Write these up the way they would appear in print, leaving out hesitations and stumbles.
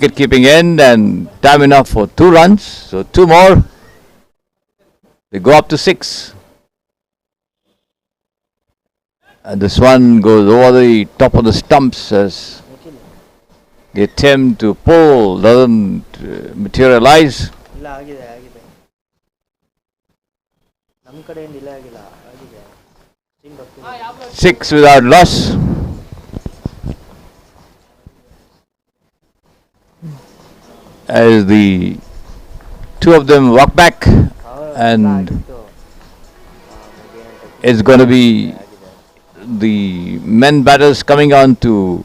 wicket keeping end and time enough for 2 runs. So 2 more. They go up to 6. And this one goes over the top of the stumps as the attempt to pull doesn't materialize. 6 without loss. As the two of them walk back, and it's going to be the men batters coming on to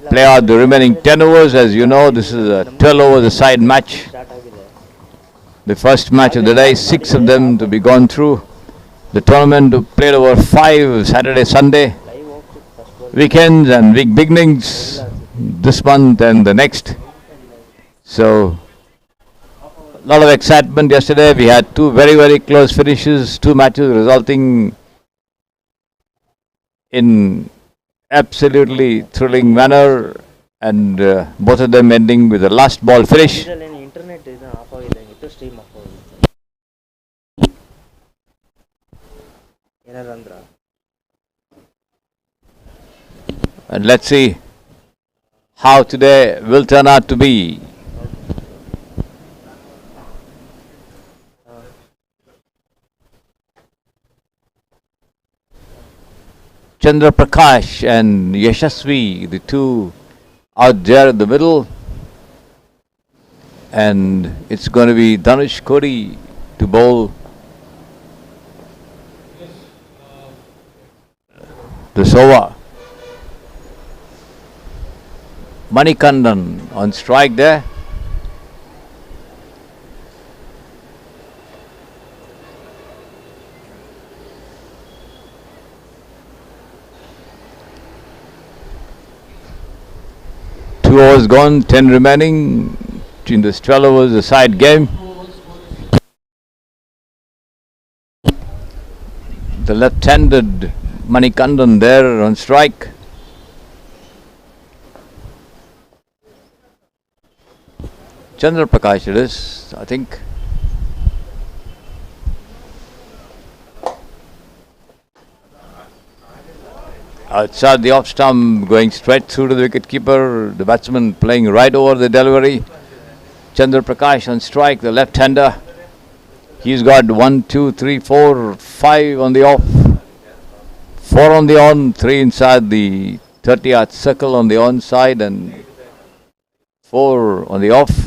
play out the remaining 10 overs. As you know, this is a 12 overs a side match. The first match of the day, 6 of them to be gone through. The tournament played over 5 Saturday, Sunday weekends and week beginnings this month and the next. So a lot of excitement yesterday. We had 2 very, very close finishes, 2 matches resulting in absolutely thrilling manner, and both of them ending with a last ball finish. And let's see how today will turn out to be. Chandra Prakash and Yashasvi, the two out there in the middle. And it's going to be Dhanush Kodi to bowl this over. Manikandan on strike there. Two overs gone, 10 remaining in this 12 overs a side game. The left-handed Manikandan there on strike. Chandra Prakash it is, I think. Outside the off stump, going straight through to the wicket-keeper. The batsman playing right over the delivery. Chandra Prakash on strike, the left-hander. He's got 1, 2, 3, 4, 5 on the off. 4 on the on, 3 inside the 30-yard circle on the on side, and 4 on the off.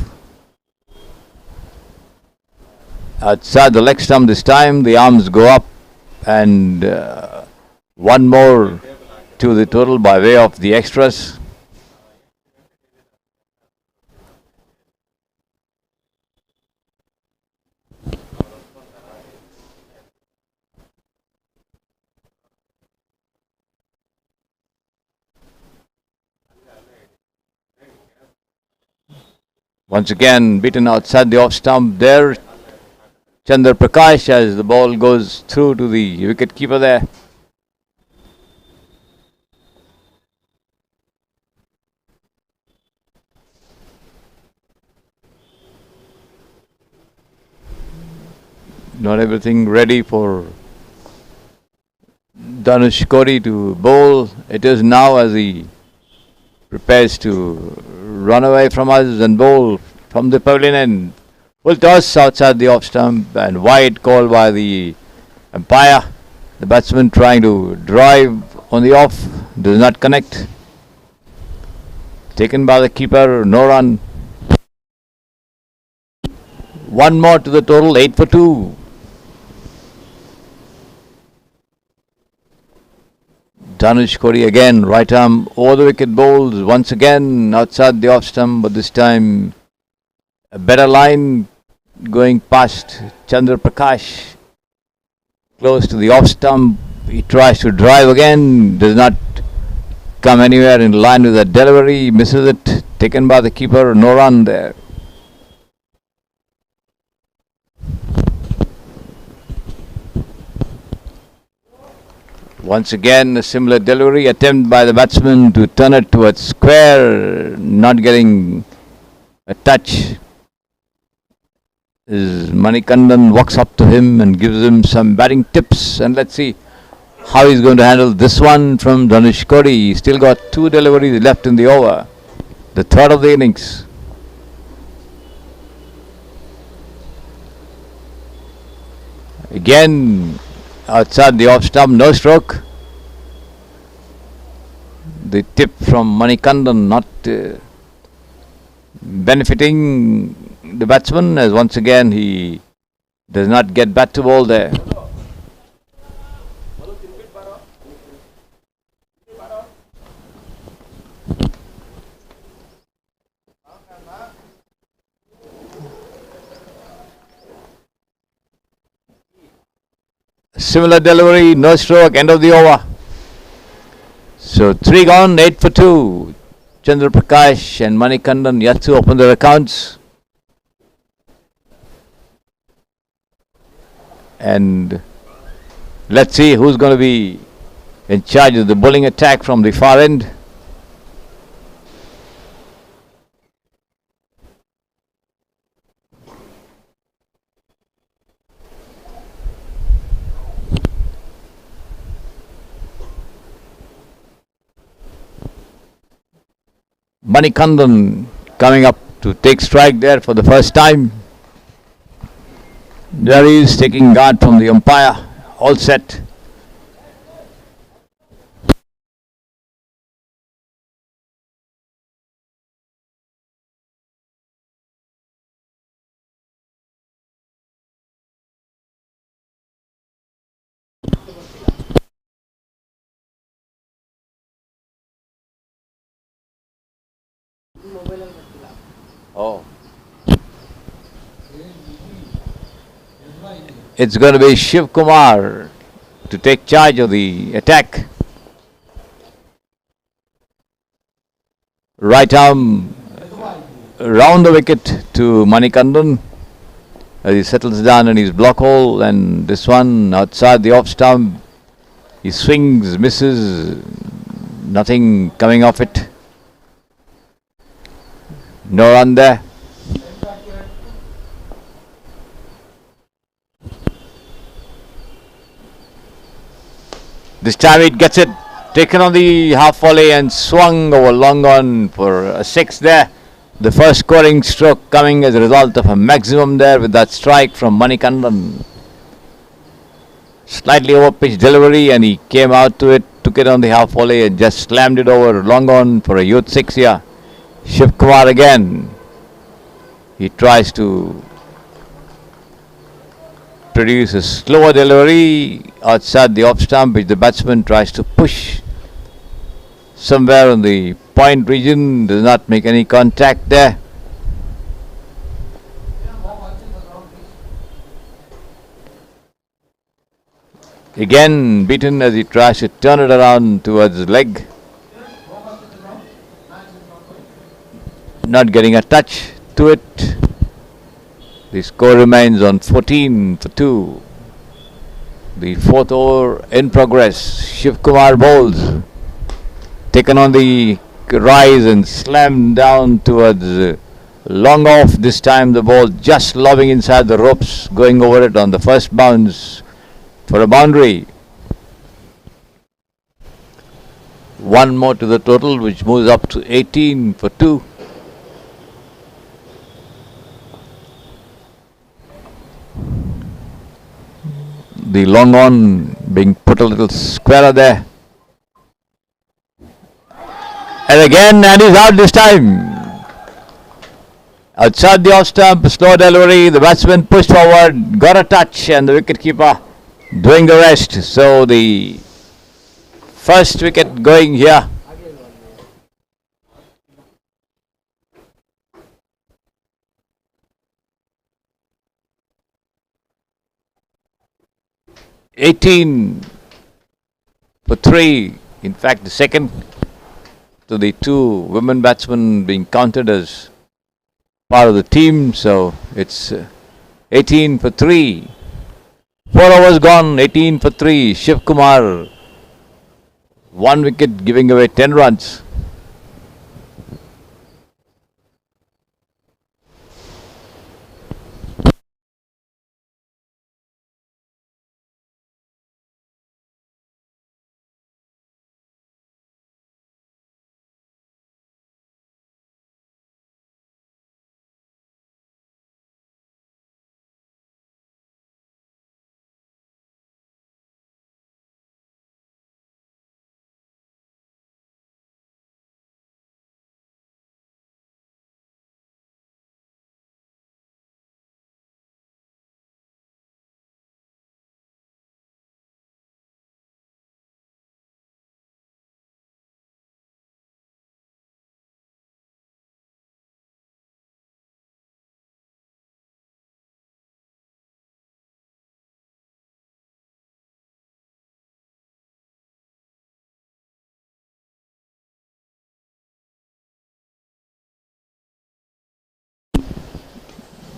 Outside the leg stump this time, the arms go up, and 1 more to the total by way of the extras. Once again beaten outside the off stump there, Chandra Prakash, as the ball goes through to the wicket keeper there. Not everything ready for Dhanush Kodi to bowl. It is now as he prepares to run away from us and bowl from the pavilion end. Full toss outside the off stump and wide call by the umpire. The batsman trying to drive on the off, does not connect. Taken by the keeper, no run. 1 more to the total, 8 for 2. Dhanush Kodi again, right arm over the wicket bowls, once again outside the off stump, but this time a better line going past Chandra Prakash, close to the off stump. He tries to drive again, does not come anywhere in line with that delivery, misses it, taken by the keeper, no run there. Once again, a similar delivery attempt by the batsman to turn it towards square, not getting a touch. Manikandan walks up to him and gives him some batting tips, and let's see how he's going to handle this one from Dhanush Kodi. He's still got 2 deliveries left in the over, the third of the innings. Again, outside the off stump, no stroke. The tip from Manikandan not benefiting the batsman, as once again he does not get bat to ball there. Similar delivery, no stroke, end of the over. So 3 gone, 8 for 2. Chandra Prakash and Manikandan yet to open their accounts. And let's see who's going to be in charge of the bowling attack from the far end. Manikandan coming up to take strike there for the first time. There he is taking guard from the umpire. All set. Oh. It's going to be Shivkumar to take charge of the attack. Right arm round the wicket to Manikandan as he settles down in his block hole, and this one outside the off stump. He swings, misses, nothing coming off it. No run there. This time it gets it taken on the half volley and swung over long on for a 6 there. The first scoring stroke coming as a result of a maximum there with that strike from Manikandan. Slightly over pitch delivery, and he came out to it, took it on the half volley and just slammed it over long on for a youth 6 here. Shivkumar again. He tries to produce a slower delivery outside the off stump, which the batsman tries to push somewhere in the point region. Does not make any contact there. Again beaten as he tries to turn it around towards his leg. Not getting a touch to it. The score remains on 14 for 2. The 4th over in progress. Shivkumar bowls. Taken on the rise and slammed down towards long off. This time the ball just lobbing inside the ropes, going over it on the first bounce for a boundary. One more to the total, which moves up to 18 for 2. The long on being put a little squarer there. And again, and he's out this time. Outside the off stump, slow delivery. The batsman pushed forward, got a touch, and the wicketkeeper doing the rest. So the first wicket going here. (18 for 3). In fact, the second to the 2 women batsmen being counted as part of the team. So it's 18 for 3. 4 overs gone, 18 for 3. Shivkumar 1 wicket, giving away 10 runs.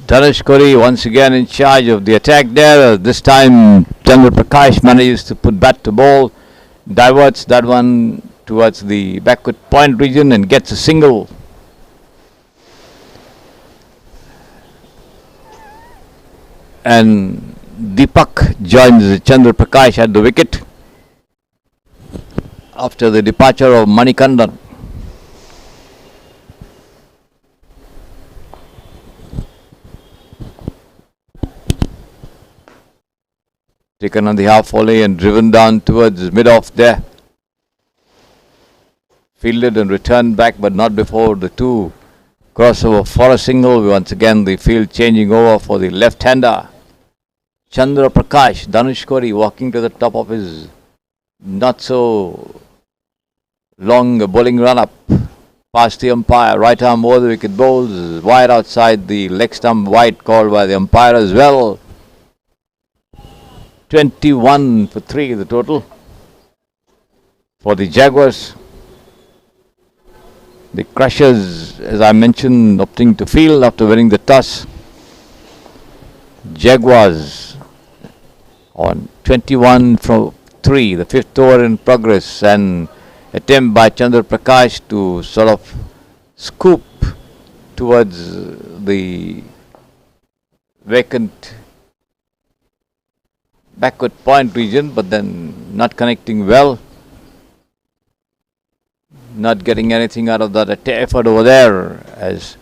Dhanushkori once again in charge of the attack there. This time Chandra Prakash manages to put bat to ball, diverts that one towards the backward point region and gets a single. And Deepak joins Chandra Prakash at the wicket after the departure of Manikandan. Taken on the half volley and driven down towards mid-off there. Fielded and returned back, but not before the two crossover for a single. Once again the field changing over for the left-hander. Chandra Prakash, Dhanushkori walking to the top of his not so long bowling run-up. Past the umpire, right arm over the wicket, bowls wide outside the leg stump, wide called by the umpire as well. 21 for 3 the total for the Jaguars. The Crushers, as I mentioned, opting to field after winning the toss. Jaguars on 21 for 3, the 5th over in progress, and attempt by Chandra Prakash to sort of scoop towards the vacant backward point region, but then not connecting well. Not getting anything out of that effort over there as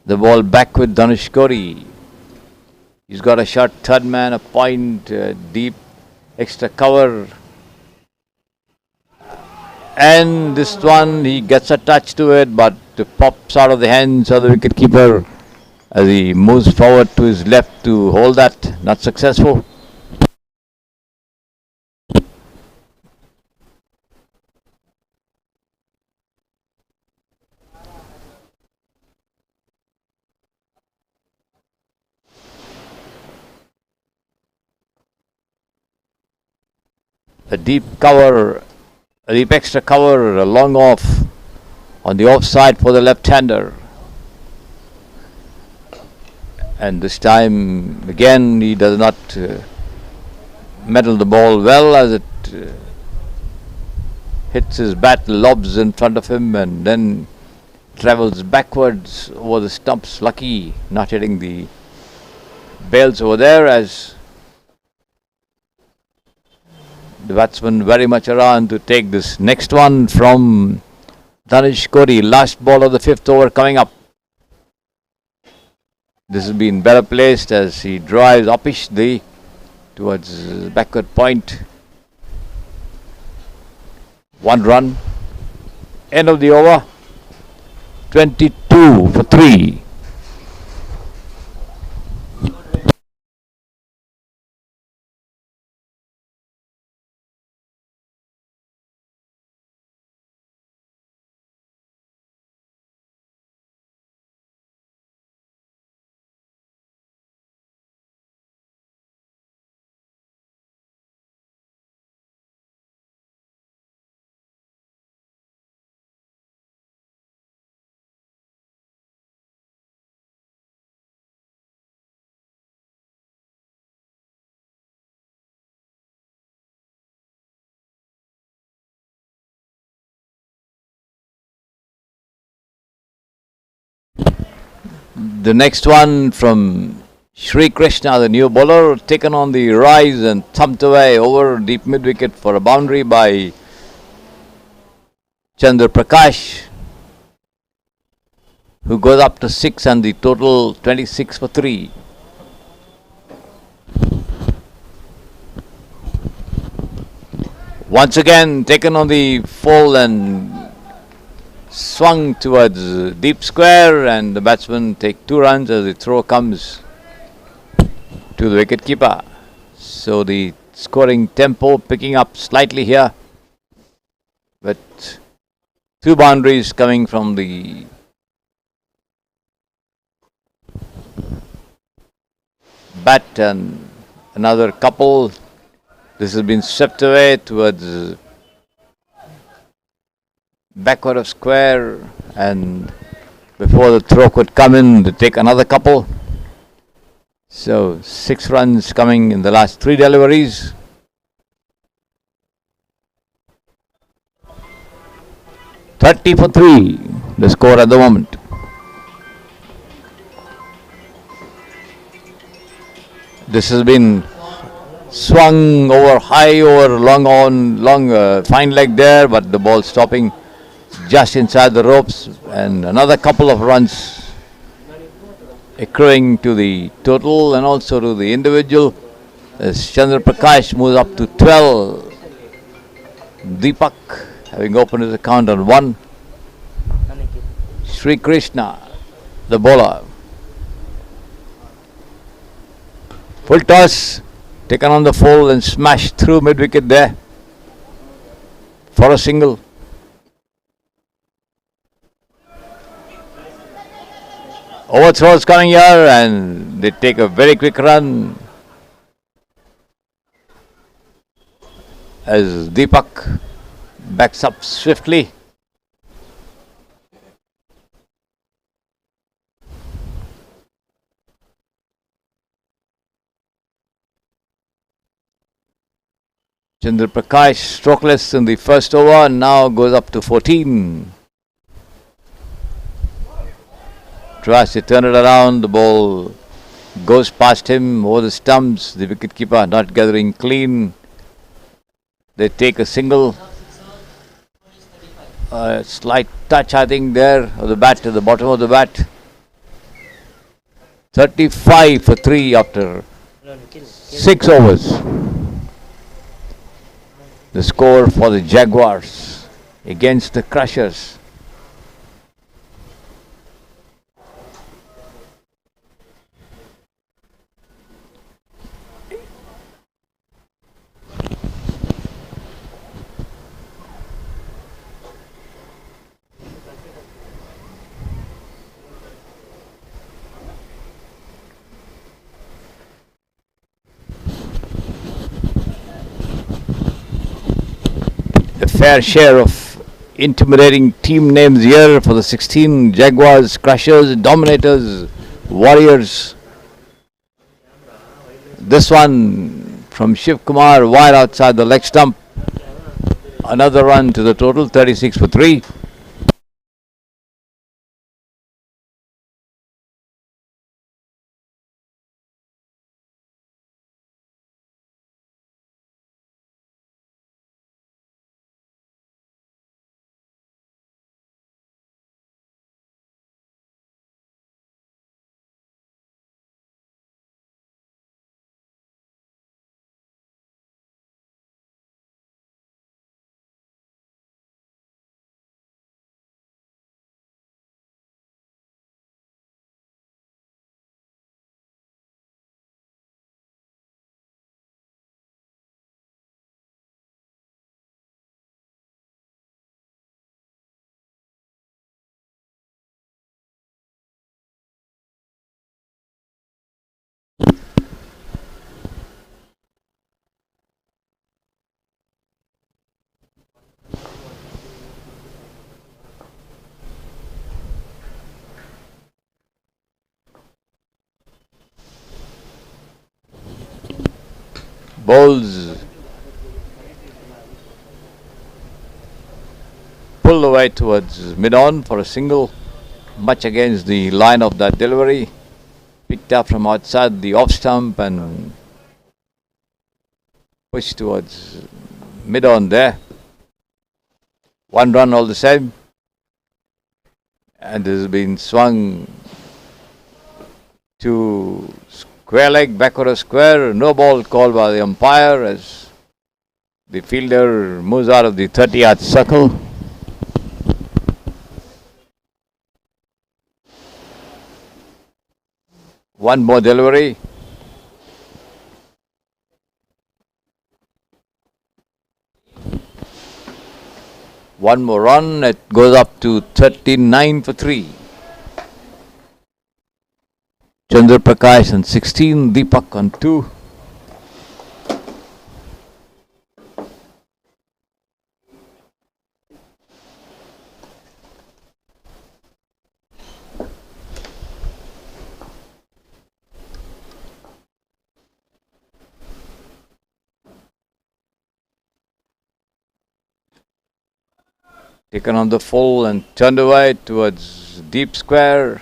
the ball back with Dhanushkori. He's got a shot, third man, a point, deep, extra cover. And this one, he gets a touch to it, but it pops out of the hands of the wicketkeeper as he moves forward to his left to hold that. Not successful. A deep cover, a deep extra cover, a long off on the offside for the left-hander. And this time again he does not meddle the ball well as it hits his bat, lobs in front of him and then travels backwards over the stumps. Lucky not hitting the bails over there as the batsman very much around to take this next one from Dhanushkori. Last ball of the 5th over coming up. This has been better placed as he drives Apishdi towards backward point. 1 run. End of the over. 22 for 3. The next one from Sri Krishna, the new bowler, taken on the rise and thumped away over deep mid wicket for a boundary by Chandra, who goes up to 6 and the total 26 for 3. Once again taken on the full and swung towards deep square, and the batsmen take 2 runs as the throw comes to the wicket keeper. So the scoring tempo picking up slightly here, but 2 boundaries coming from the bat and another couple. This has been swept away towards backward of square, and before the throw could come in, they take another couple. So 6 runs coming in the last 3 deliveries. "30 for 3, the score at the moment. This has been swung over high, over long fine leg there, but the ball stopping just inside the ropes, and another couple of runs accruing to the total and also to the individual as Chandra moves up to 12. Deepak having opened his account on 1. Sri Krishna, the bowler. Full toss, taken on the full and smashed through mid wicket there for a single. Overthrows coming here, and they take a very quick run as Deepak backs up swiftly. Chandra strokeless in the first over, and now goes up to 14. Tries to turn it around, the ball goes past him over the stumps, the wicketkeeper not gathering clean. They take a single, slight touch I think there of the bat to the bottom of the bat. 35 for 3 after 6 overs. The score for the Jaguars against the Crushers. Fair share of intimidating team names here for the 16. Jaguars, Crushers, Dominators, Warriors. This one from Shivkumar wide outside the leg stump. Another run to the total, 36 for 3. Bowls pull away towards mid-on for a single. much against the line of that delivery. Picked up from outside the off stump and pushed towards mid on there. 1 run all the same. And this has been swung to square leg, backward of square. No ball called by the umpire as the fielder moves out of the 30-yard circle. One more delivery. One more run. It goes up to 39 for 3. Chandra Prakash on 16. Deepak on 2. Taken on the full and turned away towards deep square.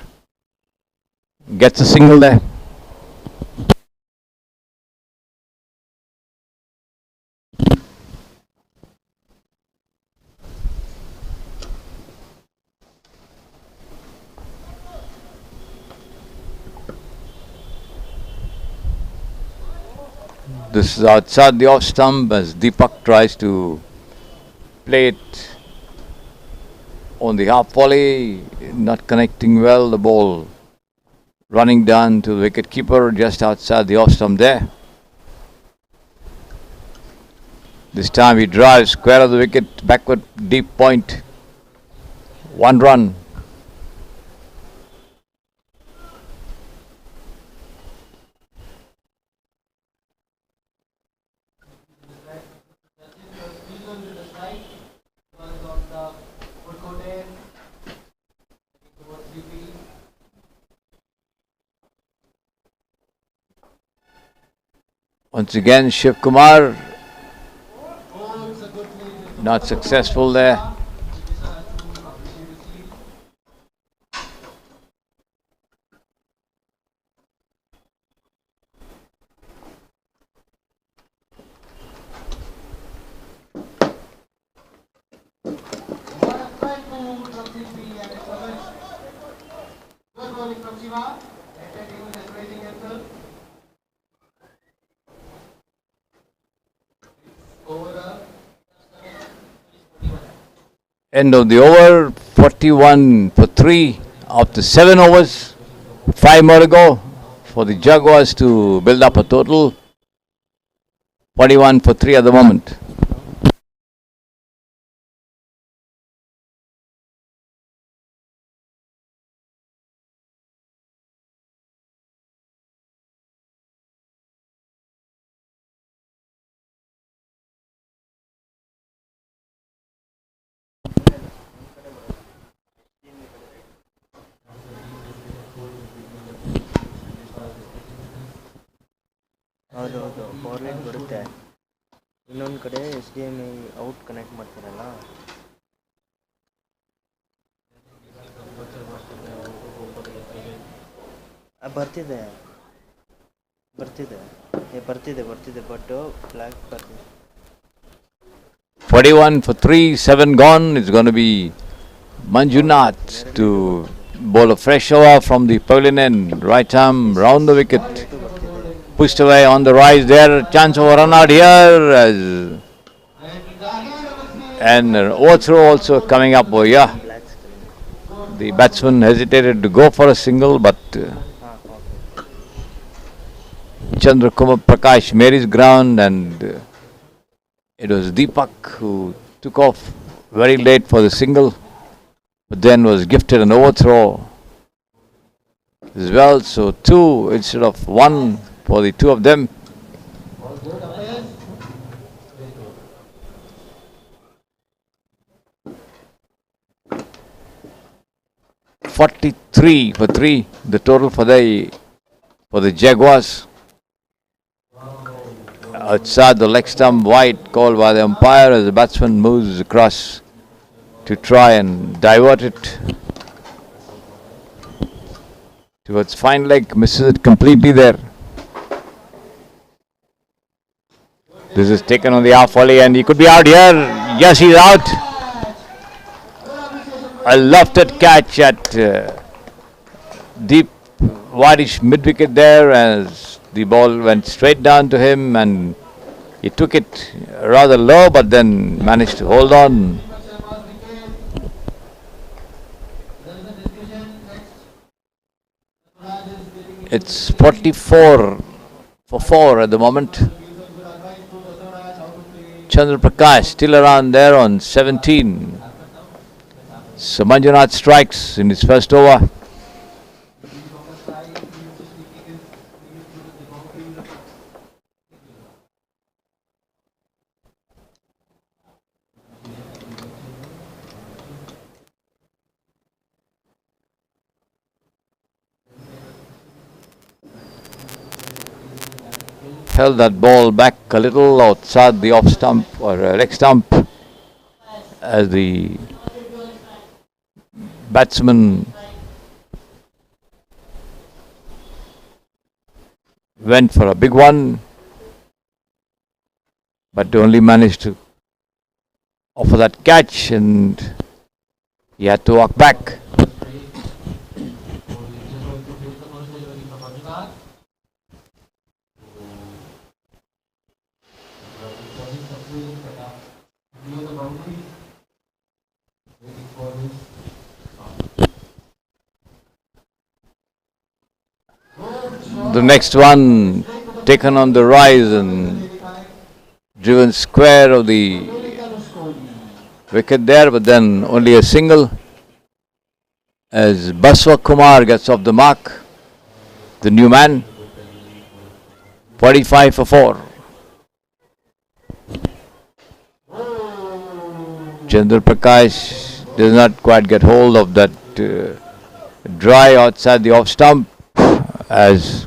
Gets a single there. This is outside the off stump as Deepak tries to play it on the half volley, not connecting well. The ball running down to the wicket keeper just outside the off stump there. This time he drives square of the wicket, backward deep point. 1 run. Once again, Shivkumar not successful there. End of the over, 41 for 3 after 7 overs. 5 more to go for the Jaguars to build up a total. 41 for 3 at the moment. ಹೌದೌದು power line ಬರುತ್ತೆ. ಇನ್ನೊಂದು ಕಡೆ HDMI out connect ಮಾಡ್ತಾರಲ್ಲ, ಬರ್ತಿದೆ but black ಬರ್ತಿದೆ. 41 for 3, 7 gone. It's going to be Manjunath to bowl a fresh over from the pavilion end. Right arm round the wicket. Pushed away on the rise there. Chance of a run out here. And an overthrow also coming up over here. The batsman hesitated to go for a single, but Chandra Prakash made his ground, and it was Deepak who took off very late for the single, but then was gifted an overthrow as well. So 2 instead of 1 for the 2 of them. "43 for 3, the total for the Jaguars. Outside the leg stump, wide called by the umpire as the batsman moves across to try and divert it. towards fine leg, misses it completely there. This is taken on the half volley and he could be out here. Yes, he's out. A lofted catch at deep wideish mid wicket there as the ball went straight down to him and he took it rather low but then managed to hold on. It's 44 for 4 at the moment. Chandra Prakash still around there on 17. So Manjunath strikes in his first over. Held that ball back a little outside the off stump or leg stump as the batsman went for a big one but only managed to offer that catch and he had to walk back. The next one taken on the rise and driven square of the wicket there, but then only a single as Shivkumar gets off the mark. The new man, 45 for 4. Chandra Prakash does not quite get hold of that dry outside the off stump as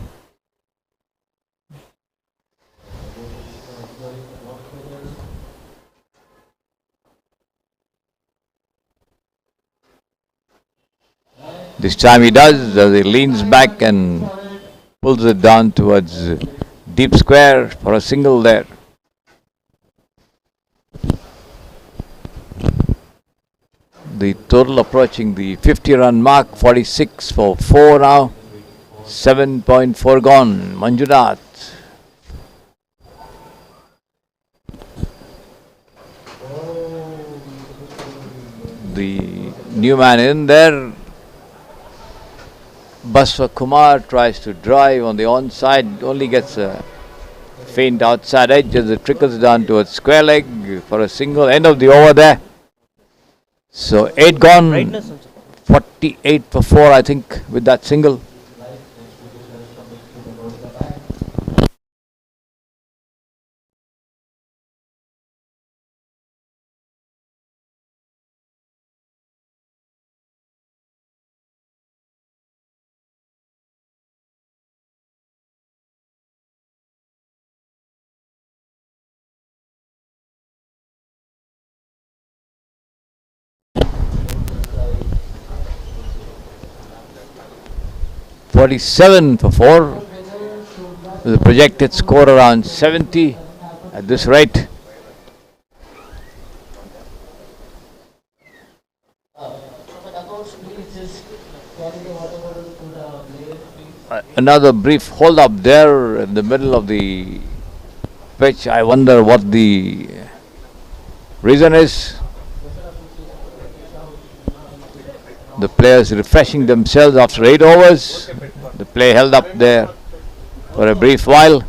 this time he does as he leans back and pulls it down towards deep square for a single there. The total approaching the 50-run mark, 46 for 4 now. 7.4 gone. Manjunath. The new man in there. Shivkumar tries to drive on the onside, only gets a faint outside edge as it trickles down towards square leg for a single. End of the over there. So 8 gone, 48 for 4 I think with that single. $47 for 4. The projected score around 70 at this rate. Another brief hold up there in the middle of the pitch. I wonder what the reason is. The players refreshing themselves after 8 overs. The play held up there for a brief while.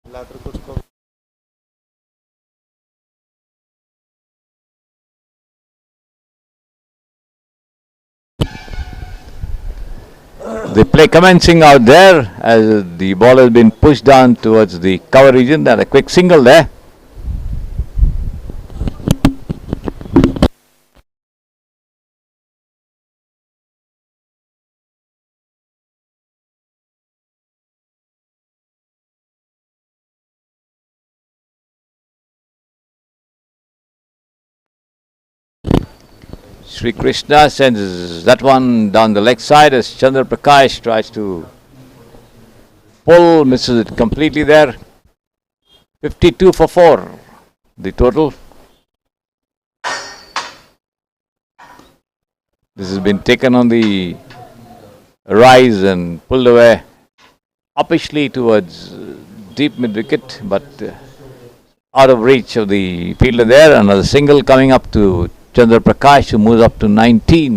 ಎಲ್ಲಾದ್ರೂ ಕುತ್ಕೊ. The play commencing out there as the ball has been pushed down towards the cover region, and a quick single there. Sri Krishna sends that one down the leg side as Chandra Prakash tries to pull, misses it completely there. 52 for 4, the total. This has been taken on the rise and pulled away uppishly towards deep mid wicket, but out of reach of the fielder there. Another single coming up to Chandra Prakash, who moves up to 19.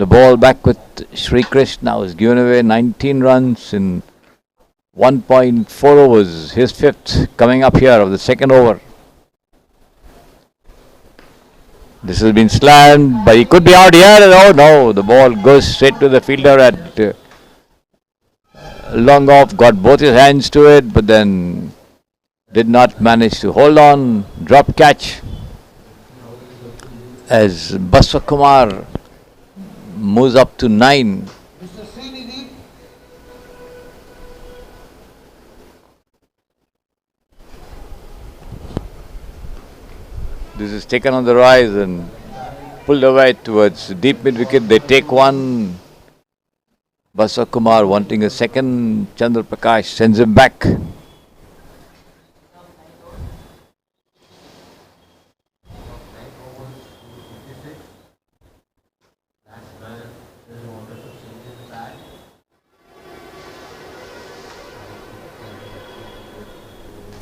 The ball back with Sri Krishna was given away 19 runs in 1.4 overs. His fifth coming up here of the second over. This has been slammed, but he could be out here. Oh no, the ball goes straight to the fielder at long off, got both his hands to it, but then did not manage to hold on. Drop catch as Shivkumar moves up to 9. This is taken on the rise and pulled away towards deep mid wicket. They take one. Shivkumar wanting a second. Chandra Prakash sends him back.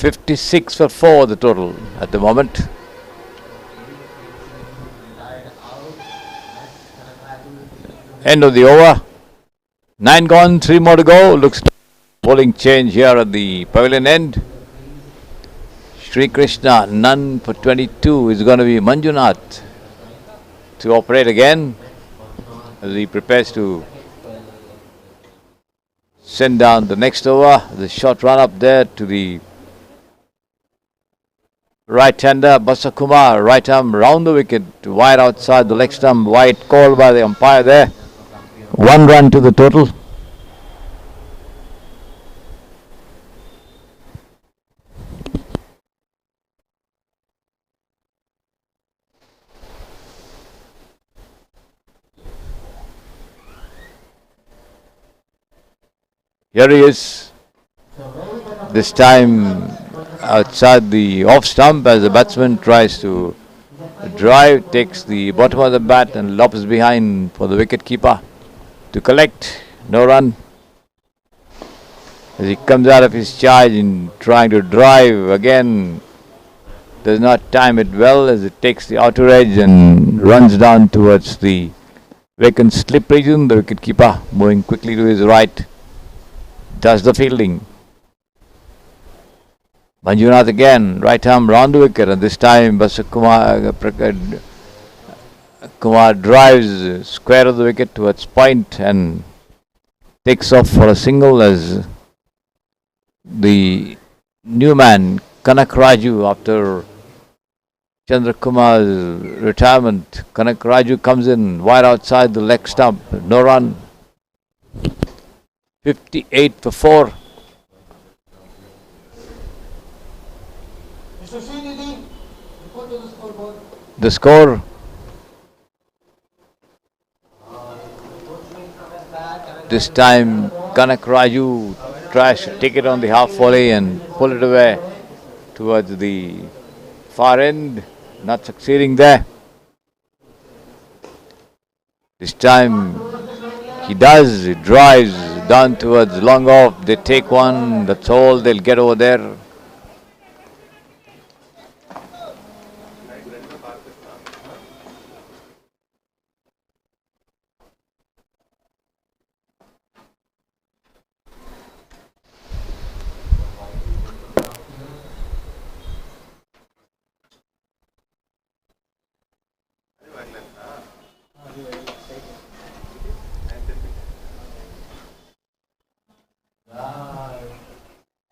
$56 for 4 the total at the moment. End of the over. 9 gone, 3 more to go. Looks bowling change here at the pavilion end. Sri Krishna, none for 22 is going to be Manjunath to operate again as he prepares to send down the next over. The short run up there to the right-hander Shivkumar, right arm round the wicket, wide outside the leg stump. Wide call by the umpire there. 1 run to the total. Here he is. This time outside the off stump as the batsman tries to drive, takes the bottom of the bat and lobs behind for the wicket keeper to collect. No run. As he comes out of his charge in trying to drive again, does not time it well as it takes the outer edge and runs down towards the vacant slip region. The wicket keeper moving quickly to his right does the fielding. Manjunath again, right arm round the wicket, and this time Kumar drives square of the wicket towards point and takes off for a single as the new man Kanak Raju, after Chandra Kumar's retirement, Kanak Raju comes in wide outside the leg stump. No run. 58 for 4. The score. This time Kanak Raju tries to take it on the half volley and pull it away towards the far end, not succeeding there. This time he does, he drives down towards long off. They take one, that's all they'll get over there.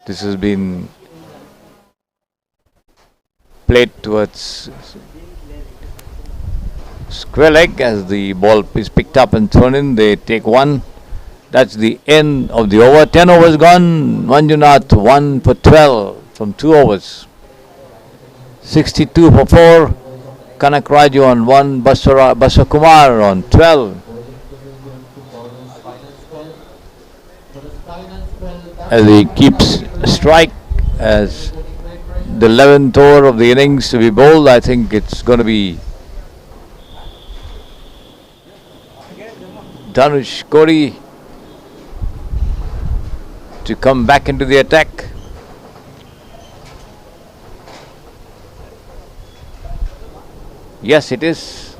This has been played towards square leg as the ball is picked up and thrown in. They take one. That's the end of the over. 10 overs gone. Manjunath 1 for 12 from 2 overs. 62 for 4. Kanakraju on 1. Basakumar on 12. As he keeps strike as the 11th over of the innings to be bowled, I think it's going to be Dhanush Kodi to come back into the attack. Yes, it is.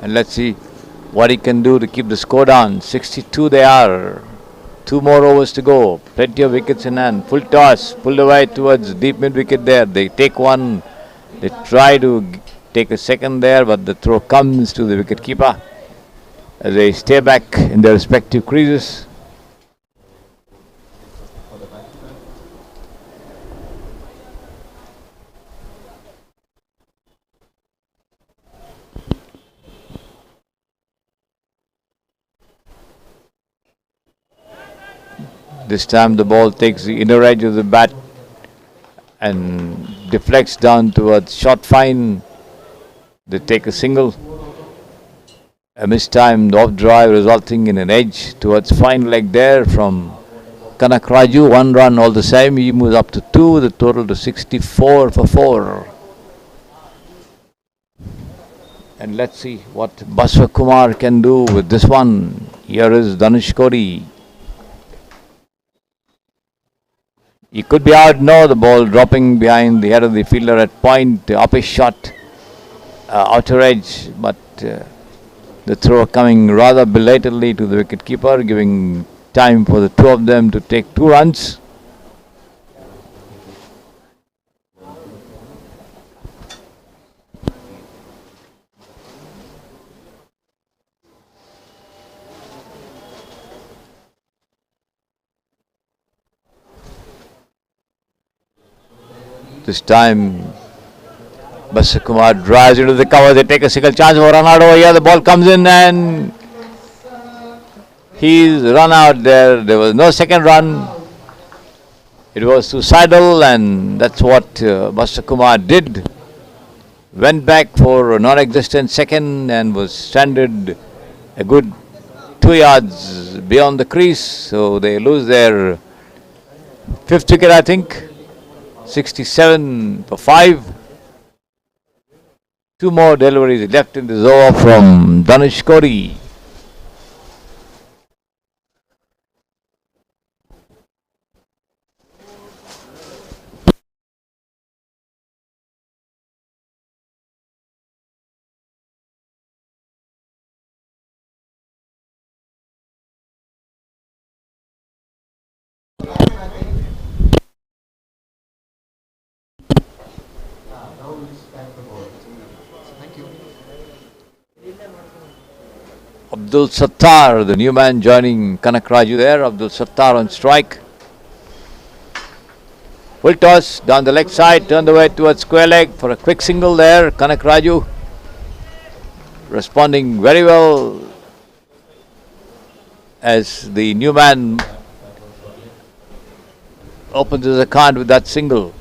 And let's see what he can do to keep the score down. 62 they are. 2 more overs to go. Plenty of wickets in hand. Full toss. Pulled away towards deep mid wicket there. They take one. They try to take a second there, but the throw comes to the wicket keeper as they stay back in their respective creases. This time the ball takes the inner edge of the bat and deflects down towards short fine. They take a single. A mistimed off drive resulting in an edge towards fine leg there from Kanakraju. 1 run all the same. He moves up to 2. The total to 64 for 4. And let's see what Basakumar can do with this one. Here is Dhanush Kodi. He could be out. No, the ball dropping behind the head of the fielder at point. Up his shot. Outer edge. But the throw coming rather belatedly to the wicketkeeper, giving time for the two of them to take 2 runs. This time Basakumar drives into the cover. They take a single chance for run out over here. The ball comes in and he's run out there. There was no second run. It was suicidal, and that's what Basakumar did. Went back for a non-existent second and was stranded a good 2 yards beyond the crease. So they lose their 5th wicket, I think. 67 for 5. 2 more deliveries left in this over from Dhanush Kodi. Abdul Sattar, the new man joining Kanakraju there. Abdul Sattar on strike. Full toss down the leg side, turned away towards square leg for a quick single there. Kanakraju responding very well as the new man opens his account with that single.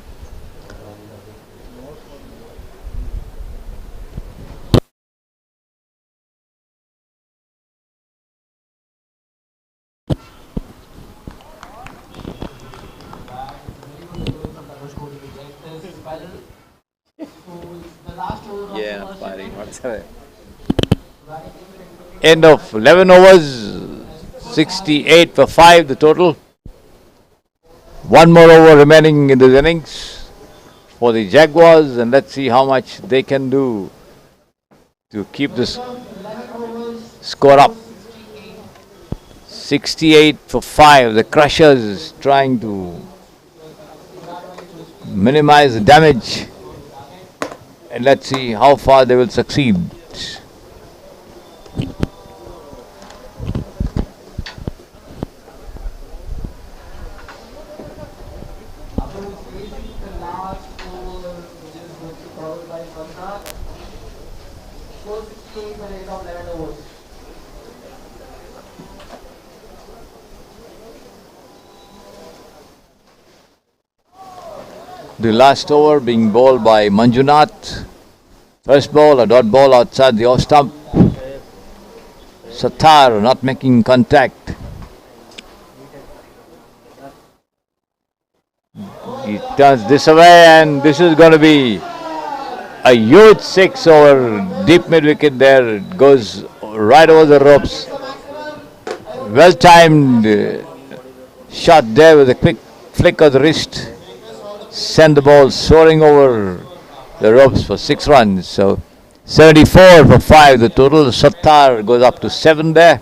End of 11 overs, 68 for 5 the total. 1 more over remaining in this innings for the Jaguars, and let's see how much they can do to keep this score up. 68 for 5. The Crushers trying to minimize the damage, and let's see how far they will succeed. The last over being bowled by Manjunath. First ball, a dot ball outside the off stump. Sattar not making contact. He turns this away, and this is going to be a huge six over deep mid wicket there. It goes right over the ropes. Well timed shot there with a quick flick of the wrist. Send the ball soaring over the ropes for 6 runs. So 74 for 5 the total. Sattar goes up to 7 there.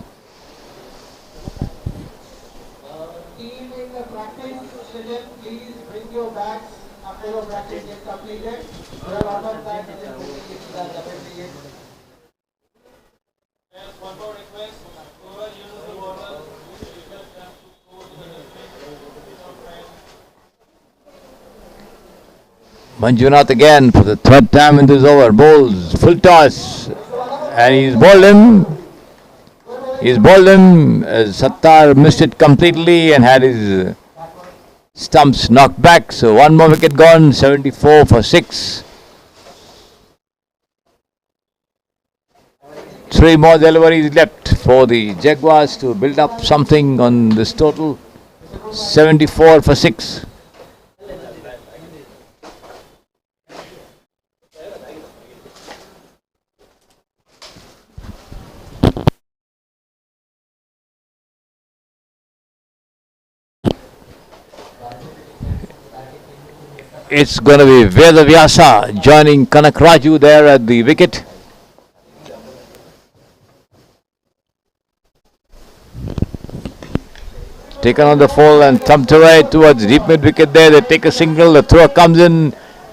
Manjunath again for the third time in this over. Bowls full toss, and he's bowled him. He's bowled him. Sattar missed it completely and had his stumps knocked back. So one more wicket gone. 74 for 6. 3 more deliveries left for the Jaguars to build up something on this total. 74 for 6. It's going to be Vedavyasa joining Kanak Raju there at the wicket. Taken on the full and thumped away towards deep mid wicket there. They take a single. The throw comes in.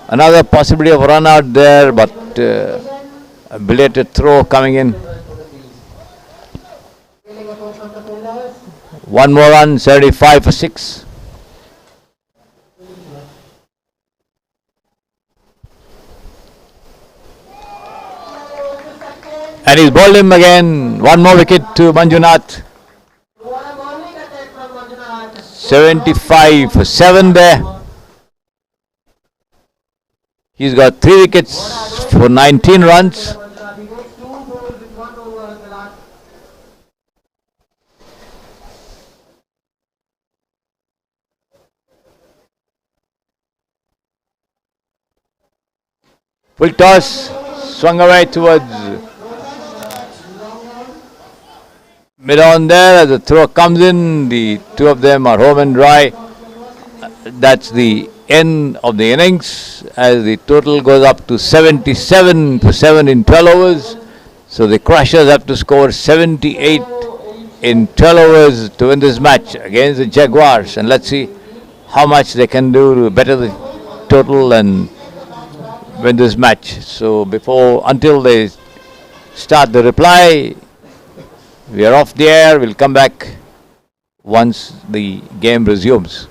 Another possibility of run out there, but a belated throw coming in. One more run, 75 for 6. And he's bowled him again. One more wicket to Manjunath. 75 for 7 there. He's got 3 wickets for 19 runs. Full toss, swung away towards mid on there. As the throw comes in, the two of them are home and dry. That's the end of the innings as the total goes up to 77 for 7 in 12 overs. So the Crushers have to score 78 in 12 overs to win this match against the Jaguars. And let's see how much they can do to better the total and win this match. So until they start the reply, we are off the air. We'll come back once the game resumes.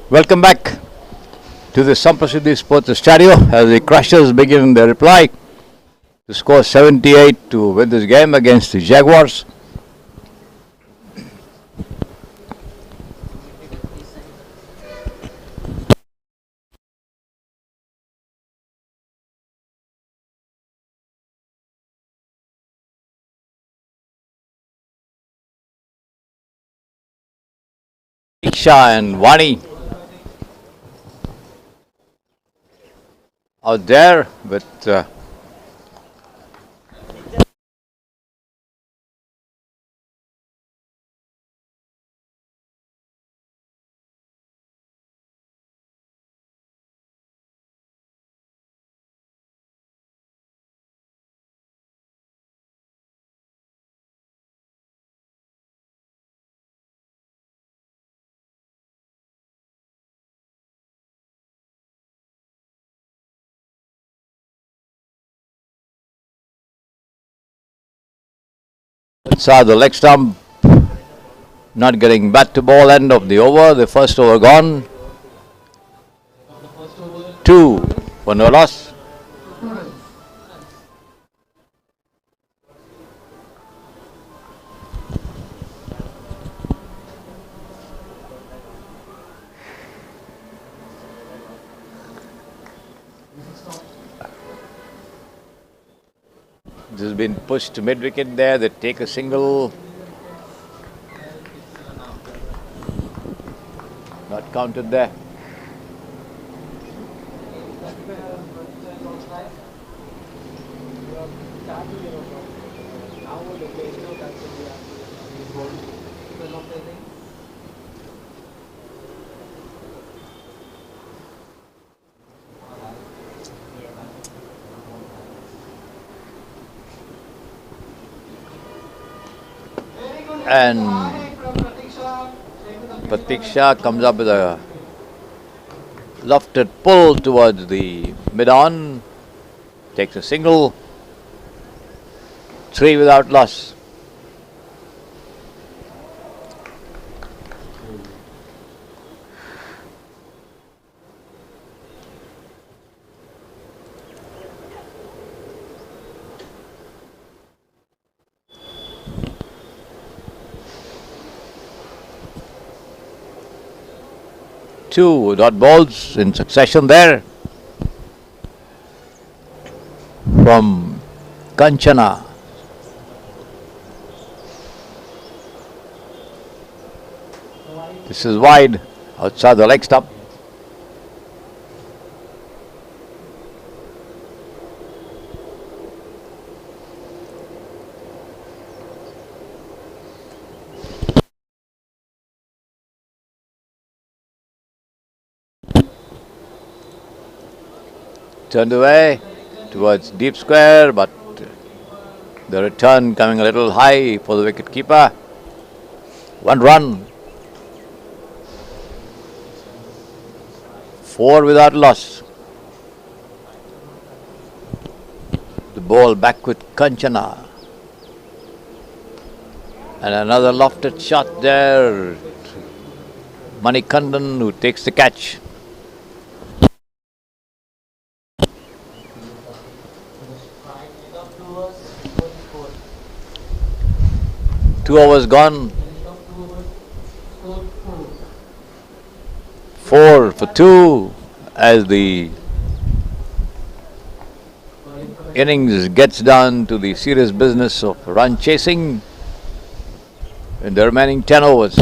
Welcome back to the Samprasiddhi Sports Estadio as the Crushers begin their reply to score 78 to win this game against the Jaguars. Iksha and Vani out there with inside the leg stump, not getting back to ball end of the over. The first over gone. 2 for no loss. This has been pushed to mid wicket there. They take a single. Not counted there. And Pratiksha comes up with a lofted pull towards the mid-on, takes a single, 3 without loss. Two dot balls in succession there from Kanchana. This is wide outside the leg stump. Turned away towards deep square, but the return coming a little high for the wicket keeper. 1 run. 4 without loss. The ball back with Kanchana. And another lofted shot there. Manikandan who takes the catch. 2 overs gone. 4 for 2 as the innings gets down to the serious business of run chasing in the remaining 10 overs.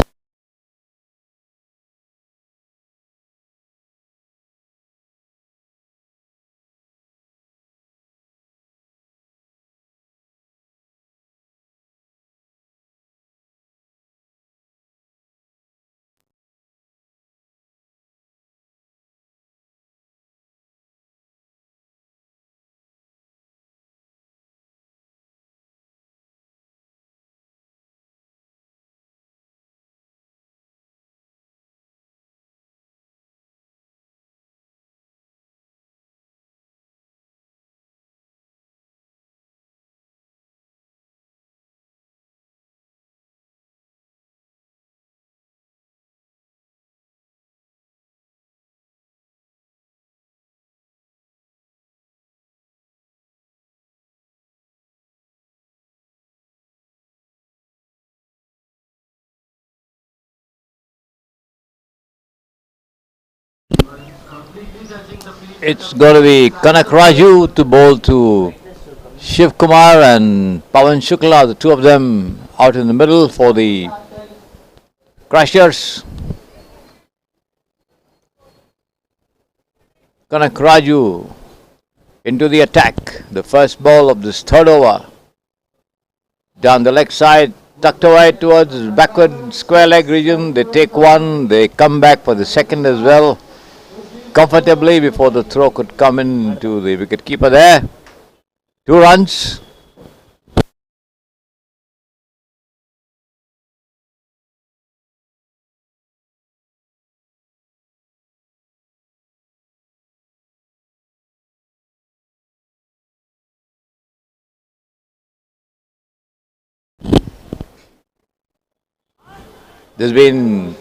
It's going to be Kanak Raju to bowl to Shivkumar and Pawan Shukla, the two of them out in the middle for the Crushers. Kanak Raju into the attack. The first ball of this third over. Down the leg side, tucked away towards backward square leg region. They take one, they come back for the second as well. Comfortably before the throw could come in to the wicket keeper there. 2 runs. There's been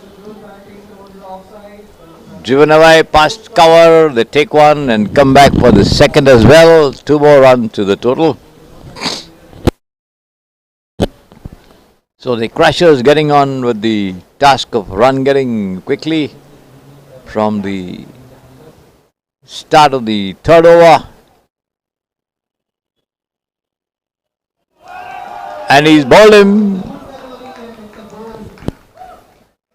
driven away past cover, they take one and come back for the second as well. 2 more runs to the total. So the Crushers getting on with the task of run getting quickly from the start of the third over. And he's bowled him.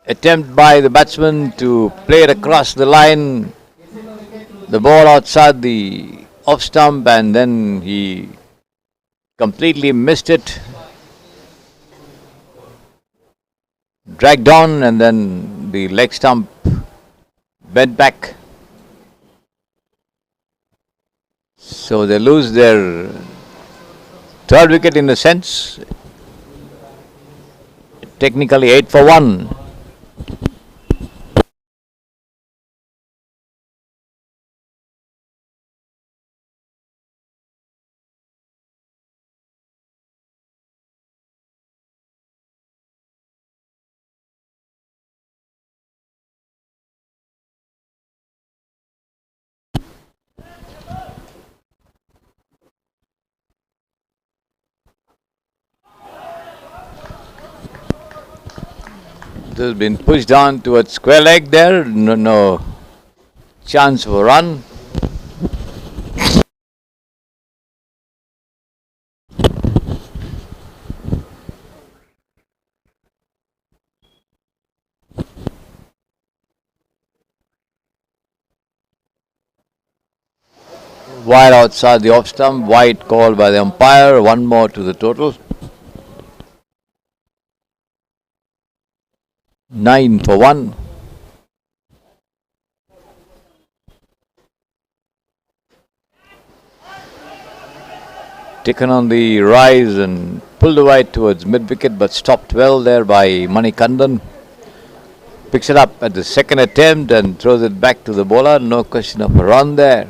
Attempt by the batsman to play it across the line. The ball outside the off stump and then he completely missed it. Dragged on and then the leg stump bent back. So they lose their third wicket in a sense. Technically 8 for 1. This has been pushed down towards square leg there. No chance for a run. Wide outside the off stump. Wide called by the umpire. 1 more to the total. 9 for 1. Taken on the rise and pulled away towards mid wicket but stopped well there by Manikandan. Picks it up at the second attempt and throws it back to the bowler. No question of a run there.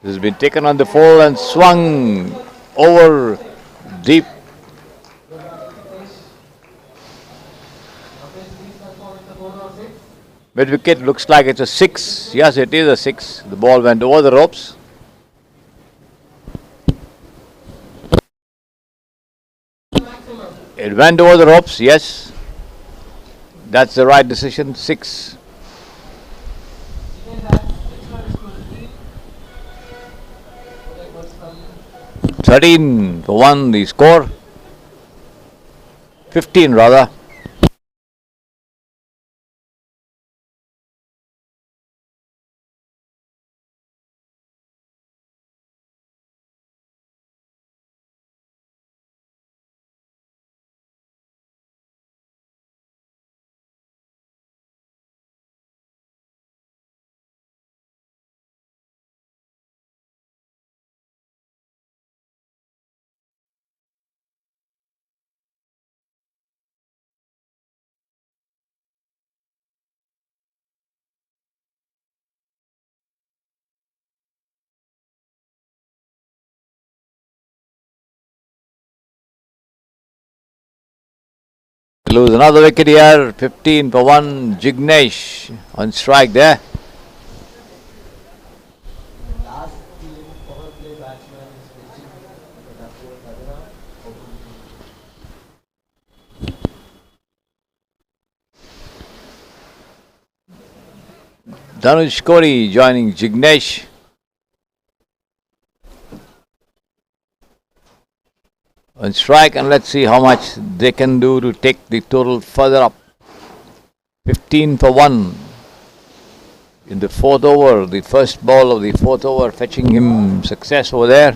This has been taken on the full and swung over deep. Mid wicket looks like it's a 6. Yes, it is a 6. The ball went over the ropes. It went over the ropes, yes. That's the right decision. 6. $13 for 1 the score. 15 rather. Lose another wicket here. 15 for 1. Jignesh on strike there. Dhanush Kori joining Jignesh. On strike, and let's see how much they can do to take the total further up. 15 for 1 in the fourth over, the first ball of the fourth over, fetching him success over there.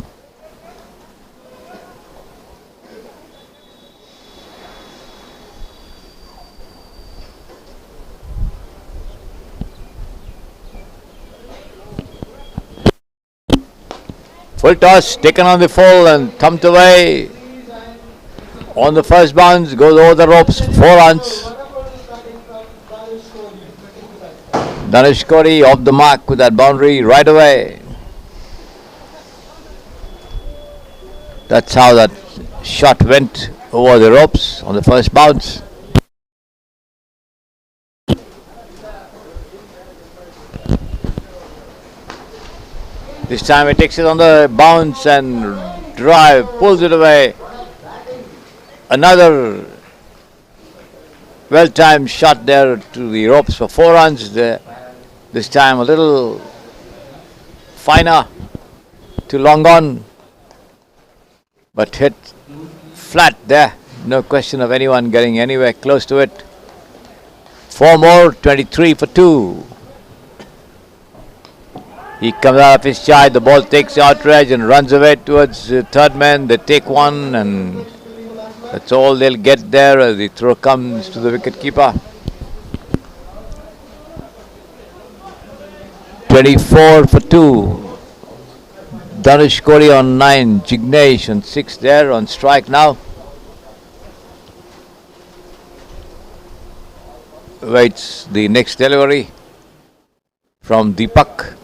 Full toss taken on the full and thumped away. On the first bounce, goes over the ropes, 4 runs. Dhanush Kori off the mark with that boundary right away. That's how that shot went over the ropes on the first bounce. This time he takes it on the bounce and drive, pulls it away. Another well-timed shot there to the ropes for 4 runs. This time a little finer to long on, but hit flat there. No question of anyone getting anywhere close to it. 4 more, 23 for 2. He comes out of his stride, the ball takes the outrage and runs away towards the third man. They take one and that's all they'll get there as the throw comes to the wicket keeper. 24 for 2. Dhanush Kori on 9, Jignesh on 6 there on strike now. Waits the next delivery from Deepak.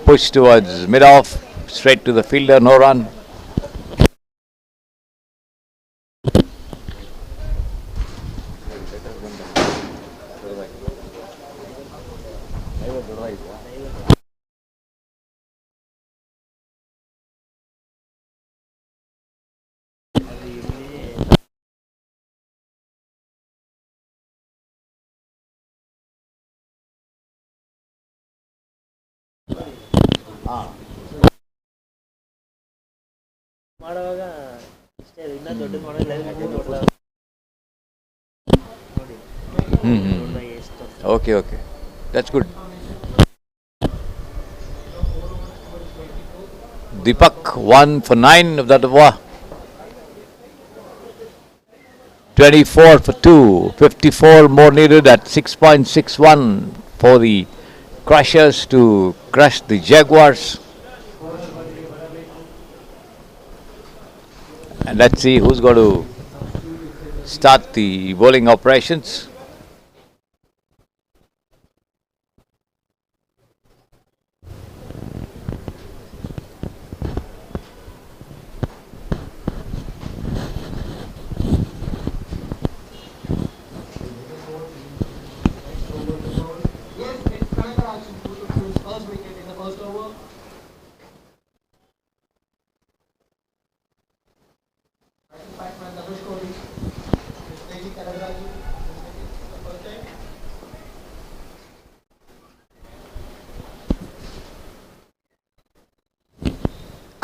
Push towards mid-off, straight to the fielder, no run. ಮಾಡುವಾಗ ಇಷ್ಟೇ ಇನ್ನೂ ದೊಡ್ಡ ಮಾಡೋದು ನೋಡಿ ಎಷ್ಟು. Okay. That's good. Deepak 1 for 9 of that over. 24 for 2. 54 more needed at 6.61 for the Crushers to crush the Jaguars. And let's see who's going to start the bowling operations.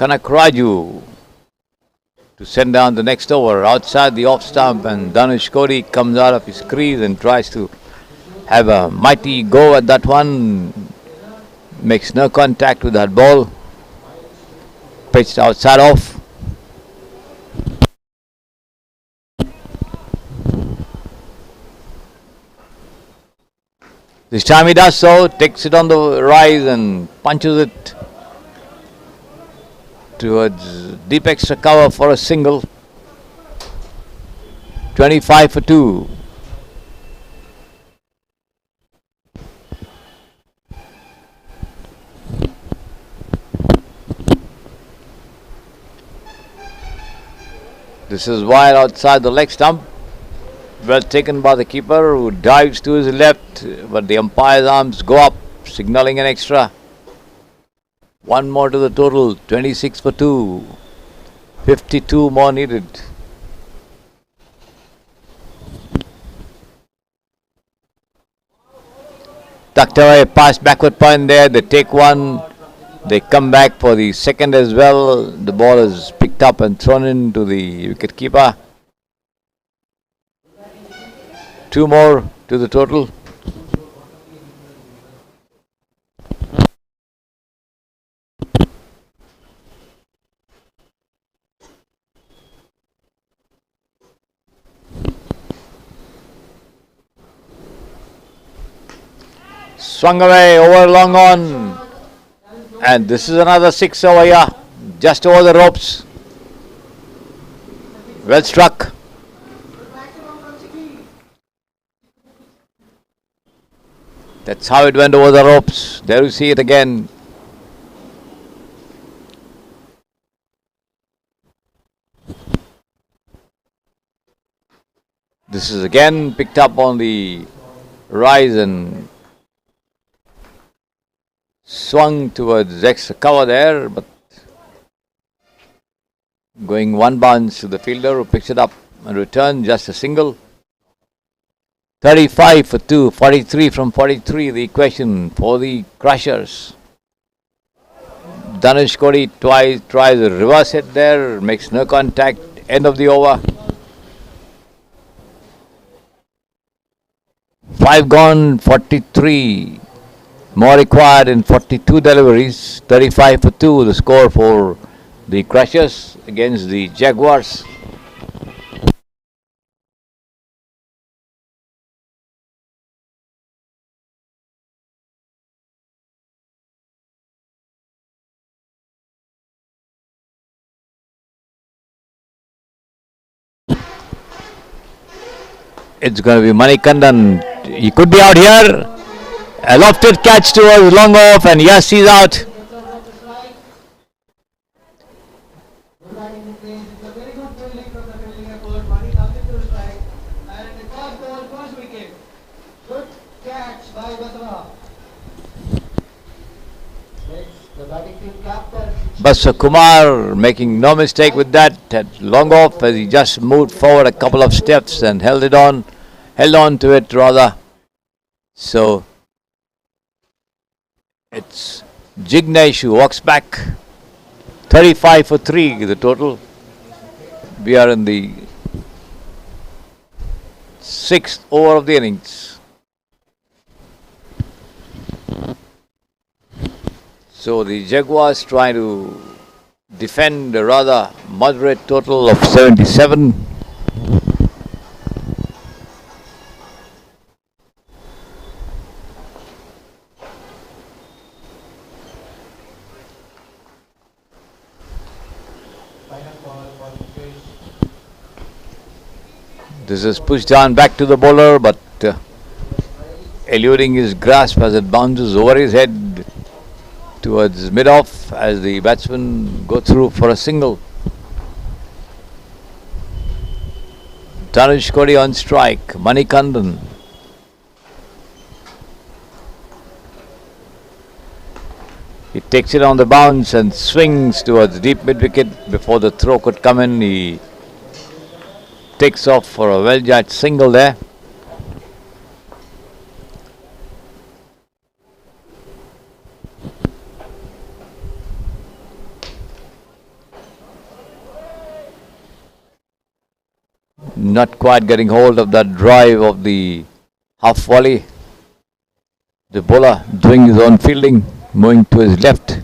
Kanakraju to send down the next over outside the off stump, and Dhanush Kori comes out of his crease and tries to have a mighty go at that one. Makes no contact with that ball. Pitched outside off. This time he does so, takes it on the rise and punches it towards deep extra cover for a single. 25 for 2. This is wide outside the leg stump. Well taken by the keeper, who dives to his left, but the umpire's arms go up, signalling an extra. 1 more to the total, 26 for 2. 52 more needed. tucked away, pass backward point there. They take one. They come back for the second as well. The ball is picked up and thrown into the wicket keeper. 2 more to the total. Swung away, over long on. And this is another 6 over here. Just over the ropes. Well struck. That's how it went over the ropes. There you see it again. This is again picked up on the rise and swung towards extra cover there, but going one bounce to the fielder who picks it up and returns just a single. 35 for 2, 43 from 43, the equation for the Crushers. Dhanushkodi tries a reverse hit there, makes no contact, end of the over. 5 gone, 43. More required in 42 deliveries. 35 for 2, the score for the Crushers against the Jaguars. It's going to be Manikandan. He could be out here. A lofted catch towards long off, and yes, he's out. Bassa Kumar making no mistake with that at long off as he just moved forward a couple of steps and held on to it rather. So it's Jignesh who walks back. 35 for 3 the total. We are in the 6th over of the innings. So the Jaguars trying to defend a rather moderate total of 77. This is pushed down back to the bowler, but eluding his grasp as it bounces over his head towards mid-off as the batsmen go through for a single. Dhanushkodi on strike. Manikandan. He takes it on the bounce and swings towards deep mid-wicket before the throw could come in. He takes off for a well-judged single there. Not quite getting hold of that drive of the half volley. The bowler doing his own fielding, moving to his left.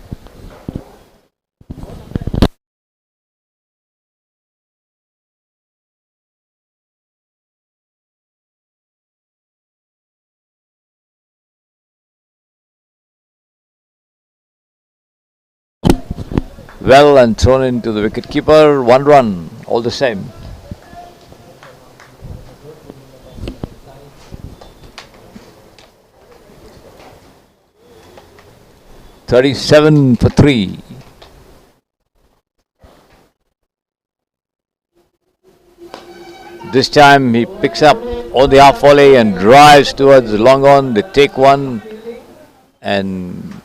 Well and thrown into the wicketkeeper. 1 run, all the same. $37 for 3. This time he picks up on the half volley and drives towards the long on. They take one and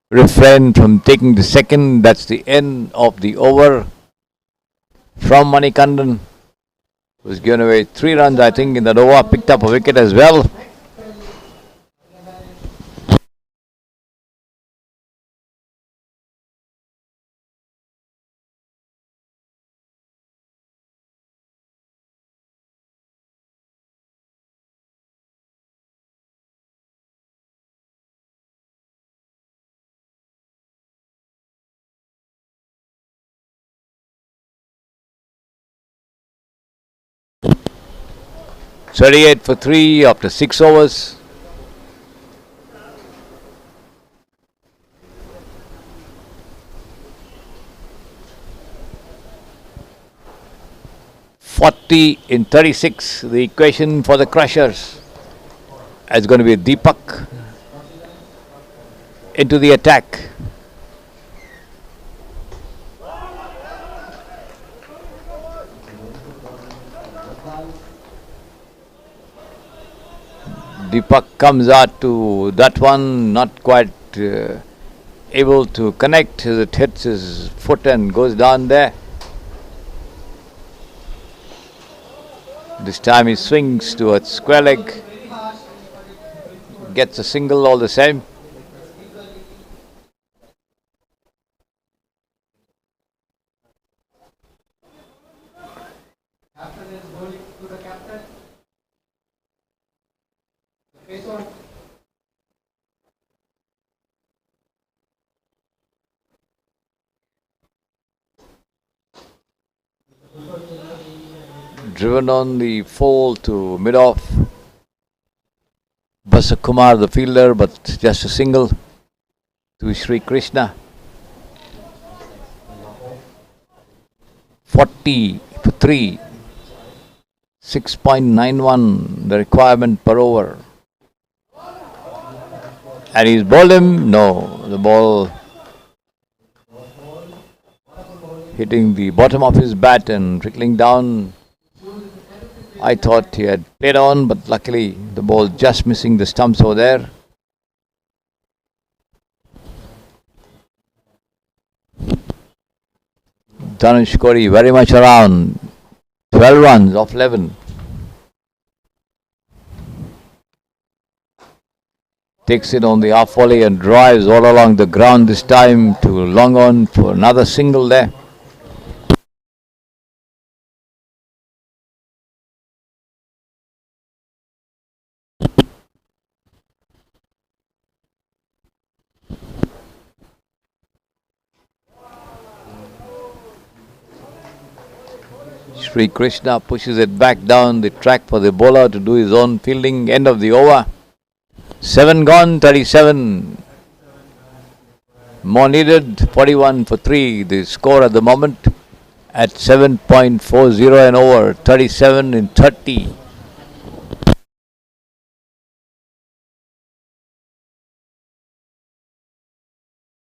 refrain from taking the second. That's the end of the over from Manikandan. was given away 3 runs, I think, in that over. Picked up a wicket as well. .38 for 3 after 6 overs. .40 in 36. The equation for the Crushers is going to be Deepak into the attack. Deepak comes out to that one, not quite able to connect. It hits his foot and goes down there. This time he swings towards square leg. Gets a single all the same. Driven on the foul to mid-off. Shivkumar, the fielder, but just a single to Sri Krishna. 40 for 3. 6.91 the requirement per over. And he's bowled him. No, the ball hitting the bottom of his bat and trickling down. I thought he had played on, but luckily the ball just missing the stumps over there. Dhanush Kodi very much around. 12 runs off 11. Takes it on the half volley and drives all along the ground, this time to long on for another single there. Sri Krishna pushes it back down the track for the bowler to do his own fielding. End of the over. 7 gone, 37. More needed, 41 for 3. The score at the moment at 7.40 and over. 37 in 30.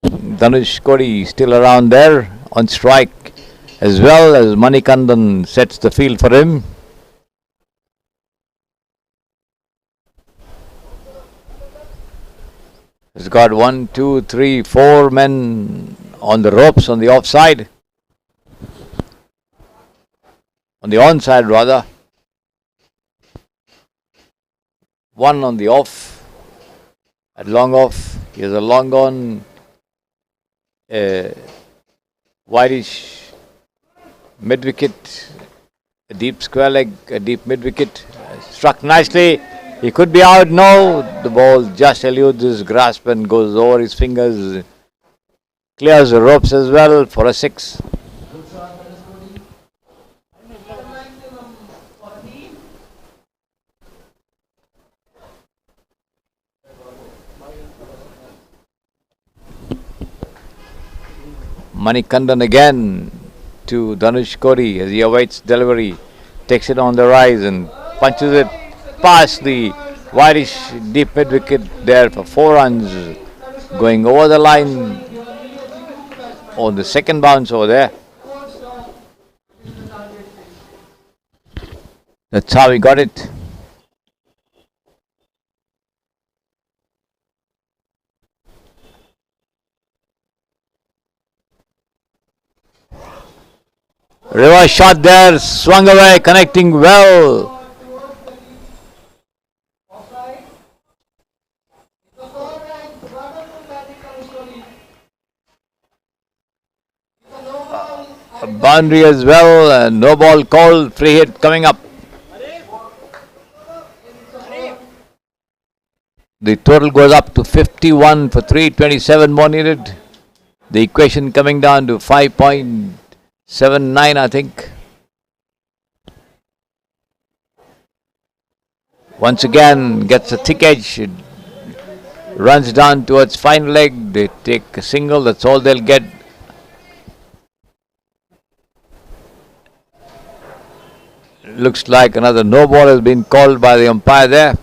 Dhanush Kodi still around there on strike, as well as Manikandan sets the field for him. He's got 1, 2, 3, 4 men on the ropes on the offside. On the onside rather. 1 on the off. At long off. Here's a long on. Whitish mid wicket. A deep square leg. A deep mid wicket. Struck nicely. He could be out. No, the ball just eludes his grasp and goes over his fingers. Clears the ropes as well for a 6. Manikandan again to Dhanush Kodi as he awaits delivery. Takes it on the rise and punches it past the whitish deep mid wicket there for 4 runs, going over the line on the second bounce over there. That's how he got it. Reverse shot there, swung away, connecting well. A boundary as well, and no ball called, free hit coming up. The total goes up to 51 for 3, 27 more needed. The equation coming down to 5.79, I think. Once again, gets a thick edge. It runs down towards fine leg. They take a single. That's all they'll get. Looks like another no ball has been called by the umpire there.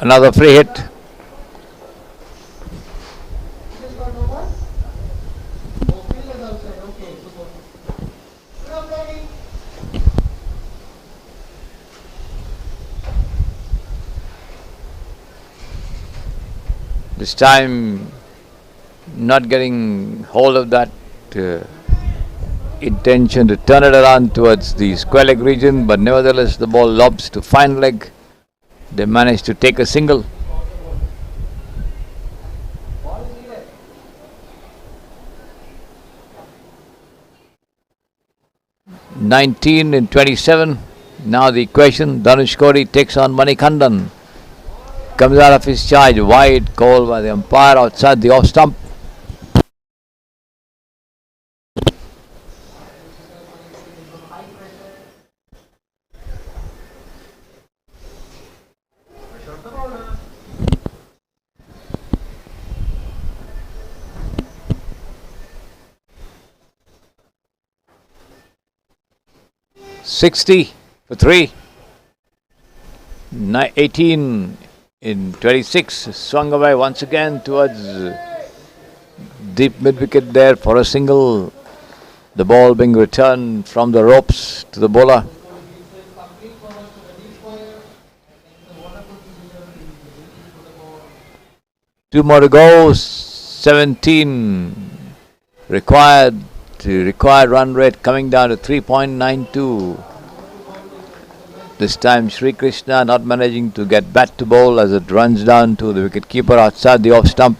Another free hit. This time not getting hold of that intention to turn it around towards the square leg region, but nevertheless the ball lobs to fine leg. They managed to take a single. (19 in 27). Now the equation. Dhanushkori takes on Manikandan. Comes out of his charge, wide, called by the umpire outside the off stump. (60 for 3). 18 in 26, swung away once again towards deep mid wicket there for a single. The ball being returned from the ropes to the bowler. Two more to go. 17 required. The required run rate coming down to 3.92. This time Sri Krishna not managing to get bat to bowl as it runs down to the wicket keeper outside the off stump.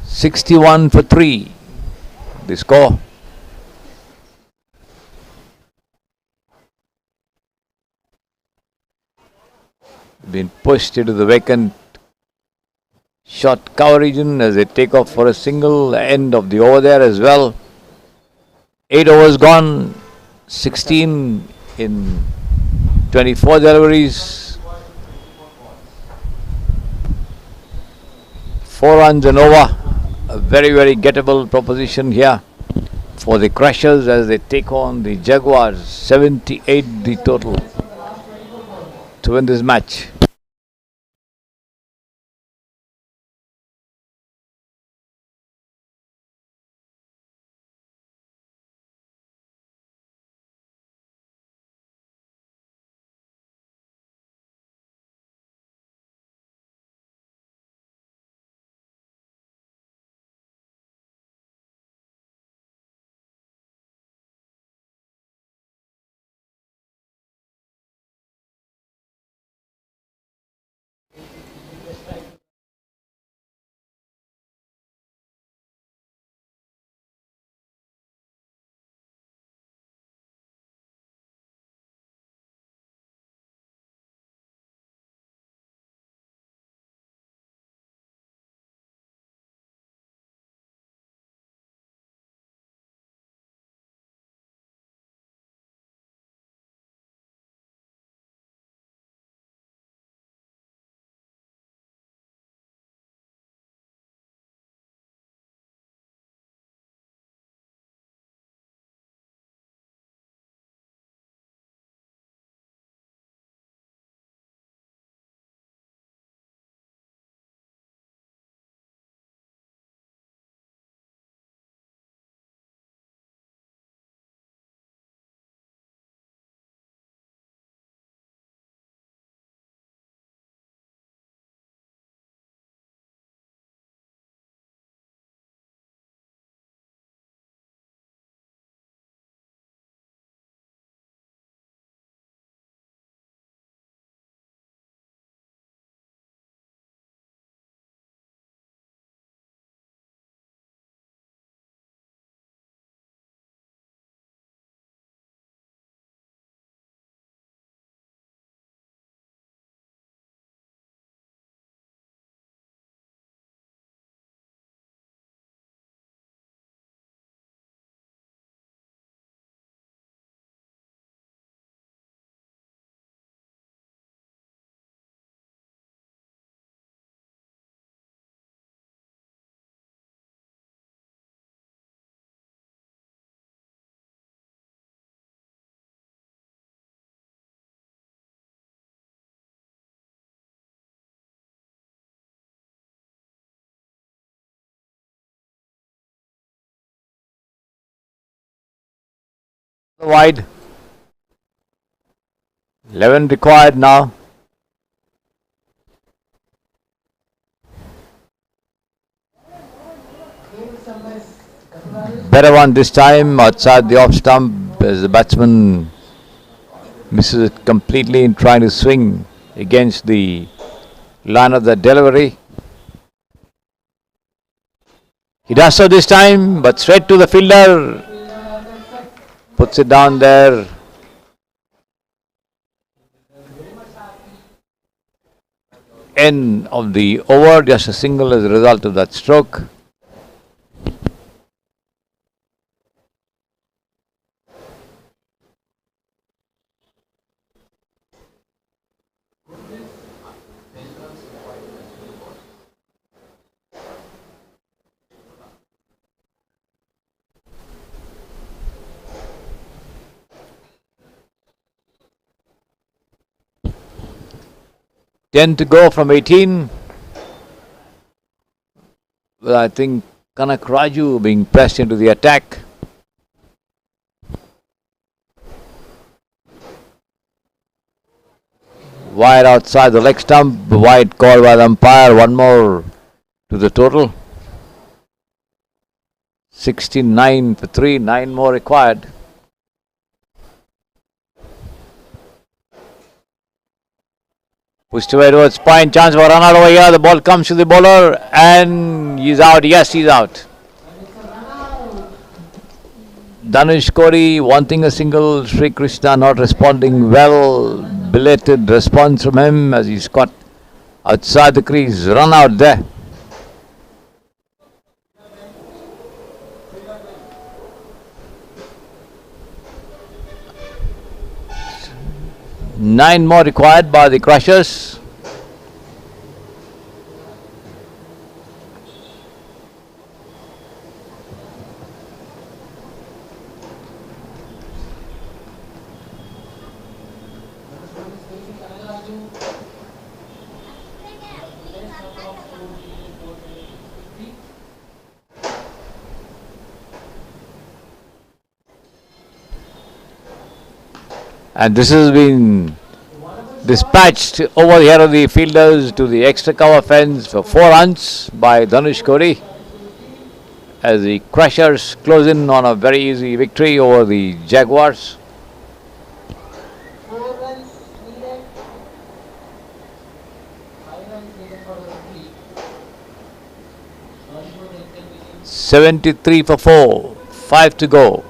(61 for 3). The score. Been pushed into the vacant short cover region as they take off for a single. End of the over there as well. 8 overs gone. 16 in 24 deliveries. 4 runs and over. A very, very gettable proposition here for the Crushers as they take on the Jaguars. 78 the total to win this match. Wide. 11 required now. Better one this time outside the off stump as the batsman misses it completely in trying to swing against the line of the delivery. He does so this time, but straight to the fielder. Puts it down there. End of the over, just a single as a result of that stroke. Ten to go from 18. Well, I think Kanak Raju being pressed into the attack. Wide outside the leg stump. Wide call by the umpire. One more to the total. 69 for 3. 9 more required. Pushed away towards point. Chance for a run out over here. The ball comes to the bowler and he's out. Yes, he's out. Dhanush Kori wanting a single. Sri Krishna not responding well. Belated response from him as he's caught outside the crease. Run out there. Nine more required by the Crushers. And this has been dispatched over the head of the fielders to the extra cover fence for 4 runs by Dhanush Kori as the Crushers close in on a very easy victory over the Jaguars. 73 for 4, 5 to go.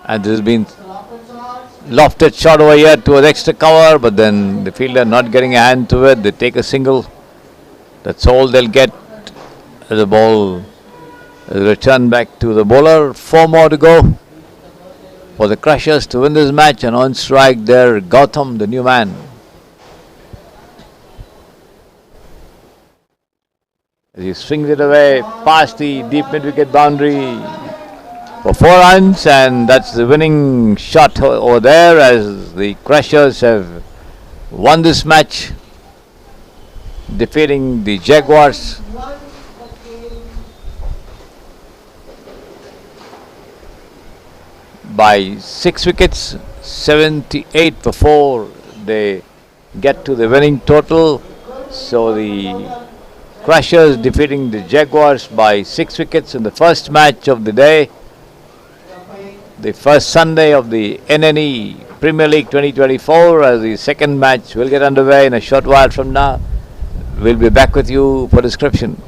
And this has been lofted shot over here towards extra cover, but then the fielder not getting a hand to it. They take a single. That's all they'll get as the ball is returned back to the bowler. 4 more to go for the Crushers to win this match, and on strike there, Gautam, the new man. As he swings it away past the deep mid-wicket boundary for 4 runs, and that's the winning shot over there as the Crushers have won this match, defeating the Jaguars. By 6 wickets, 78 for 4. They get to the winning total. So the Crushers defeating the Jaguars by 6 wickets in the first match of the day. The first Sunday of the NNE Premier League 2024, as the second match will get underway in a short while from now. We'll be back with you for description.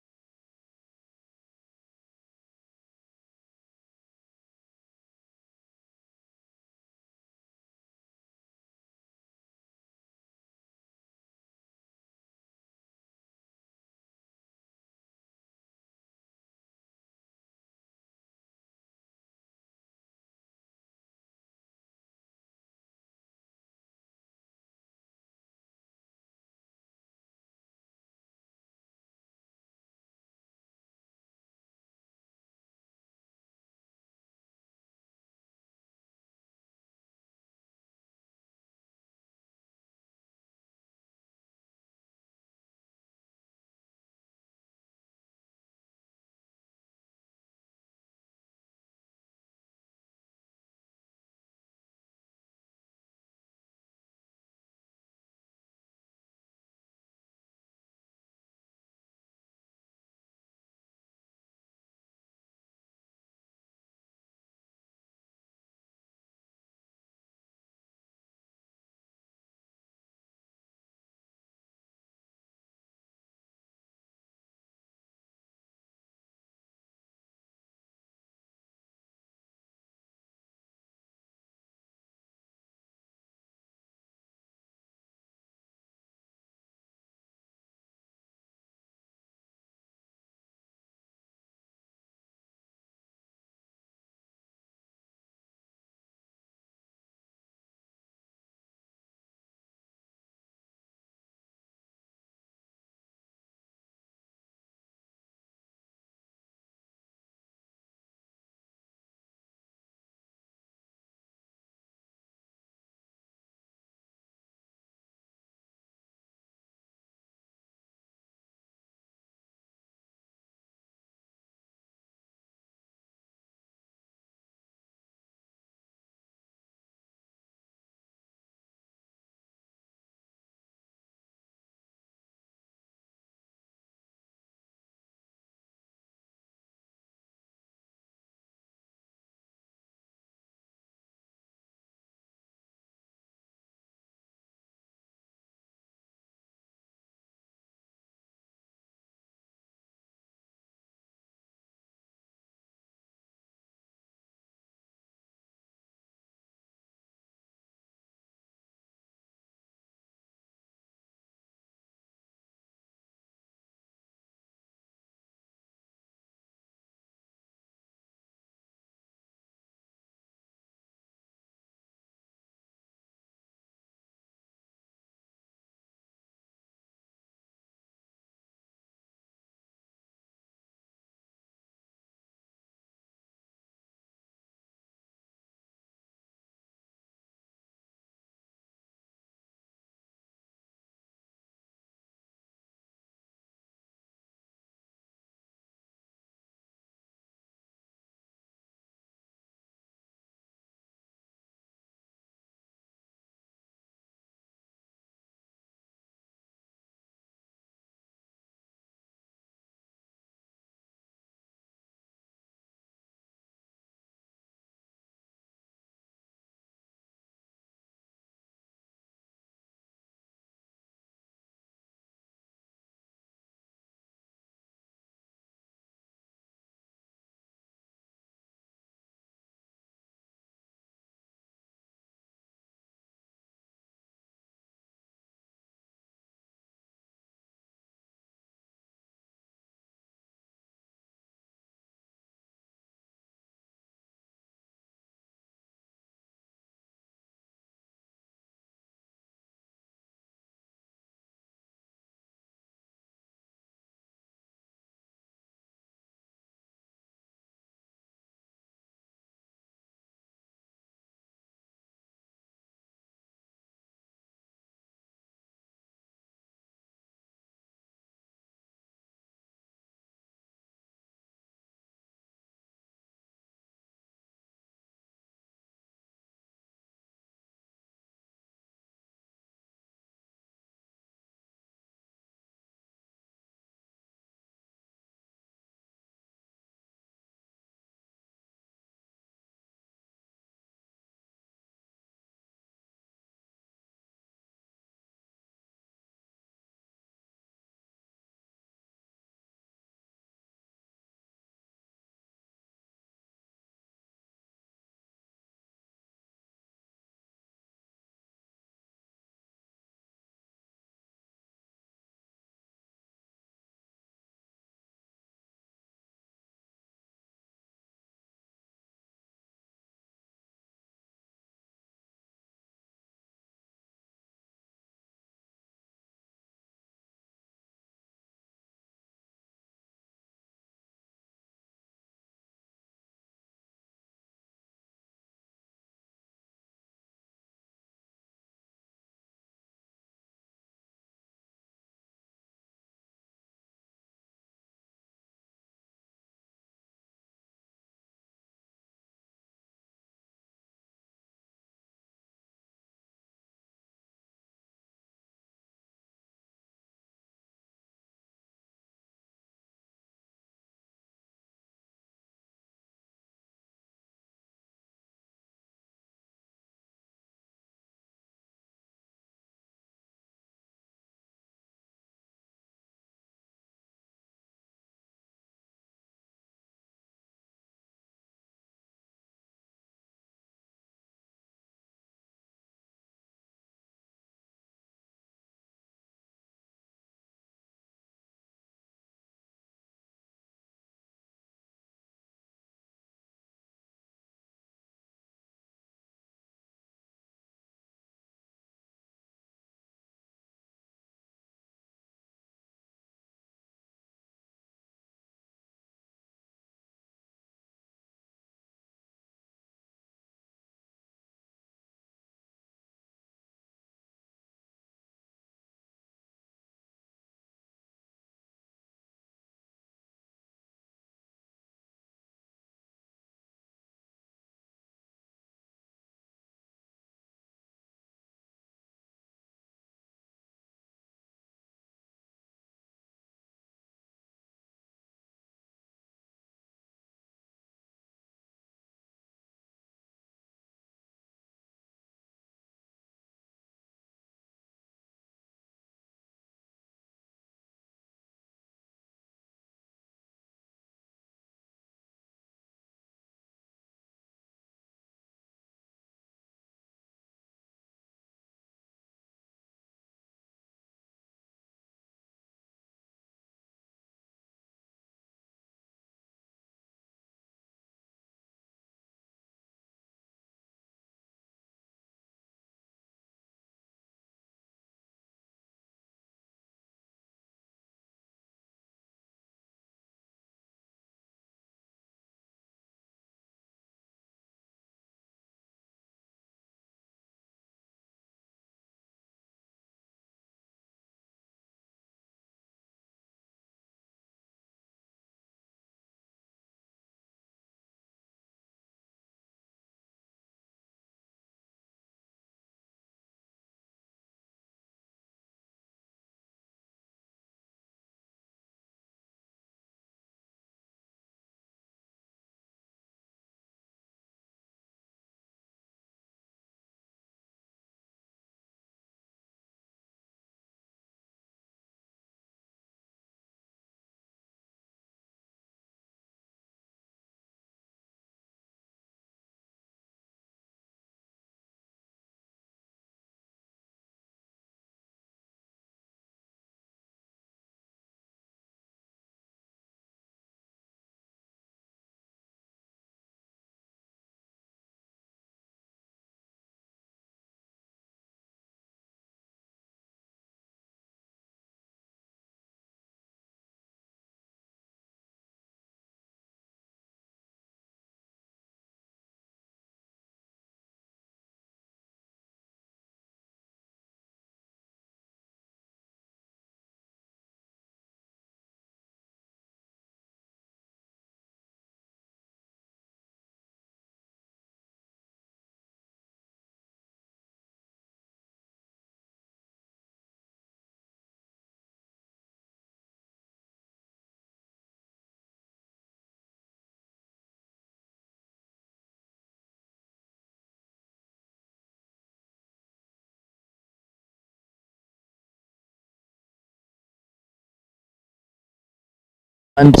runs.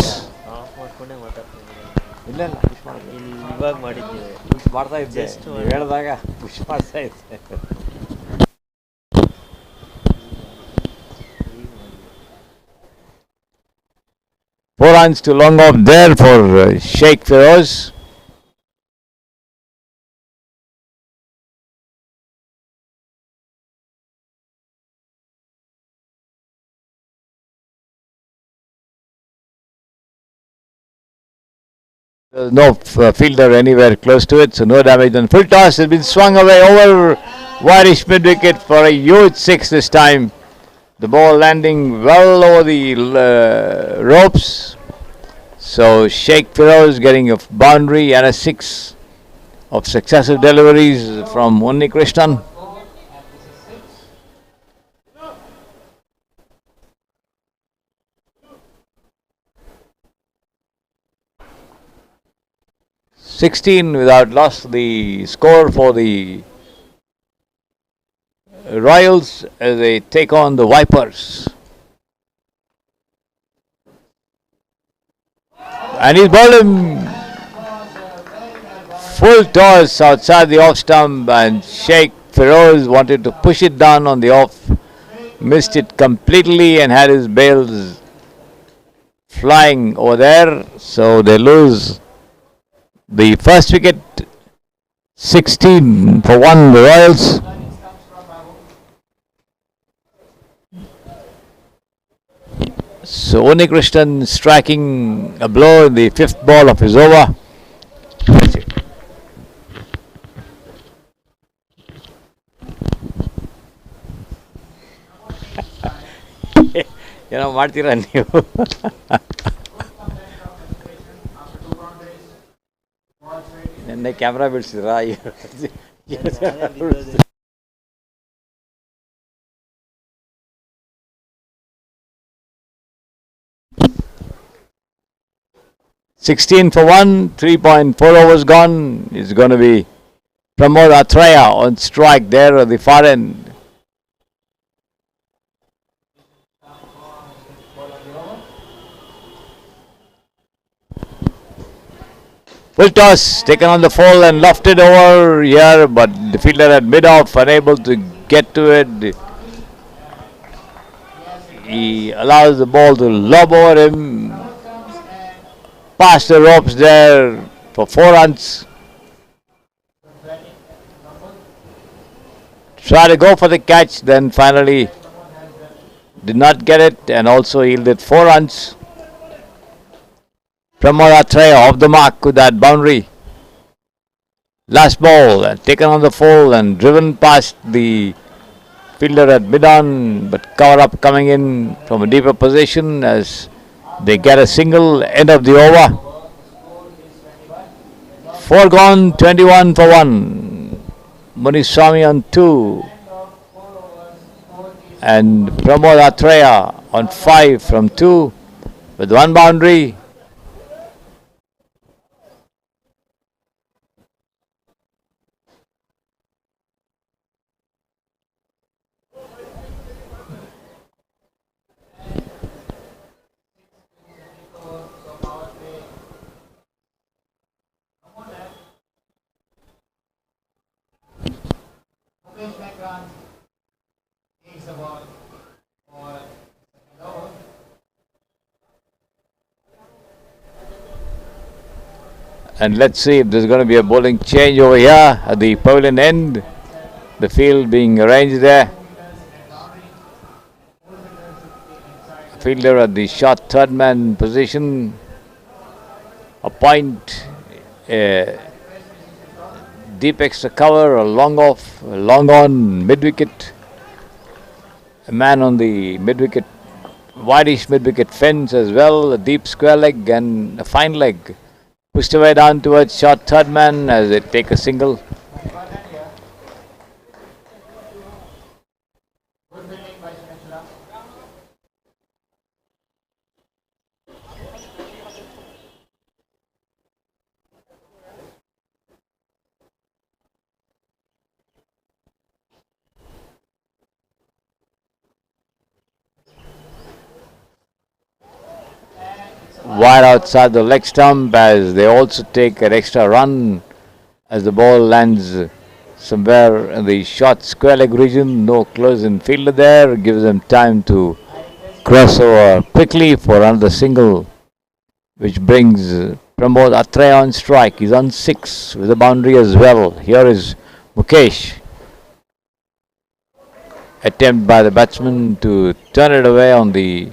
Off ಮಾಡ್ಕೊಂಡೇ ಮಾತಾಡ್ತಿದ್ದೀನಿ. ಇಲ್ಲ ಇಲ್ಲ push ಮಾಡಿದ್ದೆ, ಇಲ್ಲಿ ಇವಾಗ ಮಾಡಿದ್ದೀವಿ. Push ಮಾಡ್ತಾ ಇದ್ದೆ, Just ನೀವು ಹೇಳಿದಾಗ ಪುಷ್ ಮಾಡ್ತಾ ಇದ್ದೆ. ಈಗ ಮಾಡಿ 4 runs to long off there for Sheikh Feroz. There's no fielder anywhere close to it, so no damage. And full toss has been swung away over Wirish mid wicket for a huge six this time. The ball landing well over the ropes. So Sheikh Feroz getting a boundary and a six of successive deliveries from Unni Krishnan. "16 without loss," the score for the Royals as they take on the Vipers. And he's bowled him full toss outside the off stump, and Sheikh Feroz wanted to push it down on the off, missed it completely and had his bails flying over there, so they lose the first wicket. 16 for 1, the Royals. So Unni Krishnan striking a blow in the fifth ball of his over. ಏನೋ ಮಾಡ್ತೀರಾ ನೀವು? ನಿನ್ನೆ camera ಬೀಳ್ಸಿದ್ರಾ? 16 for 1, 3.4 overs gone. It's going to be Pramod Atreya on strike there at the far end. Full toss taken on the full and lofted over here, but the fielder at mid-off unable to get to it. He allows the ball to lob over him, past the ropes there for 4 runs. Tried to go for the catch, then finally did not get it and also yielded 4 runs. Pramod Atreya off the mark with that boundary. Last ball taken on the full and driven past the fielder at mid-on, but cover up coming in from a deeper position as they get a single end of the over. 4 gone, 21 for 1. Muniswamy on 2 and Pramod Atreya on 5 from 2 with 1 boundary. And let's see if there's going to be a bowling change over here at the pavilion end. The field being arranged there. Fielder at the short third man position. A point, deep extra cover, a long off, a long on mid wicket. A man on the mid wicket, wideish mid wicket fence as well. A deep square leg and a fine leg. Pushed away down towards short third man as they take a single. wide outside the leg stump as they also take an extra run as the ball lands somewhere in the short square leg region. No close in fielder there. Gives them time to cross over quickly for another single, which brings Pramod Atre on strike. He's on 6 with a boundary as well. Here is Mukesh. Attempt by the batsman to turn it away on the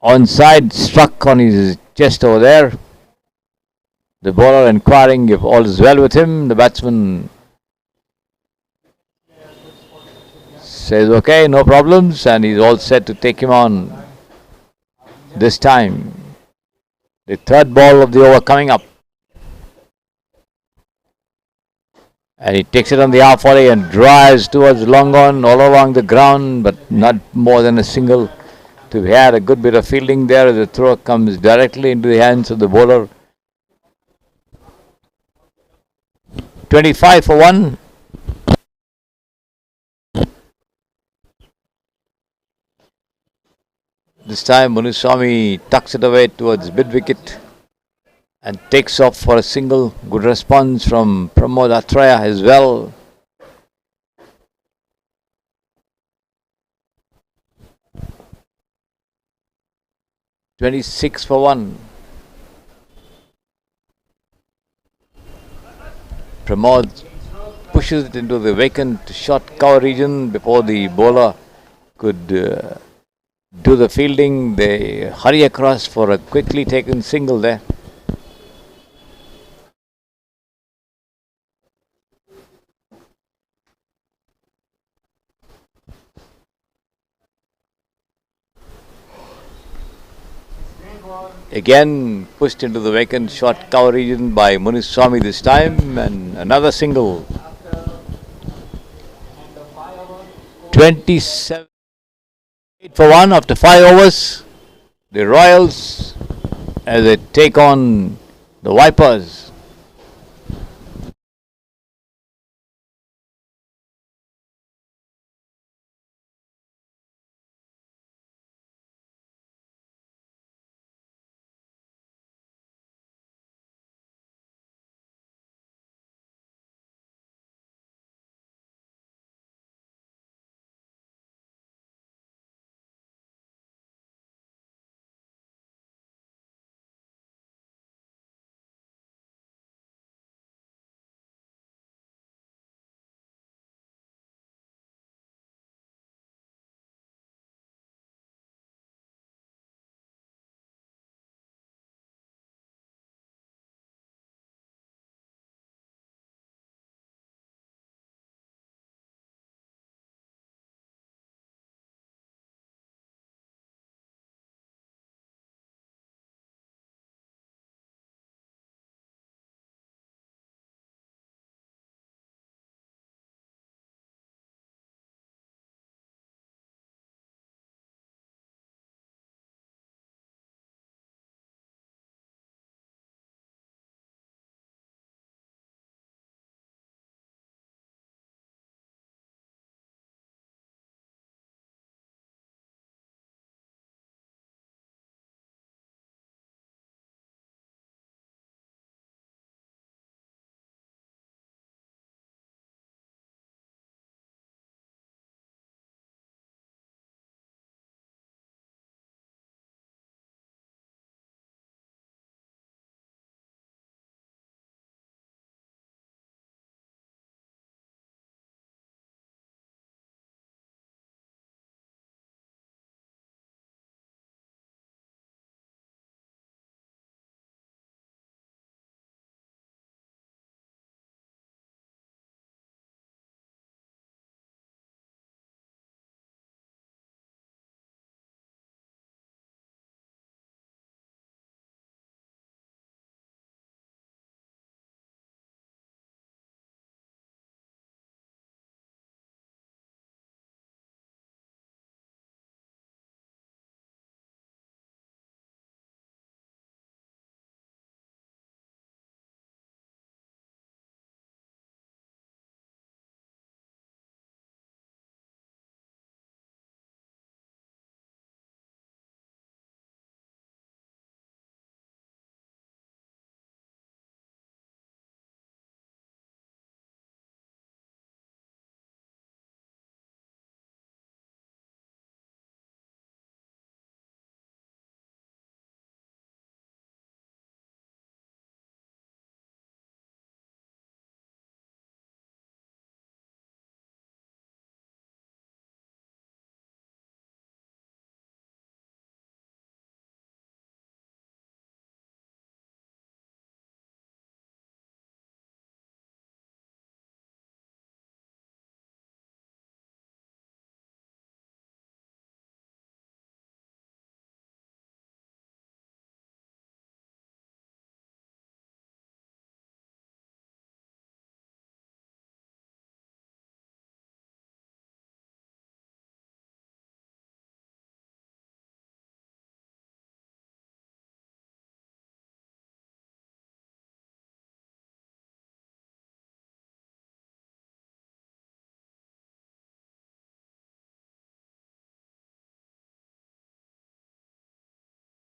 onside, struck on his chest over there. The bowler inquiring if all is well with him. The batsman says okay, no problems, and he's all set to take him on this time. The third ball of the over coming up. And he takes it on the half volley and drives towards long on all along the ground, but not more than a single. To have a good bit of fielding there as the throw comes directly into the hands of the bowler. 25 for 1. This time Munuswamy tucks it away towards mid wicket and takes off for a single. Good response from Pramod Atraya as well. "26 for 1. Pramod pushes it into the vacant short cover region before the bowler could do the fielding. They hurry across for a quickly taken single there. Again pushed into the vacant short cover region by Munuswamy this time, and another single. 27 for 1 after 5 overs. The Royals as they take on the Vipers.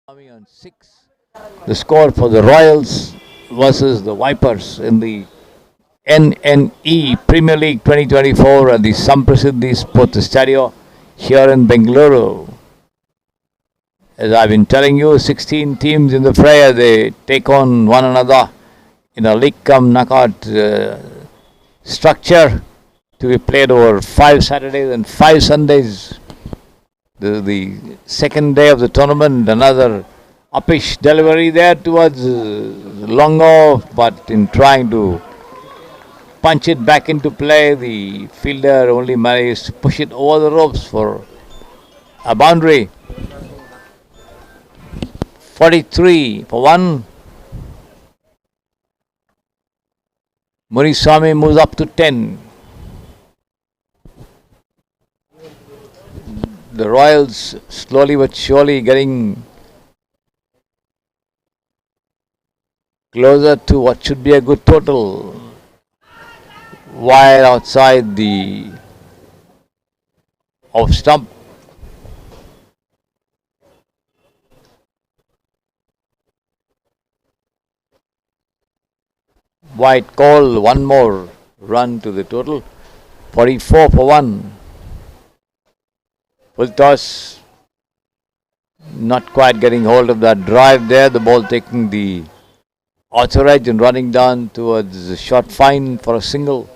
Army on 6. The score for the Royals versus the Vipers in the NNE Premier League 2024 at the Samprasiddhi Sports Estadio here in Bengaluru. As I've been telling you, 16 teams in the fray. They take on one another in a league cum knockout structure to be played over 5 Saturdays and 5 Sundays. The second day of the tournament, another uppish delivery there towards long off, but in trying to punch it back into play, the fielder only managed to push it over the ropes for a boundary. 43 for 1. Muniswamy moves up to 10. The Royals slowly but surely getting closer to what should be a good total. Wide outside the off stump. White call, one more run to the total. 44 for 1. Full toss. Not quite getting hold of that drive there. The ball taking the outer edge and running down towards the short fine for a single.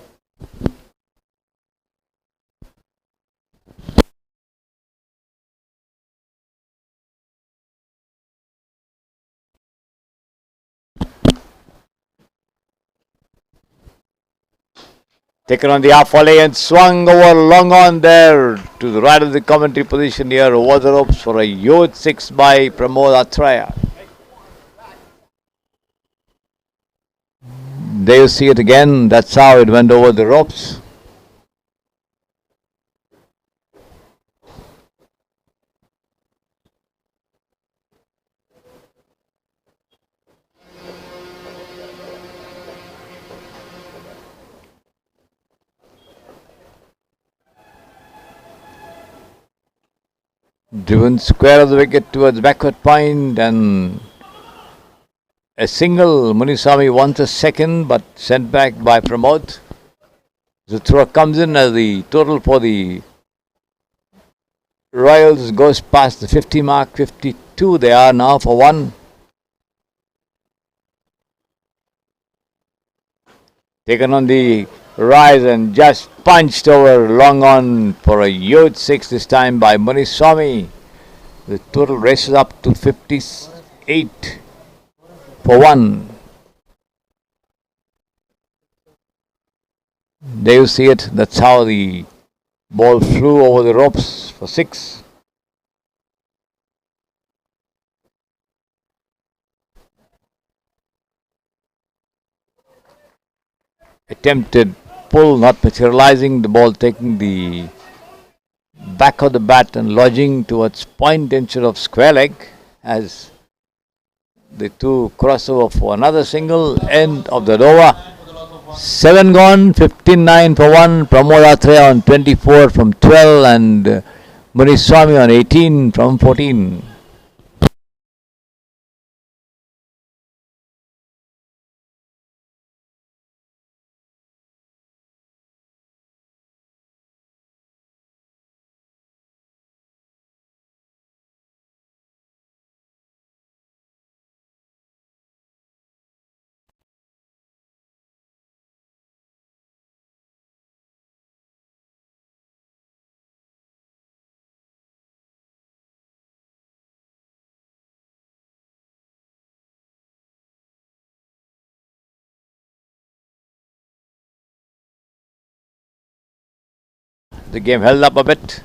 Taken on the half volley and swung over long on there to the right of the commentary position here over the ropes for a huge 6 by Pramod Atraya. There you see it again. That's how it went over the ropes. Driven square of the wicket towards backward point and a single. Muniswamy wants a second but sent back by Pramod. The throw comes in as the total for the Royals goes past the 50 mark. 52 they are now for 1. Taken on the rise and just punched over long on for a huge 6 this time by Muniswamy. The total races up to 58 for 1. There you see it. That's how the ball flew over the ropes for 6. Attempted pull not materializing. The ball taking the back of the bat and lodging towards point instead of square leg as the two crossover for another single. End of the over. 7 gone, 59 for 1. Pramod Atraya on 24 from 12 and Muniswamy on 18 from 14. The game held up a bit.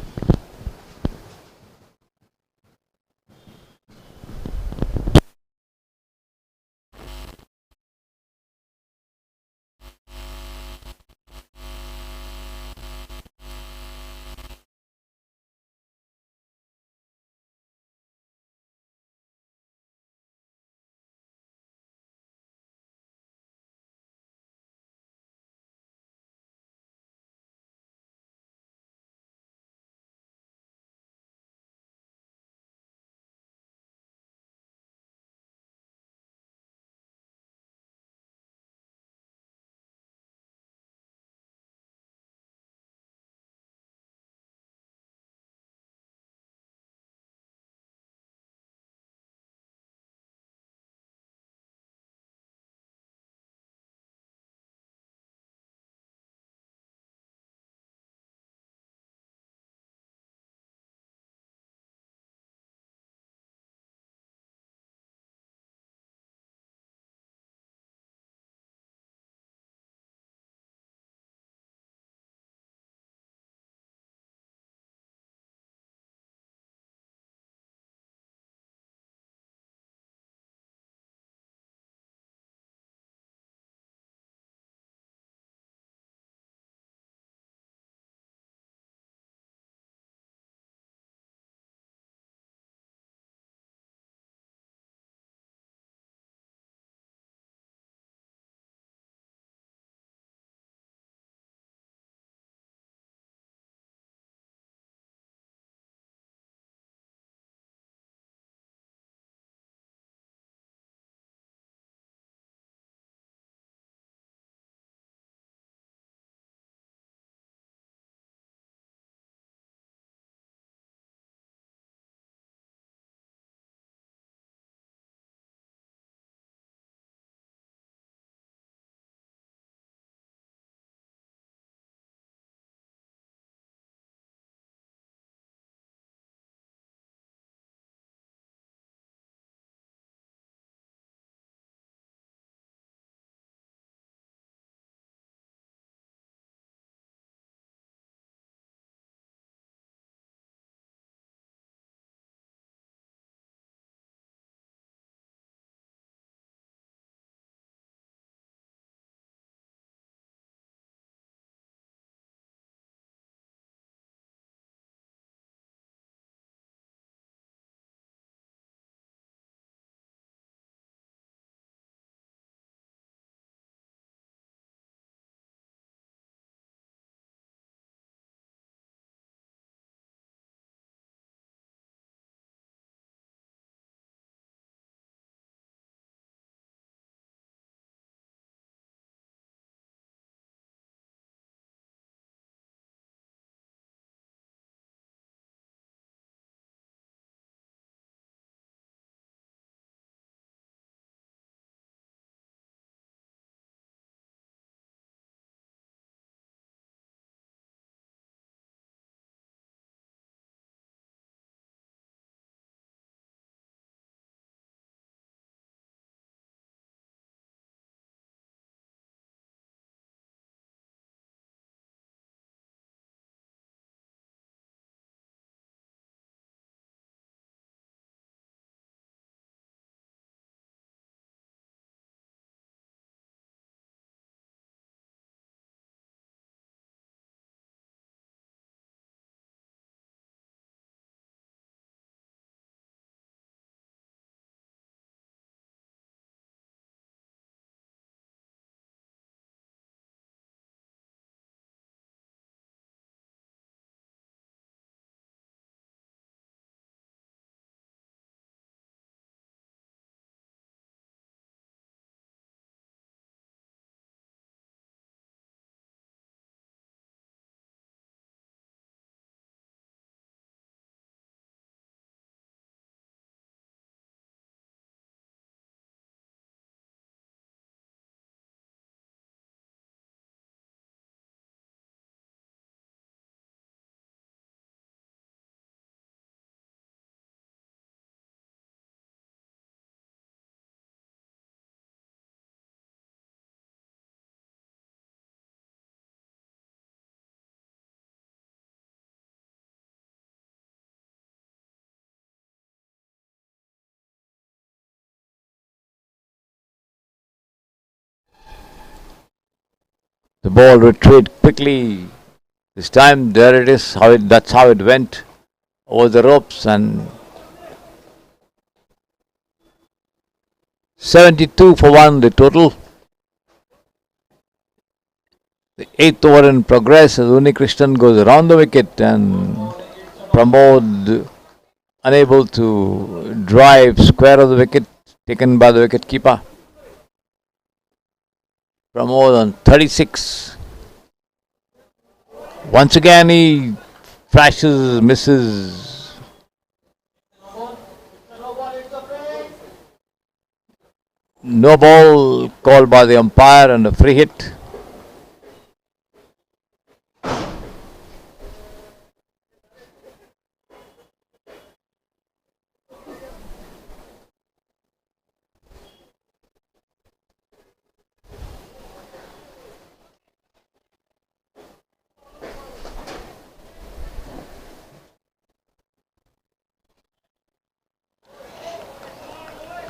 The ball retreat quickly. This time, there it is. That's how it went over the ropes, and 72 for 1 the total. The 8th over in progress as Unikrishnan goes around the wicket, and Pramod unable to drive square of the wicket, taken by the wicket keeper. Pramod on 36. Once again he flashes, misses. No ball called by the umpire and a free hit.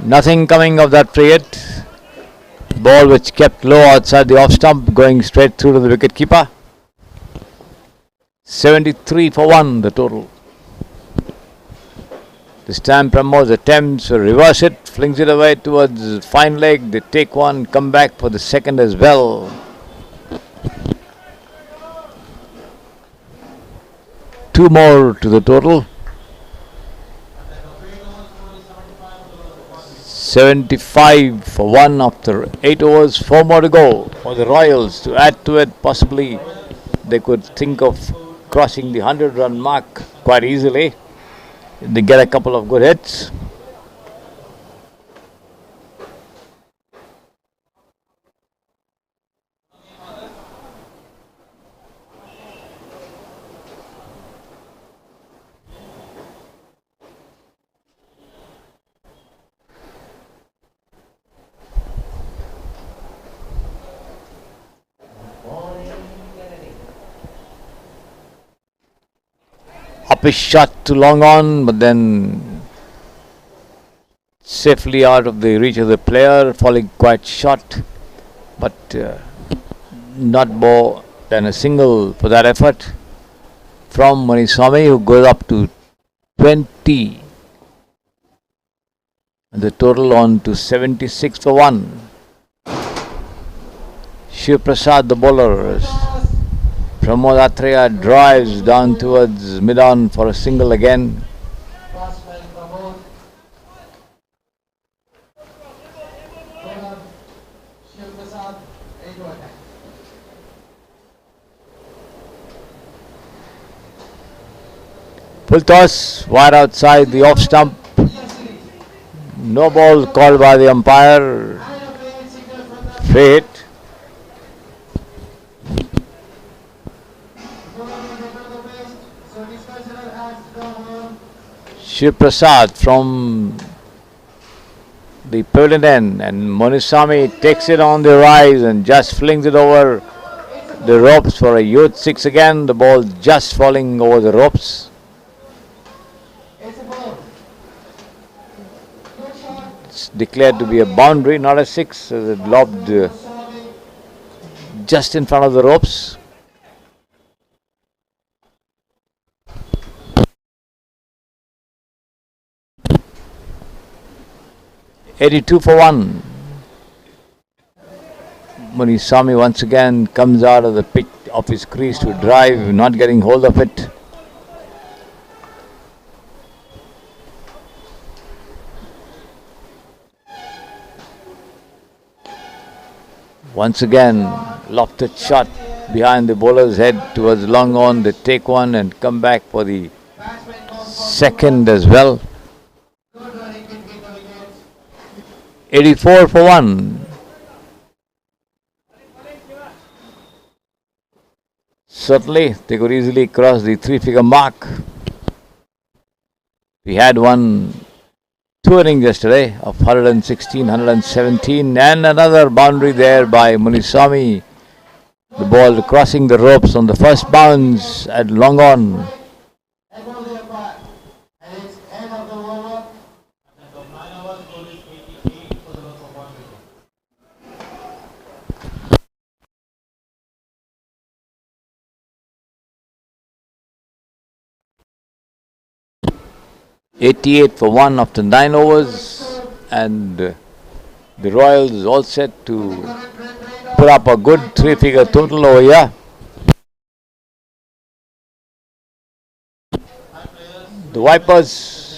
Nothing coming of that free hit. Ball which kept low outside the off stump, going straight through to the wicket keeper. 73 for 1 the total. This time Pramod attempts to reverse it, flings it away towards fine leg. They take one, come back for the second as well. Two more to the total. 75 for 1 after 8 overs, 4 more to go for the Royals. To add to it, possibly they could think of crossing the 100-run mark quite easily. They get a couple of good hits. Up his shot to long on, but then safely out of the reach of the player, falling quite short, but not more than a single for that effort from Muniswamy, who goes up to 20. And the total on to 76 for 1. Shivprasad, the bowler. Pramod Atreya drives down towards mid-on for a single again. Full toss, wide outside the off stump. No ball called by the umpire. Free hit. Shivprasad from the pavilion end, and Muniswamy takes it on the rise and just flings it over the ropes for a youth 6 again. The ball just falling over the ropes. It's declared to be a boundary, not a 6, as it lobbed just in front of the ropes. $82 for 1. Muniswamy once again comes out of the pitch of his crease to drive, not getting hold of it. Once again, lofted shot behind the bowler's head towards long on. They take one and come back for the second as well. 84 for 1. Certainly, they could easily cross the 3-figure mark. We had 2 innings yesterday of 116, 117, and another boundary there by Muniswamy. The ball crossing the ropes on the first bounce at long on. 88 for 1 after 9 overs, and the Royals is all set to put up a good three-figure total over here. The Vipers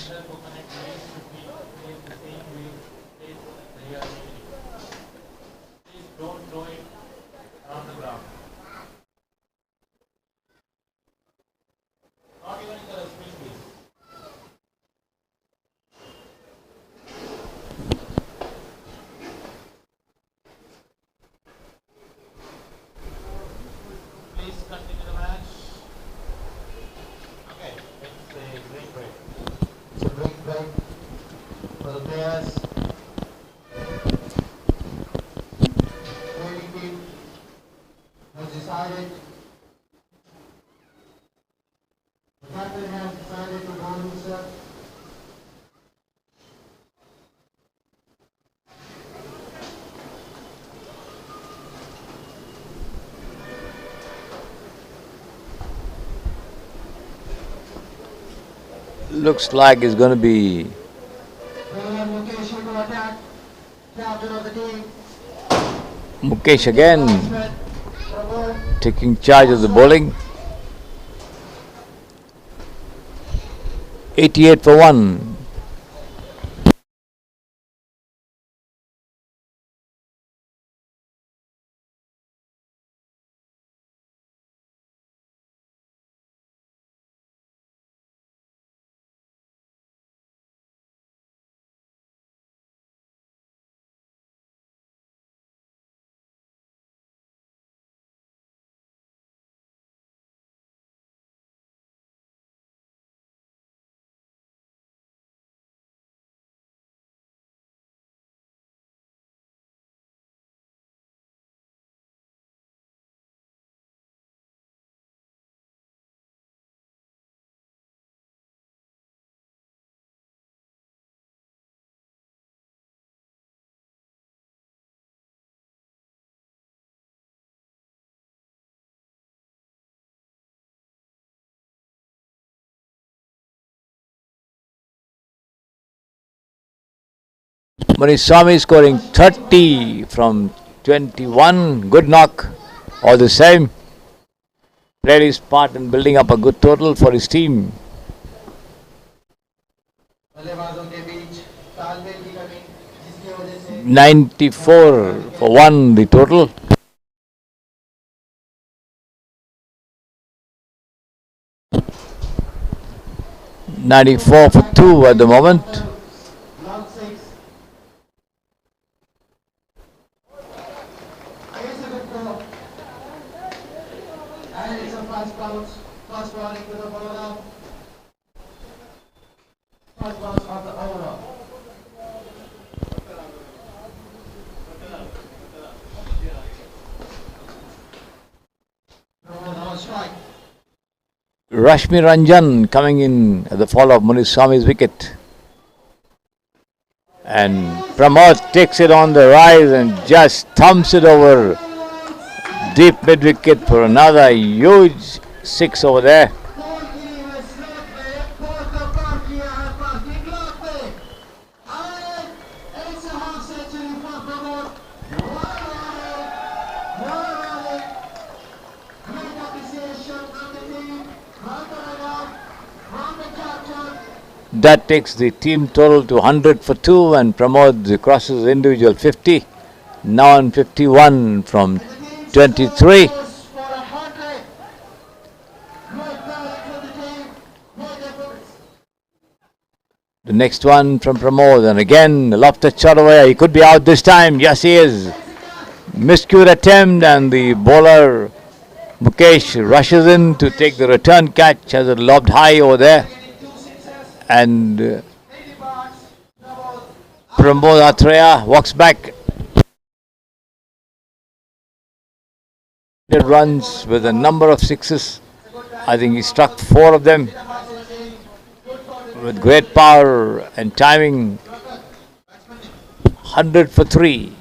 looks like it's going to be Mukesh again taking charge of the bowling. 88 for 1. Muniswamy scoring 30 from 21. Good knock. All the same. Really Spartan building up a good total for his team. 94 for 1 the total. $94 for 2 at the moment. Rashmi Ranjan coming in at the fall of Muniswamy's wicket. And Pramod takes it on the rise and just thumps it over deep mid wicket for another huge 6 over there. That takes the team total to 100 for 2, and Pramod crosses individual 50. Now on 51 from 23. The next one from Pramod, and again lofted shot away. He could be out this time. Yes, he is. Miscued attempt, and the bowler Mukesh rushes in to take the return catch. Has it lobbed high over there. And Pramod Atreya walks back. It runs with a number of sixes. I think he struck 4 of them with great power and timing. 100 for 3.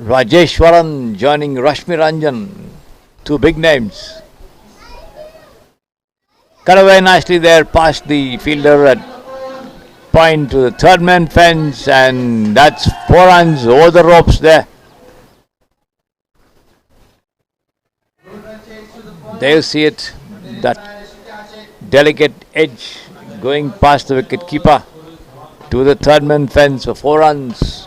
Rajeshwaran joining Rashmi Ranjan. Two big names. Cut away nicely there past the fielder at point to the third man fence, and that's 4 runs over the ropes there. There you see it, that delicate edge going past the wicket keeper to the third man fence for 4 runs.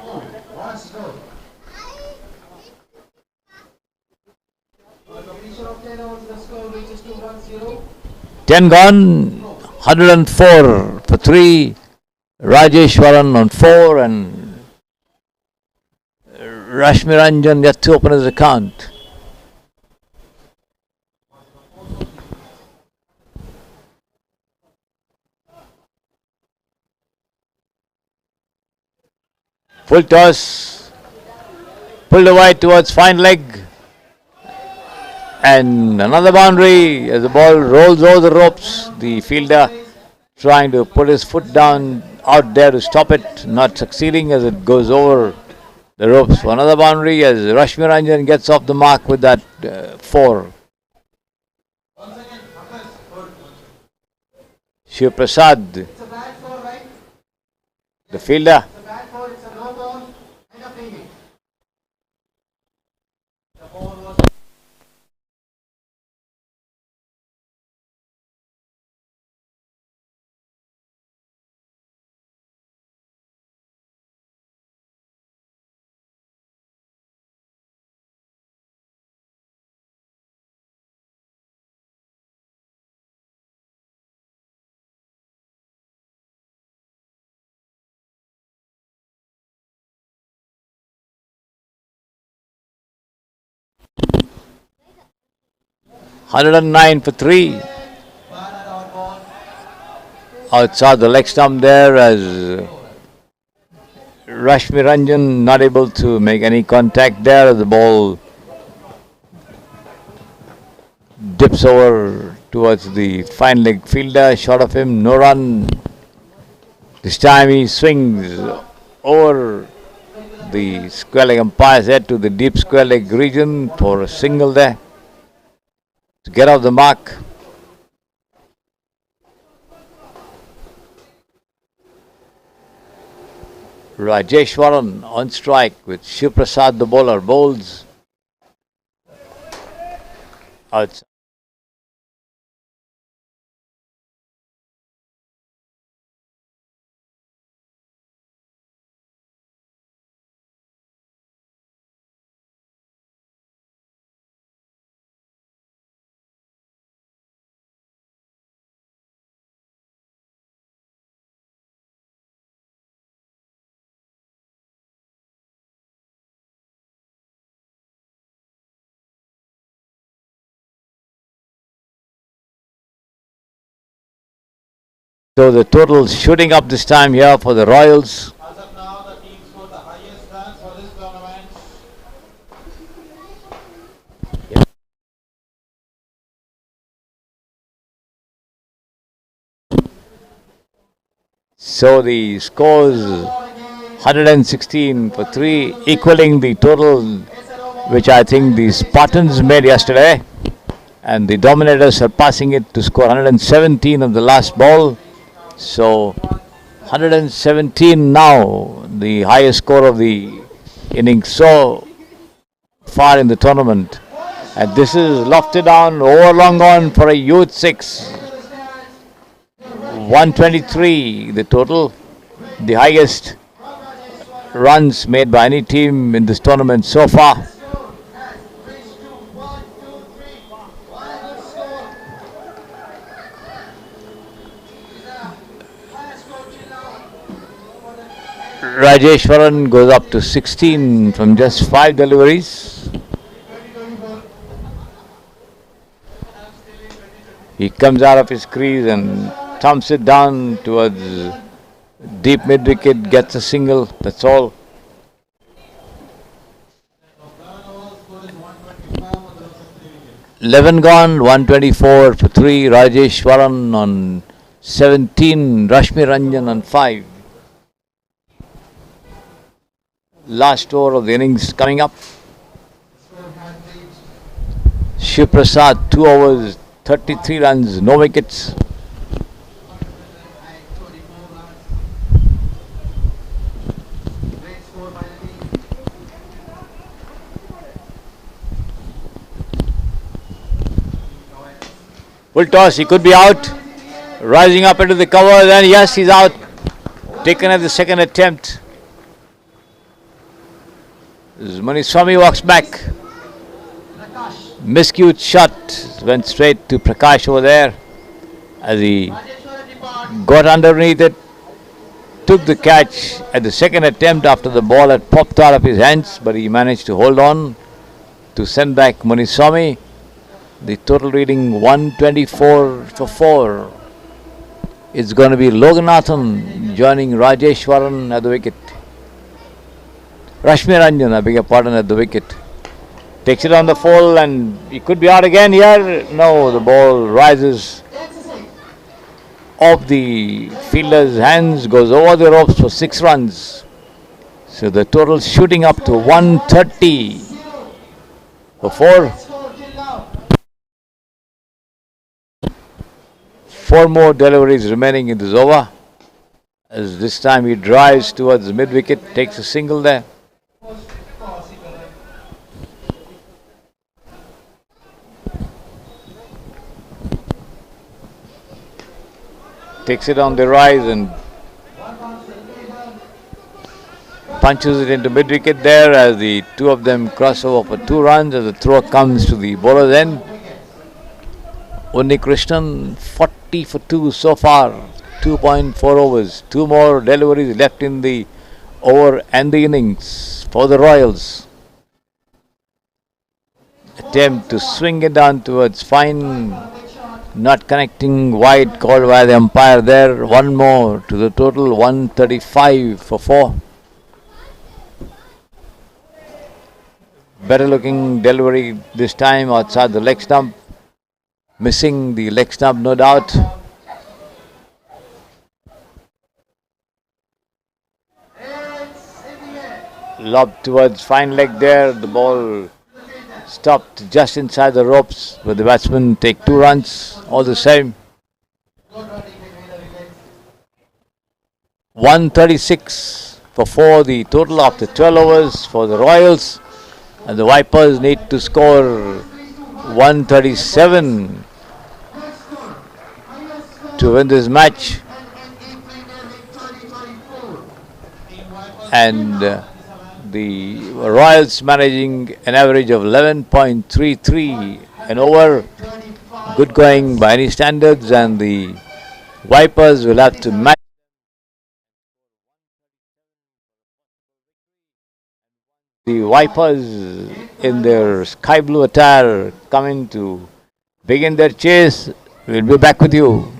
Ten gone, 104 for 3. Rajeshwaran on 4, and Rashmi Ranjan yet to open his account. Full toss, pulled away towards fine leg, and another boundary as the ball rolls over the ropes. The fielder trying to put his foot down out there to stop it, not succeeding as it goes over the ropes for another boundary as Rashmi Ranjan gets off the mark with that 4. Shivprasad, the fielder. 109 for 3. Outside the leg stump there as Rashmi Ranjan not able to make any contact there as the ball dips over towards the fine leg fielder. Short of him, no run. This time he swings over the square leg umpire's head to the deep square leg region for a single there to get off the mark. Rajeshwaran on strike with Shivprasad the bowler bowls outside. So the total shooting up this time here for the Royals. As of now, the team scored the highest runs for this tournament. So the scores 116 for 3, equaling the total which I think the Spartans made yesterday, and the Dominators surpassing it to score 117 of the last ball. So 117 now, the highest score of the innings so far in the tournament. And this is lofted down over long on for a huge 6. 123 the total, the highest runs made by any team in this tournament so far. Rajeshwaran goes up to 16 from just 5 deliveries. He comes out of his crease and thumps it down towards deep mid wicket, gets a single, that's all. Eleven gone, 124 for 3. Rajeshwaran on 17, Rashmi Ranjan on 5. Last over of the innings coming up. Shivprasad, 2 overs, 33 runs, no wickets. Full toss, he could be out. Rising up into the cover, then yes, he's out. Taken at the second attempt. Muniswamy walks back. Miscued shot went straight to Prakash over there as he got underneath it. Took the catch at the second attempt after the ball had popped out of his hands, but he managed to hold on to send back Muniswamy. The total reading 124 for 4. It's going to be Loganathan joining Rajeshwaran at the wicket. Rashmi Ranjan, I beg your pardon, at the wicket. Takes it on the full and he could be out again here. No, the ball rises off the fielder's hands, goes over the ropes for 6 runs. So the total shooting up to 130 for 4. 4 more deliveries remaining in this over. As this time he drives towards the mid-wicket, takes a single there. Takes it on the rise and punches it into mid-wicket there as the two of them cross over for 2 runs as the throw comes to the bowler's end. Unni Krishnan 40 for 2 so far, 2.4 overs. 2 more deliveries left in the over and the innings for the Royals. Attempt to swing it down towards fine, not connecting, wide, called by the umpire there. 1 more to the total 135 for 4. Better looking delivery this time outside the leg stump. Missing the leg stump, no doubt. Lobbed towards fine leg there. The ball stopped just inside the ropes, but the batsmen take 2 runs all the same. 136 for 4, the total after 12 overs for the Royals, and the Vipers need to score 137 to win this match. And the Royals managing an average of 11.33 and over. Good going by any standards, and the Vipers will have to match the Vipers in their sky blue attire coming to begin their chase. We'll be back with you.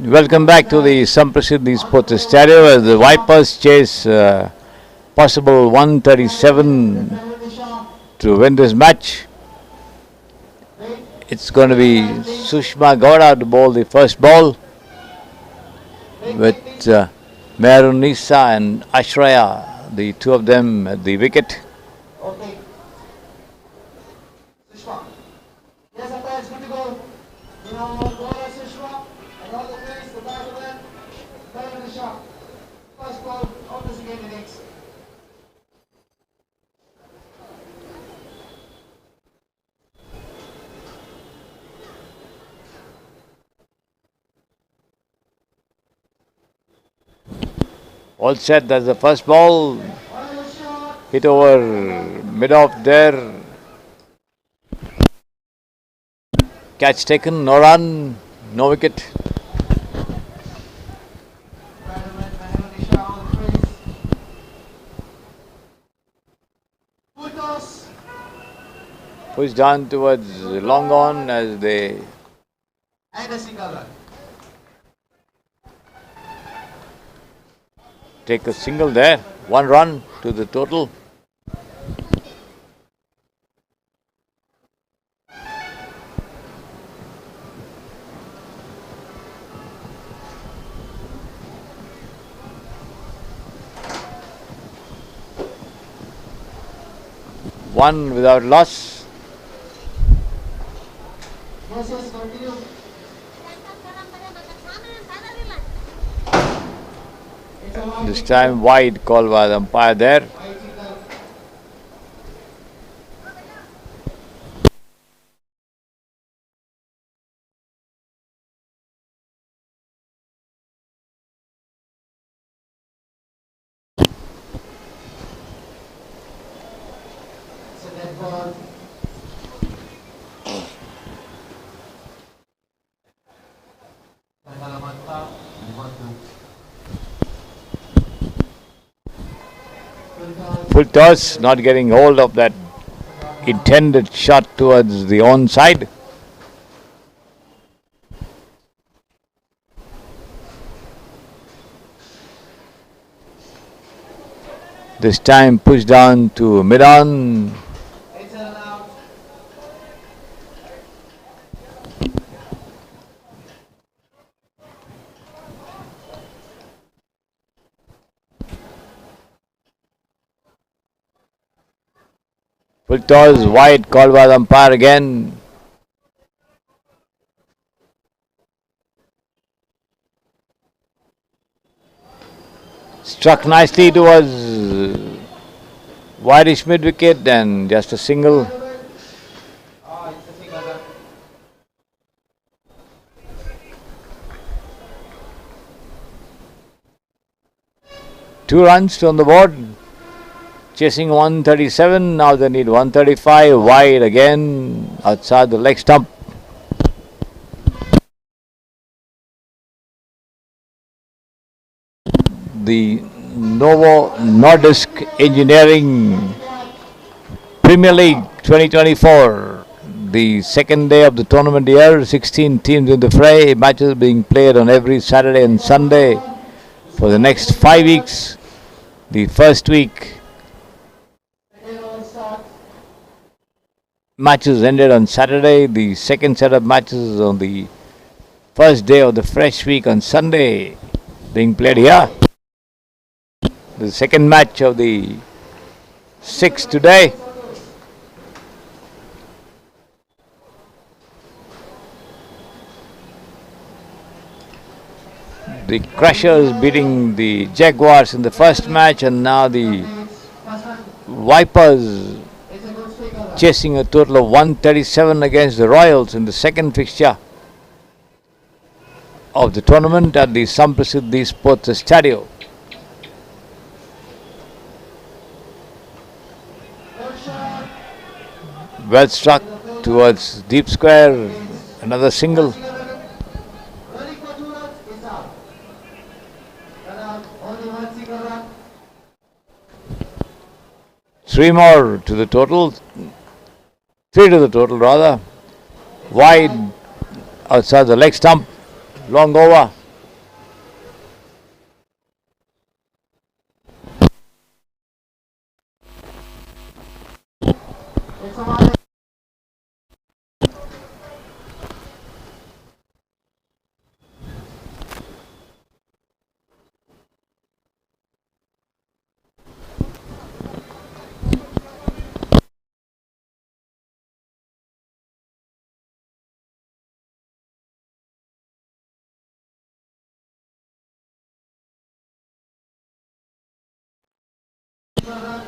Welcome back to the Samprasiddhi Sports Estadio as the Vipers chase possible 137 to win this match. It's going to be Sushma Gowda to bowl the first ball with Merunisa and Ashraya, the two of them at the wicket. Okay. Sushma. Yes, umpire, it's good to go. You know, ball as Sushma and all the players, the batsman, third in the shot. First ball, out of the game innings. All set, that's the first ball. Hit over mid-off there. Catch taken, no run, no wicket. Push down towards long on as they And a single run. take a single there. One run to the total. One without loss. Yes, yes, continue. This time wide call by the umpire there. Full toss, not getting hold of that intended shot towards the onside. This time push down to mid-on. It's an out. Full toss, wide call by the umpire again. Struck nicely towards wideish mid wicket and just a single. Oh, it's a single run. Two runs on the board. Chasing 137, now they need 135, wide again, outside the leg stump. The Novo Nordisk Engineering Premier League 2024, the second day of the tournament here, 16 teams in the fray, matches being played on every Saturday and Sunday for the next 5 weeks. The first week matches ended on Saturday. The second set of matches on the first day of the fresh week on Sunday being played here. The second match of the 6th today. The Crushers beating the Jaguars in the first match, and now the Vipers chasing a total of 137 against the Royals in the second fixture of the tournament at the Samprasiddhi Sports Estadio. Well struck towards deep square, another single. Running for 2 runs, it's out. Run out, only one single run. 3 more to the total. 3 to the total rather. Wide outside the leg stump. Long over. It's a one.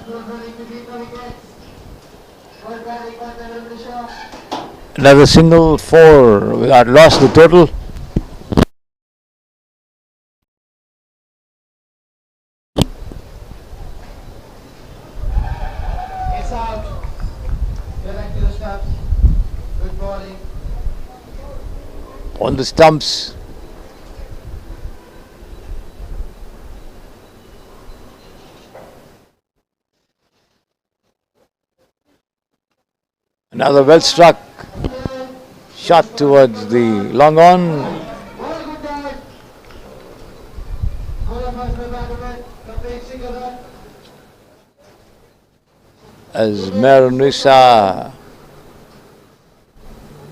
Good running between the wickets. Good batting by the Malaysia. Another single, 4 without loss the total. It's out. Get back to the stumps. Good bowling. On the stumps. Another well struck shot towards the long on. What a good dive. Good effort by Backman. Complete single run. As Maronisa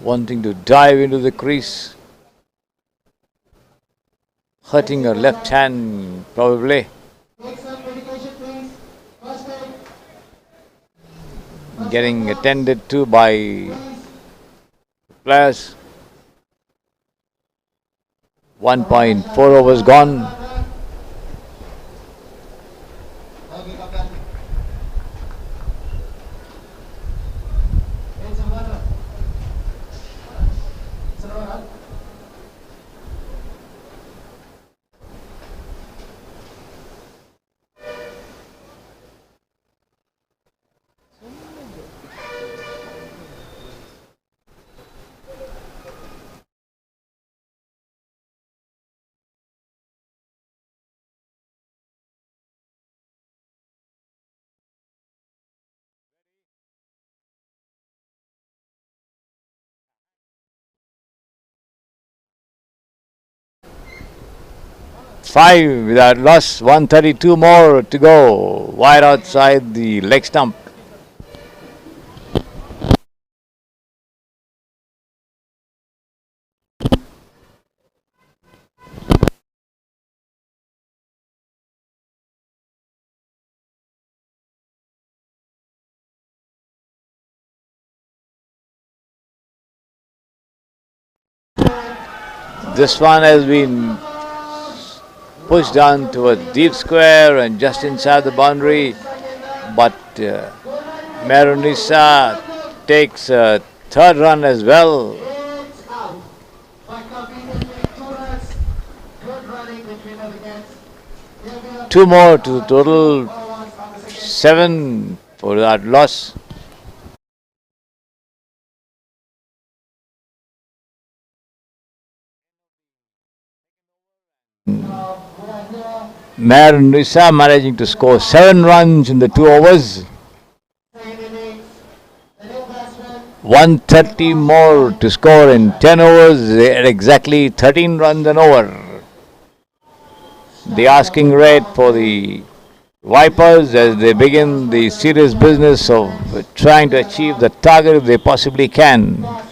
wanting to dive into the crease, hurting her left hand probably. Take some medication, please. First aid. Getting attended to by players. 1.4 overs gone. Okay, Captain. It's a runner. It's a runner. Five without loss, 132 more to go. Wide outside the leg stump. This one has been pushed down to a deep square and just inside the boundary, but Maronisa takes a third run as well. It's out. By completing 2 runs. Good running between the wickets. Here we have 2 more to the total, four ones on the second. 7 for that loss. Maronisa managing to score 7 runs in the 2 overs. Second innings. The new batsman. 130 more to score in 10 overs at exactly 13 runs an over. The asking rate for the Vipers as they begin the serious business of trying to achieve the target if they possibly can. Batsman.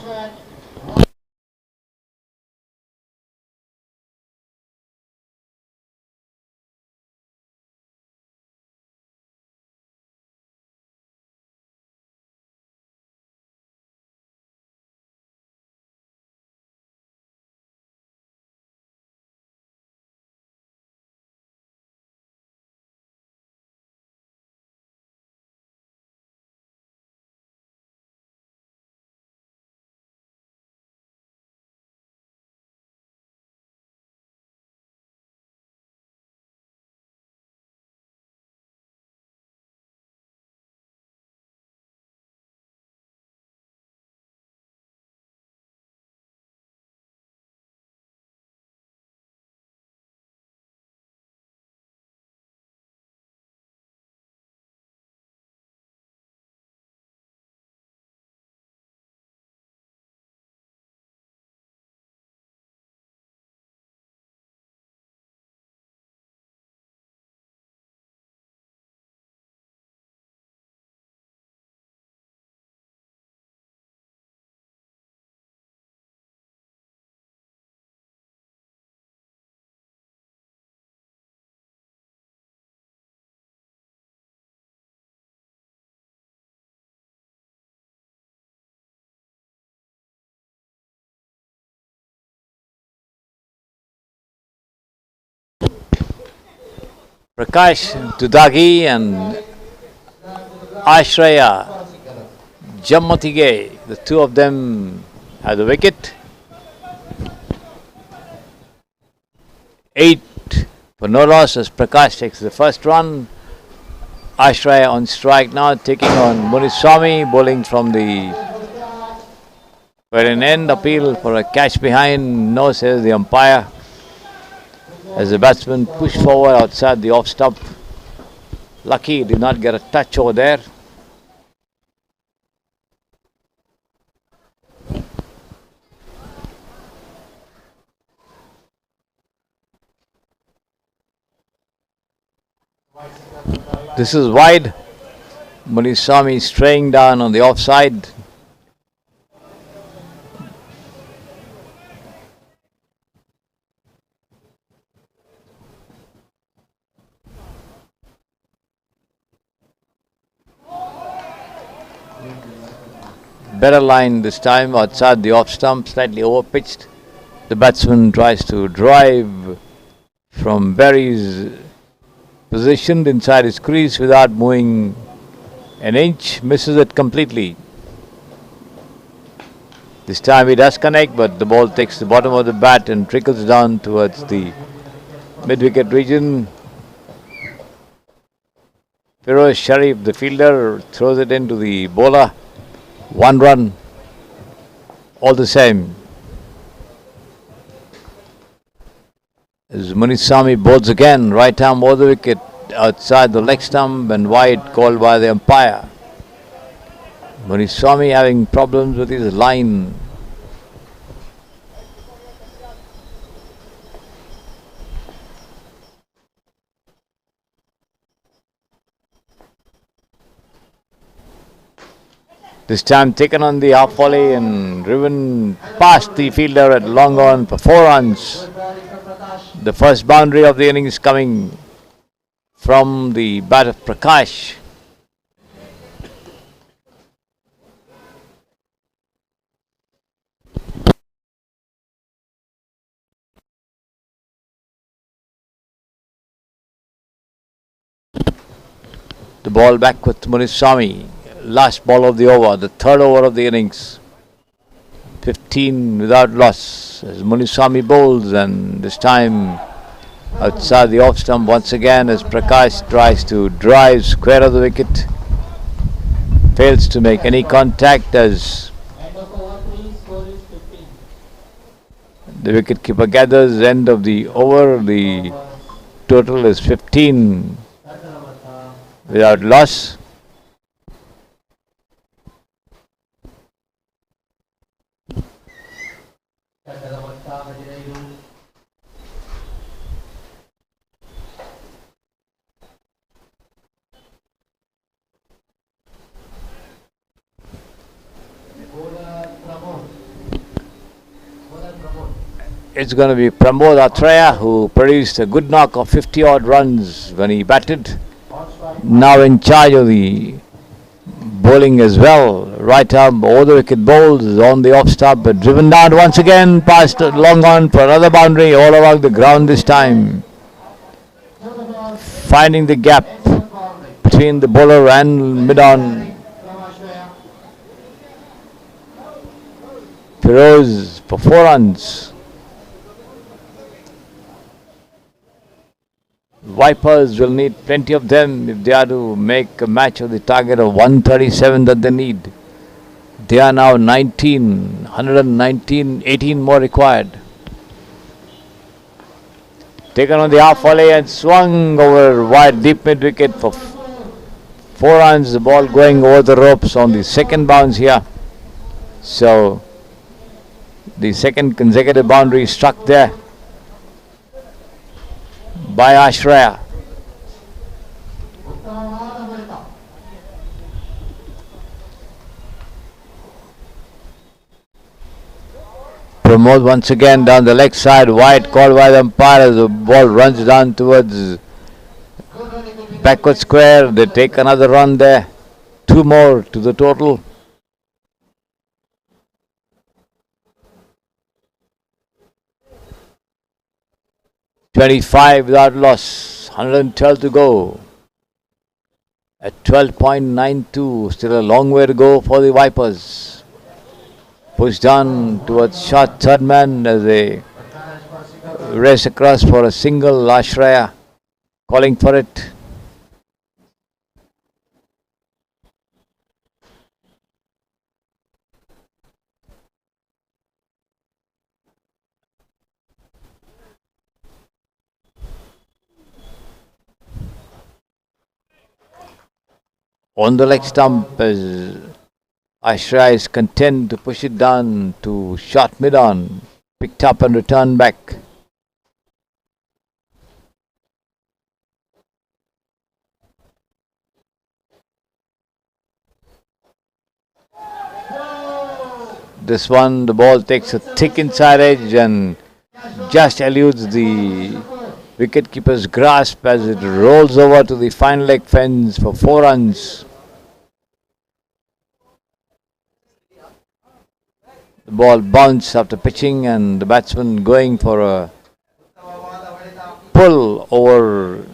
Prakash Dudagi and Ashraya Jammatige, the two of them have the wicket. 8 for no loss as Prakash takes the first run. Ashraya on strike now, taking on Muniswamy, bowling from the very end. Appeal for a catch behind, no, says the umpire, as the batsman pushed forward outside the off stump. Lucky he did not get a touch over there. This is wide. Muniswamy straying down on the offside. Better line this time outside the off stump, slightly over pitched. The batsman tries to drive from Berry's positioned inside his crease without moving an inch, misses it completely. This time he does connect, but the ball takes the bottom of the bat and trickles down towards the mid-wicket region. Firoz Sharif, the fielder, throws it into the bowler. 1 run, all the same. As Muniswamy bowls again, right arm over the wicket, outside the leg stump and wide, called by the umpire. Muniswamy having problems with his line. This time taken on the half volley and driven past the fielder at long on for 4 runs. The first boundary of the innings coming from the bat of Prakash. The ball back with Muniswamy. Last ball of the over, the third over of the innings. 15 without loss as Muniswamy bowls, and this time outside the off stump once again as Prakash tries to drive square of the wicket. Fails to make any contact as the wicketkeeper gathers. End of the over, the total is 15 without loss. It's going to be Pramod Atreya, who produced a good knock of 50 odd runs when he batted. Now in charge of the bowling as well. Right arm over the wicket bowls on the off stump, but driven down once again past long on for another boundary all along the ground this time. Finding the gap between the bowler and mid on. Firoz for 4 runs. Vipers will need plenty of them if they are to make a match of the target of 137 that they need. They are now 19, 119, 18 more required. Taken on the half volley and swung over wide deep mid wicket for 4 runs. The ball going over the ropes on the second bounce here. So the second consecutive boundary struck there by Ashraya. Pramod once again down the leg side, wide, called by the umpire as the ball runs down towards backward square. They take another run there, 2 more to the total. $25 without loss, 112 to go. At 12.92, still a long way to go for the Vipers. Pushed on towards short third man as they race across for a single. Ashraya calling for it. On the leg stump as Ashraya is content to push it down to short mid-on. Picked up and returned back. This one, the ball takes a thick inside edge and just eludes the wicketkeeper's grasp as it rolls over to the final leg fence for 4 runs. The ball bounced after pitching and the batsman going for a pull over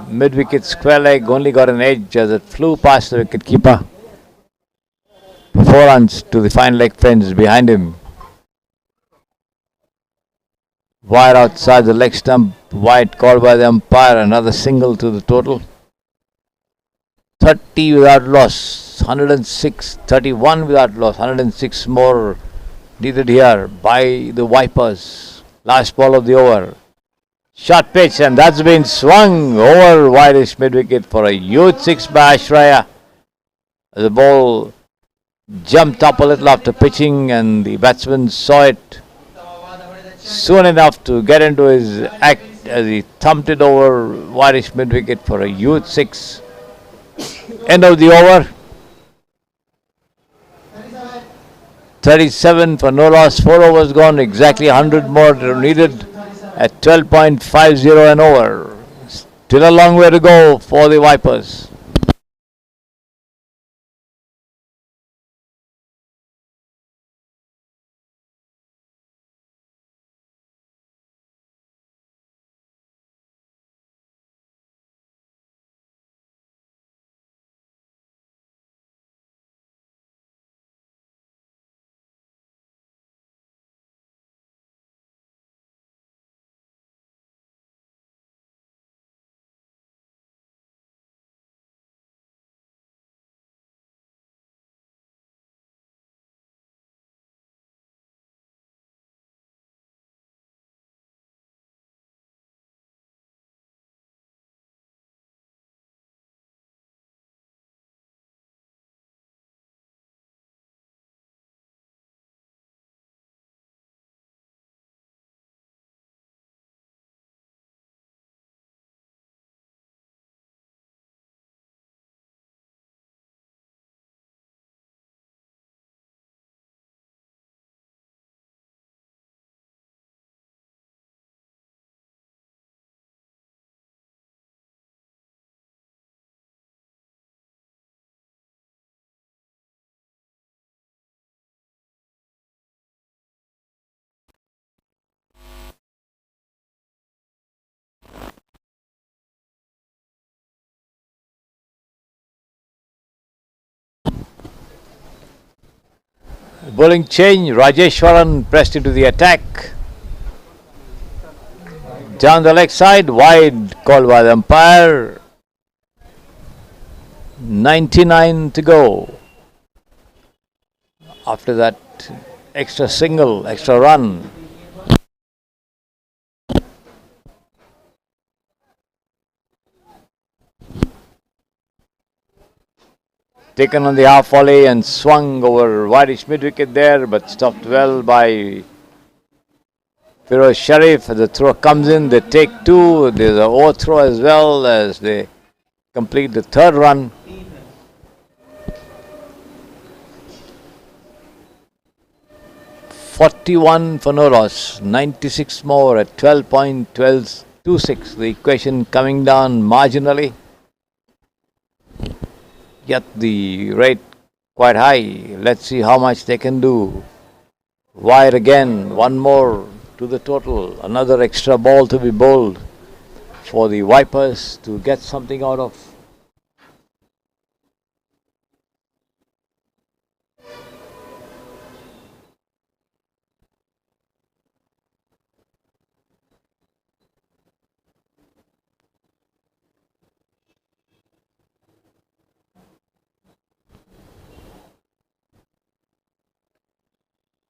mid-wicket square leg, only got an edge as it flew past the wicketkeeper. 4 runs to the final leg fence behind him. Wide outside the leg stump, wide called by the umpire, another single to the total. 30 without loss, 106, 31 without loss, 106 more needed here by the Vipers. Last ball of the over. Short pitch and that's been swung over wideish mid-wicket for a huge 6 by Ashraya. The ball jumped up a little after pitching and the batsman saw it soon enough to get into his act as he thumped it over wideish mid-wicket for a huge 6. End of the over. 37 for no loss, 4 overs gone, exactly 100 more needed at 12.50 and over. Still a long way to go for the Vipers. Bowling change, Rajeshwaran pressed into the attack. Down the leg side, wide called by the umpire. 99 to go. After that extra single, extra run. Taken on the half volley and swung over wideish mid-wicket there, but stopped well by Firoz Sharif. The throw comes in, they take 2. There's an overthrow as well as they complete the 3rd run. $41 for no loss, 96 more at 12.1226. The equation coming down marginally. Yet the rate quite high. Let's see how much they can do. Wide again, 1 more to the total. Another extra ball to be bowled. for the Vipers to get something out of.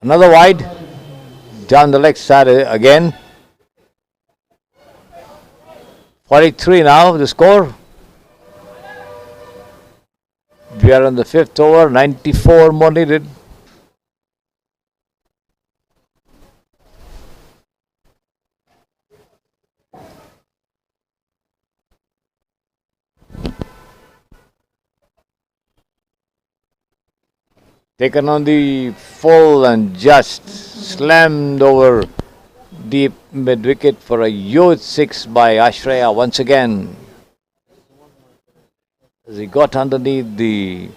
Another wide down the leg side again. 43 now the score. We are on the 5th over, 94 more needed. Taken on the full and just slammed over deep mid wicket for a huge 6 by Ashraya once again. As he got underneath the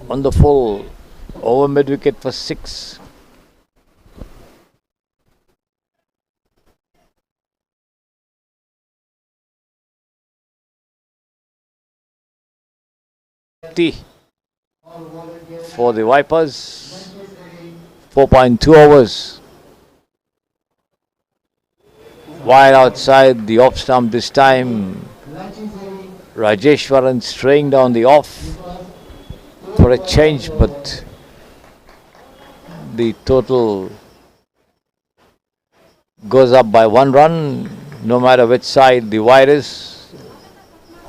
on the full over mid wicket for 6. For the Vipers, 4.2 overs. Wide outside the off stump this time. Rajeshwaran straying down the off for a change, but the total goes up by 1 run, no matter which side the wide is,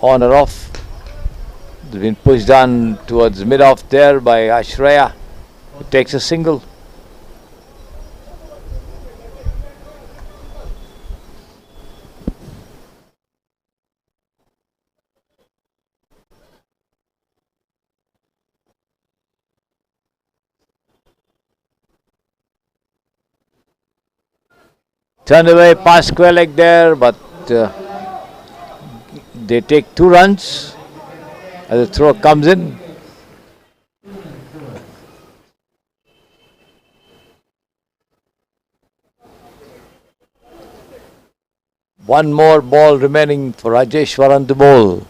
on or off. It's been pushed down towards mid-off there by Ashraya, who takes a single. Turned away past square leg there, but they take 2 runs as the throw comes in. One more ball remaining for Rajeshwaran to bowl.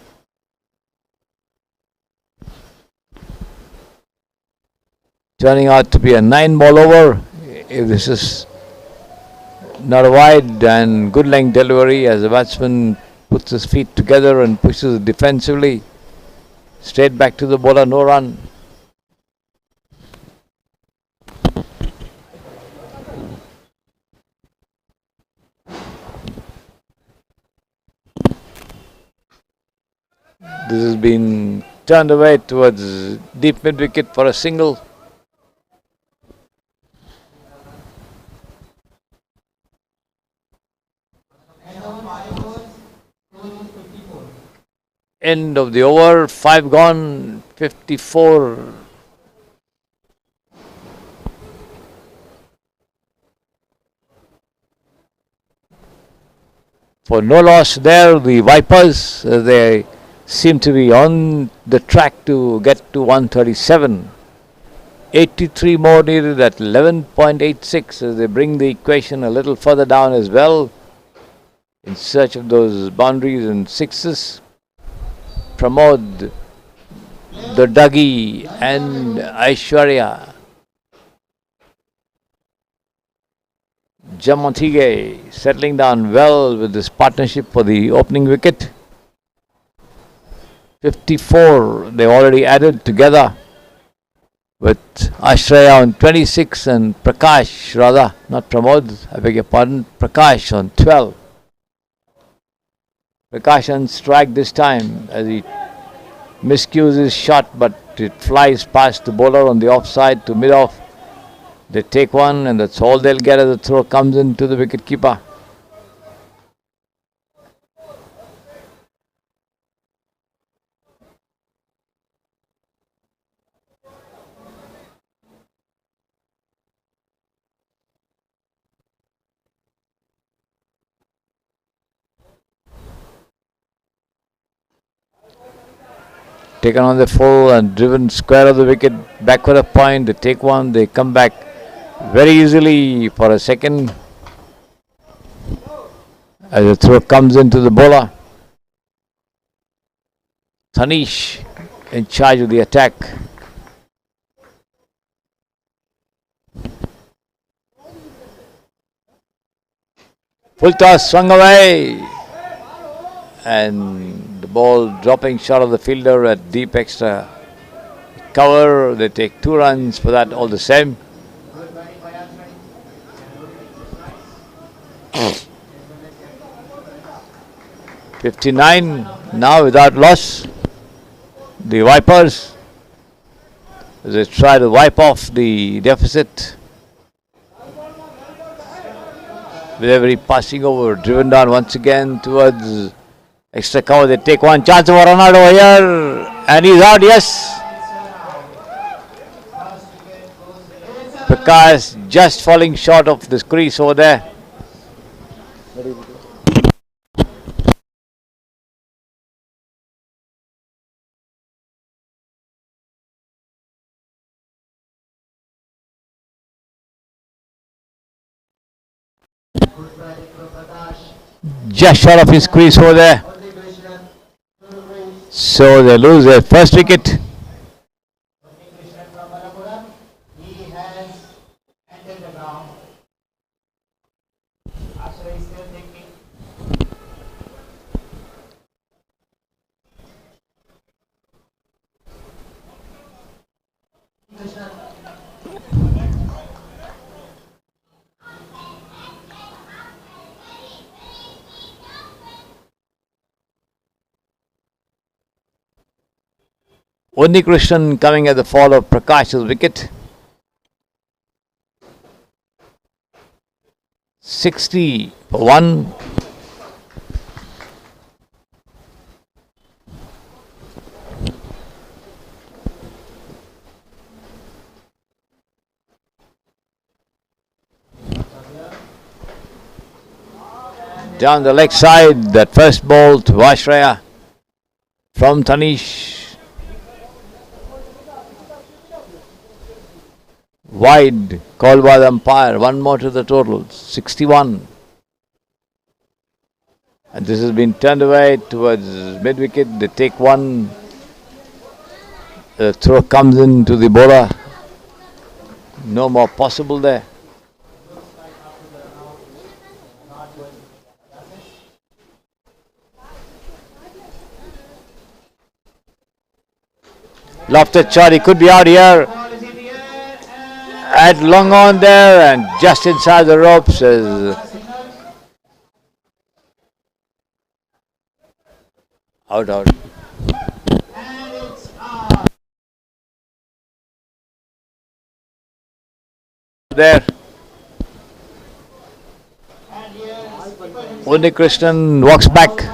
Turning out to be a 9-ball over. If this is not a wide and good length delivery, as the batsman puts his feet together and pushes defensively. Straight back to the bowler, no run. This has been turned away towards deep mid wicket for a single. End of the over, 5 gone, 54. For no loss there, the Vipers, they seem to be on the track to get to 137. 83 more needed at 11.86 as they bring the equation a little further down as well, in search of those boundaries and sixes. Pramod, the Dougie and Aishwarya. Jamantige settling down well with this partnership for the opening wicket. 54 they already added together with Ashraya on 26 and Prakash, rather, not Pramod, I beg your pardon, Prakash on 12. Prakash on strike this time as he miscues his shot, but it flies past the bowler on the offside to mid-off. They take one and that's all they'll get as the throw comes into the wicket-keeper. taken on the full and driven square of the wicket, backward a point, they take one, they come back very easily for a second as the throw comes into the bowler. Tanish in charge of the attack. Full toss swung away and the ball dropping short of the fielder at deep extra cover. They take 2 runs for that all the same. .59 now without loss. The Vipers, as they try to wipe off the deficit. With every passing over, driven down once again towards extra cover. They take one chance for a run out over here, and he's out. Yes, Prakash just falling short of the crease over there. Just short of his crease over there. So they lose their first wicket. He has entered the ground. Ashra is still thinking. Krishnan coming at the fall of Prakash's wicket. 60 for 1. Down the leg side, that first ball to Ashraya from Tanish. Wide, called by the umpire. One more to the total, 61. And this has been turned away towards mid-wicket. They take one. The throw comes into the bowler. No more possible there. Lofted shot, he could be out here. At long on there and just inside the ropes is out. There. Krishnan walks back.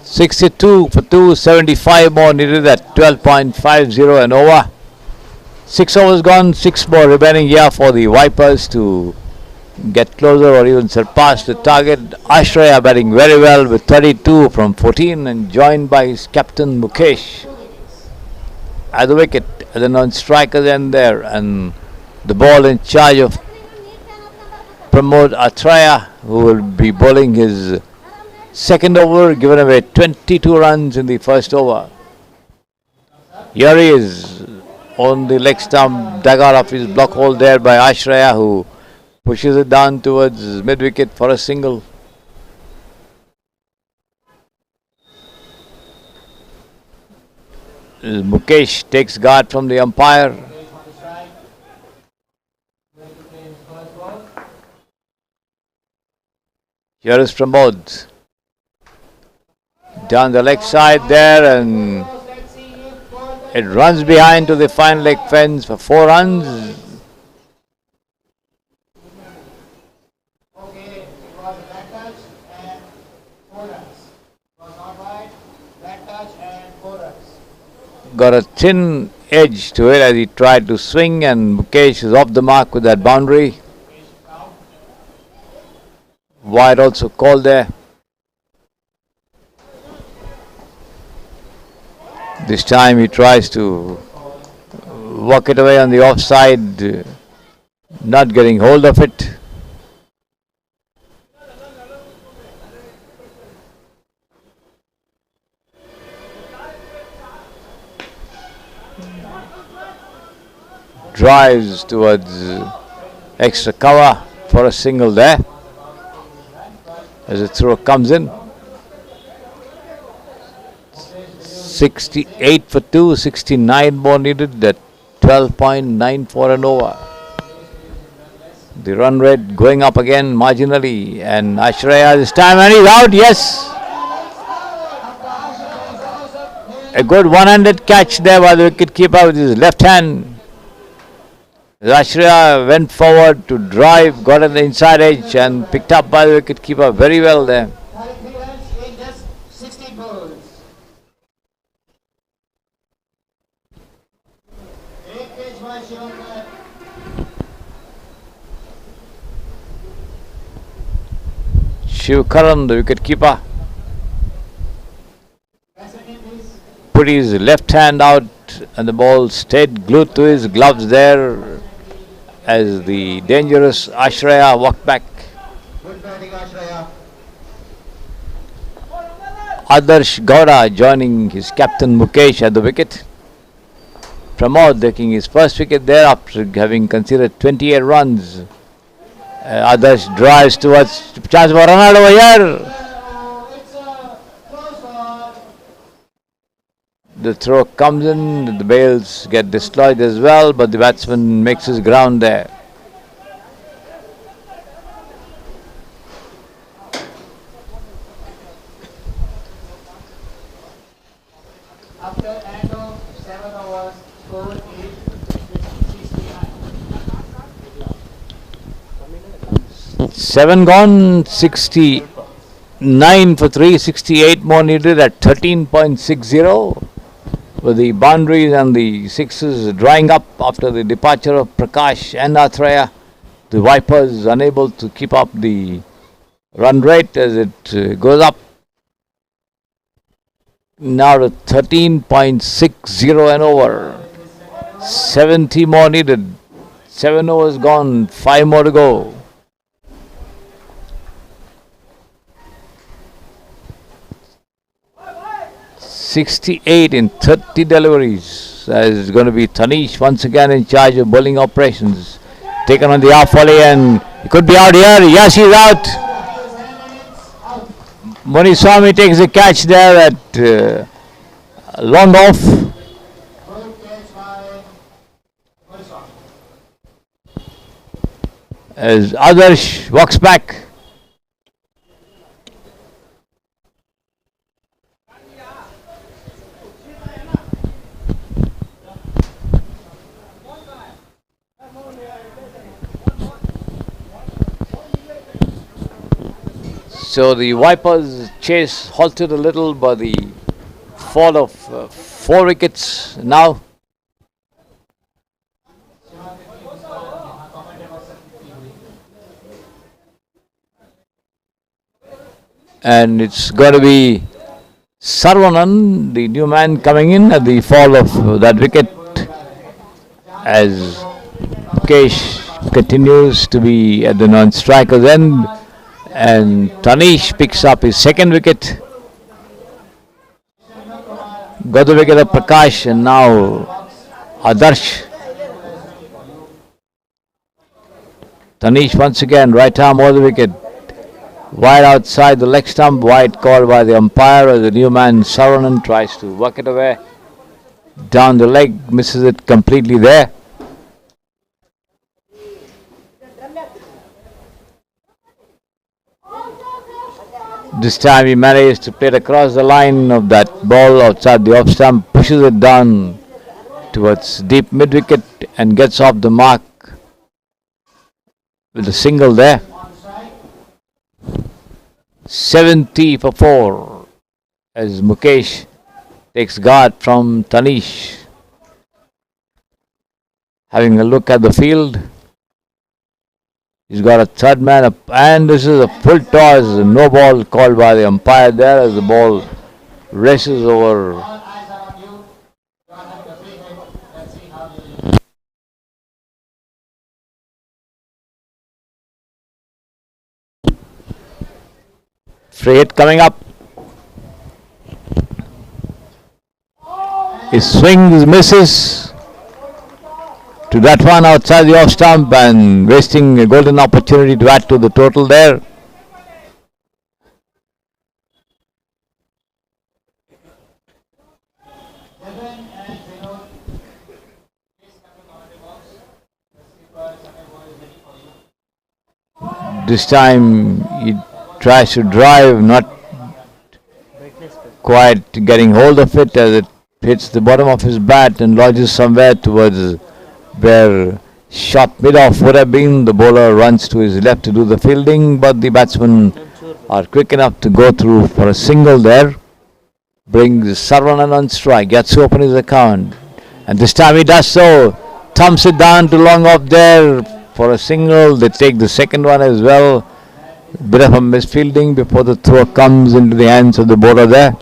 .62 for 2, 75 more needed at 12.50 and over. 6 overs gone, 6 more remaining here for the Vipers to get closer or even surpass the target. Ashraya batting very well with 32 from 14 and joined by his captain Mukesh at the wicket. And then on strikers end there, and the ball in charge of Pramod Atraya, who will be bowling his second over, given away 22 runs in the first over. Here he is on the leg stump, dug out of his block hole there by Ashraya, who pushes it down towards mid-wicket for a single. Mukesh takes guard from the umpire. Here is Pramod. Down the leg side there, and It runs behind to the fine leg fence for 4 runs. Okay, it was a back touch and 4 runs. It was not wide, back touch and 4 runs. Got a thin edge to it as he tried to swing, and Mukesh is off the mark with that boundary. Wide also called there. This time he tries to walk it away on the offside, not getting hold of it. Drives towards extra cover for a single there as the throw comes in. 68 for 2, 69 more needed at 12.94 and over. The run rate going up again marginally, and Ashraya this time, and he's out, yes. A good one-handed catch there by the wicketkeeper with his left hand. Ashraya went forward to drive, got on the inside edge and picked up by the wicketkeeper very well there. 33 runs in just 16 balls. Eight pitch by Shivkumar. Shivkumar, the wicketkeeper, put his left hand out and the ball stayed glued to his gloves there as the dangerous Ashraya walked back. Good batting, Ashraya. Adarsh Gowda joining his captain Mukesh at the wicket. Pramod taking his first wicket there after having conceded 28 runs. Adarsh drives towards chance for run out over here. It's a close ball. The throw comes in, the bails get dislodged as well, but the batsman makes his ground there. After end of 7 overs, score is 69. 7 gone, 69 for 3, 68 more needed at 13.60. With the boundaries and the sixes drying up after the departure of Prakash and Athraya, the Vipers unable to keep up the run rate as it goes up now to 13.60 and over. 70 more needed. 7 overs gone, 5 more to go. .68 in 30 deliveries. It's going to be Tanish once again in charge of bowling operations. Taken on the half volley and he could be out here. Yes, he's out. Muniswamy takes the catch there at long off. Good catch by Muniswamy. As Adarsh walks back. So the Vipers' chase halted a little by the fall of 4 wickets now. And it's going to be Sarvanan, the new man, coming in at the fall of that wicket as Mukesh continues to be at the non-striker's end. And Tanish picks up his second wicket. Got the wicket of Prakash and now Adarsh. Tanish once again, right arm over the wicket. Wide outside the leg stump, wide called by the umpire as the new man Sarvanan tries to work it away. Down the leg, misses it completely there. This time he managed to play it across the line of that ball outside the off stump, pushes it down towards deep mid wicket and gets off the mark with a single there. 70 for 4 as Mukesh takes guard from Tanish. Having a look at the field, he's got a third man up, and this is a full toss. No ball called by the umpire there as the ball races over. All eyes are on you. You are having a free hit. Let's see how you do. Free hit coming up. He swings, misses to that one outside the off stump and wasting a golden opportunity to add to the total there. This time he tries to drive, not quite getting hold of it as it hits the bottom of his bat and lodges somewhere towards where shot mid-off would have been. The bowler runs to his left to do the fielding, but the batsmen are quick enough to go through for a single there. Brings Sarvanan on strike, gets to open his account, and this time he does so. Thumps it down to long off there for a single. They take the second one as well. Bit of a misfielding before the throw comes into the hands of the bowler there.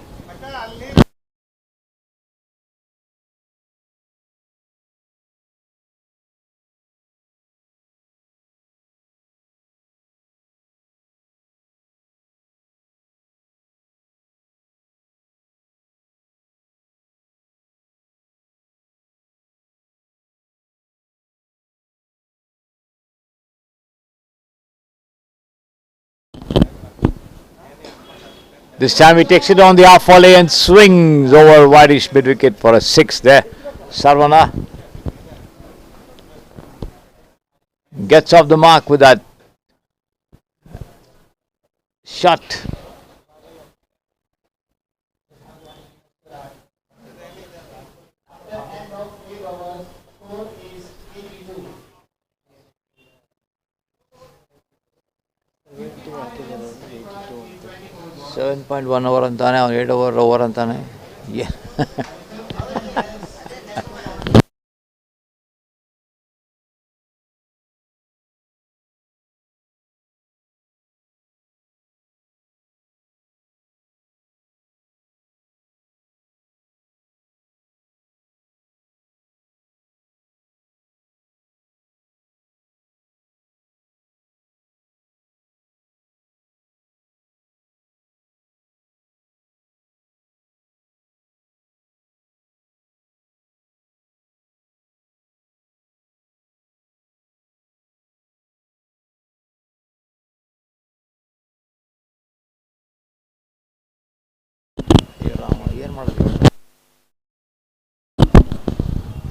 This time he takes it on the half volley and swings over wideish mid wicket for a 6 there. Sarvana gets off the mark with that shot. End of 8 overs. Score is 82. 7.1 over ಅಂತಾನೆ, 8 over ಅಂತಾನೆ. Yeah.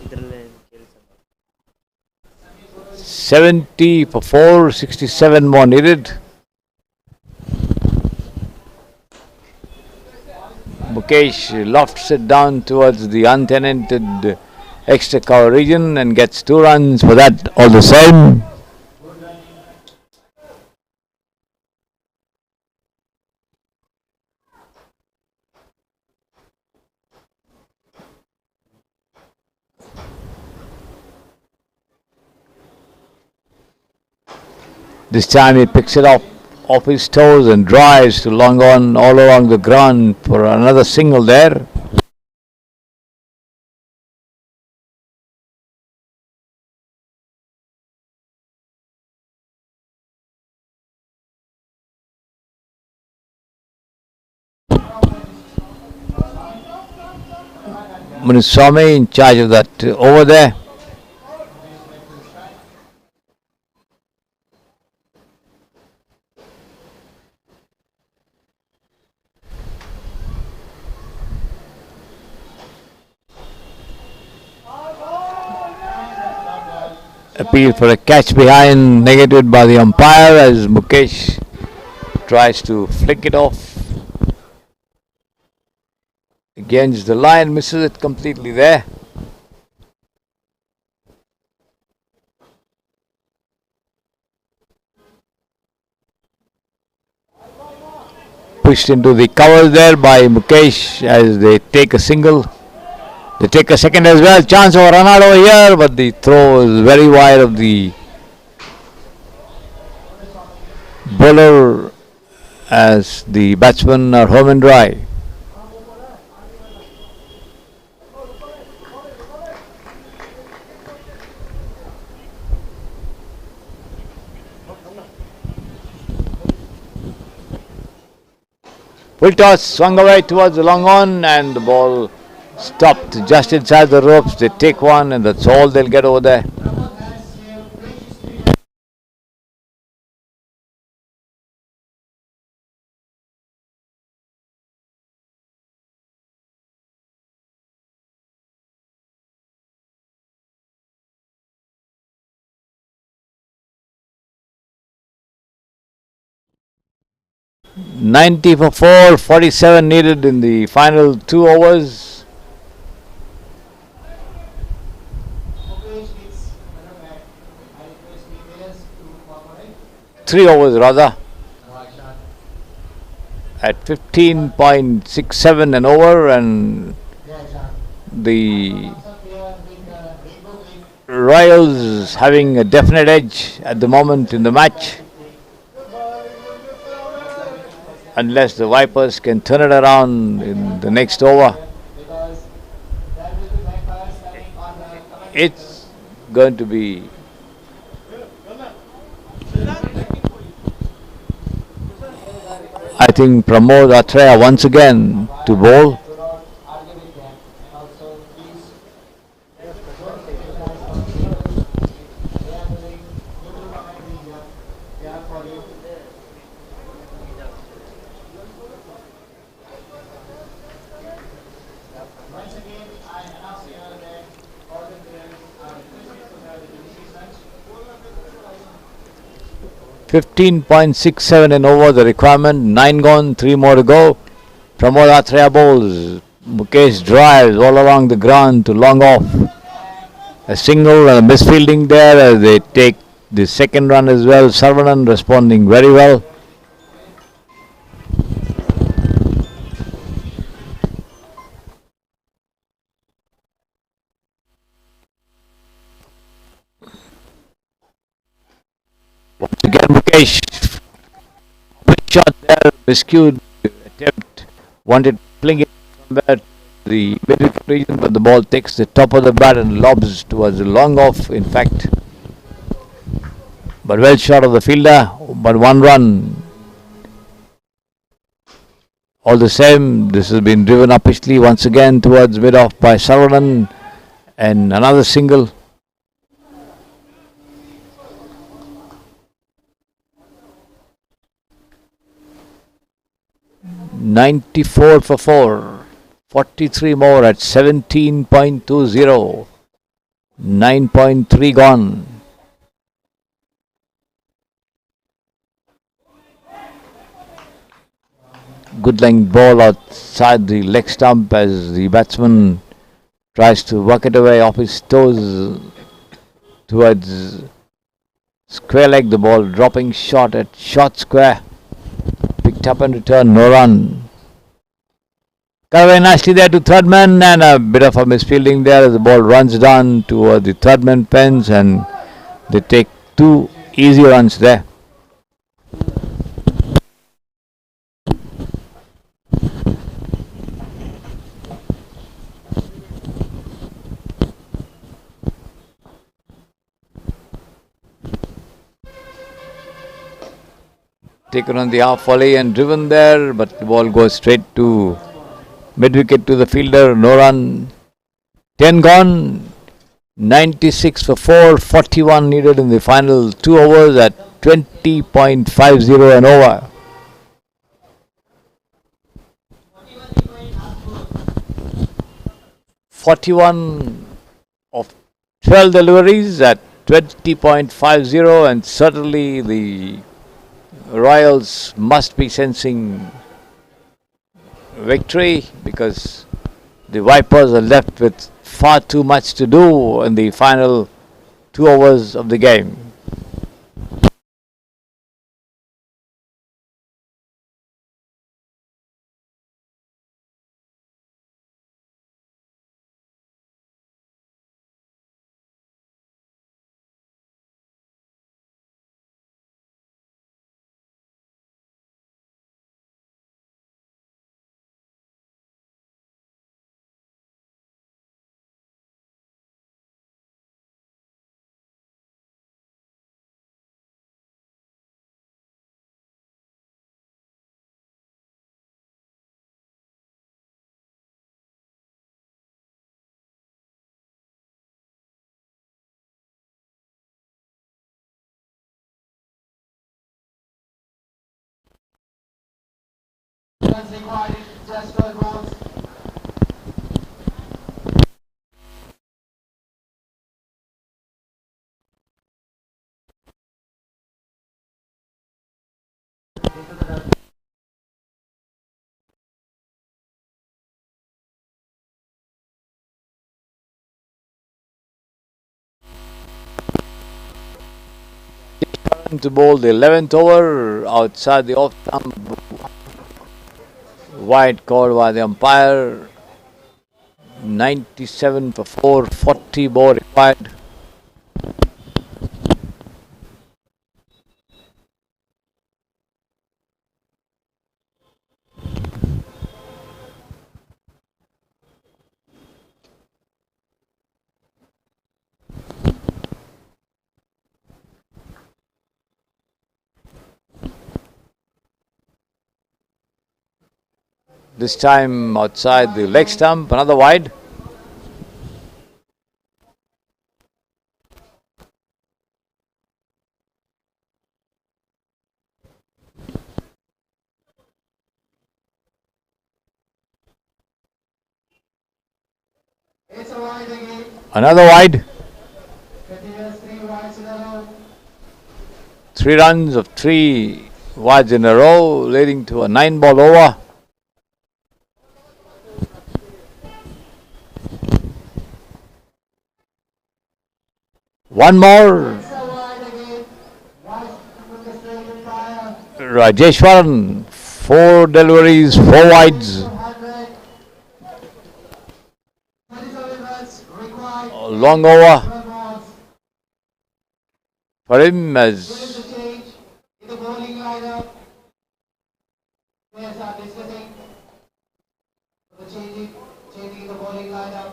ಇದರಲ್ಲೇ ಕೇಳಿಸಲ್ಲ. 70 for 4, 67 more needed. Mukesh lofts it down towards the untenanted extra cover region and gets 2 runs for that all the same. This time he picks it off his toes and drives to long on all along the ground for another single there. Muniswamy in charge of that over there. Appeal for a catch behind, negated by the umpire as Mukesh tries to flick it off against the line, misses it completely there. pushed into the cover there by Mukesh as they take a single. They take a second as well. Chance for run out over here, but the throw is very wide of the bowler as the batsmen are home and dry. Full toss swung away towards the long on and the ball stopped just inside the ropes. They take one and that's all they'll get over there. 90 for 4, 47 needed in the final 2 overs. Three overs rather. At 15.67 an over, and the Royals having a definite edge at the moment in the match. Unless the Vipers can turn it around in the next over. It's going to be I think Pramod Atreya once again to bowl. .67 and over the requirement. 9 gone, 3 more to go. Pramod Atreya bowls. Mukesh drives all along the ground to long off. A single and a misfielding there as they take the second run as well. Sarvanan responding very well. Once again Mukesh, quick shot there, miscued attempt, wanted to fling it somewhere to the middle region, but the ball takes the top of the bat and lobs towards the long off, in fact. But well shot of the fielder, but 1 run. All the same, this has been driven uppishly once again towards mid-off by Sarvanan, and another single. .94 for 4, 43 more at 17.20, 9.3 gone. Good length ball outside the leg stump as the batsman tries to work it away off his toes towards square leg. The ball dropping short at short square. Picked up and returned, no run. Got away nicely there to third man, and a bit of a misfielding there as the ball runs down toward the third man fence, and they take 2 easy runs there. Taken on the half volley and driven there, but the ball goes straight to mid-wicket to the fielder, no run. 10 gone, 96 for 4, 41 needed in the final 2 overs at 20.50 an over. .41 of 12 deliveries at 20.50, and certainly the Royals must be sensing victory because the Vipers are left with far too much to do in the final 2 overs of the game. runs required, just 12 balls. To bowl the 11th over outside the off stump. Wide called by the umpire. 97 for 4, 40 more required. This time outside the leg stump, another wide. It's a wide again. Another wide. Continuous 3 wides in a row. 3 runs of 3 wides in a row, leading to a 9-ball over. One more. It's a wide again. Wide from the straight umpire. Rajeshwaran, 4 deliveries, 4 wides. 100. 37 runs required. Long over 12 balls. for him There as is a change in the bowling lineup. Players are discussing the changing the bowling lineup.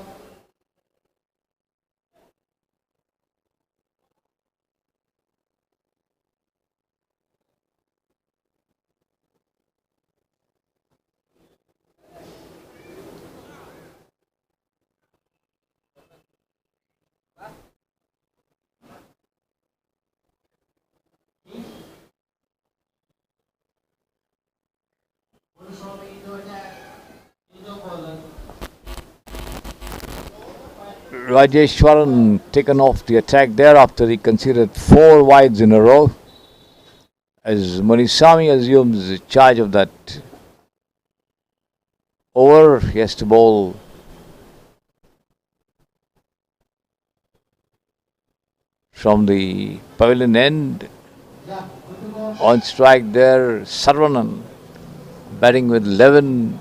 Rajeshwaran taken off the attack there after he conceded 4 wides in a row. As Munisami assumes charge of that over, he has to bowl from the pavilion end. On strike there, Sarvanan batting with 11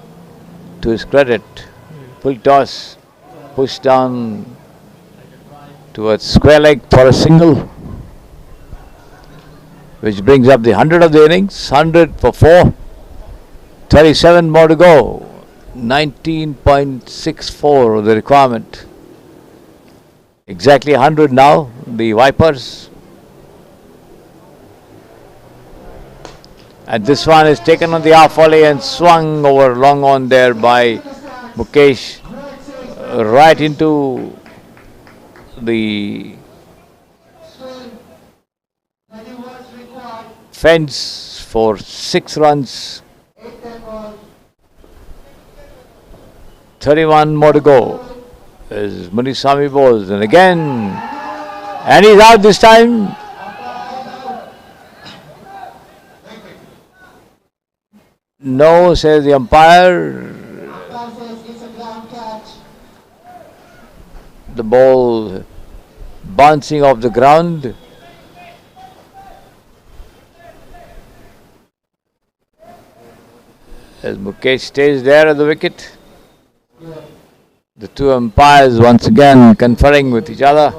to his credit. Full toss, push down towards square leg for a single, which brings up the 100 of the innings. 100 for 4, 37 more to go. 19.64 the requirement. Exactly 100 now, the Vipers. And this one is taken on the half volley and swung over long on there by Mukesh, right into the fence for 6 runs. 31 more to go as Munisami bowls, and again, and he's out this time. No, says the umpire. The ball bouncing off the ground. As Mukesh stays there at the wicket. The two umpires once again conferring with each other.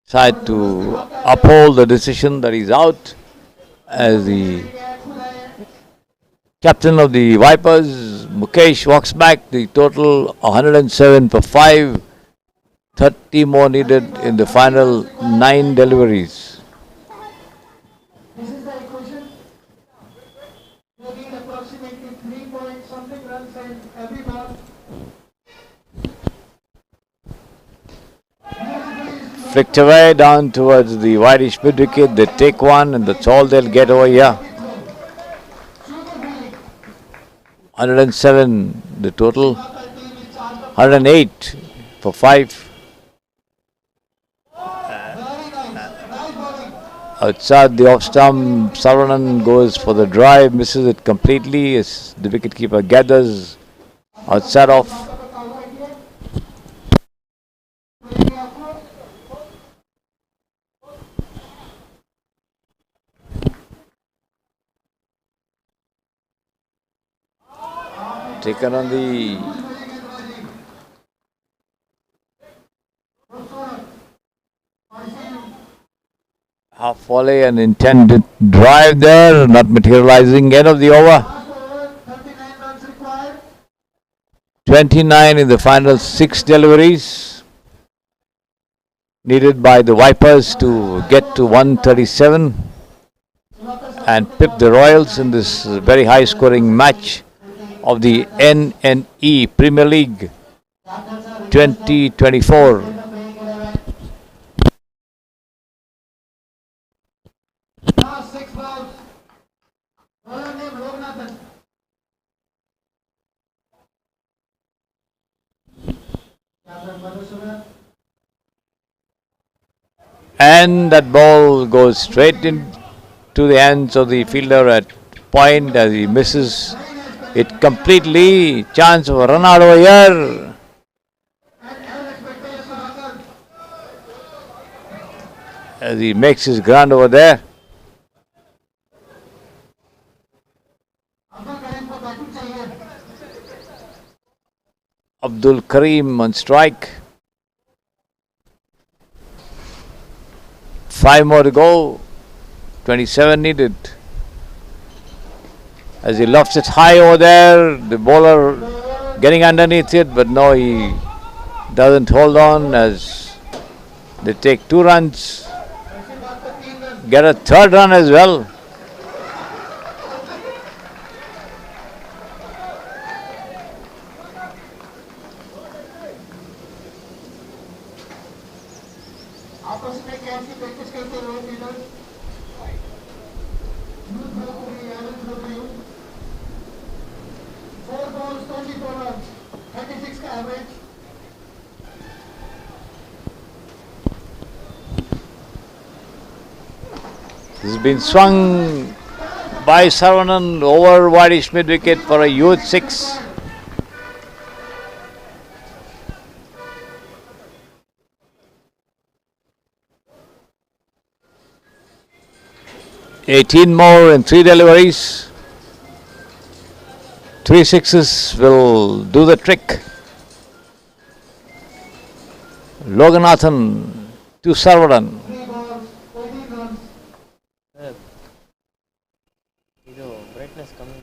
decided to uphold the decision that he's out as the captain of the Vipers. Mukesh walks back. The total 107 for 5. 30 more needed in the final 9 deliveries. This is the equation. You need approximately 3 point something runs in every ball. Flicked away down towards the whitish mid wicket. They take one, and that's all they'll get over here. 107 the total. 108 for 5. Outside the off stump, Saravanan goes for the drive, misses it completely as the wicketkeeper gathers outside off. Taken on the half volley and intended drive there, not materializing. End of the over. 39 runs required. 29 in the final 6 deliveries needed by the Vipers to get to 137 and pip the Royals in this very high scoring match of the NNE Premier League 2024. Last 6 balls. Bowler name Loganathan. Captain Madhusudhan. And that ball goes straight into the hands of the fielder at point as he misses it completely. Chance of a run out over here. As he makes his ground over there. Abdul Karim on strike. 5 more to go. 27 needed. As he lofts it high over there, the bowler getting underneath it, but no, he doesn't hold on as they take 2 runs. Get a 3rd run as well. आपस में कैसी practice करते हुए fielder youth ball को भी average हो गई 4 balls 24 runs 36 का average This has been swung by Saravanan over whitish mid wicket for a youth 6. $18 more in 3 deliveries. 3 sixes will do the trick. Loganathan to Saravanan. 3 balls 18 runs ಇದು brightness ಕಮ್ಮಿ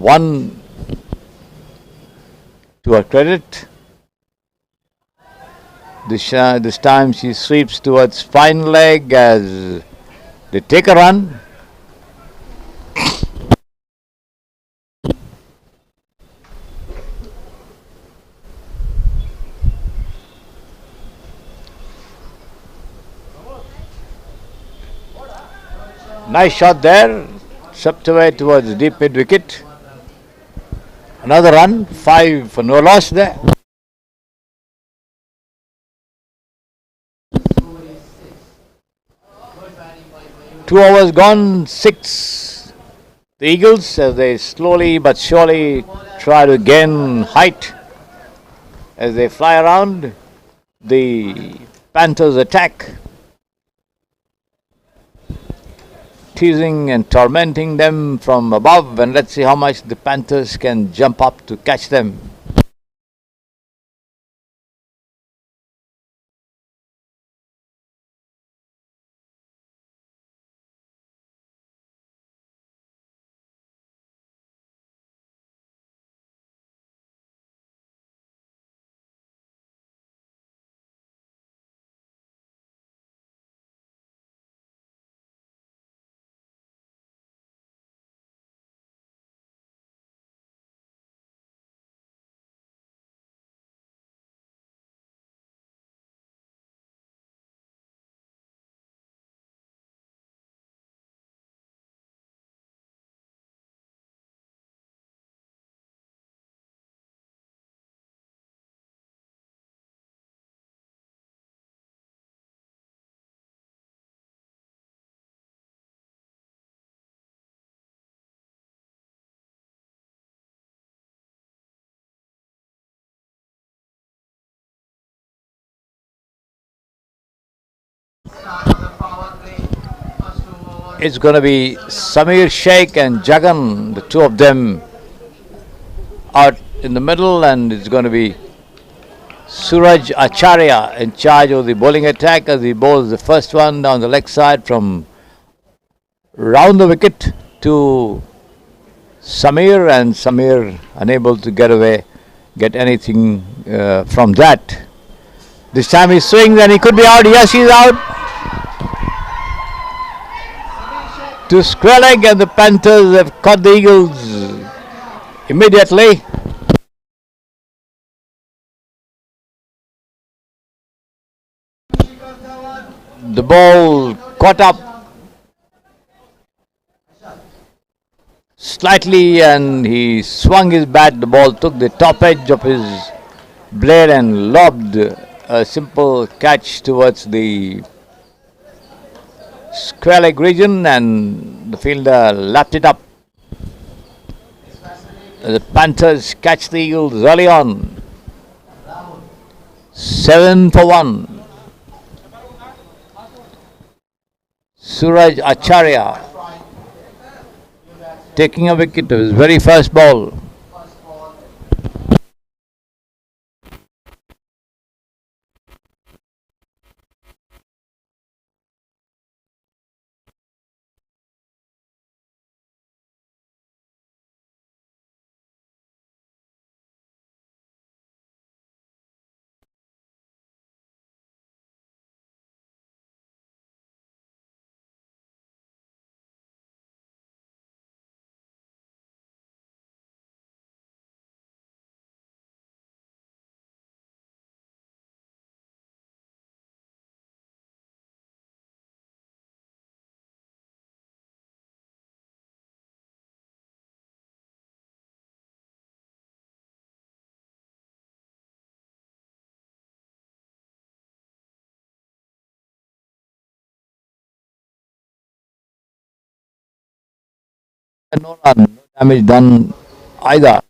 one to her credit. This time she sweeps towards fine leg as they take a run. Nice shot there, swept away towards deep mid wicket. Another run, 5 for no loss there. Two overs gone, 6. The Eagles, as they slowly but surely try to gain height as they fly around. The Panthers attack, teasing and tormenting them from above, and let's see how much the Panthers can jump up to catch them. It's going to be Samir Sheikh and Jagan, the two of them out in the middle, and it's going to be Suraj Acharya in charge of the bowling attack as he bowls the first one down the leg side from round the wicket to Samir, and Samir unable to get anything from that. This time he swings and he could be out. Yes, he's out. To square leg, and the Panthers have caught the Eagles immediately. The ball caught up slightly and he swung his bat. The ball took the top edge of his blade and lobbed a simple catch towards the square leg region, and the fielder lapped it up. The Panthers catch the Eagles early on. 7 for 1. Suraj Acharya taking a wicket of his very first ball. No run, no damage done either.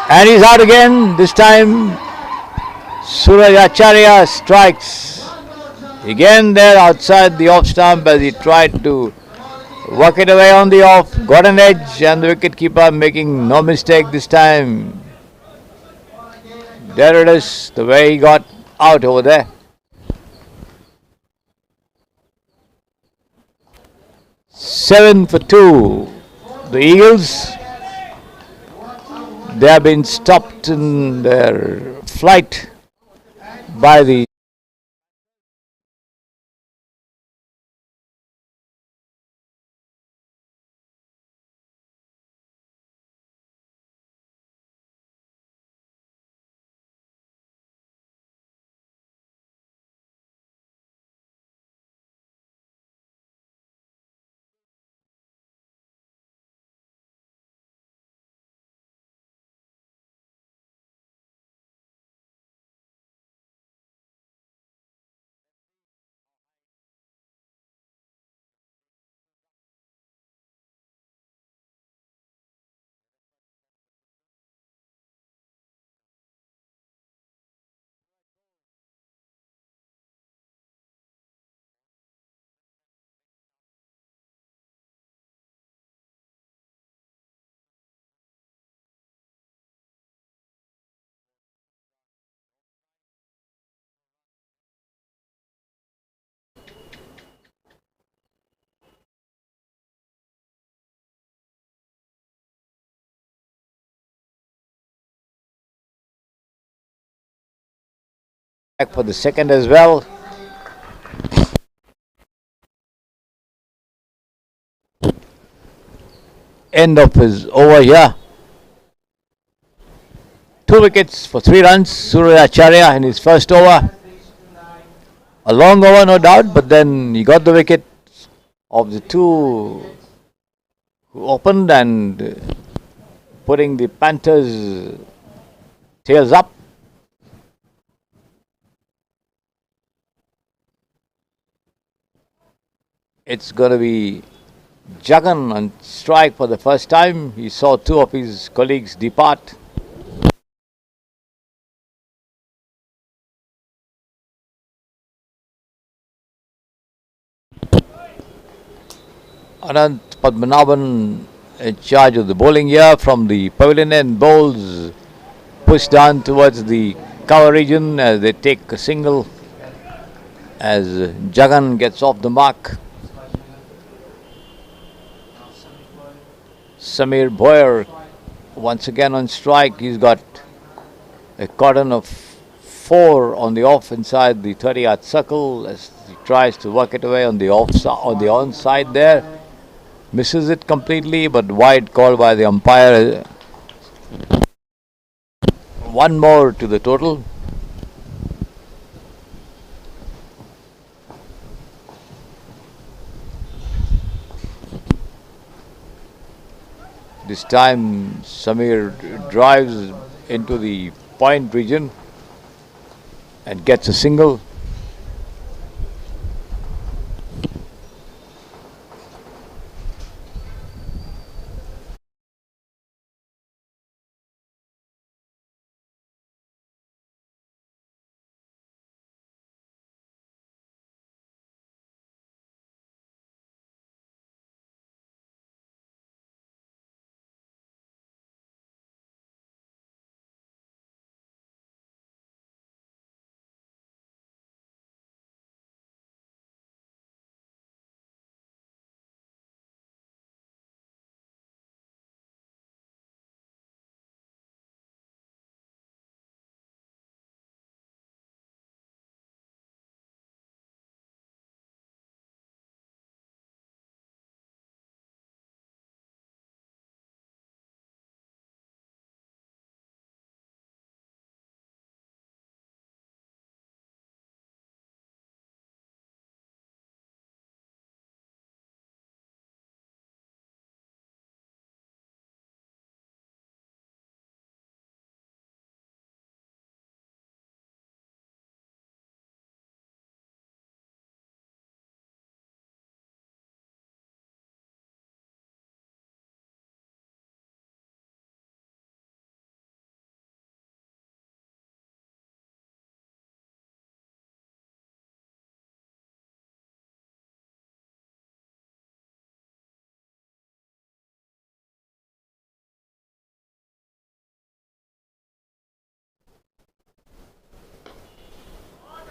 And he's out again. This time Suraj Acharya strikes again there outside the off stump as he tried to work it away on the off, got an edge, and the wicketkeeper making no mistake this time. There it is, the way he got out over there. 7 for 2. The Eagles, they have been stopped in their flight by the back for the second as well. End of his over here. 2 wickets for 3 runs. Surya Acharya in his first over. A long over, no doubt, but then he got the wicket of the two who opened and putting the Panthers' tails up. It's going to be Jagan on strike for the first time. He saw 2 of his colleagues depart. Anant Padmanabhan in charge of the bowling here from the pavilion end. Bowls push down towards the cover region as they take a single as Jagan gets off the mark. Samir Boyer once again on strike. He's got a cordon of 4 on the off inside the 30-yard circle as he tries to work it away on the onside there. Misses it completely, but wide call by the umpire. 1 more to the total. This time Samir drives into the point region and gets a single.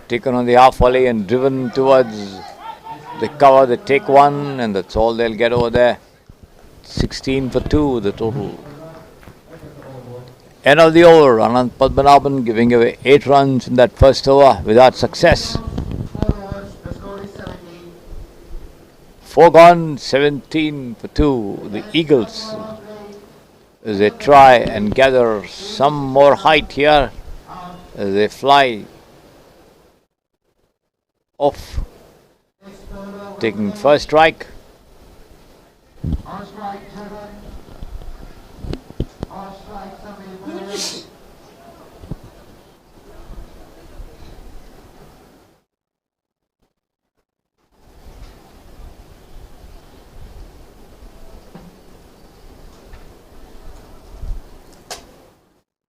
Taken on the half volley and driven towards They cover, they take one, and that's all they'll get over there. 16 for 2, the total. End of the over. Anand Padmanabhan giving away 8 runs in that first over without success. 4 overs, the score is 17. 4 gone, 17 for 2. The Eagles, as they try and gather some more height here, as they fly off, taking first strike. On strike, 7. On strike, 7.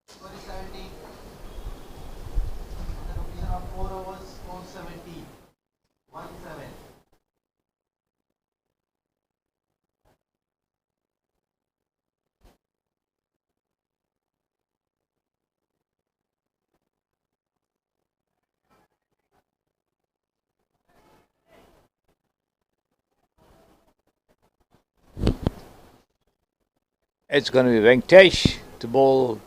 Score is 17. The completion of 4 overs, score 17. 1-7. It's going to be Venkatesh to bowl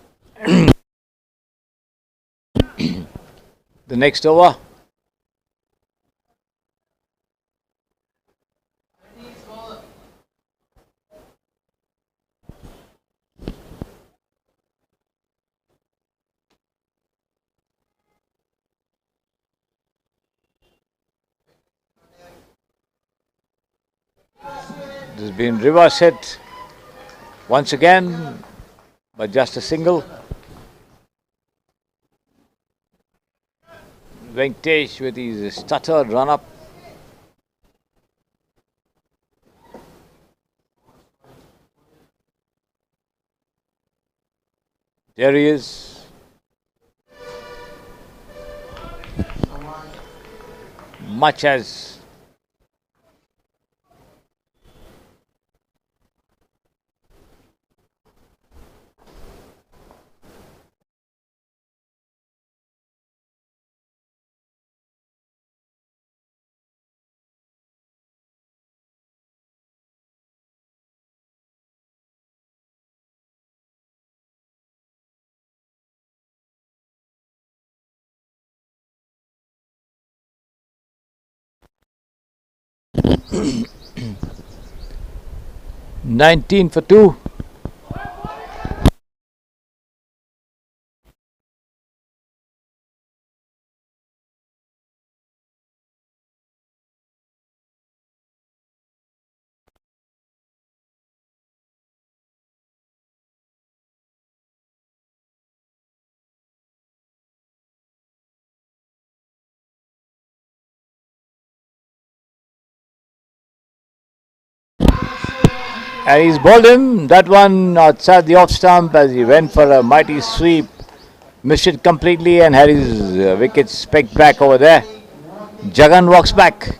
the next over. This has been reverse hit once again, but just a single. Venkatesh with his stuttered run up. There he is. Much as (19 for 2). And he's bowled him. That one outside the off stump as he went for a mighty sweep. Missed it completely and had his wickets pegged back over there. Jagan walks back.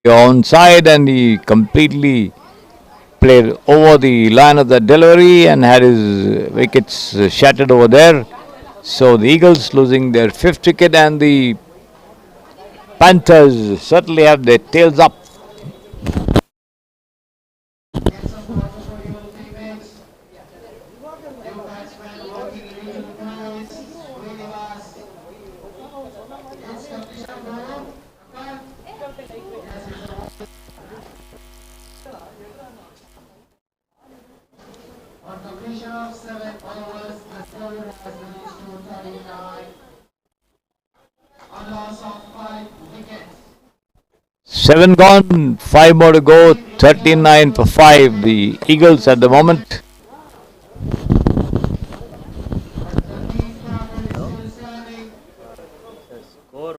onside, and he completely played over the line of the delivery and had his wickets shattered over there. So the Eagles losing their fifth wicket, and the Panthers certainly have their tails up. Get some water for your teammates. New batsman working individual tries. Really fast. It's completion ball. Umpire. Yes, it's a ball. On completion of 7 overs, the score has reached to 39. On loss of 5 wickets. 7 gone, 5 more to go, 39 for 5. The Eagles at the moment. But the lead target is Hello? still standing. The score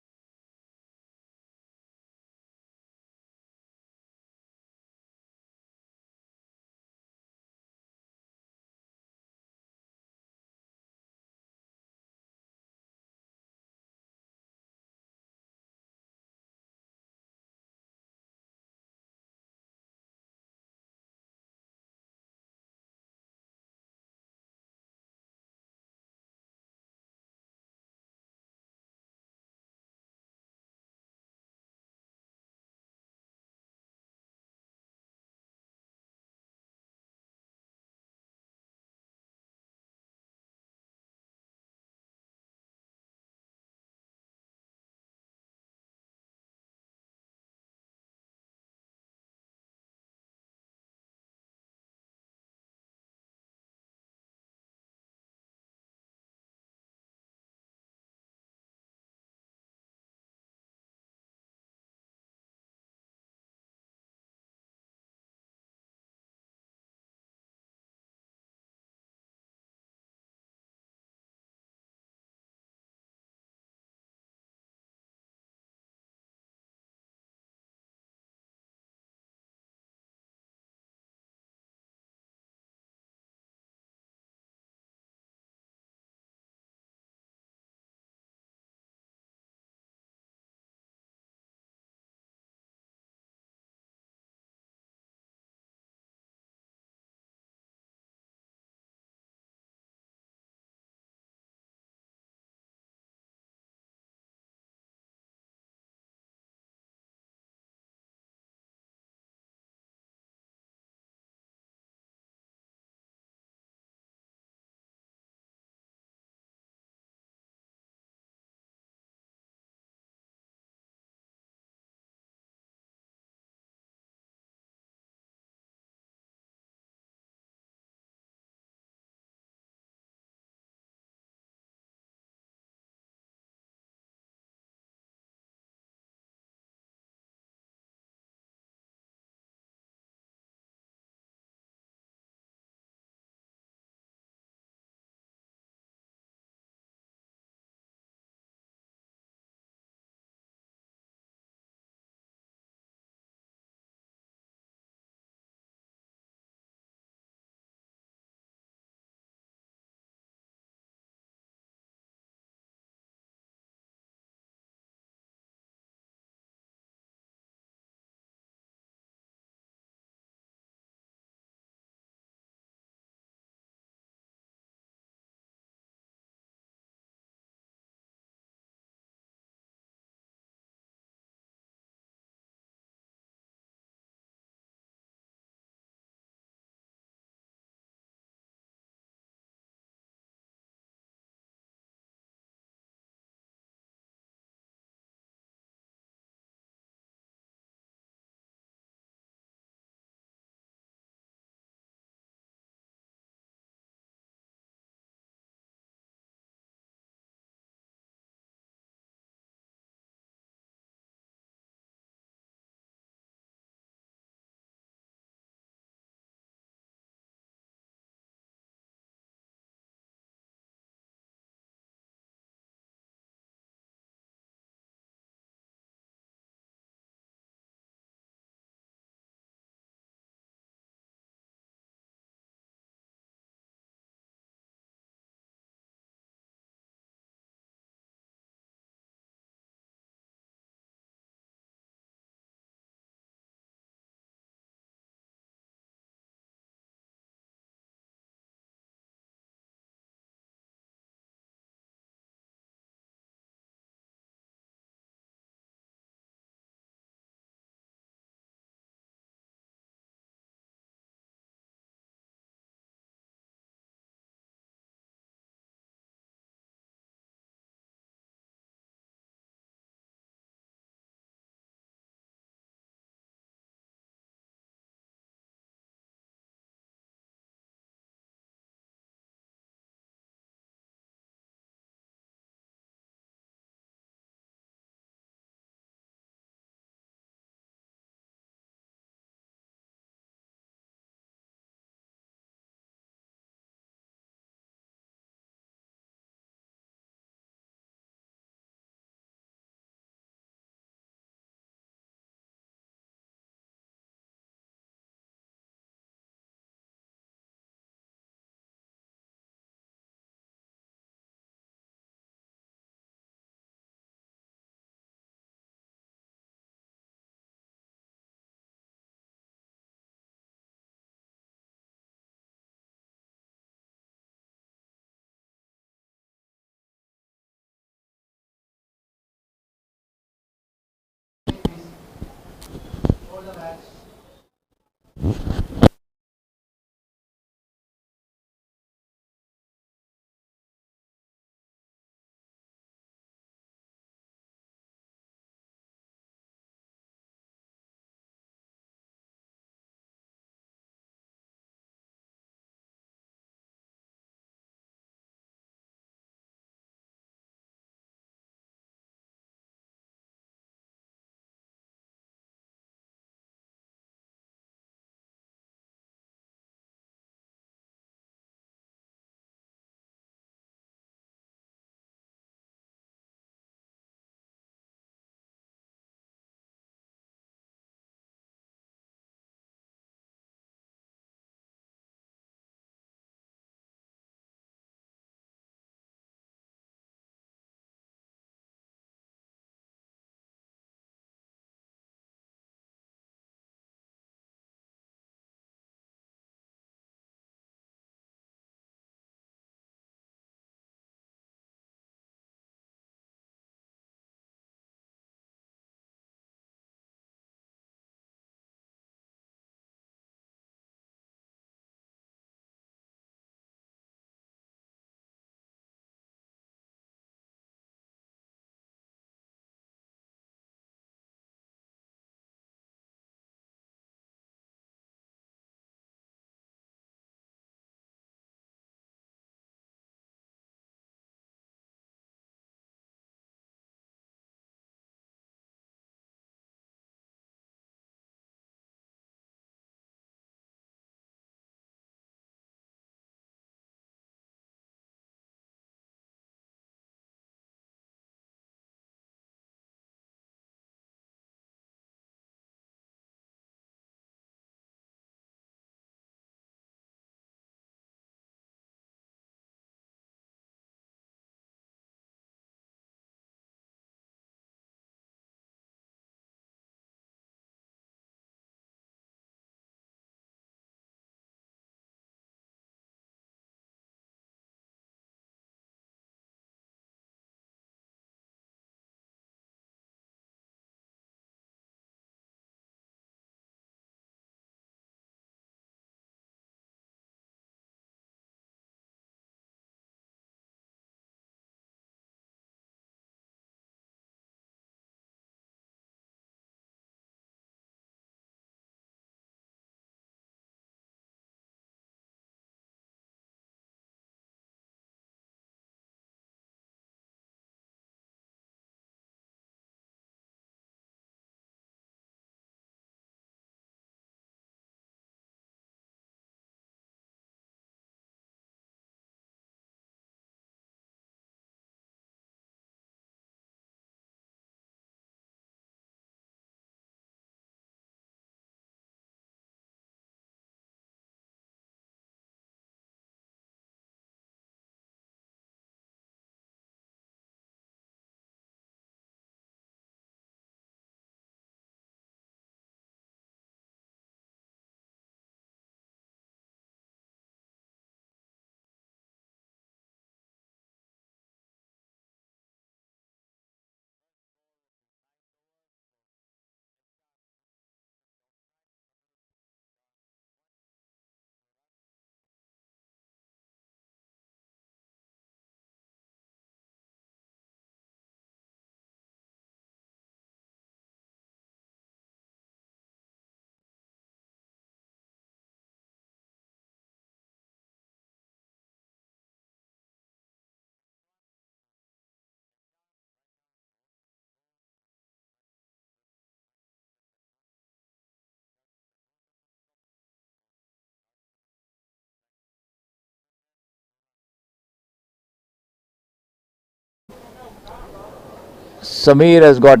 Samir has got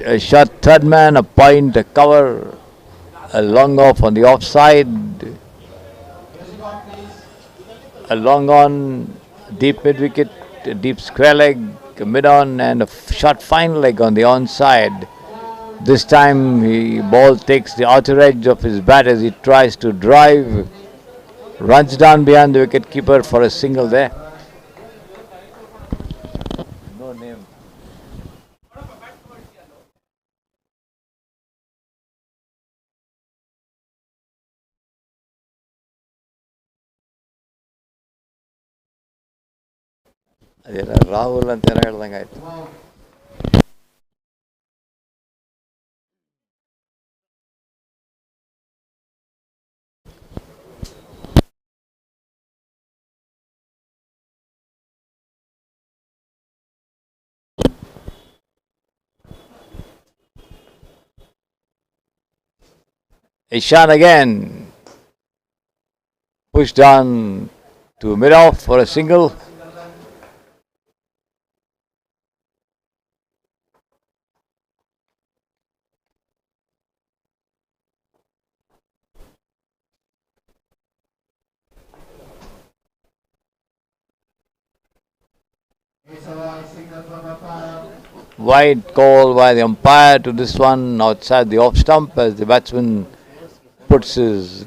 a shot, third man, a point, a cover, a long off on the offside, a long on, deep mid wicket, a deep square leg, a mid on, and a short fine leg on the onside. This time, the ball takes the outer edge of his bat as he tries to drive, runs down behind the wicket keeper for a single there. No name. ಅದೇನ ರಾಹುಲ್ ಅಂತ ಏನೋ ಹೇಳ್ದಂಗಾಯ್ತು. Ishan again pushed down to mid off for a single. Wide call by the umpire to this one outside the off stump as the batsman puts his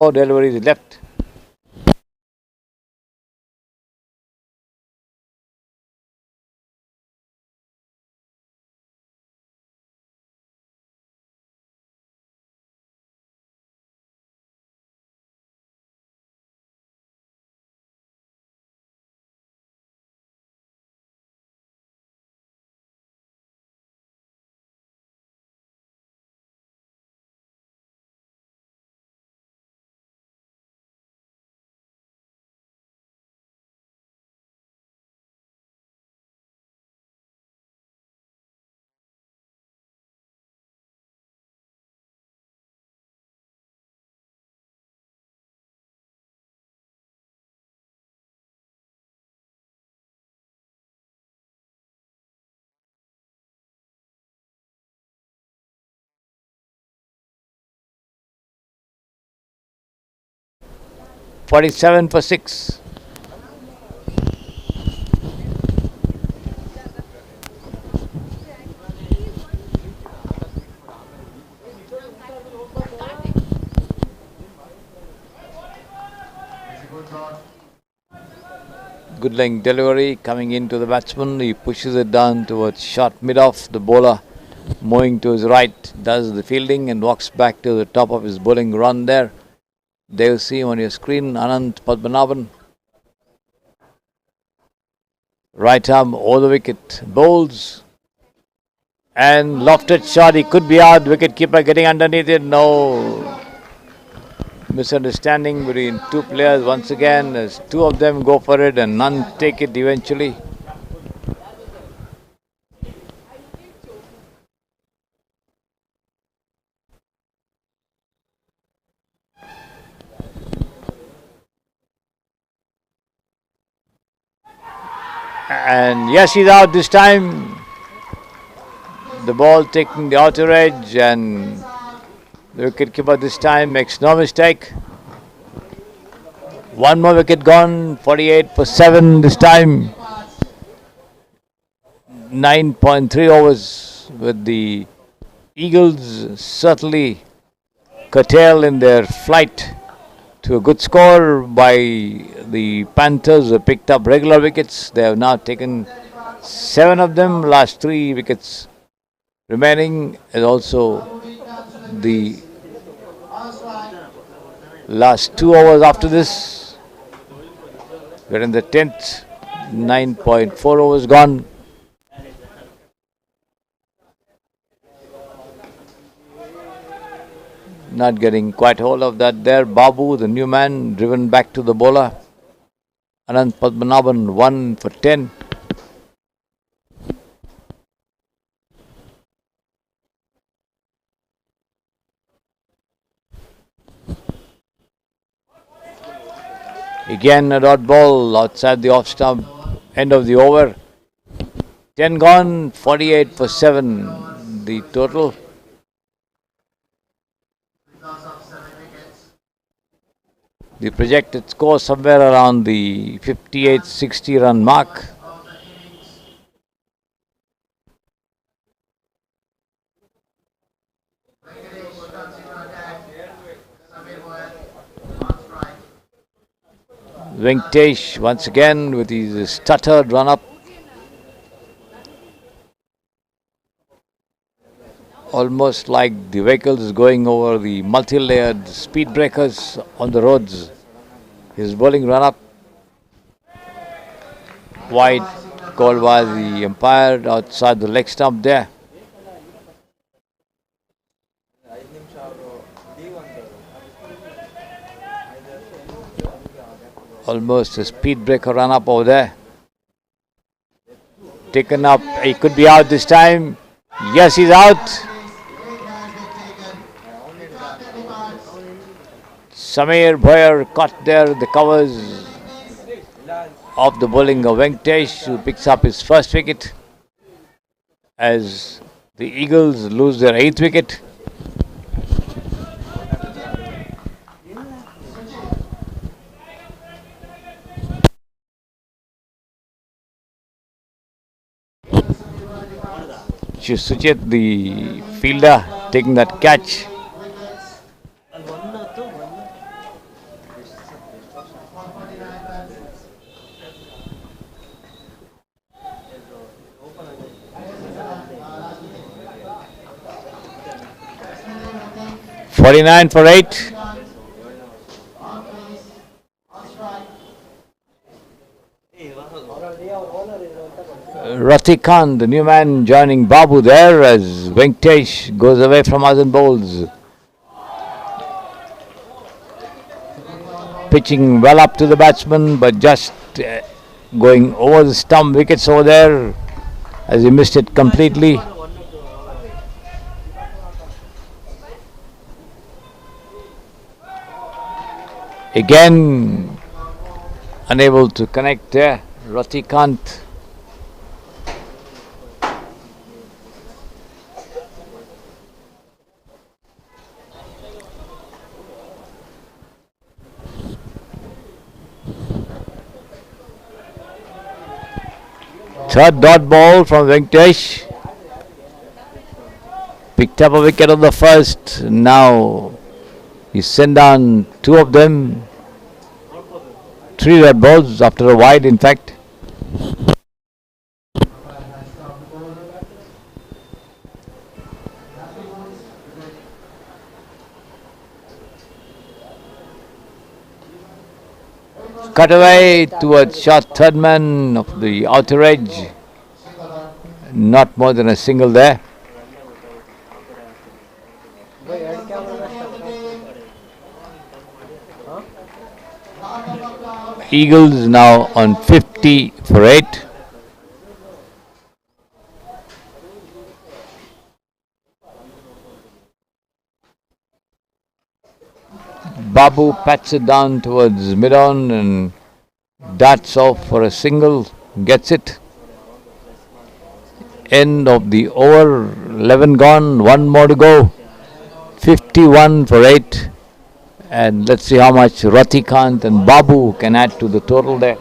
deliveries left. .47 for 6. Good length delivery coming into the batsman. He pushes it down towards short mid off. The bowler moving to his right does the fielding and walks back to the top of his bowling run there. There you see on your screen Anant Padmanabhan. Right arm over the wicket. Bowls. And lofted shot. He could be out. Wicket keeper getting underneath it. No. Misunderstanding between two players once again as two of them go for it and none take it eventually. And yes, he's out this time. The ball taking the outer edge and the wicketkeeper this time makes no mistake. One more wicket gone, 48 for 7 this time. 9.3 overs with the Eagles certainly curtail in their flight to a good score by the Panthers who picked up regular wickets. They have now taken 7 of them, last 3 wickets remaining, and also the Last 2 overs after this. We're in the 10th. 9.4 overs gone. Not getting quite hold of that there. Babu, the new man, driven back to the bowler. Anand Padmanabhan 1 for 10. Again a dot ball outside the off stump. End of the over. 10 gone, 48 for 7 the total. The projected score somewhere around the 58-60 run mark. Venkatesh once again with his stuttered run up. Almost like the vehicle is going over the multi-layered speed breakers on the roads. His bowling run up. Wide called by the umpire outside the leg stump there. Almost a speed breaker run up over there. Taken up. He could be out this time. Yes, he's out. Samir Bhoyer caught there the covers of the bowling of Venkatesh, who picks up his first wicket as the Eagles lose their 8th wicket. Sujit, the fielder, taking that catch. "49 for 8. Ratikant, the new man, joining Babu there as Venkatesh goes away from us and bowls. Pitching well up to the batsman, but just going over the stump wickets over there as he missed it completely. Again, unable to connect there, Ratikant. Third dot ball from Venkatesh. Picked up a wicket on the first. Now he sent down 2 of them. 3 dot balls after a wide, in fact. Cut away towards short third man of the outer edge. Not more than a single there. Eagles now on 50 for 8. Babu pats it down towards mid-on and darts off for a single, gets it. End of the over, 11 gone, 1 more to go. 51 for 8. And let's see how much Ratikant and Babu can add to the total there.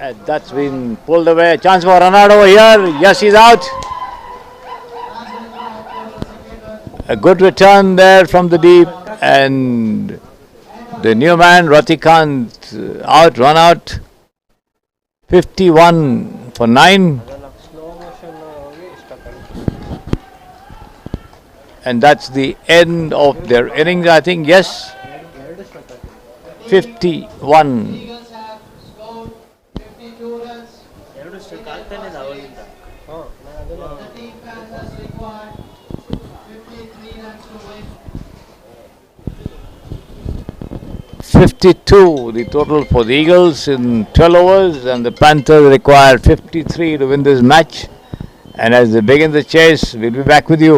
That's been pulled away. Chance for run out over here. Yes, he's out. A good return there from the deep, and the new man Ratikant out, run out. 51 for 9, ಅದೆಲ್ಲ slow motion ಹೋಗಿ stuck ಆಗಿದೆ. and that's the end of their innings. I think yes, ಎರಡು stuck ಆಗಿದೆ. 51. Eagles have scored 52 runs. ಎರಡು stuck ಆಗ್ತಾನೆ ಇದೆ ಅವಾಗಿಂದ. ಹಾಂ ಅದೆಲ್ಲ The team Panthers required 53 runs to win. 52 the total for the Eagles in 12 overs, and the Panthers required 53 to win this match. And as they begin the chase, we'll be back with you.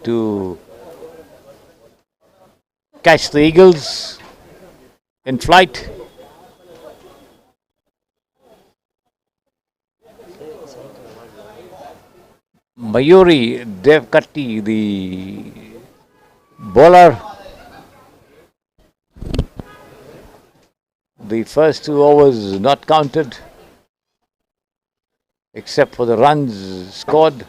to catch the Eagles in flight. Mayuri Devkatti, the bowler. The first 2 overs not counted, except for the runs scored.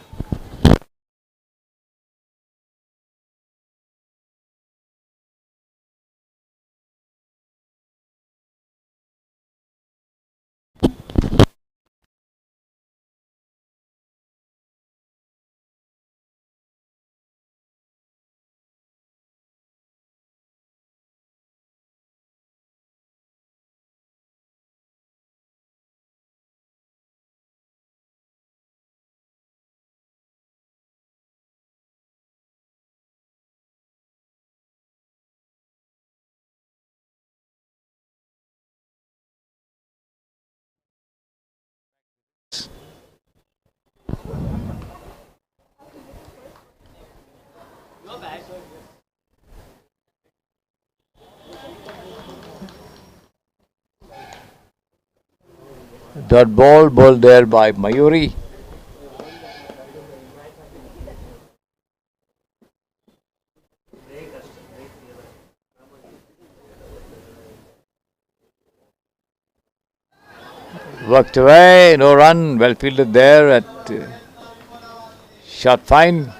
Dot ball, bowled there by Mayuri. Worked away, no run, well fielded there at shot fine.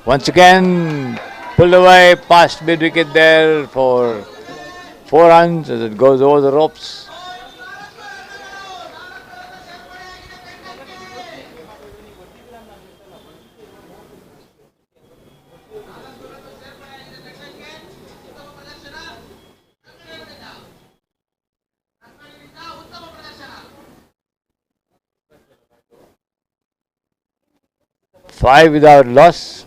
Once again, pulled away past mid-wicket there for 4 runs as it goes over the ropes. Five without loss.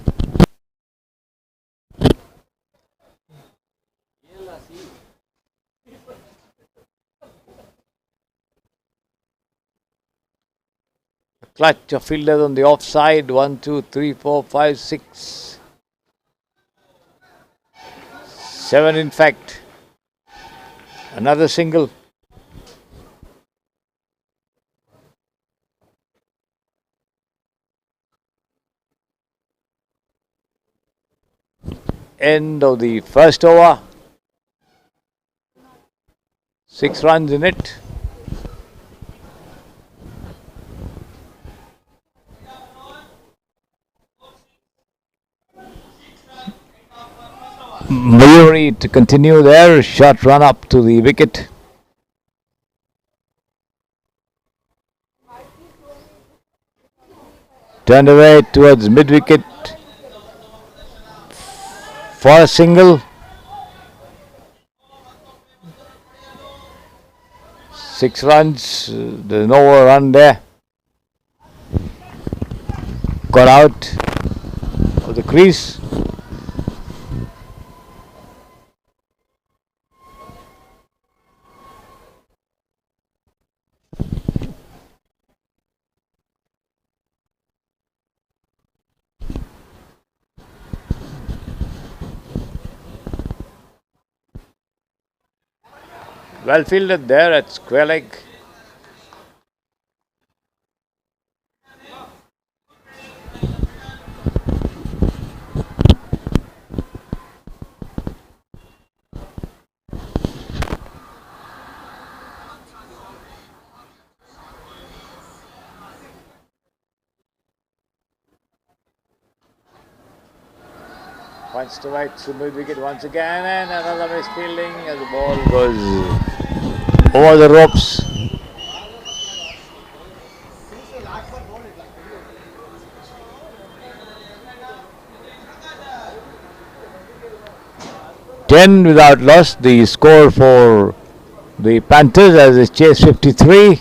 Clutch of fielders on the offside. 1, 2, 3, 4, 5, 6, 7 in fact. Another single. End of the first over. 6 runs in it. Mayuri to continue there. Shot run up to the wicket. Turned away towards mid-wicket for a single. 6 runs. There's no run there. Got out of the crease. Well fielded there at square leg. Points to right to mid-wicket once again, and another misfielding as the ball goes over the ropes. Ten without loss, the score for the Panthers as they chase 53.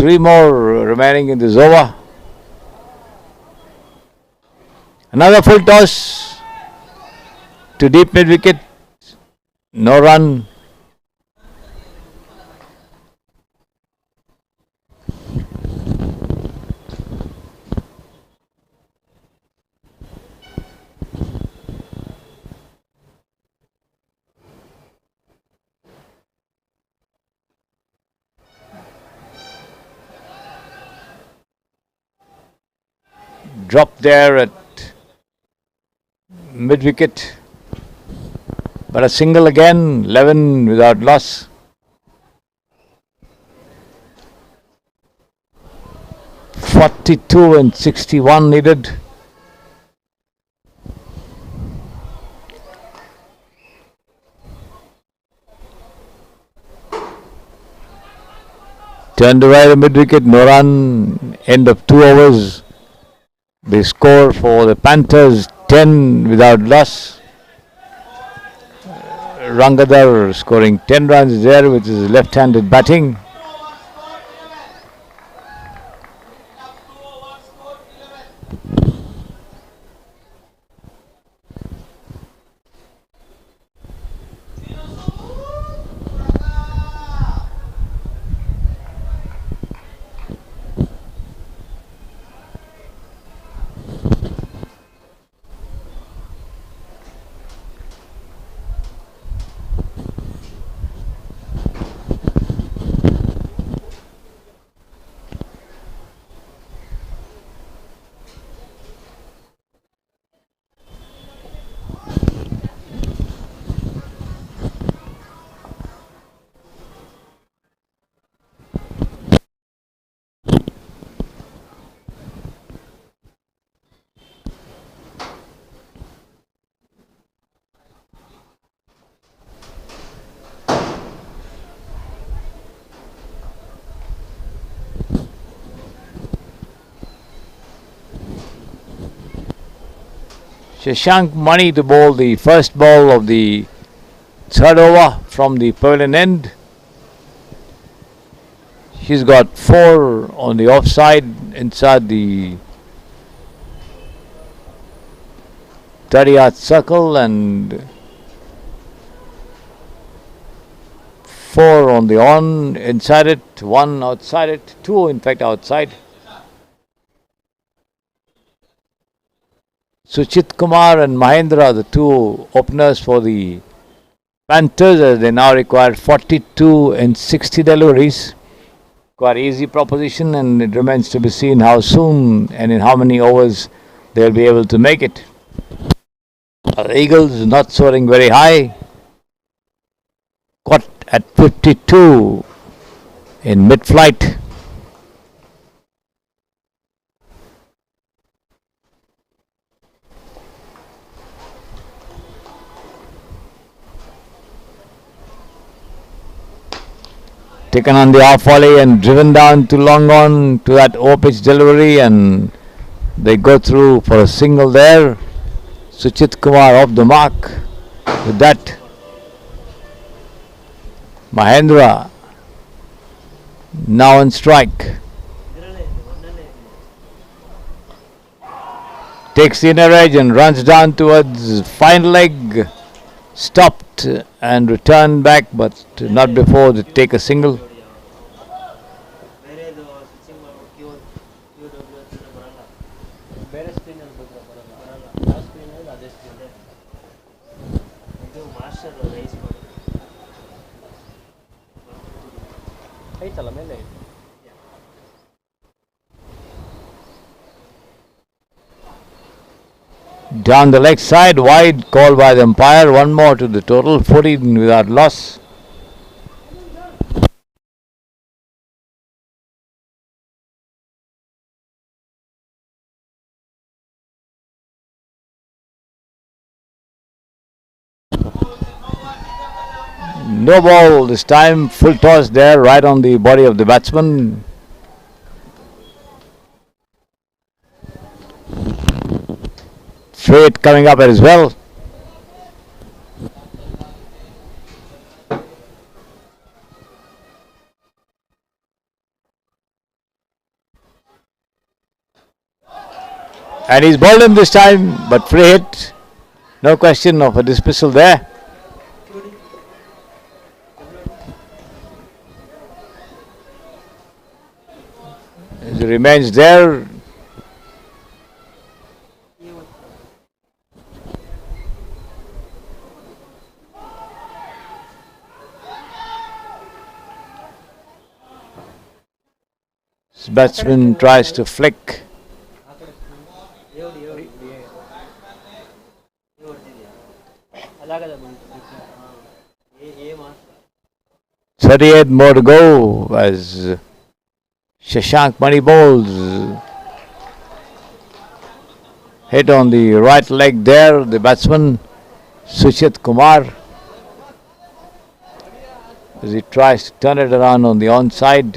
3 more remaining in this over. Another full toss to deep mid wicket. No run. Drop there at mid wicket, but a single again, 11 without loss. (42 and 61 needed). Turned away the mid wicket, no run. End of 2 overs. The score for the Panthers, 10 without loss. Rangadhar scoring 10 runs there with his left-handed batting. Shashank Mani to bowl the first ball of the third over from the pavilion end. He's got 4 on the offside inside the 30-yard circle and 4 on the on inside it, 1 outside it, 2 in fact outside. Shivkumar and Mahendra, the 2 openers for the Panthers, as they now require 42 and 60 deliveries. Quite easy proposition, and it remains to be seen how soon and in how many overs they'll be able to make it. The Eagles not soaring very high, caught at 52 in mid-flight. Taken on the off volley and driven down to long on to that pitch delivery, and they go through for a single there. Shivkumar off the mark with that. Mahendra now on strike. Takes the inner edge and runs down towards fine leg. Stopped and returned back, but not before they take a single. Down the leg side, wide, call by the umpire. 1 more to the total, 14 without loss. No ball this time, full toss there, right on the body of the batsman. Straight coming up as well. And he's bowled him this time, but free hit. No question of a dismissal there. As he remains there. This batsman tries to flick. అలాగదా 38 more to go as Shashank Mani bowls. Hit on the right leg there, the batsman Shivkumar, as he tries to turn it around on the onside.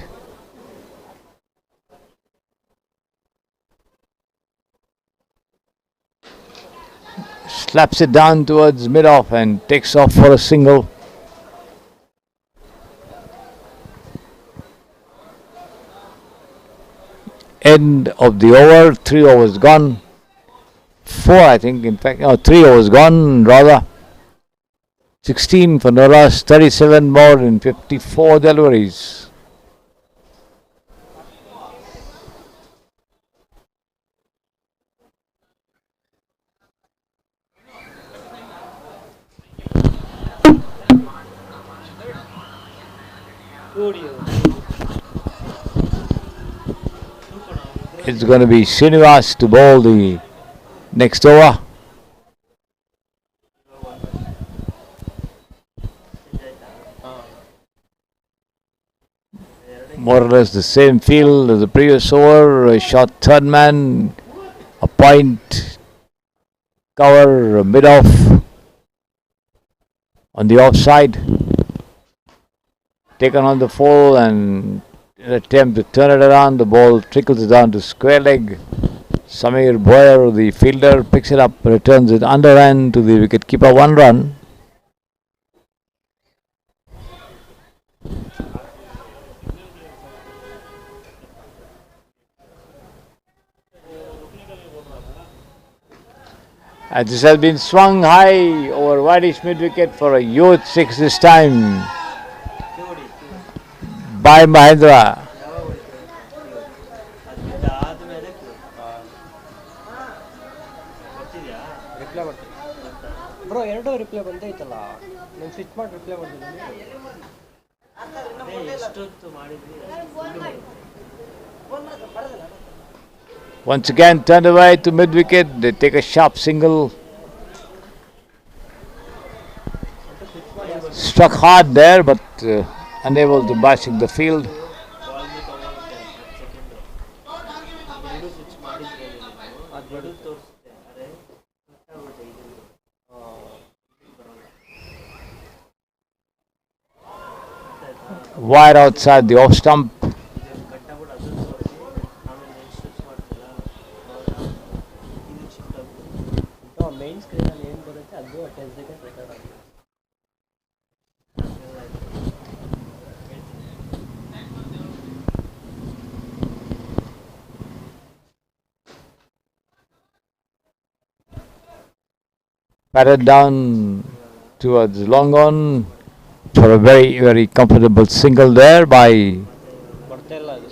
Slaps it down towards mid-off and takes off for a single. End of the over, 3 overs gone. 4, I think, in fact, no, 3 overs gone rather. 16 for no loss, 37 more in 54 deliveries. It's going to be Srinivas to bowl the next over. More or less the same field as the previous over. A shot third man, a point cover mid-off on the offside. Taken on the full and an attempt to turn it around. The ball trickles down to square leg. Samir Boyer, the fielder, picks it up, returns it underhand to the wicketkeeper. 1 run. As this has been swung high over wideish mid-wicket for a huge 6 this time by Mahendra. Bro ಎರಡು reply ಬಂದೈತಲ್ಲ ನಾನು switch ಮಾಡಿ reply ಮಾಡಿದ್ದೀನಿ ಎಷ್ಟೊತ್ತು ಮಾಡಿದ್ವಿ Once again turned away to mid-wicket. They take a sharp single. Struck hard there, but unable to bashing the field. Wide outside the off stump. Main screen ಅಲ್ಲಿ ಏನು ಬರುತ್ತೆ ಅದು ಟೆಸ್ಟ್ ಗೆ ರೆಕಾರ್ಡ್ ಆಗುತ್ತೆ Batted down towards long on for a very, very comfortable single there by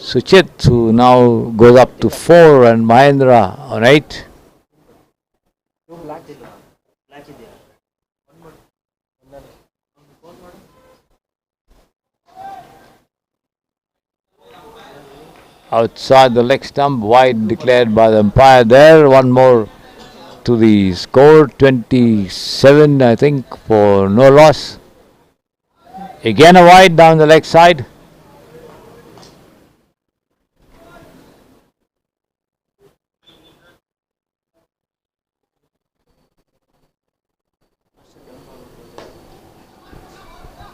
Suchit, who now goes up to 4 and Mahendra on 8. Outside the leg stump, wide declared by the umpire there. 1 more to the score, 27 I think for no loss. Again a wide down the leg side.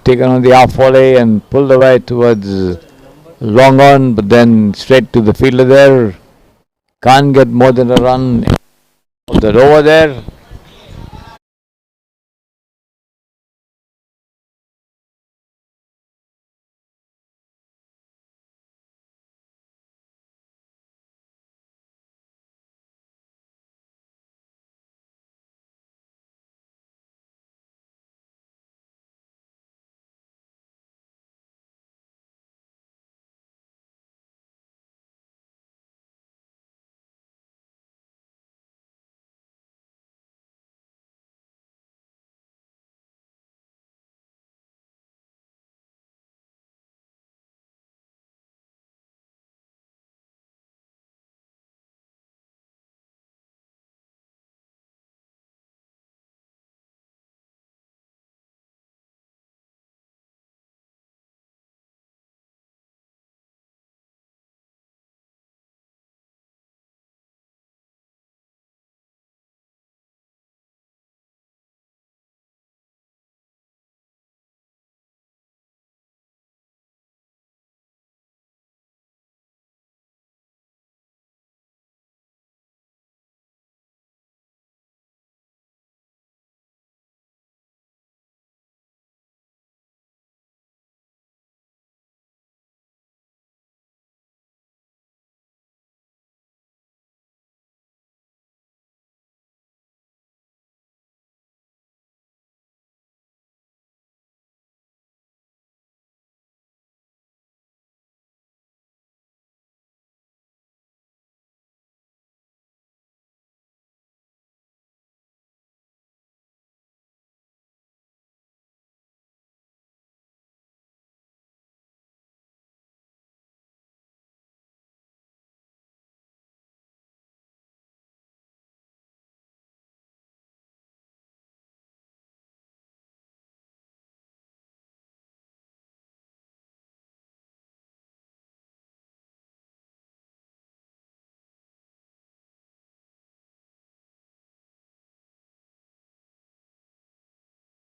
Taken on the half volley and pulled away towards long on, but then straight to the fielder there. Can't get more than a run of that over there.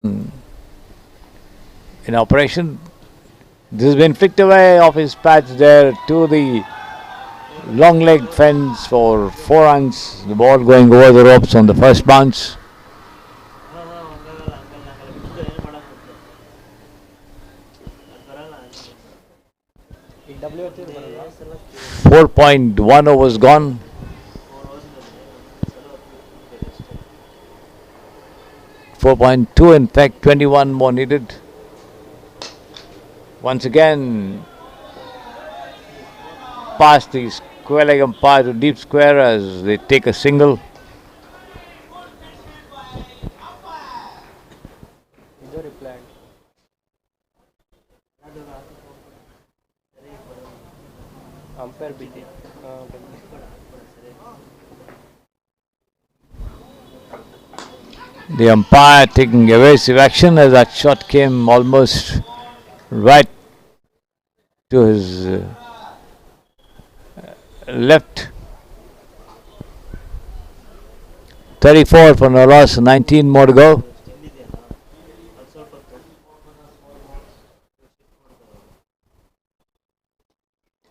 in operation. This has been flicked away off his pads there to the long leg fence for 4 runs. The ball going over the ropes on the first bounce. ಈಗ W H ಬರಲ್ಲ 4.1 overs gone. 4.2 in fact, 21 more needed. Once again, past the square leg umpire to deep square as they take a single. ಇದು ರಿಪ್ಲ್ಯಾಂಡ್ umpire ಬಿಟ್ಟು The umpire taking evasive action as that shot came almost right to his left. 34 for no loss, 19 more to go.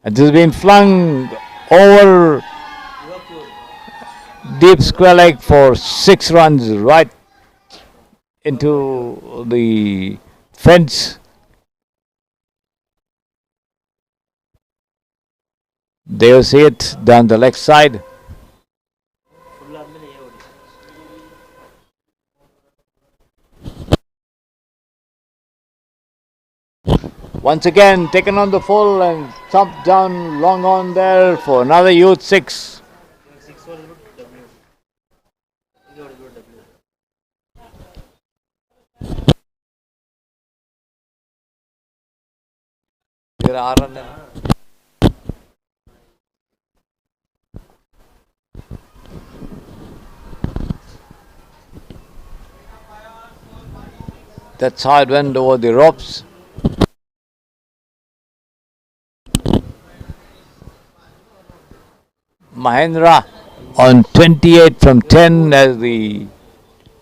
And this has been flung over deep square leg for 6 runs right into the fence. They will see it down the leg side. Once again taken on the full and thumped down long on there for another youth 6. That's how it went over the ropes. Mahendra on 28 from 10 as the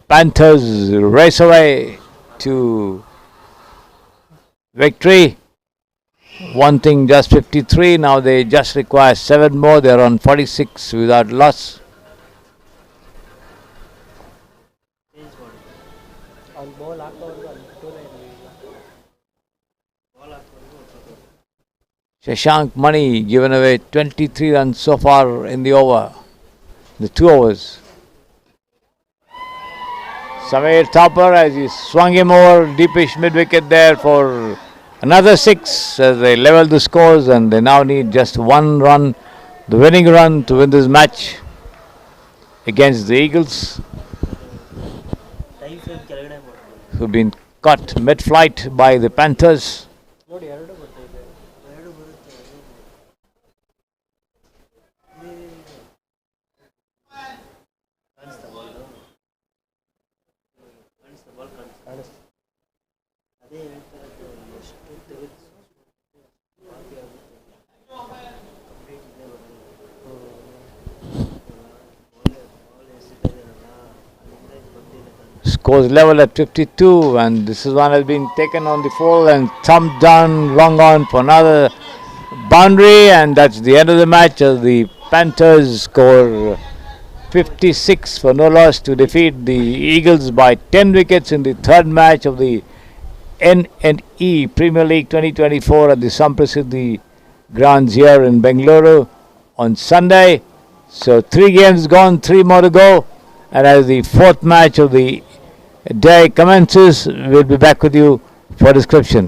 Panthers race away to victory. Wanting just 53, now they just require 7 more. They're on 46 without loss. ಅವ್ನು ball ಹಾಕೋರ್ಗು ಅನುಕೂಲ ಇರಲಿಲ್ಲ Shashank Mani given away 23 runs so far in the over, the 2 overs. Samir Thapar as he swung him over deepish mid wicket there for another 6 as they level the scores, and they now need just 1 run, the winning run, to win this match against the Eagles, who've been caught mid-flight by the Panthers. ನೋಡಿ ಎರಡು ಬರ್ತಾಯಿದೆ Scores level at 52, and this is one has been taken on the full and thumped down long on for another boundary, and that's the end of the match as the Panthers score 56 for no loss to defeat the Eagles by 10 wickets in the third match of the N&E Premier League 2024 at the Samprasiddhi grounds here in Bengaluru on Sunday. So 3 games gone, 3 more to go, and as the fourth match of the day commences, we'll be back with you for description.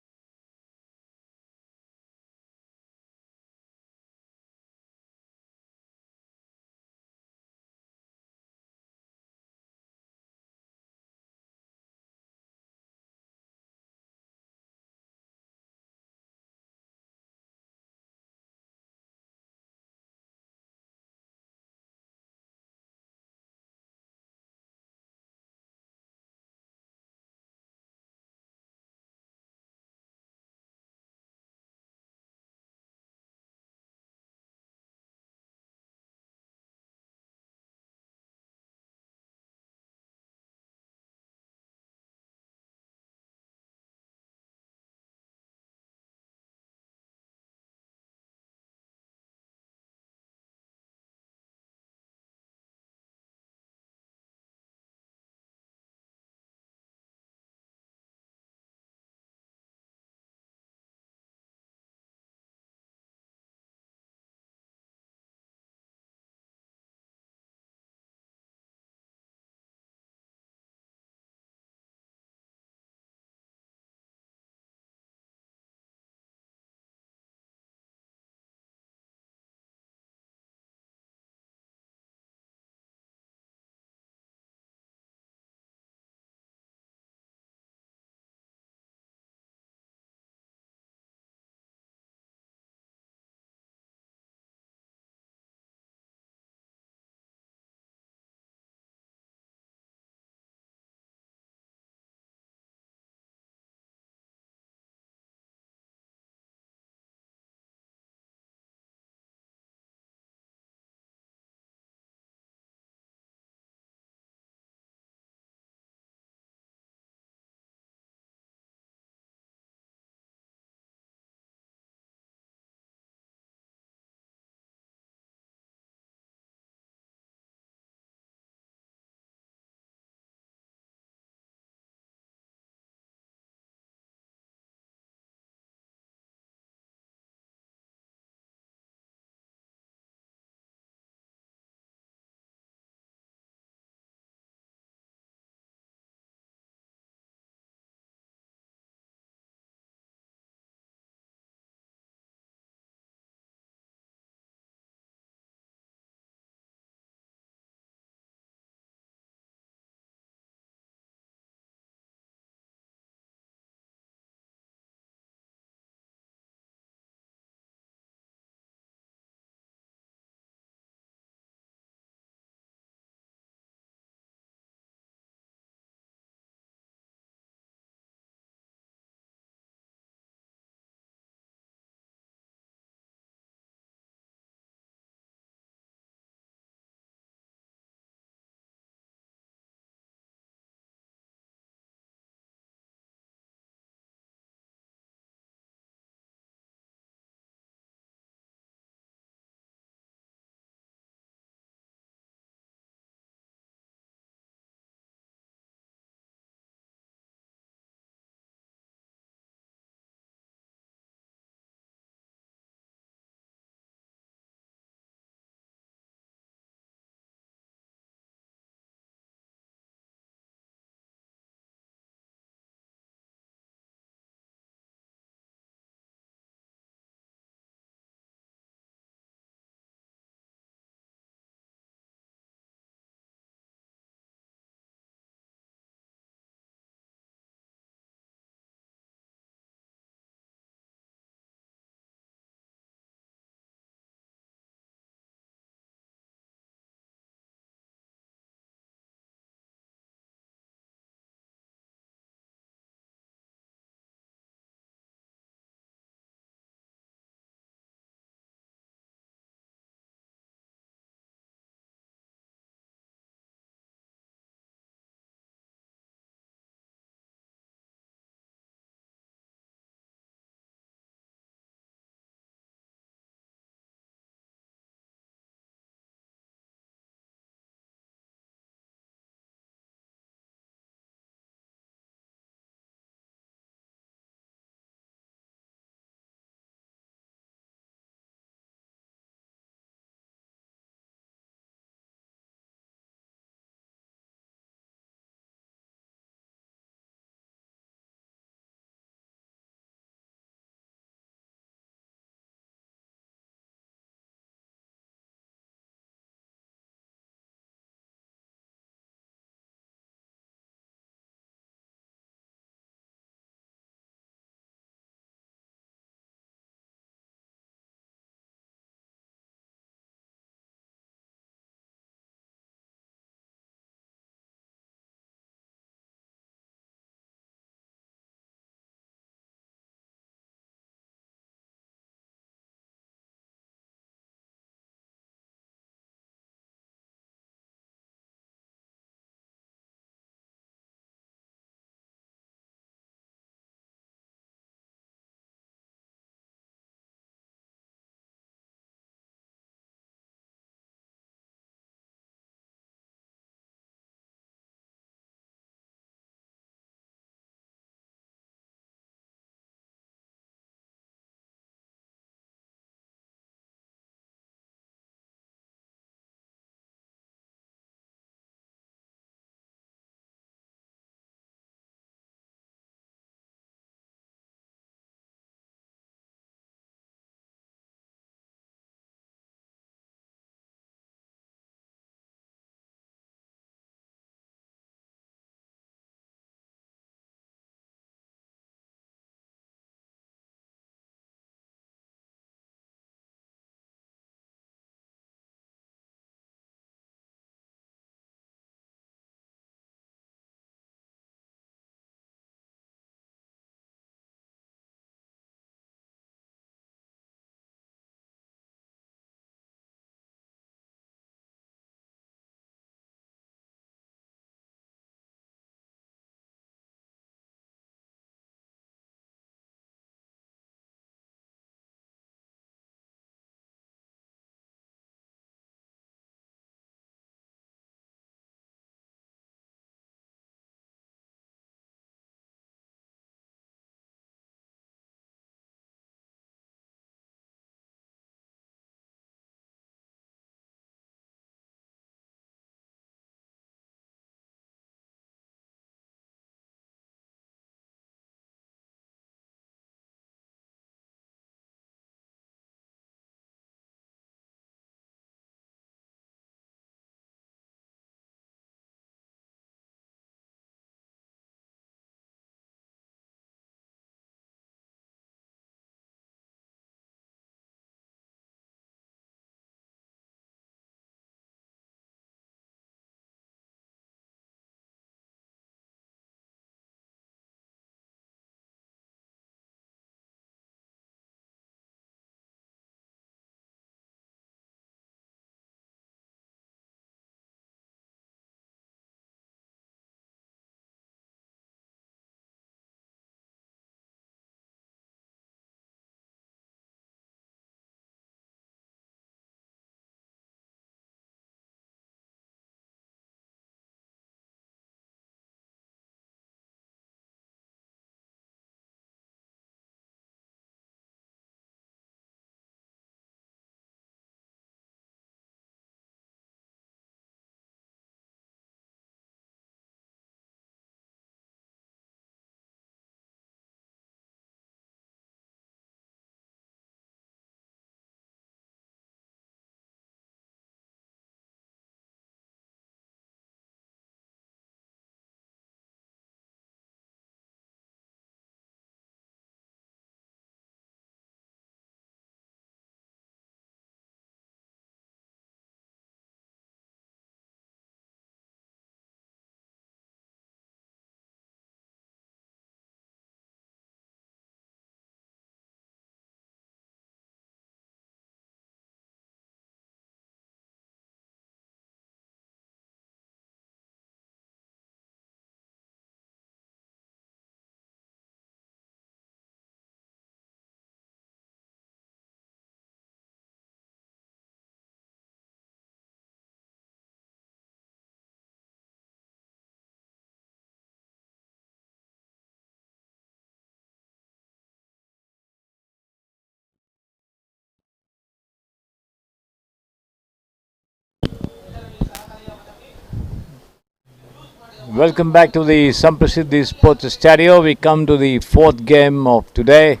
Welcome back to the Samprasiddhi Sports Estadio. We come to the fourth game of today.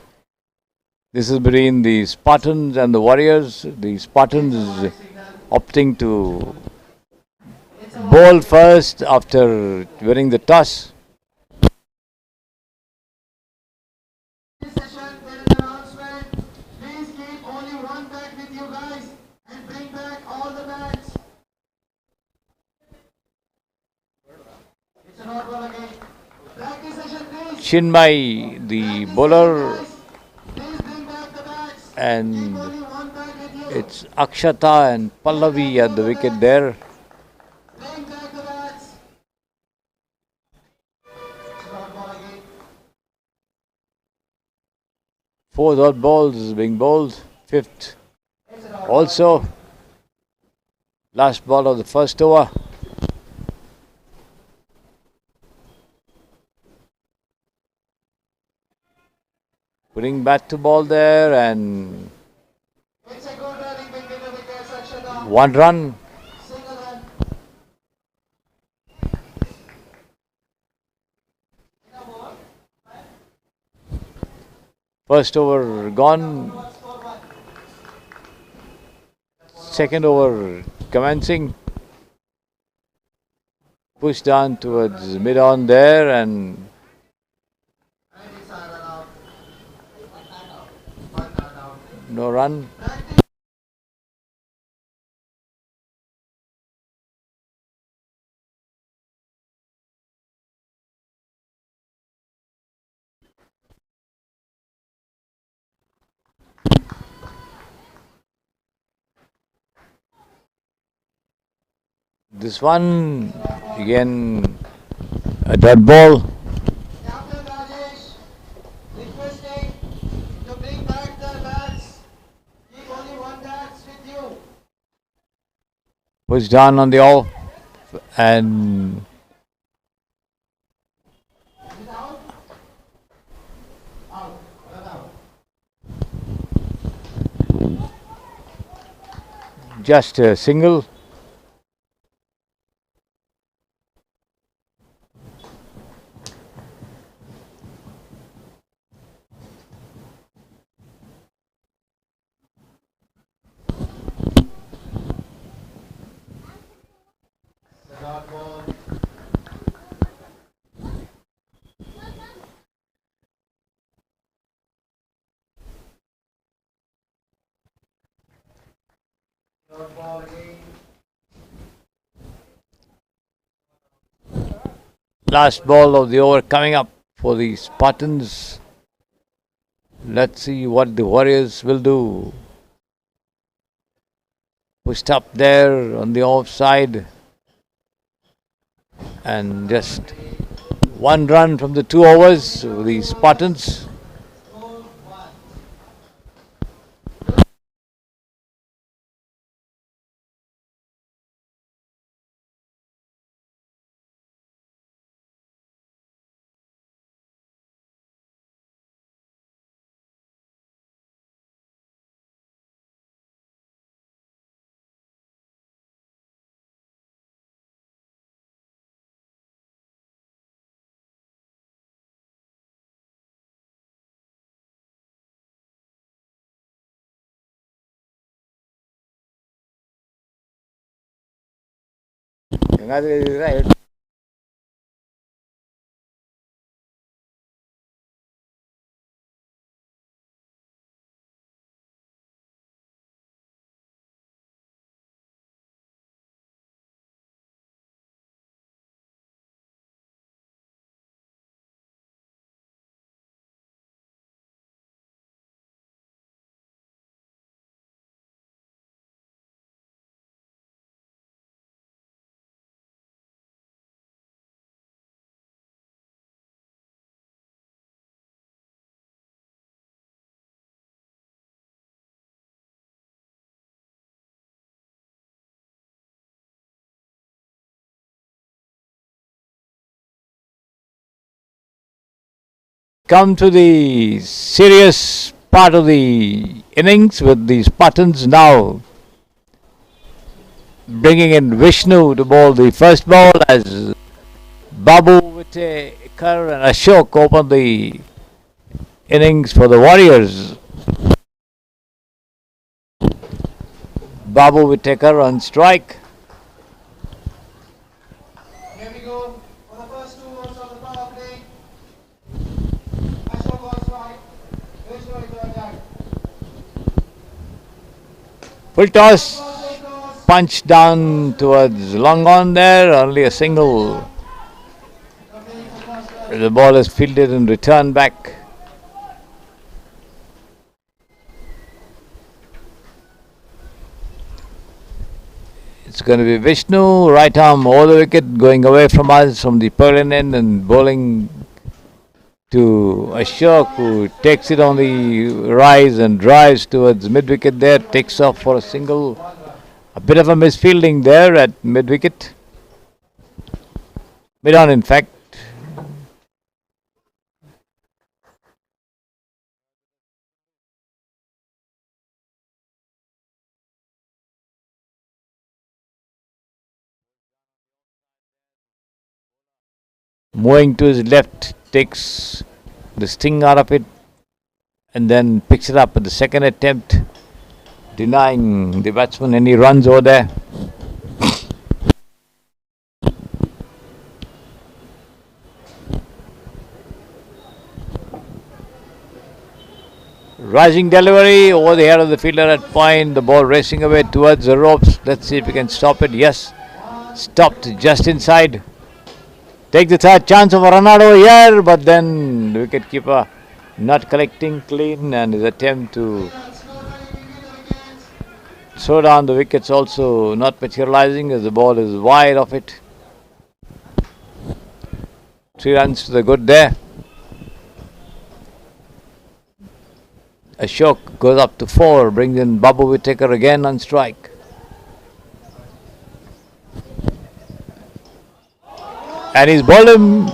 This is between the Spartans and the Warriors. The Spartans is opting to bowl first after winning the toss. This session there is an announcement. Please keep only one bat with you guys and bring back all the bats. It's a not ball again. Practice session, please. Chinmay, the bowler, Please bring back the bats. and Only one bat with you. it's Akshata and Pallavi at the wicket there. Bring back the bats. It's a not ball again. Four dot balls is being bowled. Fifth also. Last ball of the first over. Putting bat to ball there and It's a good running between the wickets, Akshata. one run. Single run. First over gone. Second over commencing. Pushed down towards mid on there and And it's a run out. One run out. no run. This one again a dot ball. Captain Rajesh requesting to bring back the bats. Keep only one bats with you. Pushed down on the off and Is it out? Out. Run out. just a single. The dot ball. Dot ball again. Last ball of the over coming up for the Spartans. Let's see what the Warriors will do. Pushed up there on the offside. And just one run from the 2 overs for the Spartans. Score one. Come to the serious part of the innings with the Spartans now bringing in Vishnu to bowl the first ball as Babu Whittaker and Ashok open the innings for the Warriors. Babu Whittaker on strike. Here we go for the first 2 overs of the power play. Ashok on strike. Vishnu into attack. Full toss. Punch down towards long on there. Only a single. The ball is fielded and returned back. It's going to be Vishnu, right arm over the wicket, going away from us from the pavilion end and bowling to Ashok, who takes it on the rise and drives towards mid wicket there, takes off for a single. A bit of a misfielding there at mid wicket. Mid on, in fact. Moving to his left, takes the sting out of it and then picks it up at the second attempt, denying the batsman any runs over there. Rising delivery over the head of the fielder at point, the ball racing away towards the ropes. Let's see if we can stop it. Yes, stopped just inside. Take the third chance of a run out over here, but then the wicketkeeper not collecting clean and his attempt to throw down the wickets also not materializing as the ball is wide of it. 3 runs to the good there. Ashok goes up to 4, brings in Babu Whittaker again on strike. And he's bowled him.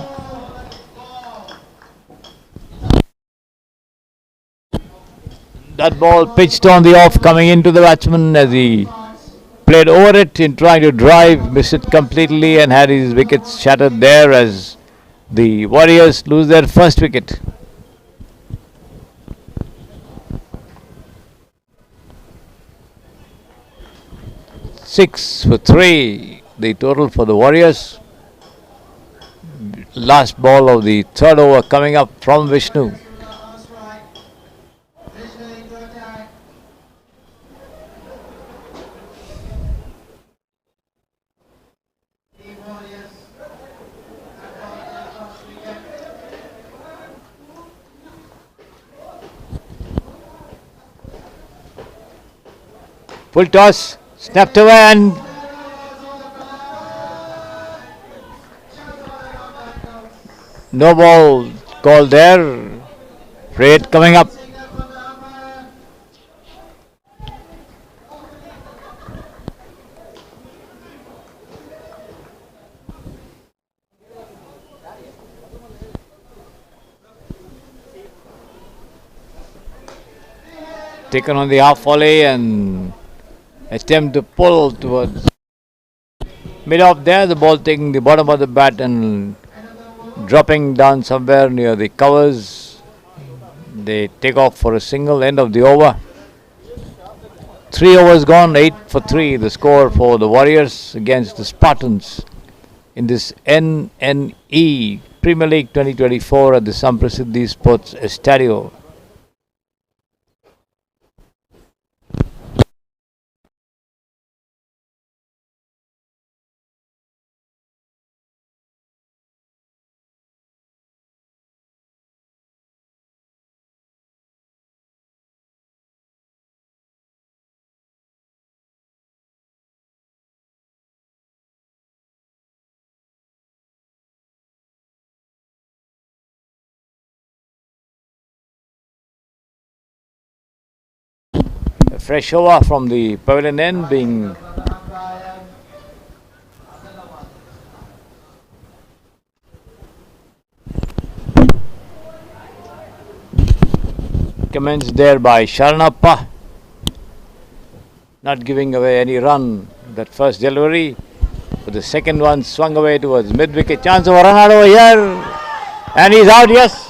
That ball pitched on the off, coming into the batsman as he played over it in trying to drive, missed it completely and had his wickets shattered there as the Warriors lose their first wicket. Six for 3, the total for the Warriors. Last ball of the third over coming up from Vishnu. Full toss, snapped away and no ball called there. Rate coming up. Taken on the half volley and attempt to pull towards mid off there. The ball taking the bottom of the bat and dropping down somewhere near the covers. They take off for a single, end of the over. 3 overs gone, 8 for 3 the score for the Warriors against the Spartans in this NNE Premier League 2024 at the Samprasiddhi Sports Estadio. A fresh over from the pavilion end being commenced there by Sharanappa, not giving away any run. That first delivery But the second one swung away towards mid-wicket. Chance of a run out over here. And he's out, yes.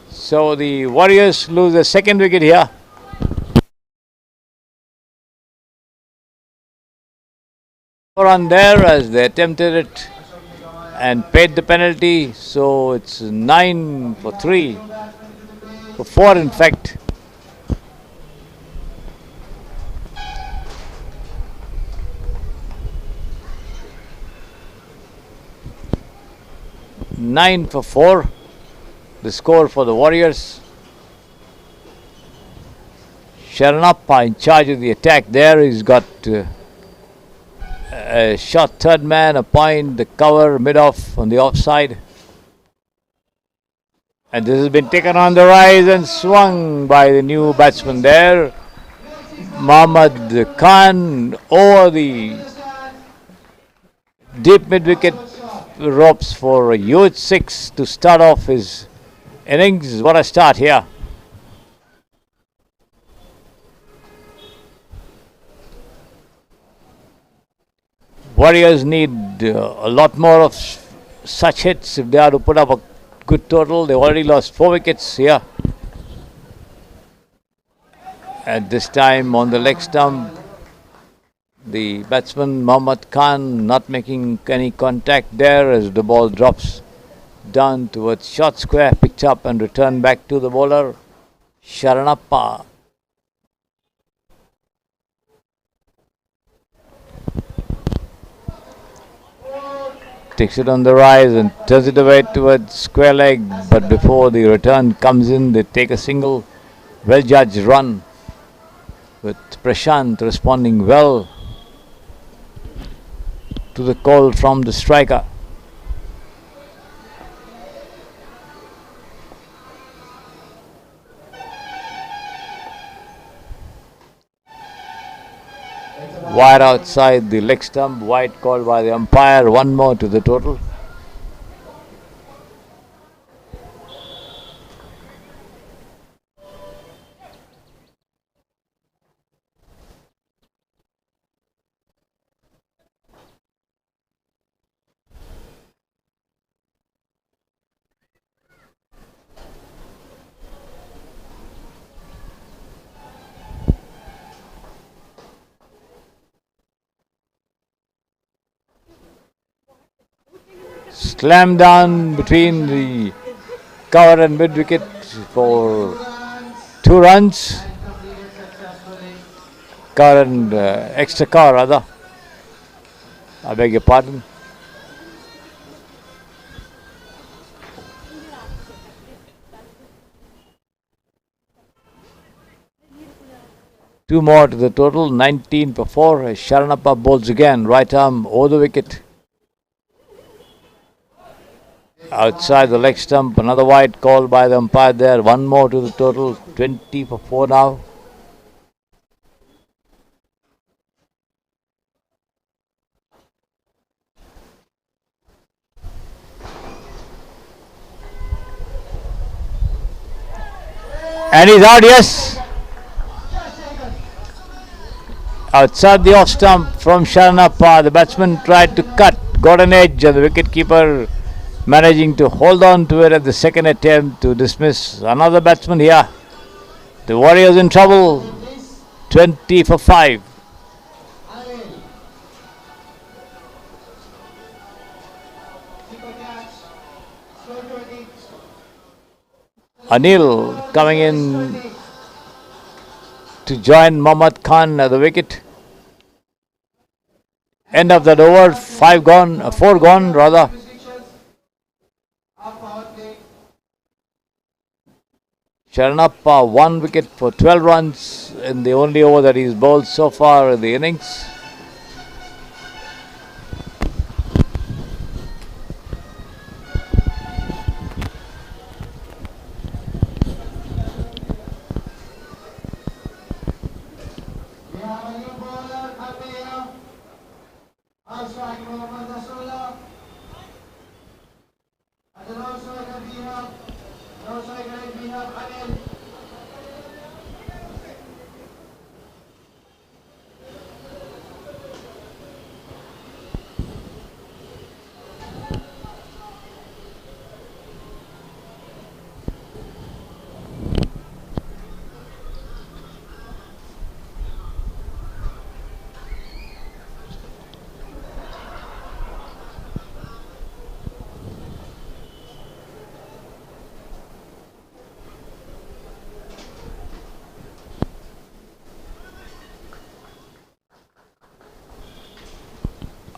So the Warriors lose the second wicket here. On there as they attempted it and paid the penalty. So it's 9 for 3. For 4 in fact. Nine for 4. The score for the Warriors. Sharanappa in charge of the attack there. He's got a shot third man, a point, the cover mid-off on the offside. And this has been taken on the rise and swung by the new batsman there. Mohammad Khan over the deep mid-wicket ropes for a huge 6 to start off his innings. What a start here. Warriors need a lot more of such hits if they are to put up a good total. They've already lost 4 wickets here. At this time on the leg stump, the batsman Mohammad Khan not making any contact there as the ball drops down towards short square, picked up and returned back to the bowler Sharanappa. Takes it on the rise and turns it away towards square leg, but before the return comes in, they take a single well judged run with Prashant responding well to the call from the striker. Wide outside the leg stump, wide called by the umpire, 1 more to the total. Slam down between the cover and mid wicket for 2 runs. Cover and extra cover rather. I beg your pardon. Two more to the total, 19 for 4. Sharanappa bowls again, right arm over the wicket. Outside the leg stump, another wide call by the umpire there. 1 more to the total, 20 for 4 now. And he's out, yes. Outside the off stump from Sharanappa, the batsman tried to cut, got an edge, and the wicketkeeper managing to hold on to it at the second attempt to dismiss another batsman here. The Warriors in trouble, 20 for 5. Anil coming in to join Mohammad Khan at the wicket. End of that over, 4 gone rather. Sharanappa 1 wicket for 12 runs in the only over that he's bowled so far in the innings.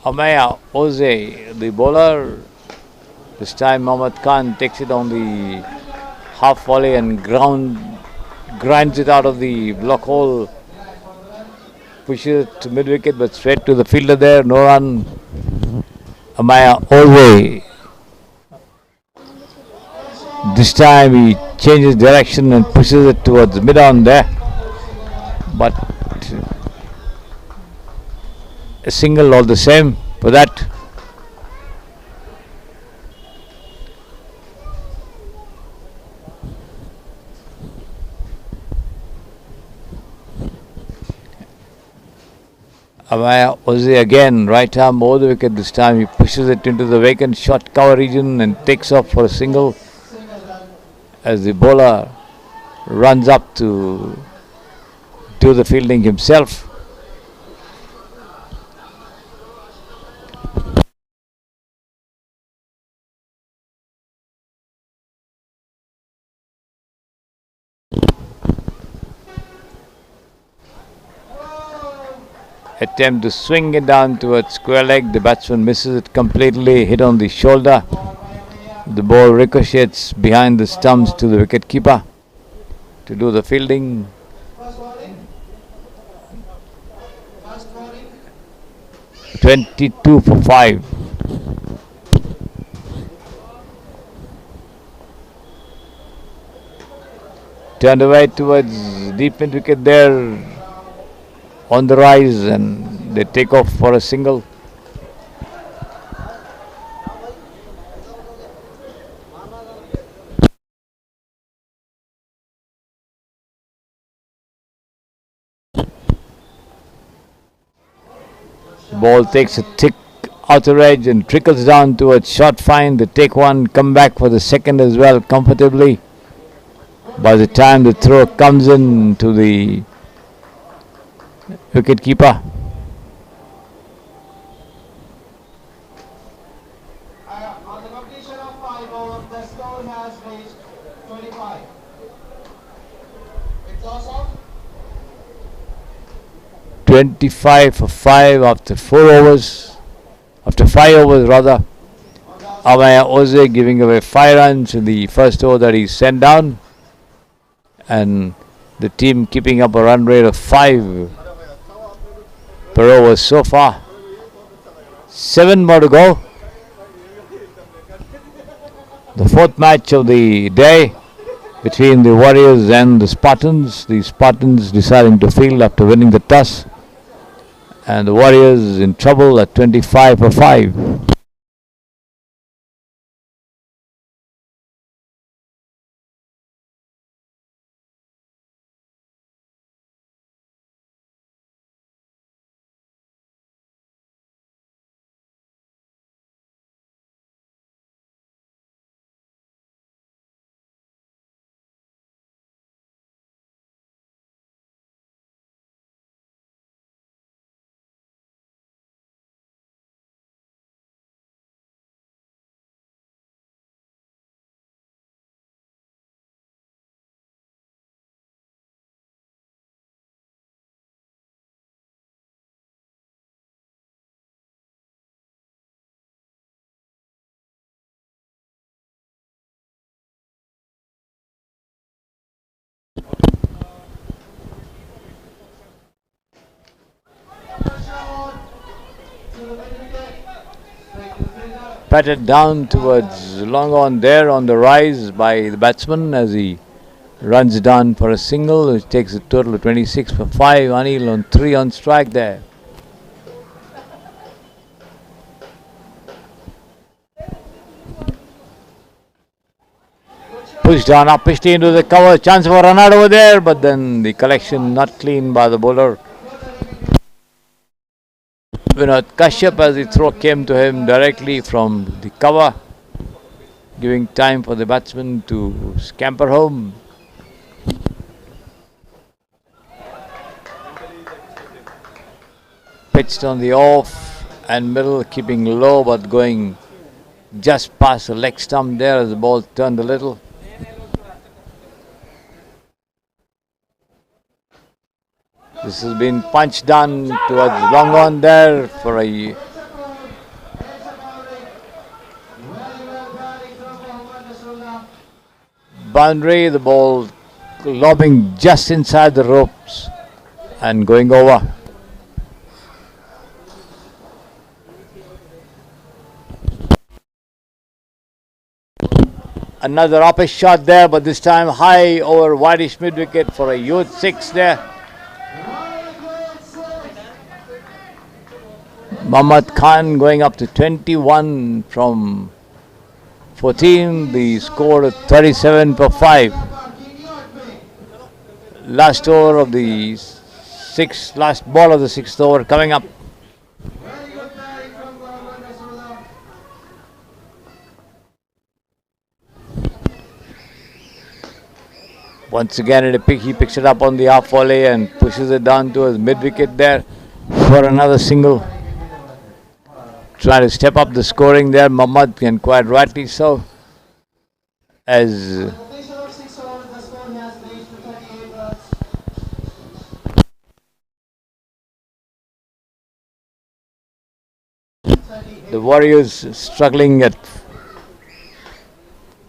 Amaya Oze, the bowler. This time Mohammad Khan takes it on the half volley and grinds it out of the block hole. Pushes it to mid wicket but straight to the fielder there. No run. Amaya Oze. This time he changes direction and pushes it towards mid on there. But a single all the same for that. Amaya Oze again, right arm over the wicket this time. He pushes it into the vacant short cover region and takes off for a single as the bowler runs up to do the fielding himself. Attempt to swing it down towards square leg. The batsman misses it completely, hit on the shoulder. The ball ricochets behind the stumps to the wicket keeper to do the fielding. 22 for 5. Turned away towards deep mid wicket there. On the rise and they take off for a single. Ball takes a thick outer edge and trickles down towards short fine. They take one, come back for the second as well comfortably. By the time the throw comes in to the wicket keeper. On the completion of 5 overs, the score has reached 25. It's awesome. 25 for 5 after 4 overs. After 5 overs rather. Amaya Oze giving away 5 runs in the first over that he sent down. And the team keeping up a run rate of 5 per over so far. 7 more to go. The fourth match of the day between the Warriors and the Spartans. The Spartans deciding to field after winning the toss. And the Warriors in trouble at 25 for 5. Patted down towards long on there on the rise by the batsman as he runs down for a single, which takes a total of 26 for 5. Anil on 3 on strike there. Pushed down uppishly into the cover, chance for a run out over there, but then the collection not clean by the bowler. Vinod Kashyap as the throw came to him directly from the cover, giving time for the batsman to scamper home. Pitched on the off and middle, keeping low but going just past the leg stump there as the ball turned a little. This has been punched down towards long on there for a boundary. The ball lobbing just inside the ropes and going over. Another upper shot there, but this time high over wideish mid wicket for a youth 6 there. Muhammad Khan going up to 21 from 14. The score of 37 for 5. Last over of the last ball of the 6th over coming up. Once again, he picks it up on the half volley and pushes it down to his mid wicket there for another single. Trying to step up the scoring there, Muhammad, and quite rightly so. As the Warriors struggling at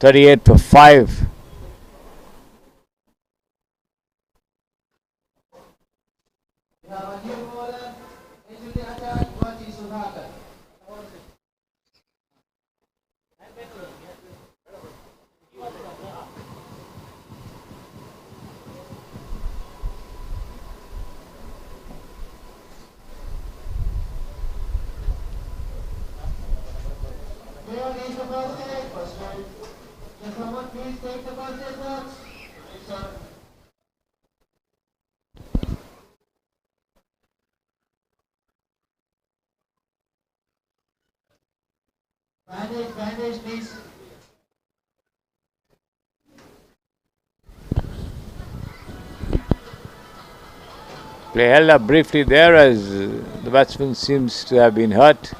38 for 5. Bandage, please. Play held up briefly there as the batsman seems to have been hurt.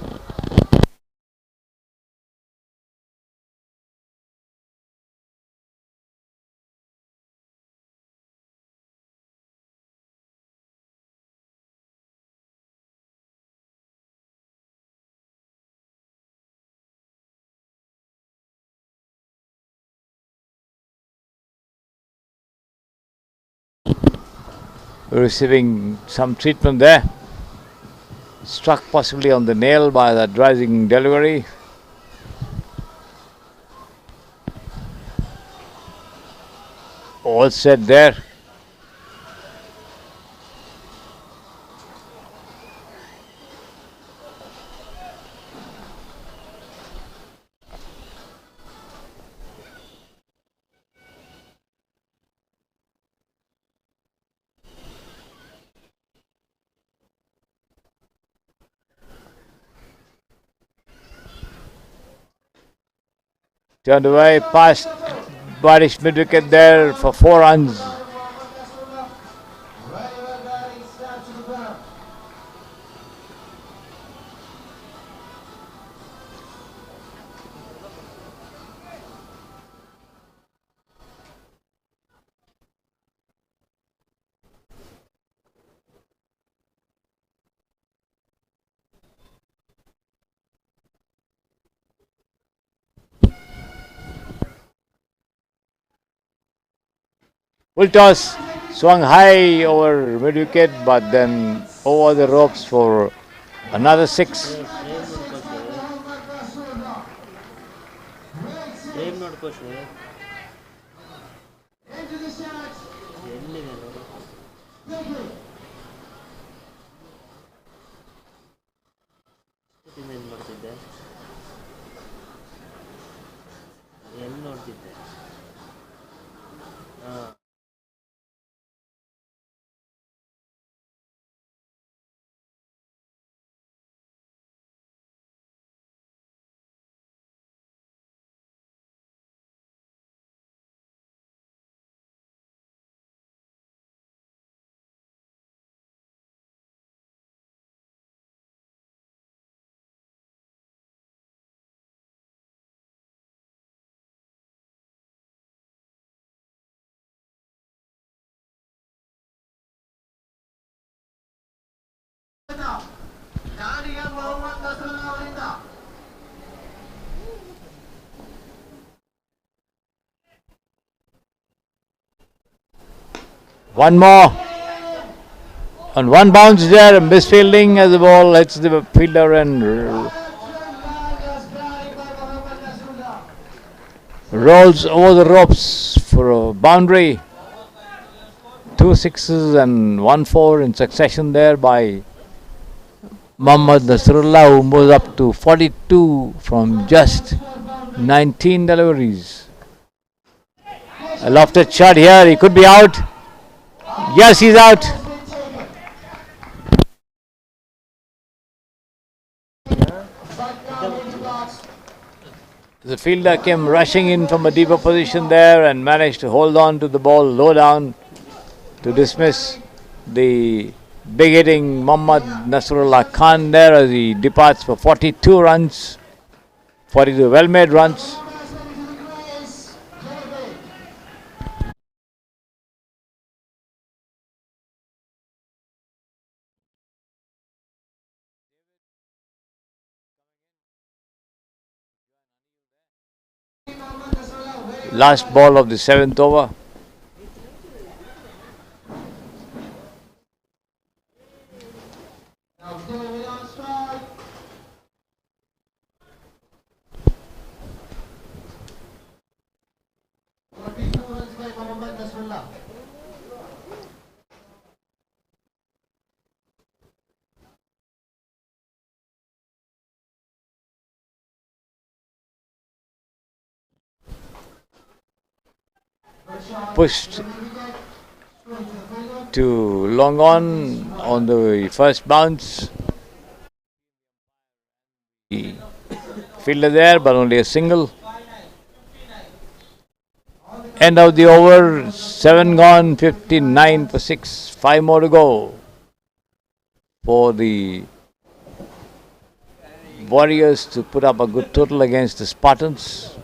Receiving some treatment there. Struck possibly on the nail by that rising delivery. All set there. Turned away past Barish mid wicket there for 4 runs. Full toss, swung high over mid wicket, but then over the ropes for another 6. One more. And one bounce there, misfielding as the ball hits the fielder and rolls over the ropes for a boundary. 2 sixes and 1 4 in succession there by Mohammad Nasrullah, who moves up to 42 from just 19 deliveries. A lofted shot here, he could be out. Yes, he's out. The fielder came rushing in from a deeper position there and managed to hold on to the ball low down to dismiss the big hitting Mohammad Nasrullah Khan there as he departs for 42 runs, 42 well-made runs. Last ball of the 7th over. Pushed to long on the first bounce. The fielder there, but only a single. End of the over, 7 gone, 59 for 6. 5 more to go for the Warriors to put up a good total against the Spartans.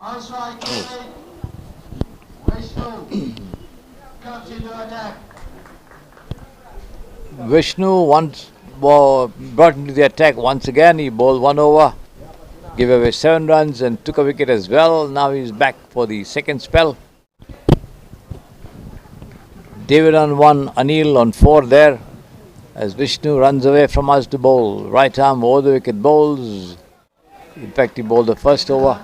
On strike, Vishnu comes into attack. Vishnu once brought into the attack once again. He bowled 1 over, gave away 7 runs and took a wicket as well. Now he's back for the second spell. David on 1, Anil on 4 there as Vishnu runs away from us to bowl. Right arm over the wicket bowls. In fact, he bowled the first over.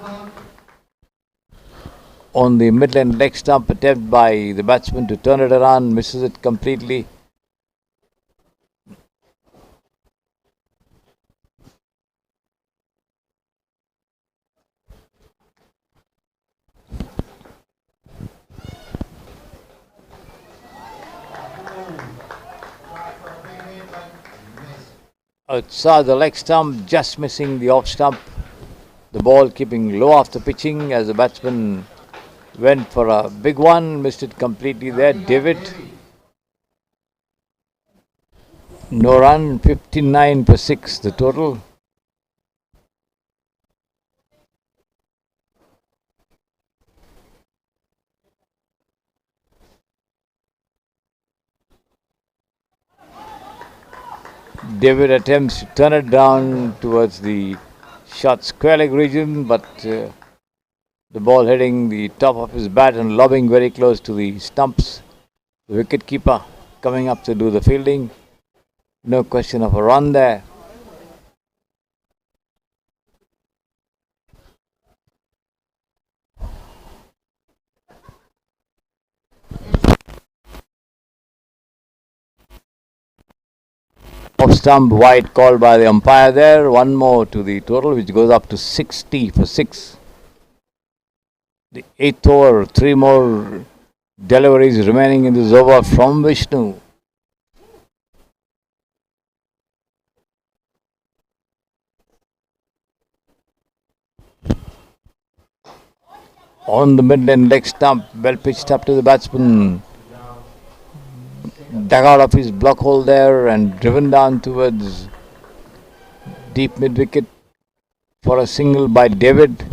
On the midland leg stump, attempt by the batsman to turn it around, misses it completely. Outside the leg stump, just missing the off stump. The ball keeping low after pitching as the batsman went for a big one, missed it completely there. David, no run, 59 for 6 the total. David attempts to turn it down towards the short square leg region, but the ball hitting the top of his bat and lobbing very close to the stumps. The wicket keeper coming up to do the fielding. No question of a run there. Off stump wide called by the umpire there. 1 more to the total, which goes up to 60 for 6. The 8th over, 3 more deliveries remaining in this over from Vishnu. on the mid-lane leg stump, well pitched up to the batsman, dug out of his block hole there and driven down towards deep mid-wicket for a single by David.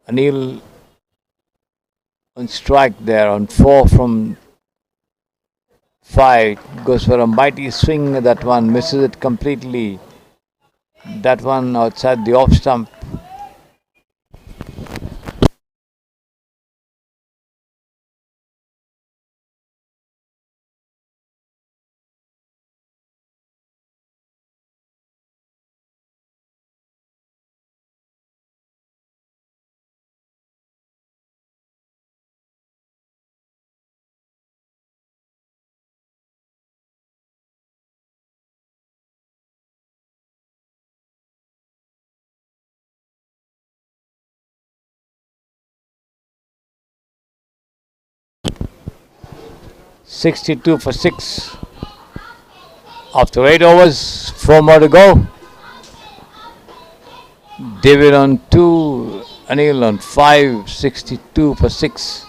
Anil on strike there on 4 from 5, goes for a mighty swing. That one misses it completely. That one outside the off stump. .62 for 6. After 8 overs, 4 more to go. David on 2, Anil on 5, 62 for 6.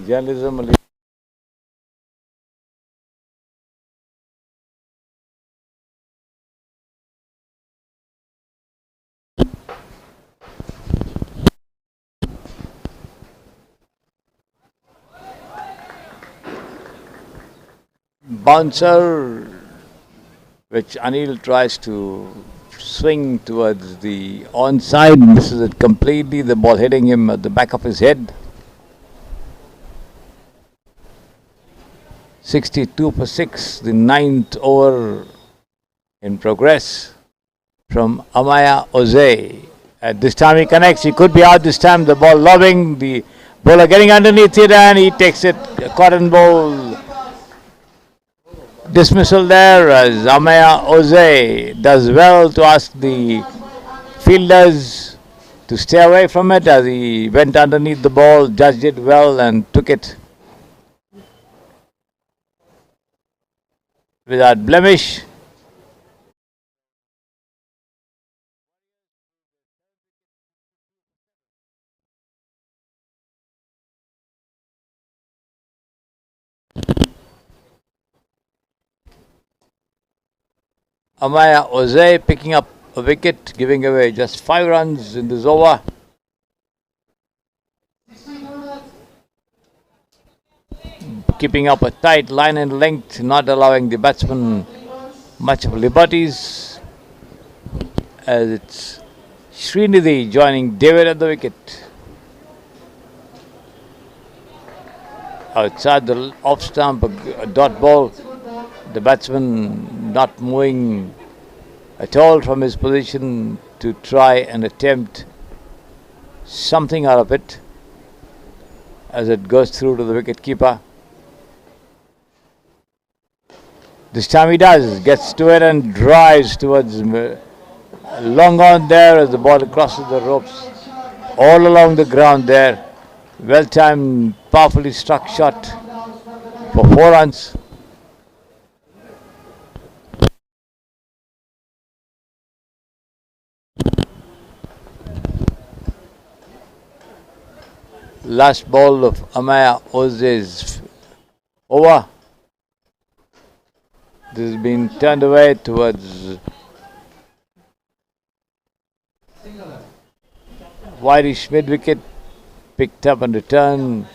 Journalism. Bouncer, which Anil tries to swing towards the onside, misses it completely. The ball hitting him at the back of his head. 62 for 6, the 9th over in progress from Amaya Oze. At this time he connects, he could be out this time, the ball lobbing, the bowler getting underneath it and he takes it, cotton ball. Dismissal there as Amaya Oze does well to ask the fielders to stay away from it as he went underneath the ball, judged it well and took it without blemish. Amaya Oze picking up a wicket, giving away just 5 runs in this over. Keeping up a tight line and length, not allowing the batsman much of liberties. As it's Srinidhi joining David at the wicket. Outside the off stump, a dot ball. The batsman not moving at all from his position to try and attempt something out of it as it goes through to the wicket keeper. This time he does, gets to it and drives towards long on there as the ball crosses the ropes all along the ground there. Well timed, powerfully struck shot for 4 runs. Last ball of Amaya Oze's over. This has been turned away towards Whitish mid-wicket, picked up and returned.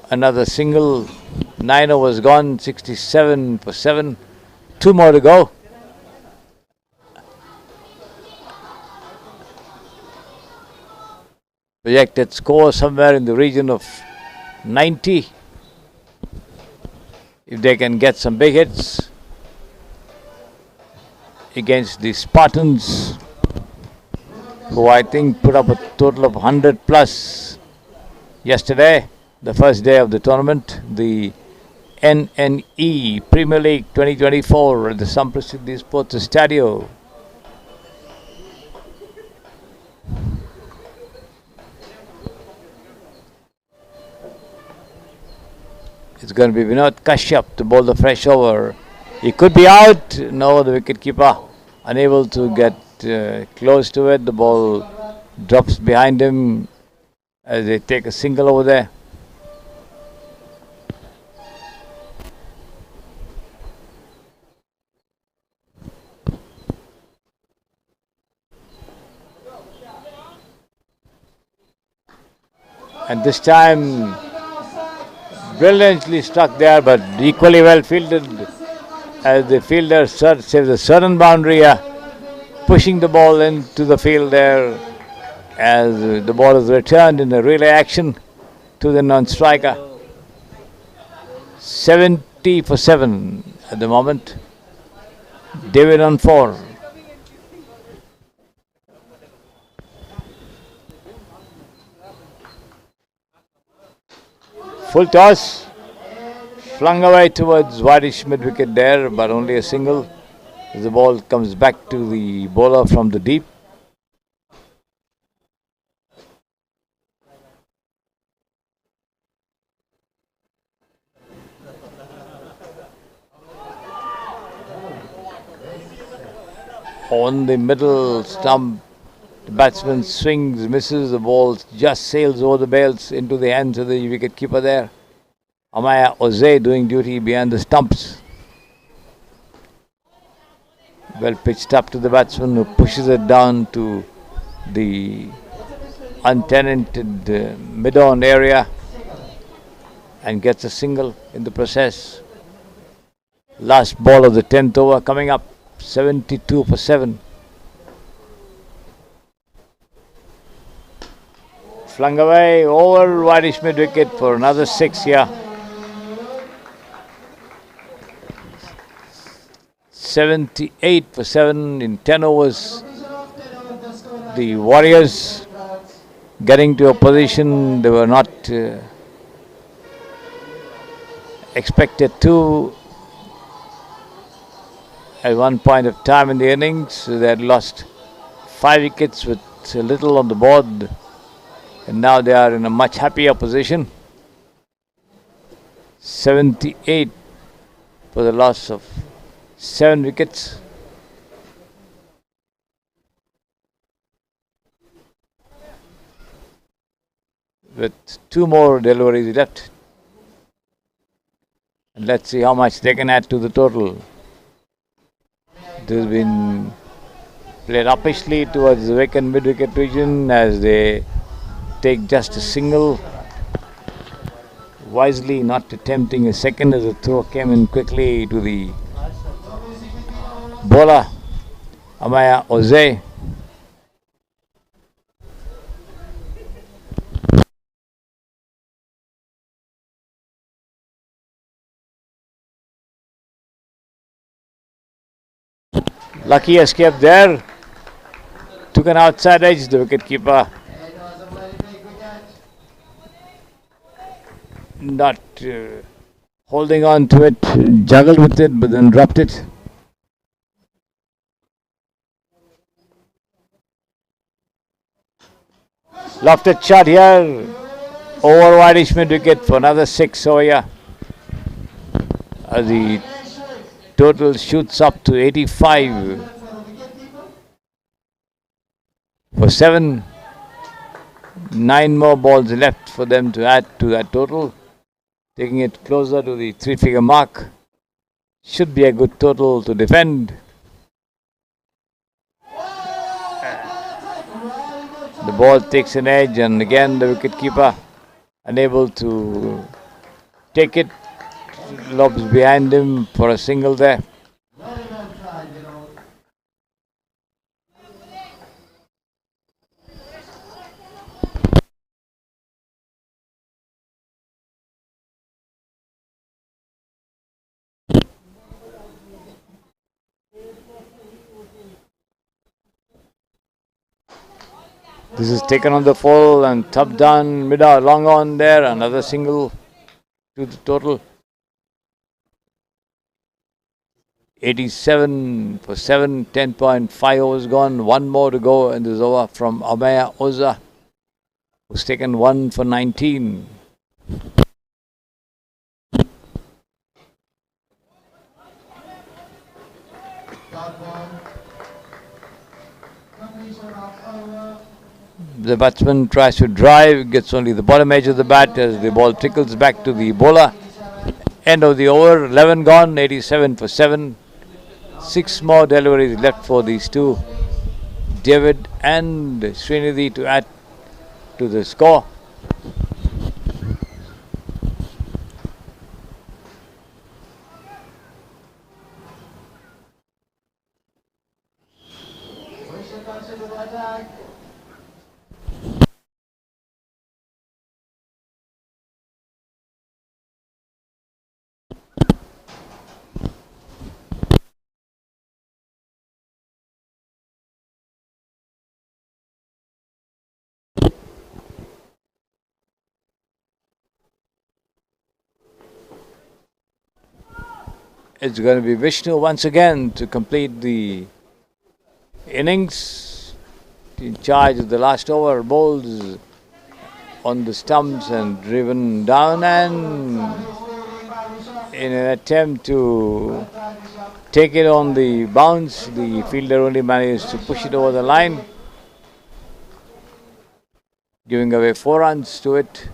Another single, 9 overs gone, 67 for 7. 2 more to go. Projected score somewhere in the region of 90. If they can get some big hits. against the Spartans, who I think put up a total of 100 plus yesterday, the first day of the tournament, the NNE Premier League 2024 at the Samprasiddhi Sports Estadio. It's going to be Vinod Kashyap to bowl the fresh over. He could be out. No, the wicketkeeper unable to get close to it. The ball drops behind him as they take a single over there. And this time, brilliantly struck there, but equally well fielded as the fielder saves a certain boundary, pushing the ball into the field there as the ball is returned in a relay action to the non-striker. 70 for 7 at the moment. David on 4. Full toss, flung away towards wideish mid-wicket there, but only a single. As the ball comes back to the bowler from the deep. On the middle stump, the batsman swings, misses, the ball just sails over the bails into the hands of the wicket-keeper there. Amaya Oze doing duty behind the stumps. Well pitched up to the batsman who pushes it down to the untenanted mid-on area and gets a single in the process. Last ball of the 10th over coming up, 72 for 7. Flung away over wideish mid-wicket for another 6 here. 78 for 7 in 10 overs. The Warriors getting to a position they were not expected to at one point of time in the innings. They had lost 5 wickets with a little on the board, and now they are in a much happier position. 78 for the loss of 7 wickets. With 2 more deliveries left. And let's see how much they can add to the total. This has been played uppishly towards the vacant mid-wicket region as they take just a single. Wisely not attempting a second as the throw came in quickly to the bowler, Amaya Oze. Lucky escape there. Took an outside edge, the wicketkeeper. Not holding on to it, juggled with it, but then dropped it. Lofted shot here, over wideish mid-wicket for another 6 over here. The total shoots up to 85 for 7. 9 more balls left for them to add to that total, taking it closer to the 3-figure mark. Should be a good total to defend. The ball takes an edge, and again the wicketkeeper unable to take it. Lobs behind him for a single there. This is taken on the full and thumped down mid long on there. Another single to the total. 87 for 7, 10.5 overs gone. One more to go in this over from Amaya Oza, who's taken 1 for 19. The batsman tries to drive, gets only the bottom edge of the bat as the ball trickles back to the bowler. End of the over, 11 gone, 87 for 7. 6 more deliveries left for these two, David and Srinidhi, to add to the score. It's going to be Vishnu once again to complete the innings, in charge of the last over. Bowls on the stumps and driven down, and in an attempt to take it on the bounce, the fielder only managed to push it over the line, giving away 4 runs to it.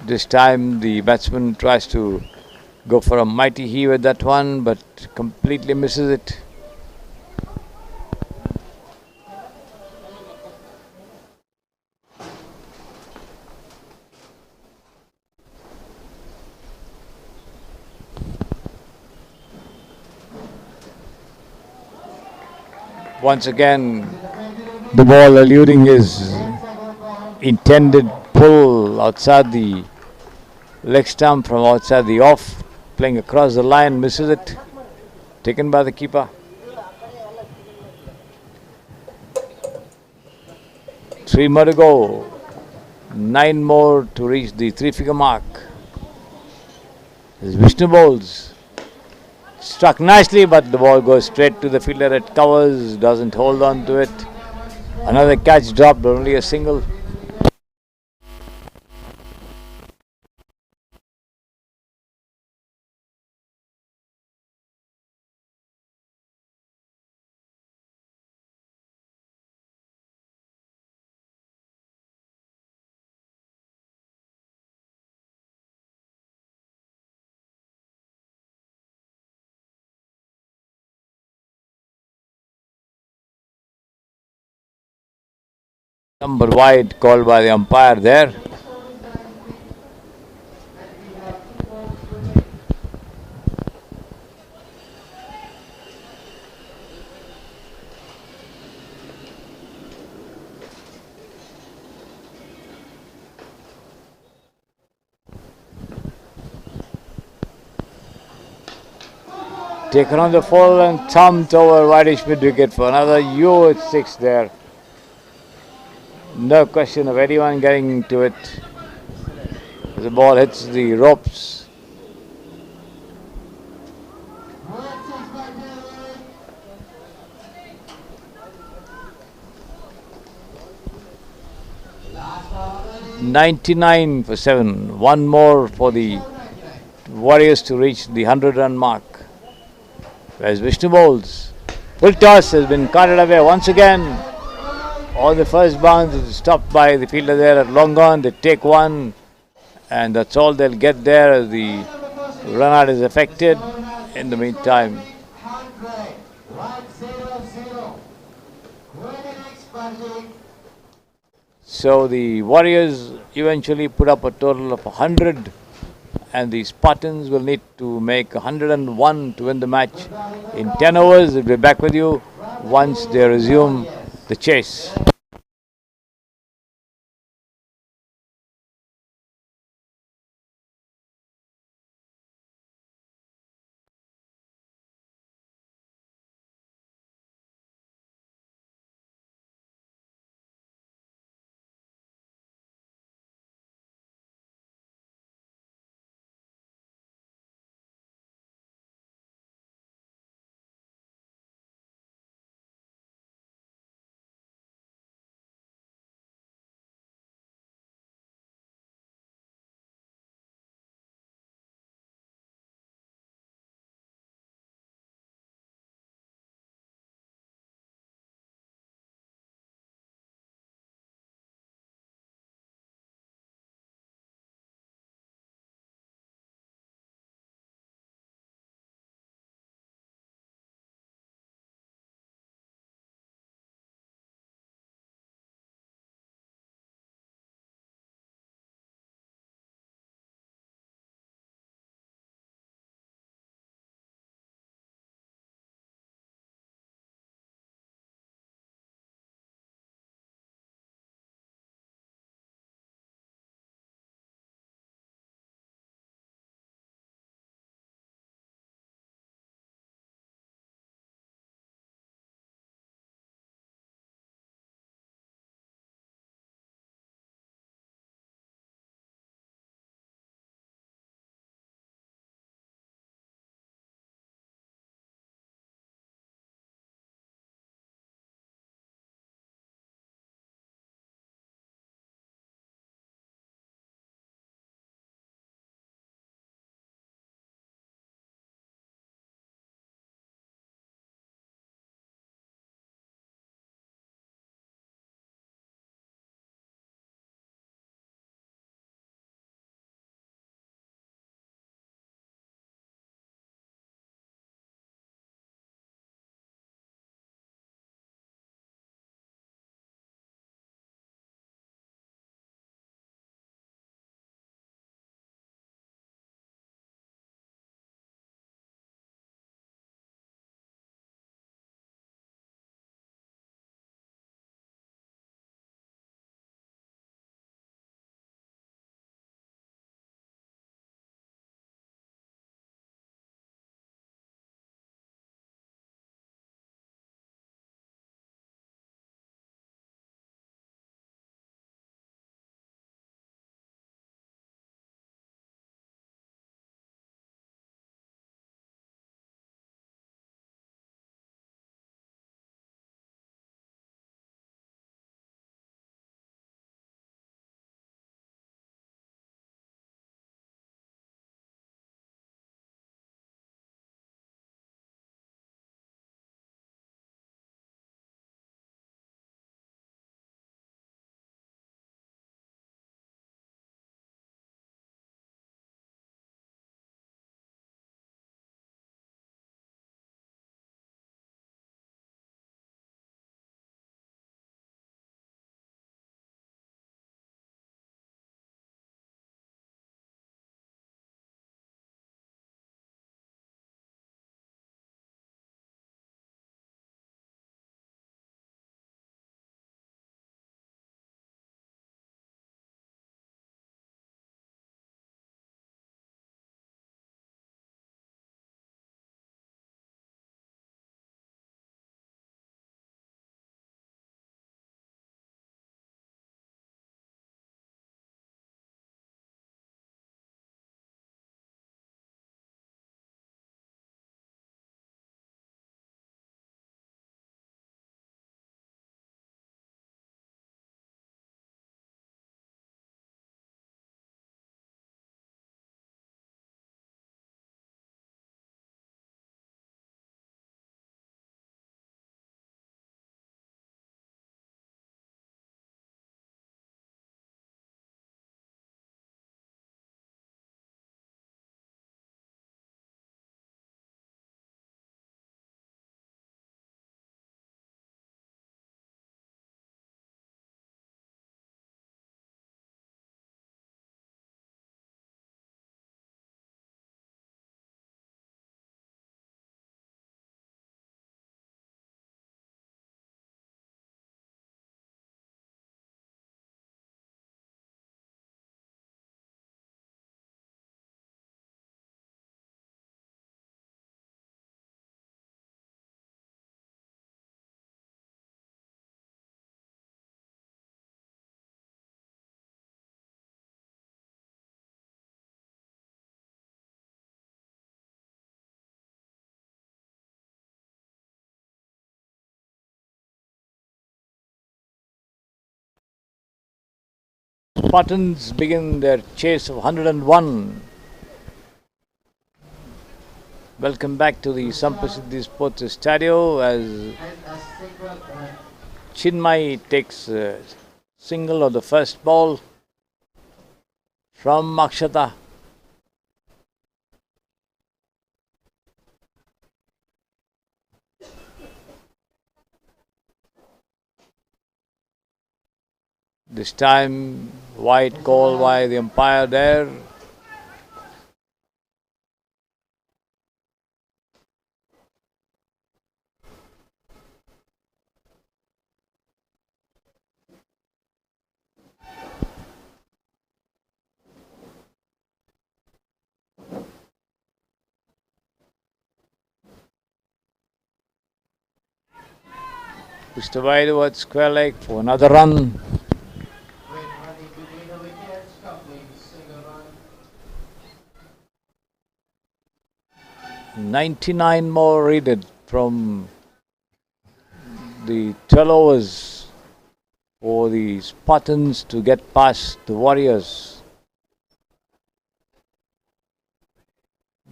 This time the batsman tries to go for a mighty heave at that one, but completely misses it. Once again, the ball eluding his intended pull outside the leg stump from outside the off, playing across the line, misses it, taken by the keeper. 3 more to go, 9 more to reach the 3-figure mark. As Vishnu bowls, struck nicely, but the ball goes straight to the fielder at covers, doesn't hold on to it. Another catch dropped, but only a single. Number wide called by the umpire there. Taken on the full and thumped over wideish mid wicket for another huge 6 there. No question of anyone getting to it. The ball hits the ropes. $99 for 7. 1 more for the Warriors to reach the 100-run mark. Whereas Vishnu bowls. Full toss has been carted away once again. On the first bounce, is stopped by the fielder there at long on. They take 1, and that's all they'll get there as the run out is affected. In the meantime, so the Warriors eventually put up a total of 100, and the Spartans will need to make 101 to win the match. In 10 overs, we'll be back with you once they resume the chase. Spartans begin their chase of 101. Welcome back to the Samprasiddhi Sports Estadio as And a single run. Chinmay takes a single on the first ball from Akshata. This time, wide call by the umpire there. Pushed away towards square leg for another run. With running between the wickets, complete single run. 99 more needed from the 12 overs for the Spartans to get past the Warriors.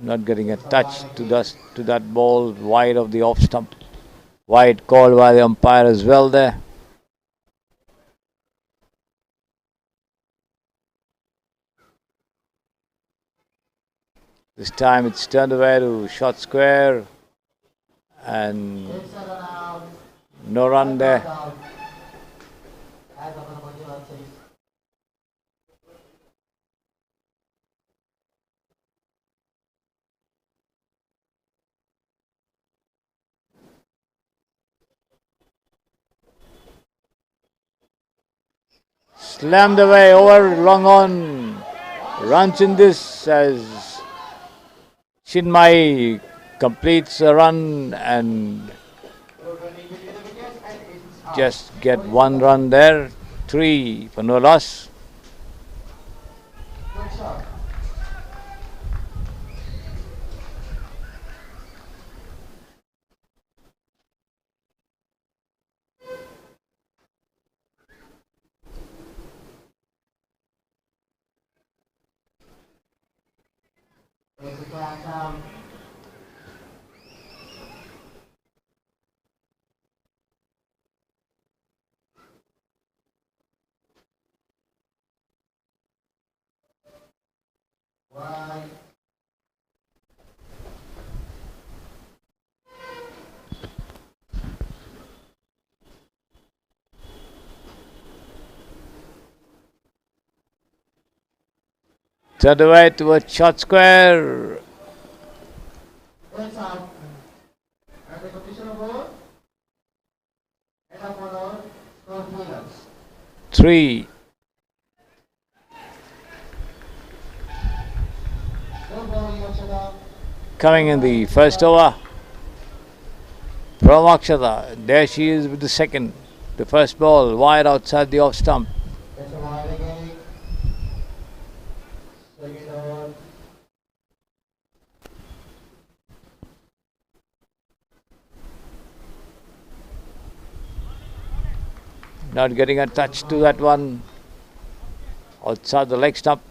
Not getting a touch to that ball wide of the off stump. Wide call by the umpire as well there. This time it's turned away to short square and It's a run out. no run there. Out. As of the motion says. Slammed away over long on. Runs in this as Chinmay completes a run and Running between the wickets and it's out. just get one run there. 3 for no loss. Good shot. It's a catch out. Wide. Turned away towards short square. It's out. And the completion of ball. And up on all. Score 3 runs. 3. Good ball, Akshata. Coming in the first over from Akshata. There she is with the second. The first ball wide outside the off stump. It's a wide again. Second over. Not getting a touch to that one. Outside the leg stump.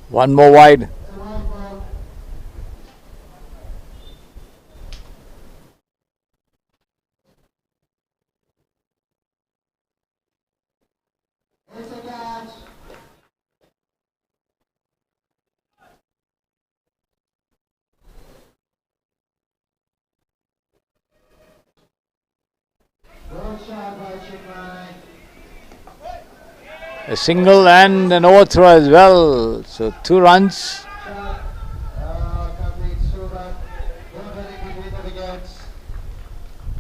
One more wide. It's a wide ball. It's a catch. Good shot by Shivkumar. A single and an overthrow as well. So 2 runs. Shot. Complete 2 run. Good running between the wickets.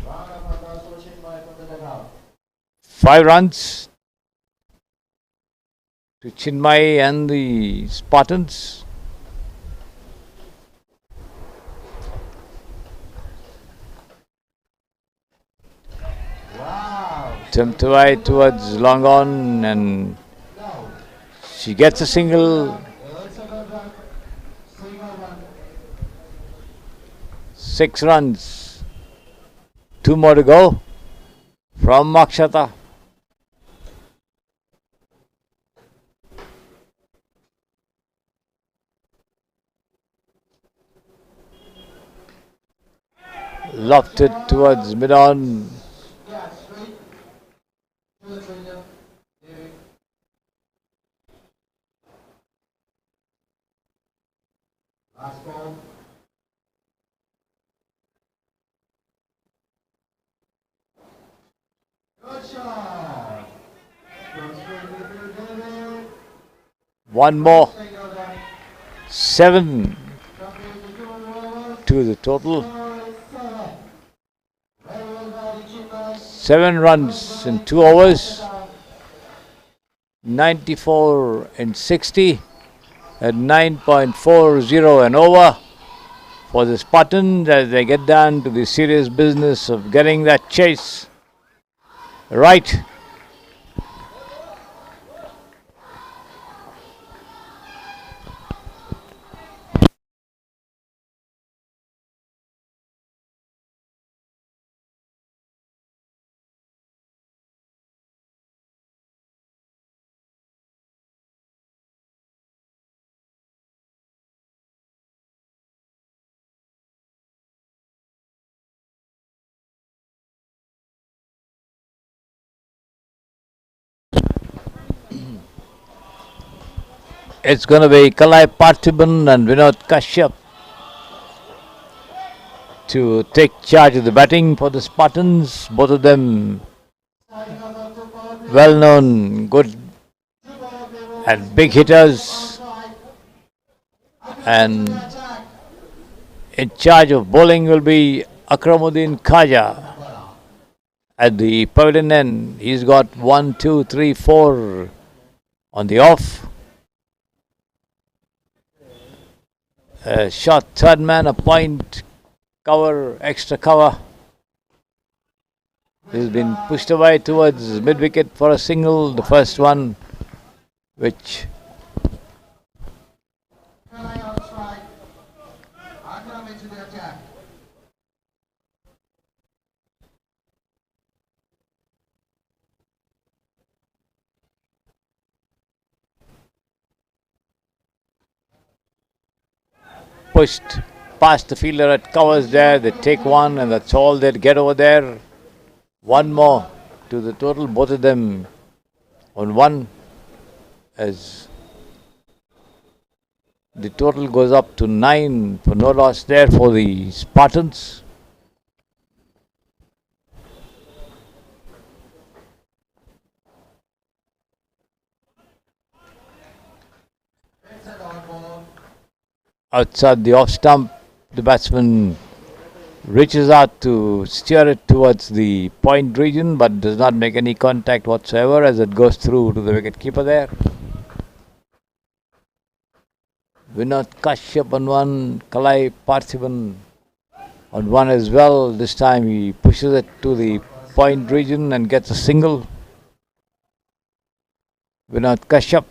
Round of applause for Shivkumar from the dugout. 5 runs to Chinmay and the Spartans. Wow. Attempt away towards long on and No. she gets a single. It's a good run. Single run. 6 runs. 2 more to go from Makshata. Lofted towards mid-on. Yeah, straight to the trainer. David. Last ball. Good shot. Goes straight to David. One more. Stay on that. 7 Jumping to 2 overs. to the total. Score is 7. Very well by the Chimney. 7 runs in 2 overs. 94 and 60 at 9.40 and over for the Spartans as they get down to the serious business of getting that chase right. It's going to be Kalai Parthiban and Vinod Kashyap to take charge of the batting for the Spartans. Both of them well known, good and big hitters, and in charge of bowling will be Akramuddin Khaja at the pavilion end. He's got 1, 2, 3, 4 on the off. Shot third man, a point, cover, extra cover. He's been pushed away towards mid wicket for a single, the first one, which Kalai on strike. Akram into the attack. pushed past the fielder at covers there. They take one and that's all they'd get over there. One more to the total, both of them on one, as the total goes up to 9 for no loss there for the Spartans. It's a dot ball. Outside the off stump, the batsman reaches out to steer it towards the point region but does not make any contact whatsoever as it goes through to the wicket keeper there. Vinod Kashyap on one, Kalai Parthiban on one as well. This time he pushes it to the point region and gets a single. Vinod Kashyap.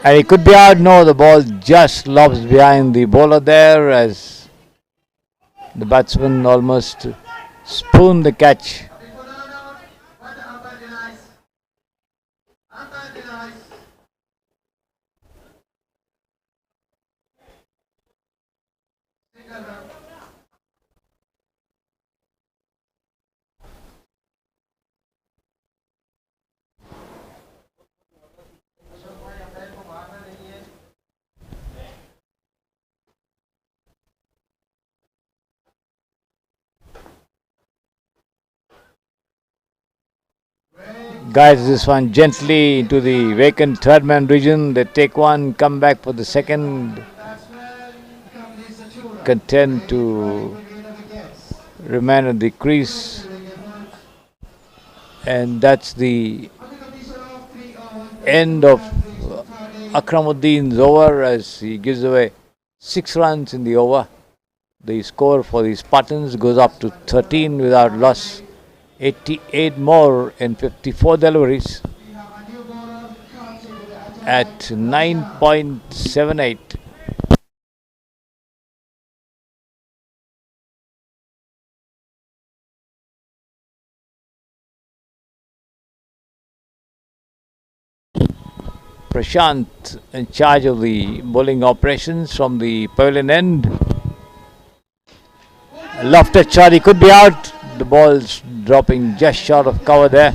And he could be out. No, the ball just lobs behind the bowler there as the batsman almost spooned the catch. Before out, but the umpire denies. Umpire denies. Single run. Guides this one gently into the vacant third man region. They take one, come back for the second, Batsman completes the 2 run. content to remain at the crease. And that's the end of Akramuddin's over as he gives away 6 runs in the over. The score for the Spartans goes up to 13 without loss 88 more in 54 deliveries We have a new bowler, Cricsay with the attack. at 9.78. Prashant in charge of the bowling operations from the pavilion end. Lofted shot, he could be out. The ball's dropping just short of cover there.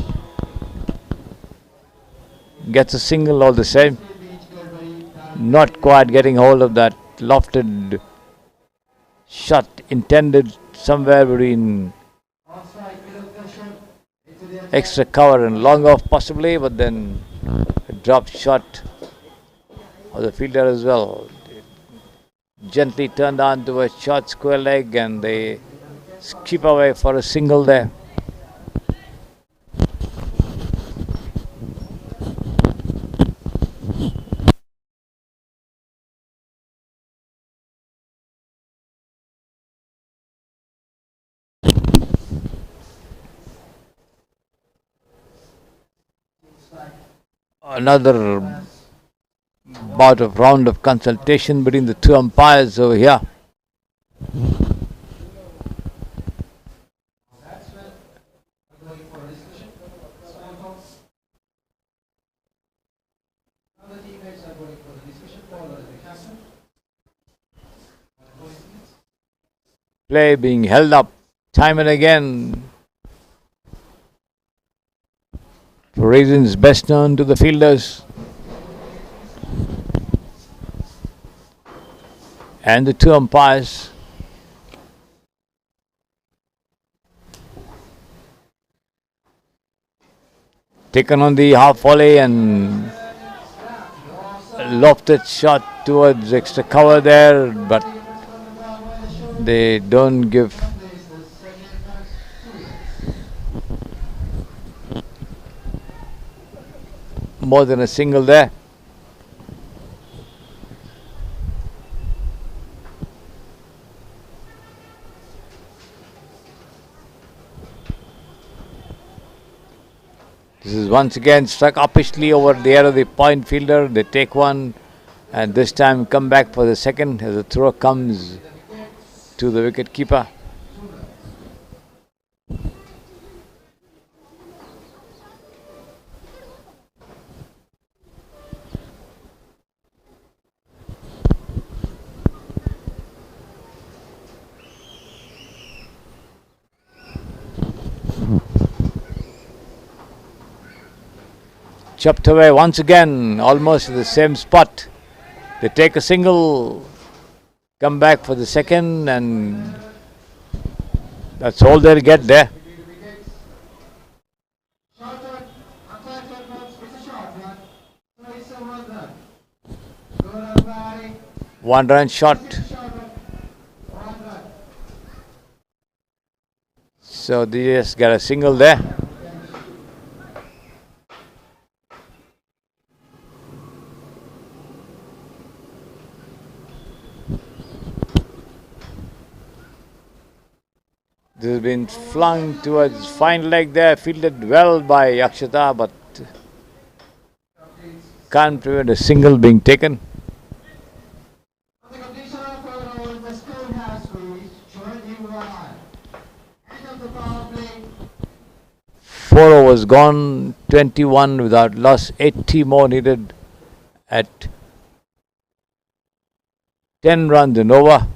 Gets a single all the same. Not quite getting hold of that lofted shot intended somewhere between extra cover and long off possibly, but then a drop shot of the fielder as well. Gently turned on to a short square leg and they skip away for a single there. Another bout of round of consultation between the two umpires over here. Play being held up time and again for reasons best known to the fielders and the two umpires. Taken on the half volley and lofted shot towards extra cover there, but they don't give more than a single there. This is once again struck uppishly over the head of the point fielder. They take one and this time come back for the second as the throw comes to the wicket keeper. Chopped away once again, almost at the same spot. They take a single, come back for the second, and that's all they'll get there. One run shot. So they just got a single there. This has been flung towards fine leg there, fielded well by Yakshata, but can't prevent a single being taken. On the condition of a rule, the score has reached 21. End of the power play. 4 overs gone, 21 without loss, 80 more needed at 10 runs and over.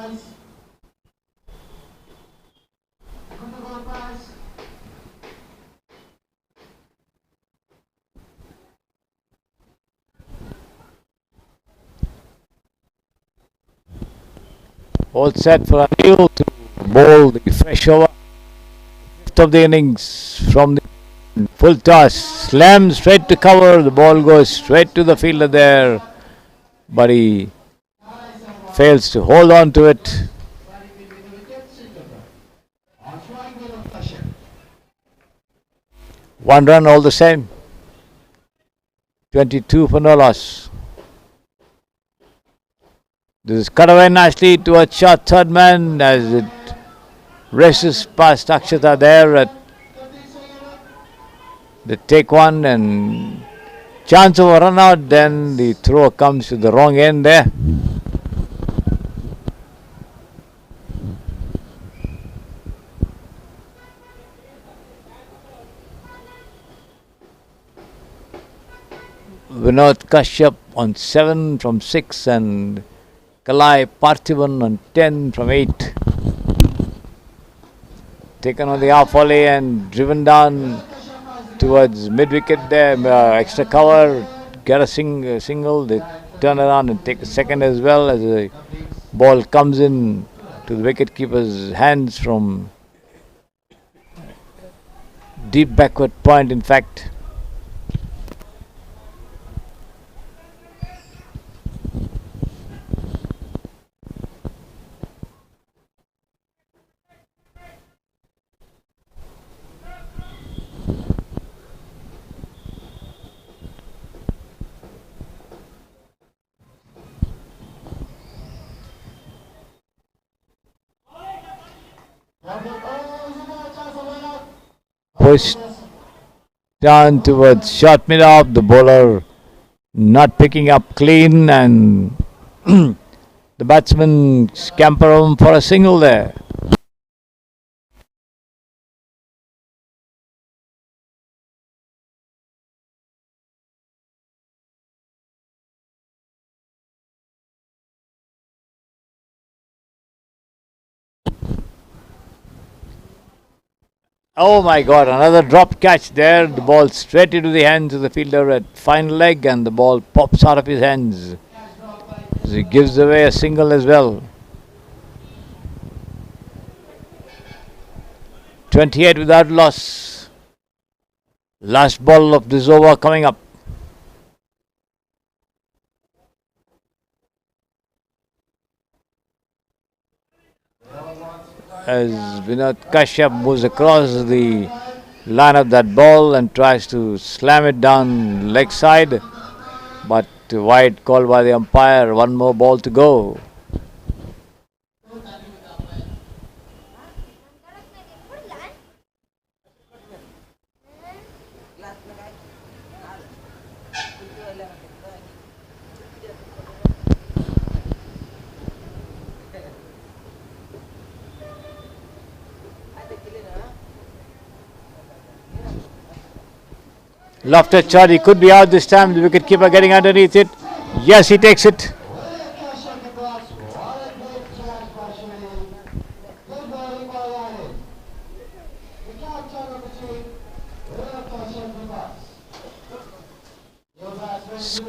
pass. Good ball pass. All set for Nikhil to bowl the fresh over. Fifth of the innings from the full toss. Slam straight to cover. The ball goes straight to the fielder there. But he fails to hold on to it. One run all the same. 22 for no loss. This is cut away nicely towards short third man as it races past Akshata there at the take one and chance of a run out. Then the throw comes to the wrong end there. Vinod Kashyap on 7 from 6 and Kalai Parthivan on 10 from 8. Taken on the half volley and driven down towards mid-wicket there, extra cover, get a single, they turn around and take a second as well as the ball comes in to the wicket-keeper's hands from deep backward point in fact. Pushed down towards short mid-off, the bowler not picking up clean and the batsman scamper home for a single there. Oh my God, another drop catch there. The ball straight into the hands of the fielder at fine leg and the ball pops out of his hands. So he gives away a single as well. 28 without loss. Last ball of this over coming up. As Vinod Kashyap moves across the line of that ball and tries to slam it down leg side, but wide called by the umpire. One more ball to go. Lofted shot, he could be out this time. The wicketkeeper getting underneath it. Yes, he takes it.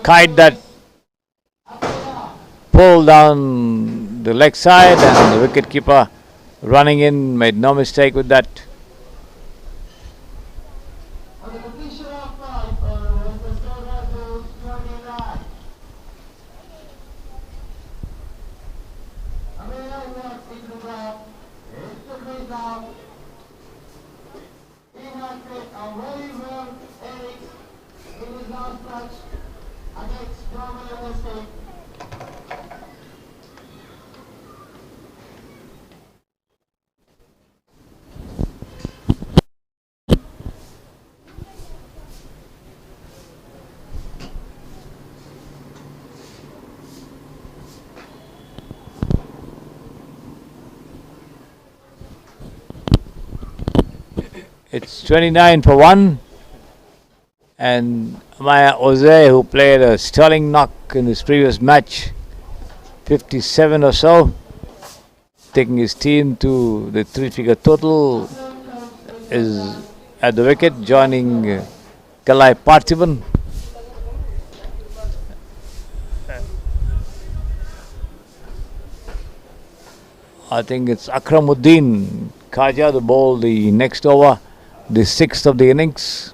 Kite that pulled down the leg side and the wicketkeeper running in made no mistake with that. It's 29 for 1 and Maya Oze, who played a sterling knock in his previous match, 57 or so, taking his team to the three-figure total, is at the wicket, joining Kalai Parthiban. I think it's Akramuddin Khaja to bowl the next over, the sixth of the innings.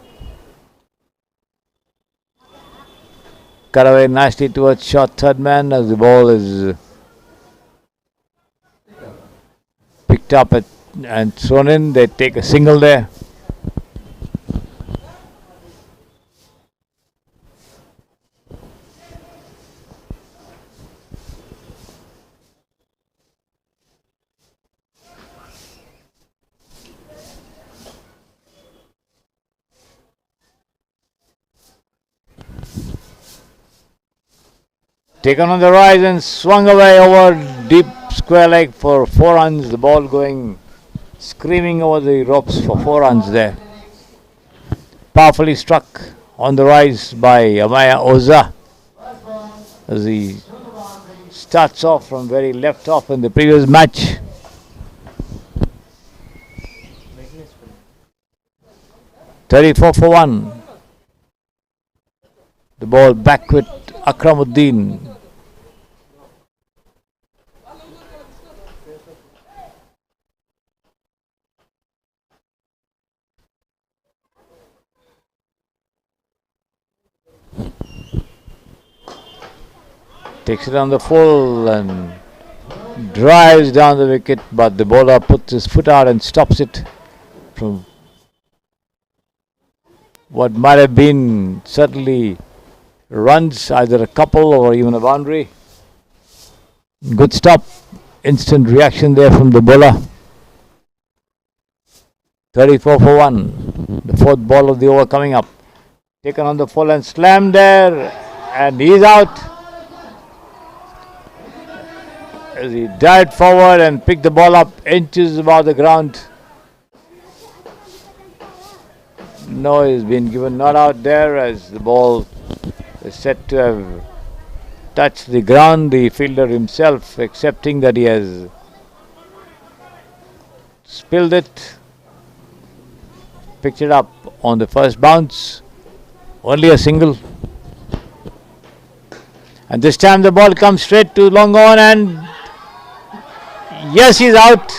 Cut away nicely towards short third man as the ball is picked up and thrown in. They take a single there. Taken on the rise and swung away over deep square leg for 4 runs. The ball going screaming over the ropes for 4 runs there. Powerfully struck on the rise by Amaya Oza as he starts off from where he left off in the previous match. 34 for 1. The ball back with Akramuddin. Takes it on the full and drives down the wicket, but the bowler puts his foot out and stops it from what might have been certainly runs, either a couple or even a boundary. Good stop. Instant reaction there from the bowler. 34 for 1. The fourth ball of the over coming up. Taken on the full and slammed there, and he's out. As he dived forward and picked the ball up inches above the ground. No, he's been given not out there as the ball is said to have touched the ground. The fielder himself accepting that he has spilled it. Picked it up on the first bounce. Only a single. And this time the ball comes straight to long on, and yes, he's out.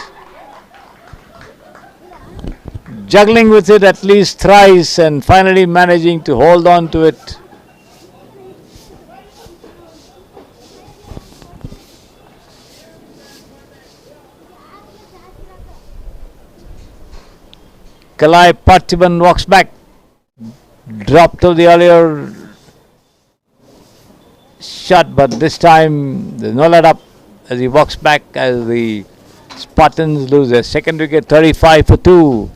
Juggling with it at least thrice and finally managing to hold on to it. Kalai Parthiban walks back. Dropped to the earlier shot, but this time there's no let up as he walks back as the Spartans lose their second wicket. 35 for 2.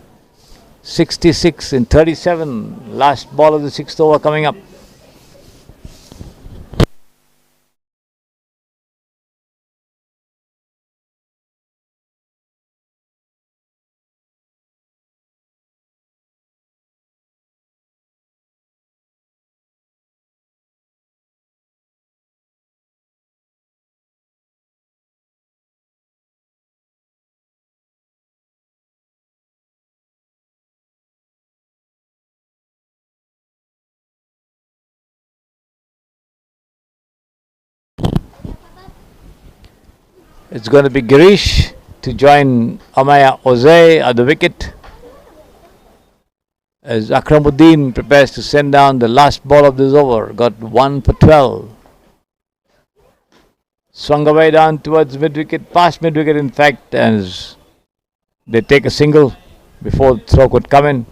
66 in 37. Last ball of the sixth over coming up. It's going to be Girish to join Amaya Oze at the wicket as Akramuddin prepares to send down the last ball of this over. Got 1 for 12. Swung away down towards mid-wicket, past mid-wicket in fact, as they take a single before the throw could come in.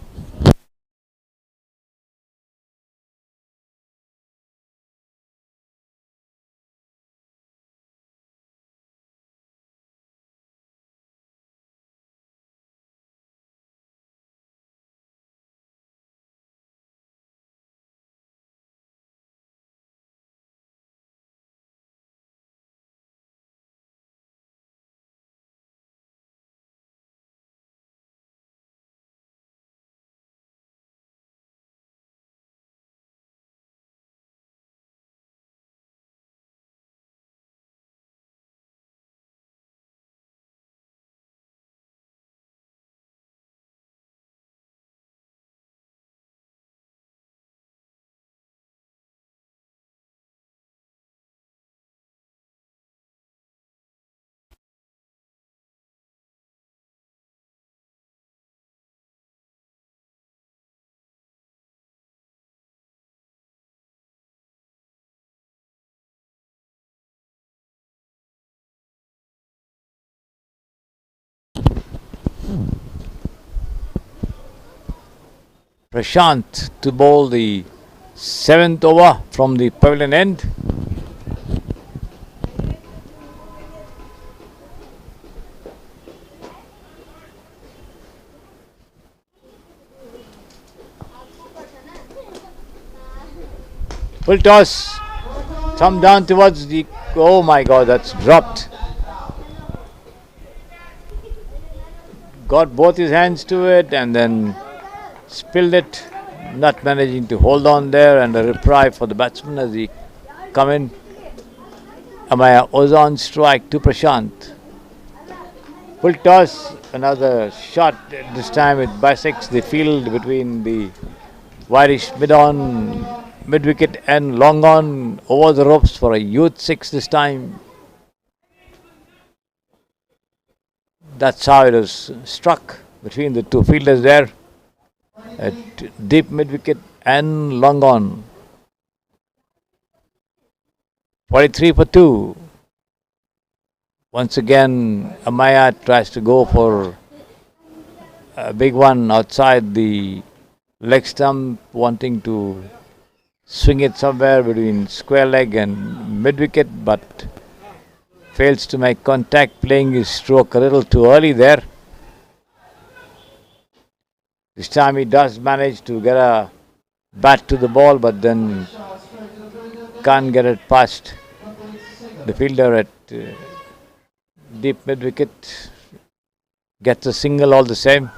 Prashant to bowl the 7th over from the pavilion end. Full toss. Thumb down towards the. Oh my god, that's dropped. Got both his hands to it and then spilled it. Not managing to hold on there, and a reprieve for the batsman as he come in. Amaya was on strike to Prashant. Full toss. Another shot. This time it bisects the field between the Irish mid wicket and long on over the ropes for a youth 6 this time. That's how it was struck between the two fielders there at deep mid wicket and long on. 43 for 2. Once again, Amaya tries to go for a big one outside the leg stump, wanting to swing it somewhere between square leg and mid wicket, but fails to make contact, playing his stroke a little too early there. This time he does manage to get a bat to the ball, but then can't get it past the fielder at deep mid wicket. Gets a single all the same.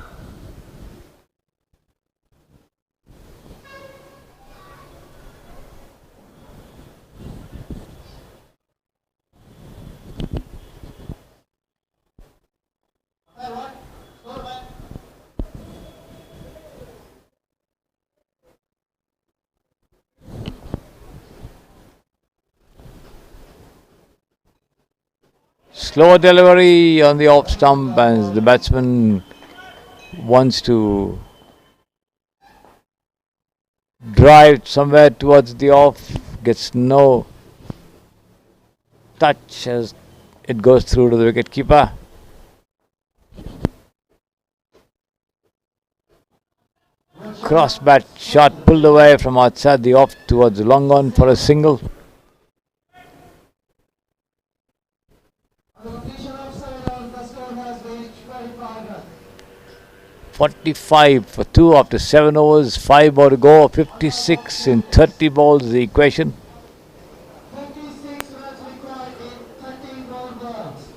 Slow delivery on the off stump as the batsman wants to drive somewhere towards the off, gets no touch as it goes through to the wicket keeper. Cross bat shot pulled away from outside the off towards the long on for a single. 45 for 2 after 7 overs, 5 more to go. 56 in 30 balls the equation. 56 runs required in 13 balls.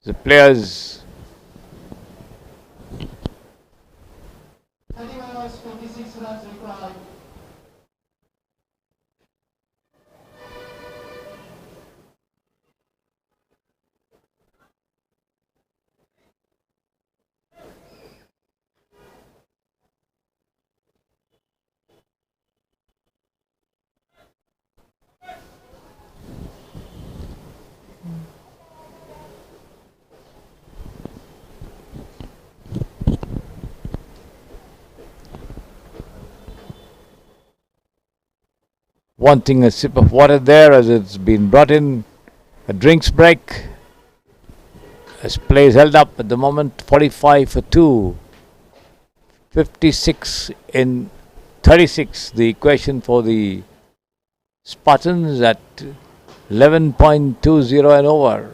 The players 31 overs, 56 runs required. wanting a sip of water there as it's been brought in. A drinks break. As play is held up at the moment, 45 for 2. 56 in 36. The equation for the Spartans at 11.20 and over.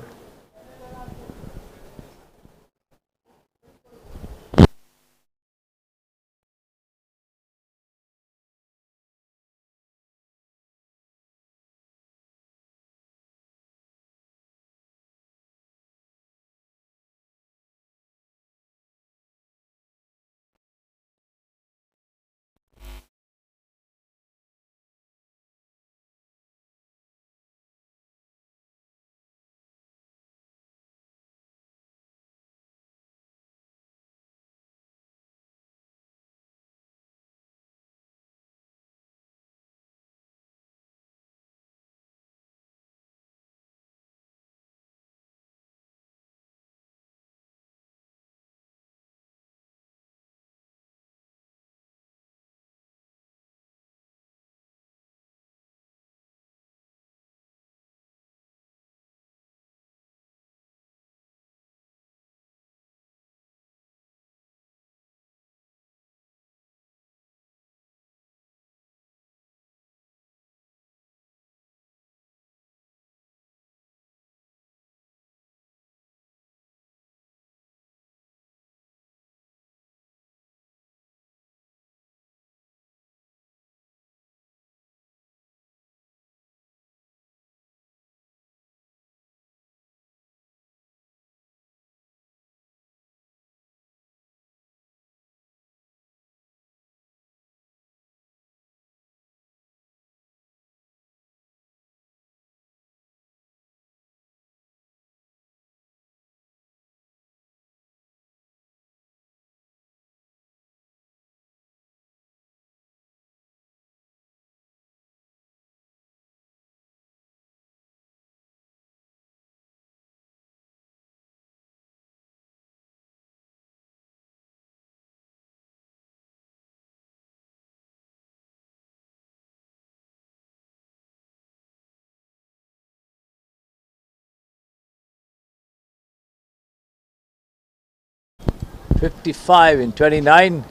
55 in 29.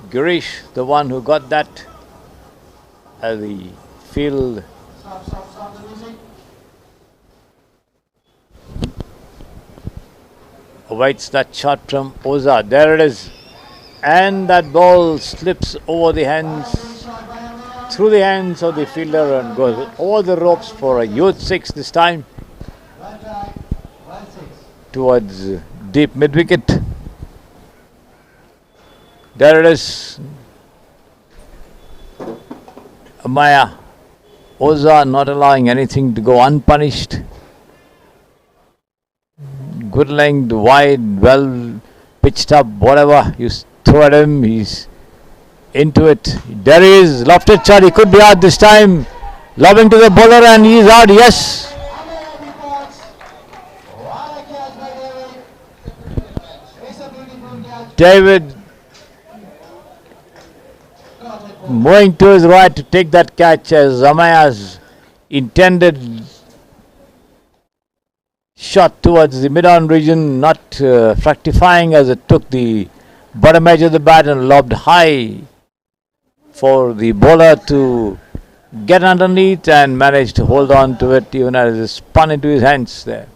Girish, the one who got that as the field Stop the music. awaits that shot from Oza. There it is. And that ball slips over the hands, through the hands of the fielder and goes over the ropes for a youth 6 this time One try, 1-6. towards deep mid-wicket. There it is. Amaya Oza not allowing anything to go unpunished. Good length, wide, well pitched up, whatever you throw at him, he's into it. There he is, lofted shot, he could be out this time. Lobbing to the bowler and he's out, yes. What a catch by David. It's a beautiful catch. David moving to his right to take that catch as Amaya's intended shot towards the mid-on region, not fructifying as it took the bottom edge of the bat and lobbed high for the bowler to get underneath and manage to hold on to it even as it spun into his hands there.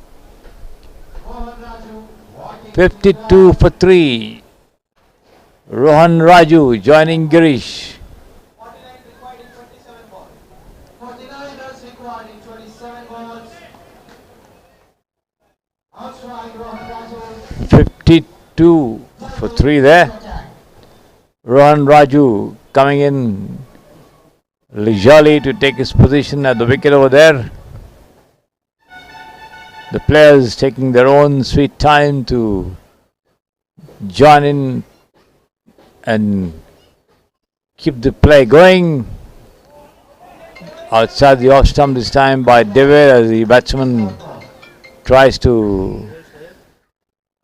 52 for 3. Rohan Raju joining Girish. 49 runs required in 27 balls. Outside Rohan Raju. 52 for 3 there. Rohan Raju coming in leisurely to take his position at the wicket over there. The players taking their own sweet time to join in and keep the play going. Outside the off stump this time by David as the batsman tries to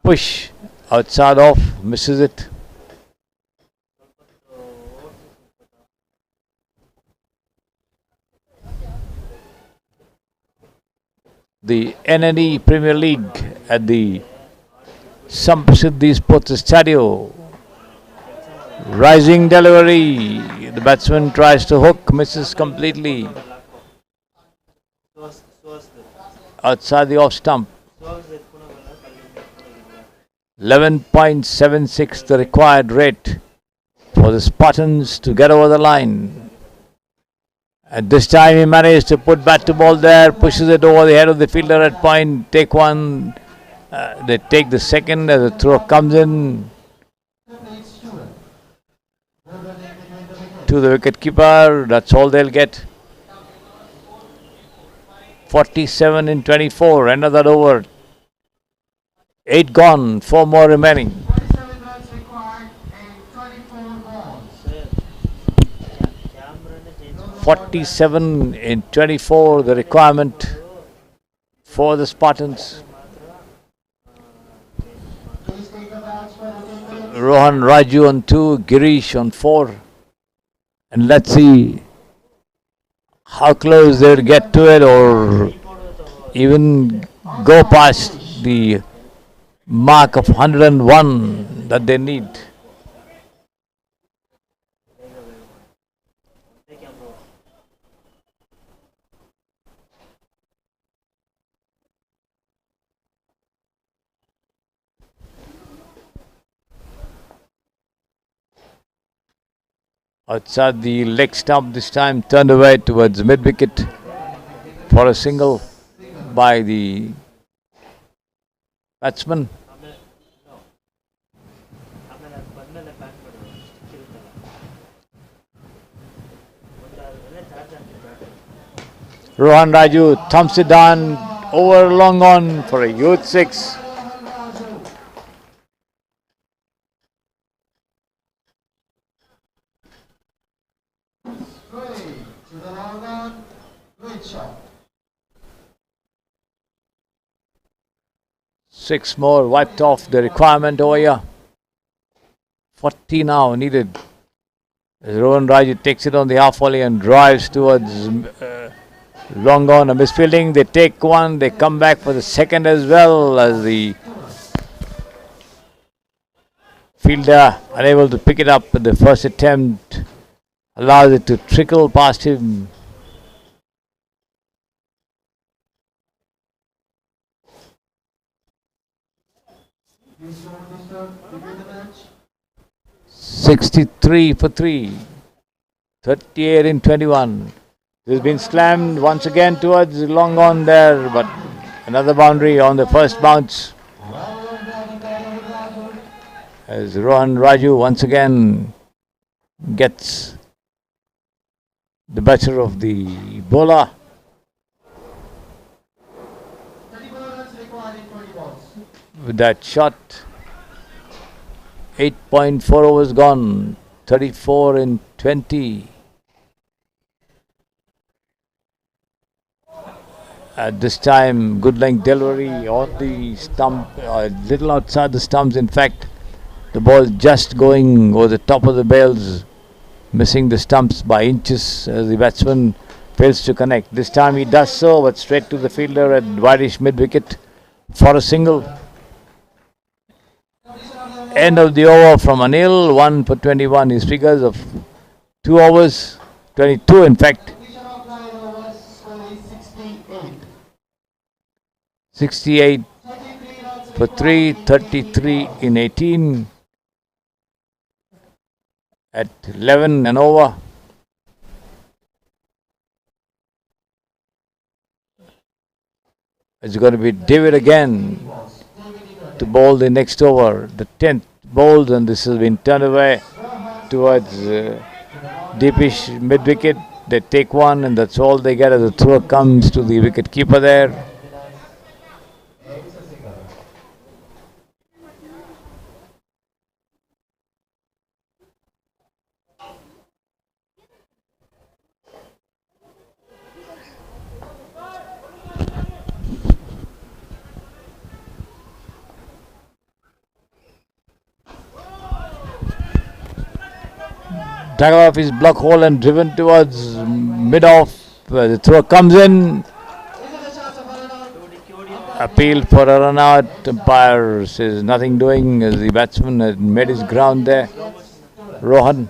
push outside off, misses it. The NNE Premier League at the Samprasiddhi Sports Estadio. Rising delivery. The batsman tries to hook, misses completely. Outside the off stump. 11.76 the required rate for the Spartans to get over the line. At this time he managed to put bat to ball there, pushes it over the head of the fielder at point, take one, they take the second as the throw comes in to the wicket keeper. That's all they'll get. 47 in 24, another over. 8 gone, 4 more remaining. 47 runs required and 24 balls. 47 in 24, the requirement for the Spartans. Please take the bats for the 10 minutes. Rohan Raju on 2, Girish on 4. And let's see how close they'll get to it or even go past the mark of 101 that they need. Outside the leg stump this time, turned away towards mid-wicket for a single by the batsman. Rohan Raju thumps it down over long on for a youth 6. To the long on, great shot. 6 more wiped off the requirement over here. 40 now needed. As Rohan Raju takes it on the half volley and drives towards long on. A misfielding, they take one, they come back for the second as well as the Fielder unable to pick it up at the first attempt, allows it to trickle past him. Please don't disturb. Review the match. 63 for 3. 38 in 21. This has been slammed once again towards long on there, but another boundary on the first bounce. As Rohan Raju once again gets the better of the bowler. 34 runs required in 20 balls. With that shot, 8.4 overs gone, 34 in 20. At this time, good length delivery on the stump, a little outside the stumps. In fact, the ball just going over the top of the bails, missing the stumps by inches as the batsman fails to connect. This time he does so, but straight to the fielder at wideish mid-wicket for a single. End of the over from Anil, 1 for 21. His figures of 2 overs, 22 in fact. 68 for 3, 33 in 18 at 11 and over. It's going to be David again to bowl the next over. The 10th bowled, and this has been turned away towards deepish mid-wicket. They take one, and that's all they get as the throw comes to the wicket keeper there. Dug off his block hole and driven towards mid-off. The throw comes in. Appeal for a run out. Umpire says nothing doing as the batsman had made his ground there. Rohan.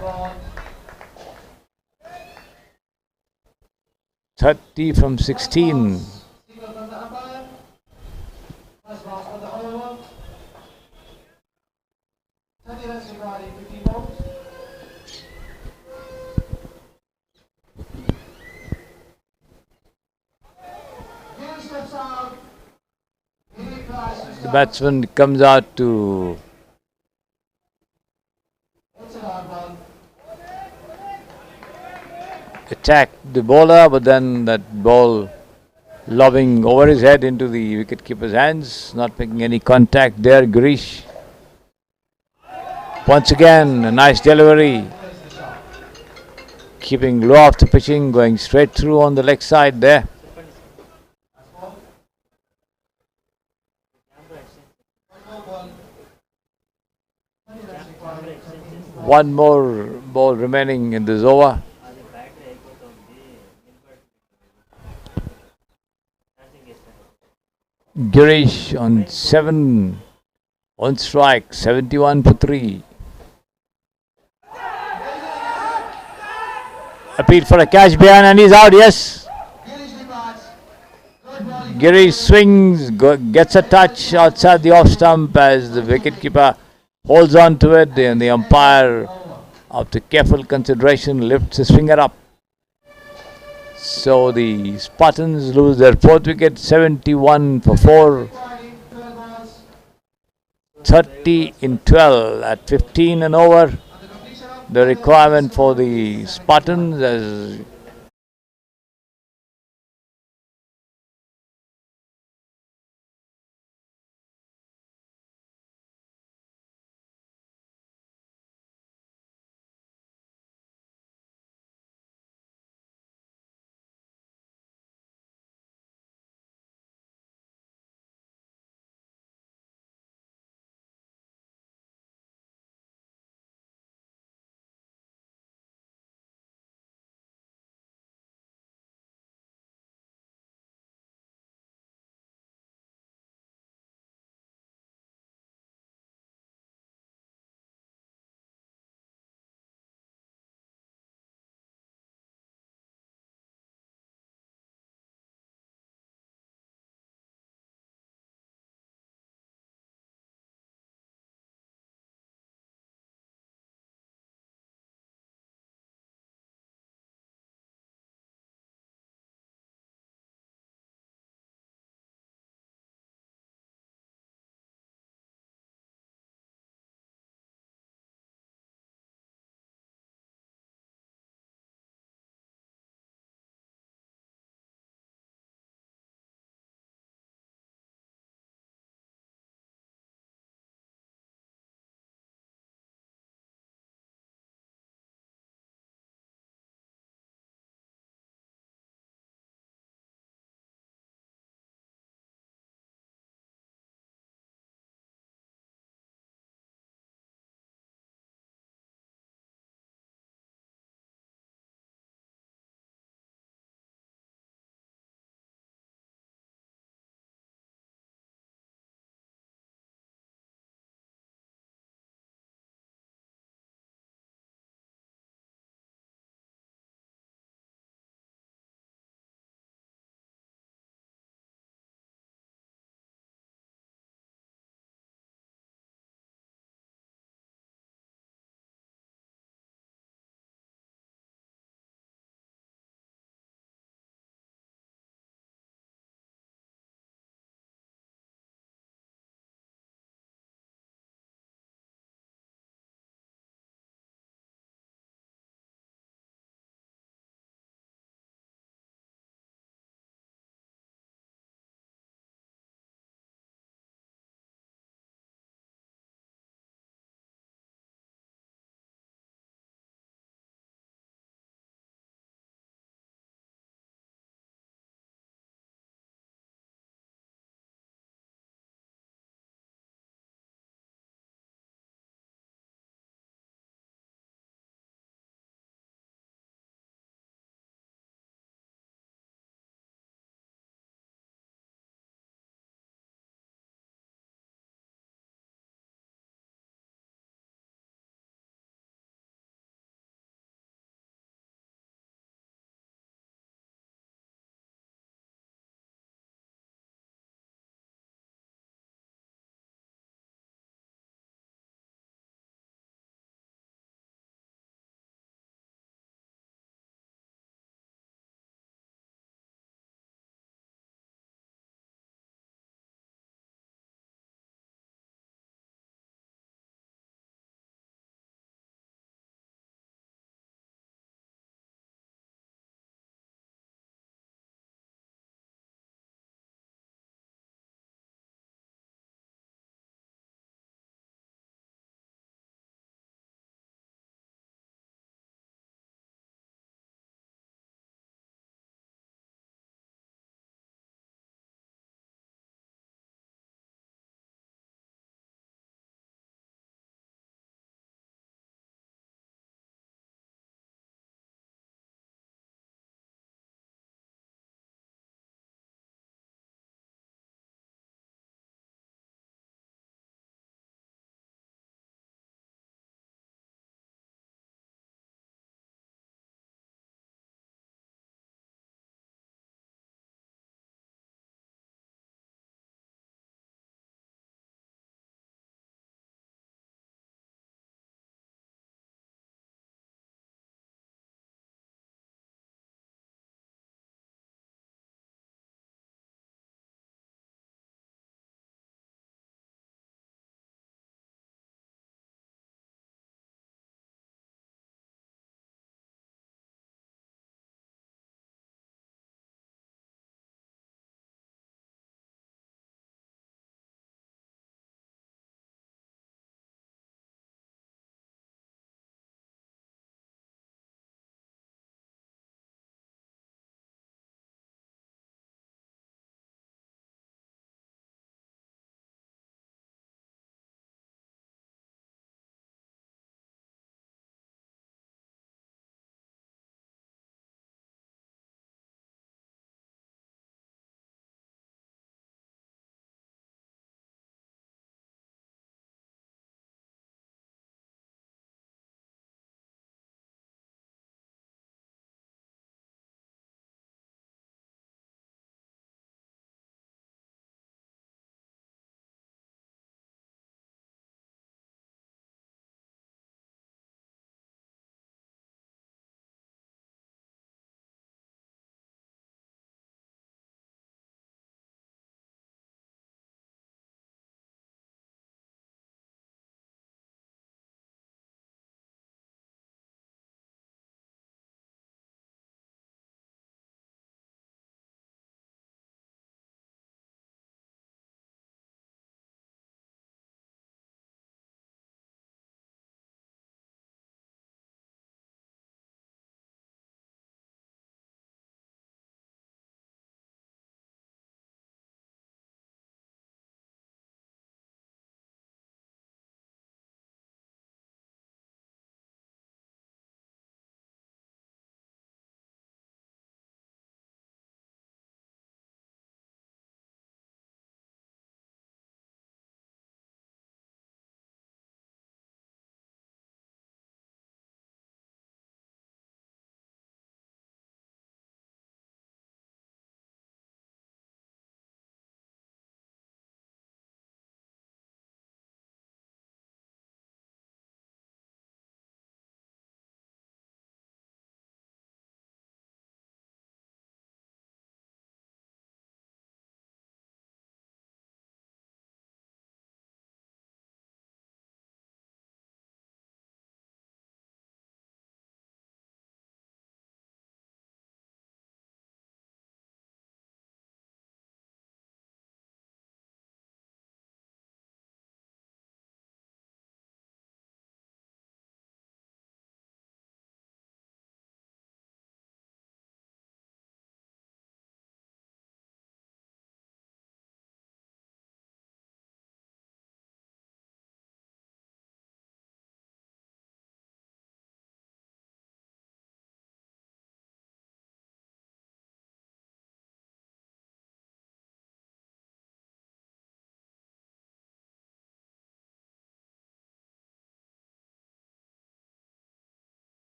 Ball. 30 from 16. Signal from the umpire. First bounce for the over. 30 runs required in 15 balls. Gill steps out. He tries to The start. batsman comes out to It's an odd ball. attack the bowler, but then that ball lobbing over his head into the wicketkeeper's hands, not making any contact there. Girish. Once again, a nice delivery. Keeping low off the pitching, going straight through on the leg side there. One more ball remaining in this over. Girish on 7 on strike, 71 for 3. Appeal for a catch behind, and he's out. Yes. Girish departs. Good bowling. Girish swings, gets a touch outside the off stump as the wicketkeeper holds on to it, and the umpire, after careful consideration, lifts his finger up. So the Spartans lose their 4th wicket, 71 for 4, Required in 12 balls. 30 in 12 at 15 and over. On the completion of The requirement for the Spartans as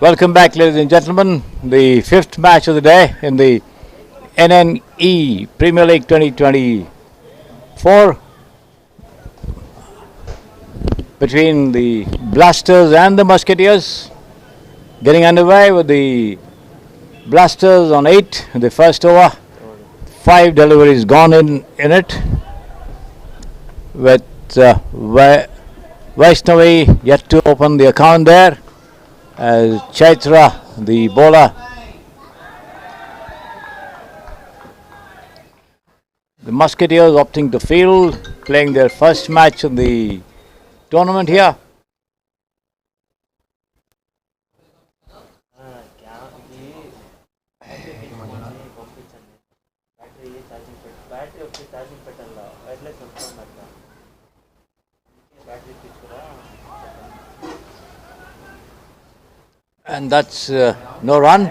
Welcome back, ladies and gentlemen. The fifth match of the day in the NNE Premier League 2024 between the Blasters and the Musketeers. Getting underway with the Blasters on 8 in the first over. 5 deliveries gone in it. With Vaishnavi yet to open the account there. As Chaitra, the bowler, the Musketeers opting to field, playing their first match in the tournament here. Battery వచ్చి charging పెట్టాలా wireless వస్తుందట battery తీసుకురా And that's no run.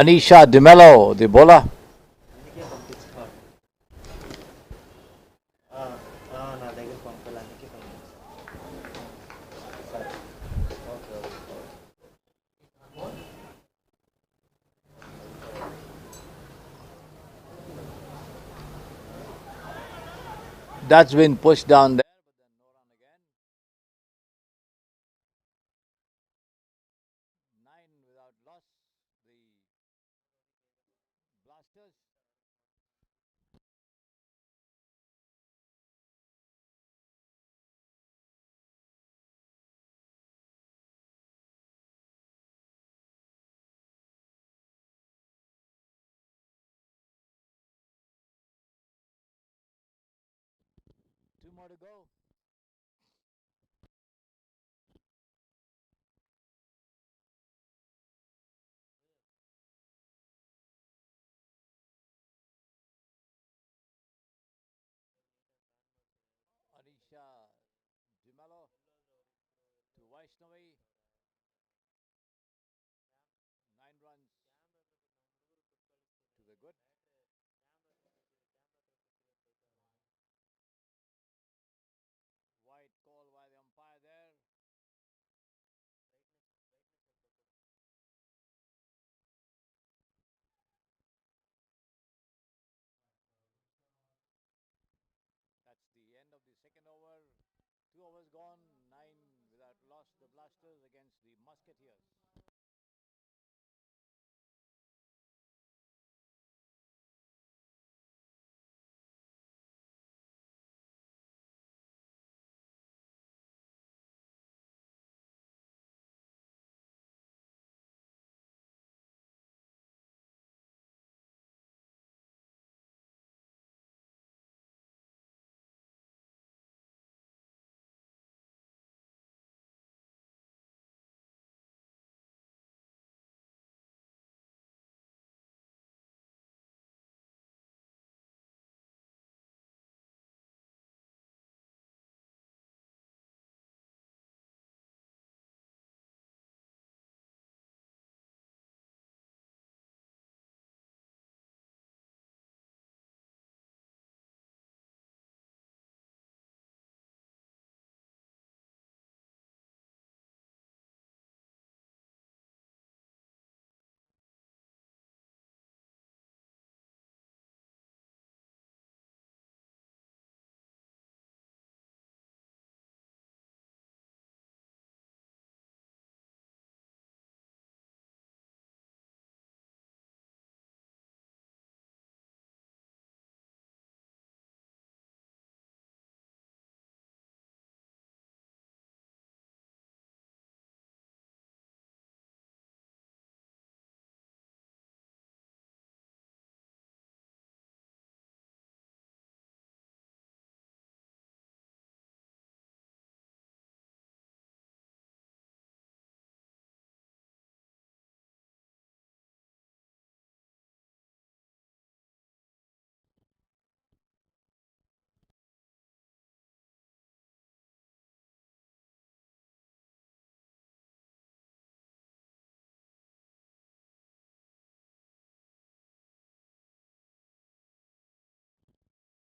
Anisha Di Mello, the bowler. అందుకే పంపించుకోవాలి నా దగ్గర పంపాలి అందుకే పంపించాను సరే okay okay That's been pushed down there, but then no run again. 9 without loss. The Blasters. Two more to go. Anisha Di Mello to Vaishnavi. 9 runs to the good. White call by the umpire there. That's the end of the second over. 2 overs gone, 9 without loss. The Blasters against the Musketeers.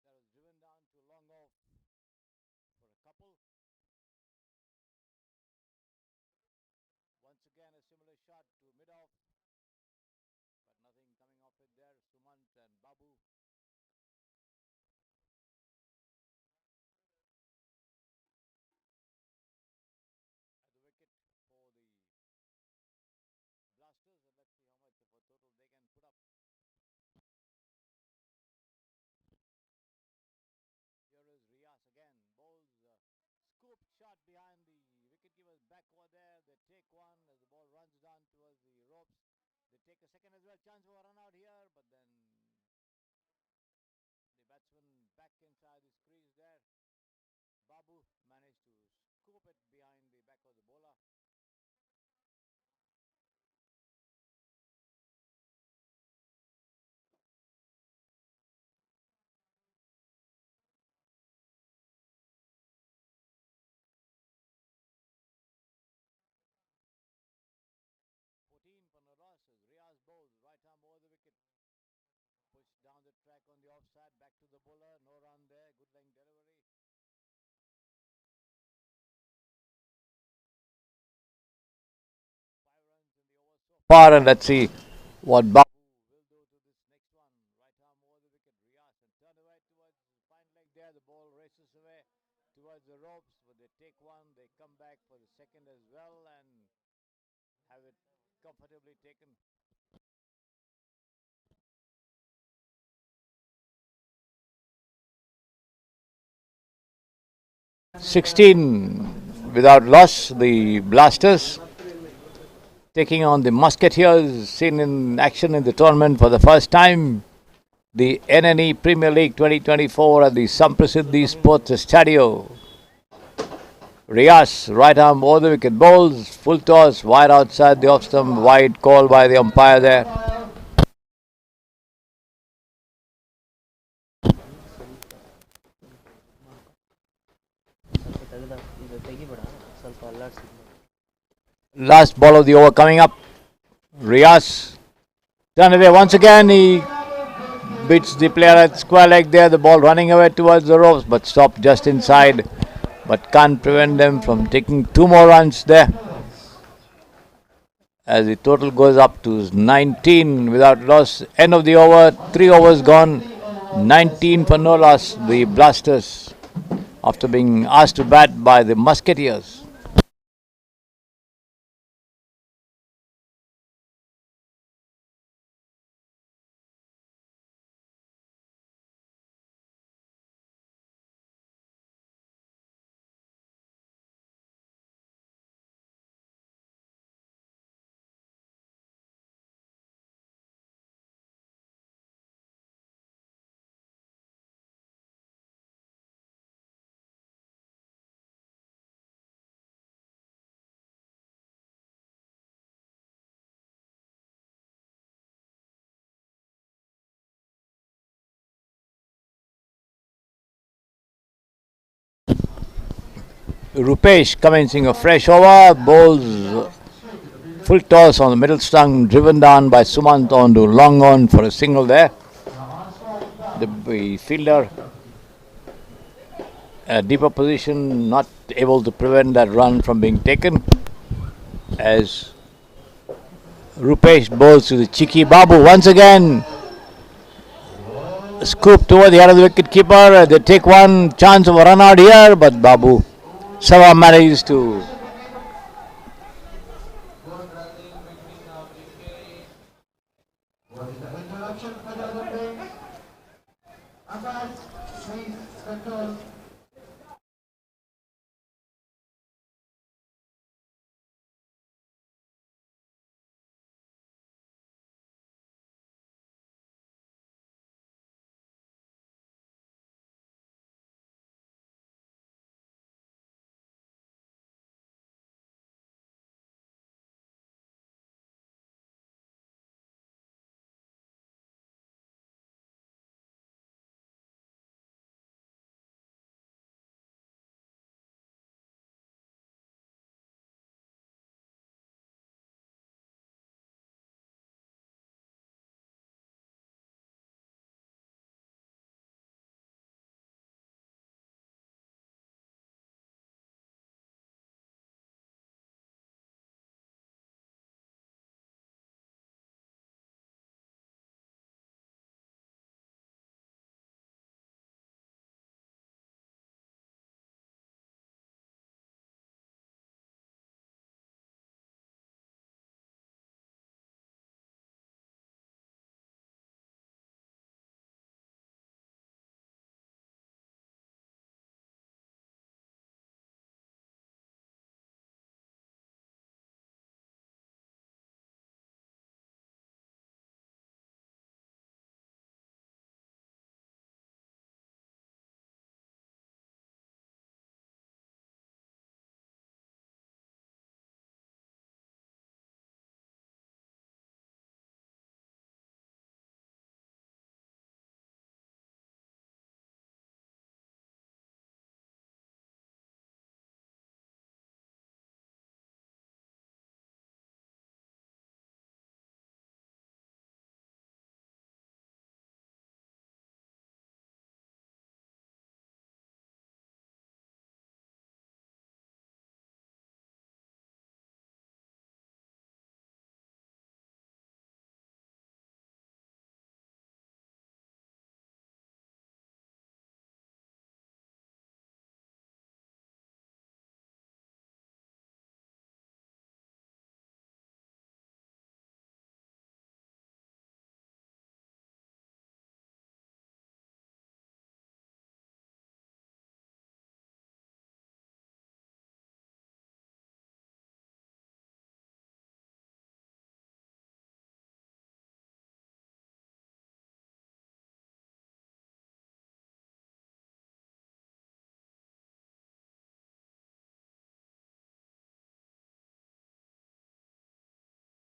That was driven down to long off for a couple. shot to mid-off, but nothing coming off it there. Sumant and Babu. At the wicket for the Blasters, and let's see how much of a total they can put up. Here is Rias again, bowls scoop shot behind the wicketkeeper's back over there. They take one as the ball runs down towards the ropes. They take a second as well. Chance for a run out here, but then the batsman back inside the crease there. Babu managed to scoop it behind the back of the bowler. For no loss as Riaz bowls right arm over the wicket. Pushed down the track on the offside, back to the bowler, no run there, good length delivery. 5 runs in the over so far, and let's see what Babu will do to this next one. Right arm over the wicket, Riaz, and turn away towards the fine leg there. The ball races away towards the ropes, but they take one, they come back for the second as well and have it comfortably taken. 16 without loss, the Blasters taking on the Musketeers, seen in action in the tournament for the first time. The NNE Premier League 2024 at the Samprasiddhi Sports Estadio. Rias, right arm over the wicket, bowls, full toss, wide outside the off stump, wide call by the umpire there. Last ball of the over coming up. Rias, turn away once again. He beats the player at square leg there. The ball running away towards the ropes, but stopped just inside. But can't prevent them from taking 2 more runs there. As the total goes up to 19 without loss. End of the over, 3 overs gone. 19 for no loss. The Blasters, after being asked to bat by the Musketeers. Rupesh commencing a fresh over, bowls full toss on the middle stump, driven down by Sumant on to long on for a single there. The fielder, a deeper position, not able to prevent that run from being taken. As Rupesh bowls to the cheeky Babu once again. Scoop toward the head of the wicket keeper. They take one, chance of a run out here, but Babu somehow manages to Introduction for the Olympics. Abbas, please control.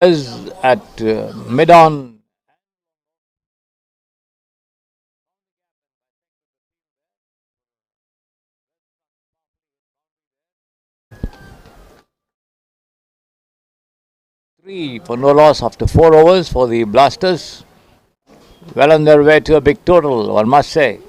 is at mid-on. Three for no loss after 4 overs for the Blasters. Well on their way to a big total, one must say.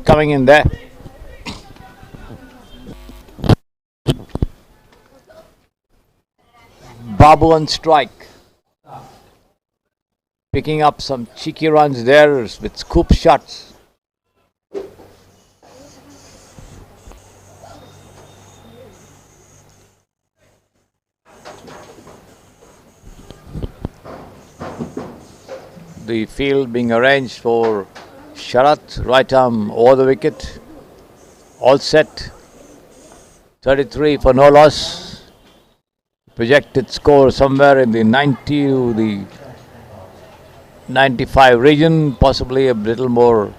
Coming in there. Babu on strike. Picking up some cheeky runs there with scoop shots. The field being arranged for Sharath, right arm over the wicket. All set. 33 for no loss. Projected score somewhere in the 90 to the 95 region. Possibly a little more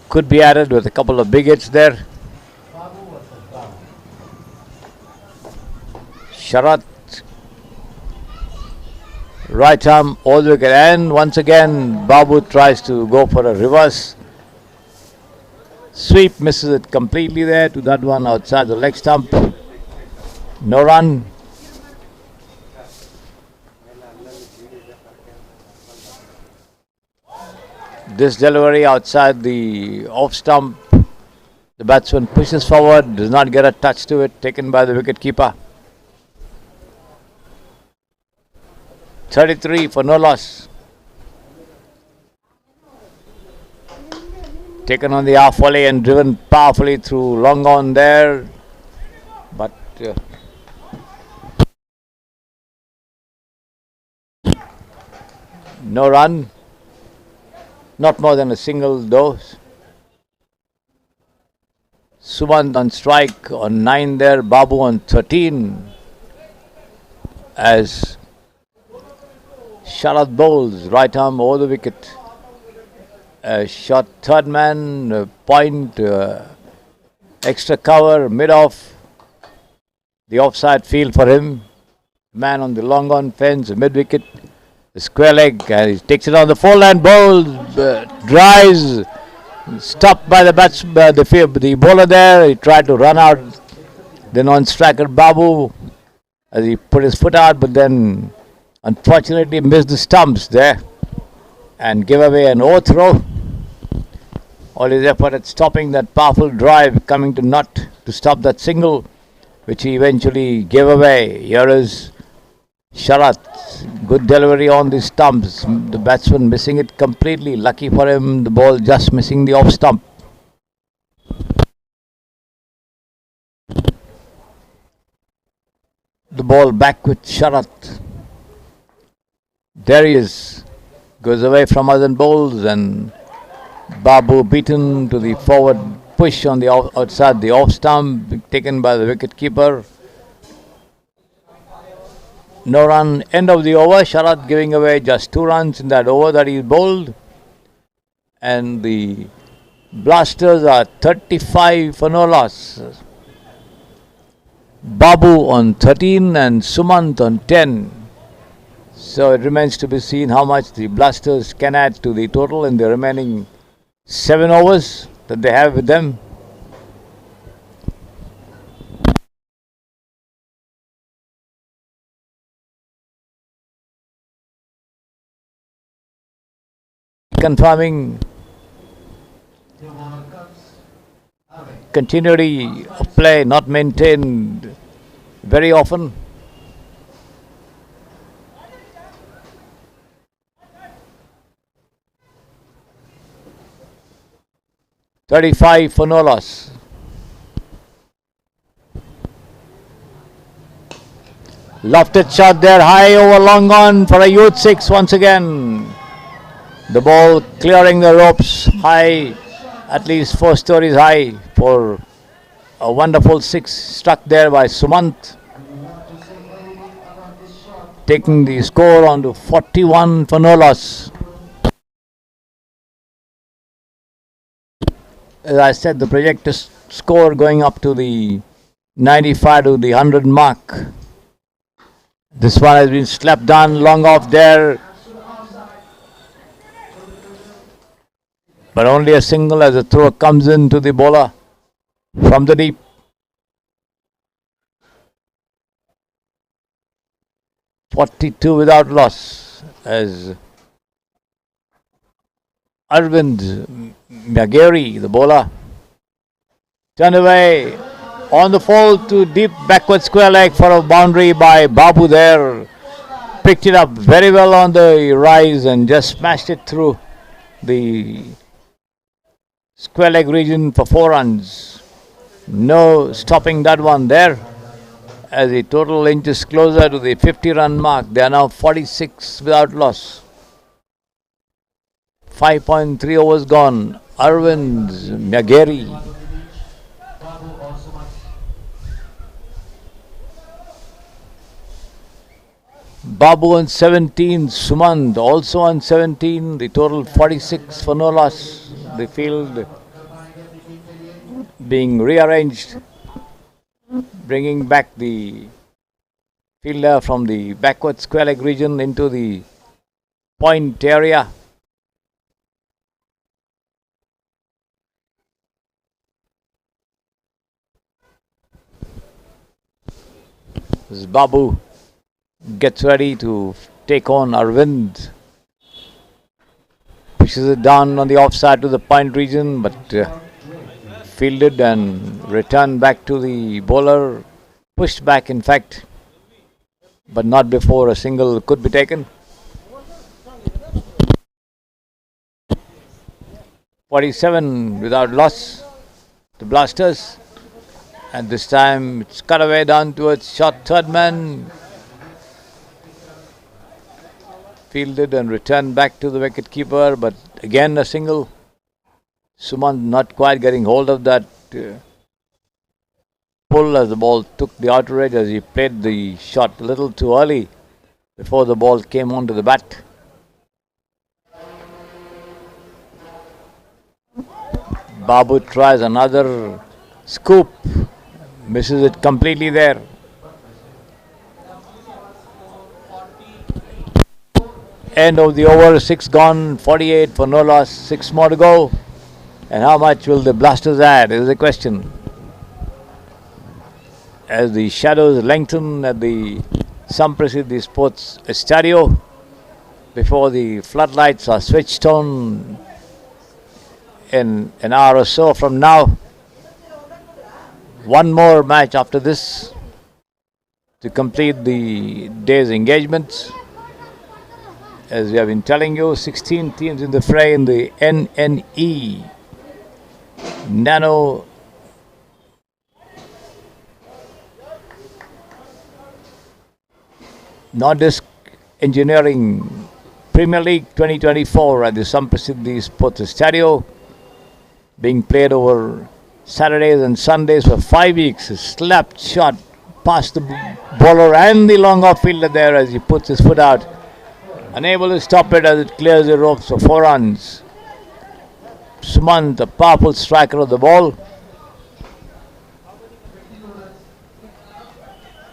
could be added with a couple of big hits there. Sharath, right arm all the wicket, and once again Babu tries to go for a reverse sweep, misses it completely there to that one outside the leg stump. No run. This delivery outside the off stump, the batsman pushes forward, does not get a touch to it, taken by the wicket keeper. 33 for no loss. Taken on the half volley and driven powerfully through long on there, but no run. Not more than a single dose. Sumant on strike on 9 there, Babu on 13 as Sharath bowls, right arm over the wicket. Shot third man, point, extra cover, mid-off. The offside field for him. Man on the long on fence, mid-wicket. The square leg, he takes it on the four-line, bowls, drives, stopped by the the bowler there. He tried to run out. Then on striker Babu, as he put his foot out, but then unfortunately missed the stumps there and gave away an overthrow. All his effort at stopping that powerful drive coming to not to stop that single, which he eventually gave away. Here is Sharath. Good delivery on the stumps. The batsman missing it completely. Lucky for him, the ball just missing the off stump. The ball back with Sharath. There he is. Goes away from us and bowls, and Babu beaten to the forward push on the outside the off stump, taken by the wicket keeper. No run, end of the over. Sharath giving away just 2 runs in that over that he bowled. And the Blasters are 35 for no loss. Babu on 13 and Sumant on 10. So it remains to be seen how much the Blasters can add to the total in the remaining 7 overs that they have with them. Confirming continuity of play not maintained very often. $35 for no loss. Lofted shot there, high over long on for a youth 6 once again. The ball clearing the ropes high, at least 4 stories high, for a wonderful 6 struck there by Sumant, taking the score on to 41 for no loss. As I said, the projected score going up to the 95 to the 100 mark. This one has been slapped down long off there, but only a single as the throw comes into the bowler from the deep. .42 without loss as Arvind Magari, the bowler, turned away on the fall to deep backward square leg for a boundary by Babu there. Picked it up very well on the rise and just smashed it through the square leg region for 4 runs. No stopping that one there, as the total inches closer to the 50-run mark. They are now 46 without loss. 5.3 overs gone. Arvind Magari. Babu on 17, Sumant also on 17. The total 46 for no loss. The field being rearranged, bringing back the fielder from the backward square leg region into the point area. As Babu gets ready to take on Arvind, pushes it down on the offside to the point region, but fielded and returned back to the bowler, pushed back in fact, but not before a single could be taken. 47 without loss, the Blasters, and this time it's cut away down towards short third man, fielded and returned back to the wicket keeper, but again a single. Sumant not quite getting hold of that pull as the ball took the outer edge, as he played the shot a little too early before the ball came onto the bat. Babu tries another scoop, misses it completely there. End of the over, 6 gone, 48 for no loss, 6 more to go. And how much will the Blasters add is the question. As the shadows lengthen at the Samprasiddhi Sports Estadio before the floodlights are switched on in an hour or so from now. One more match after this to complete the day's engagements. As we have been telling you, 16 teams in the fray in the NNE Nano Nordisk Engineering Premier League 2024 at the Samprasiddhi Sports Estadio, being played over Saturdays and Sundays for 5 weeks. A slapped shot past the bowler and the long off fielder there as he puts his foot out, unable to stop it as it clears the ropes for 4 runs. Sumant, a powerful striker of the ball,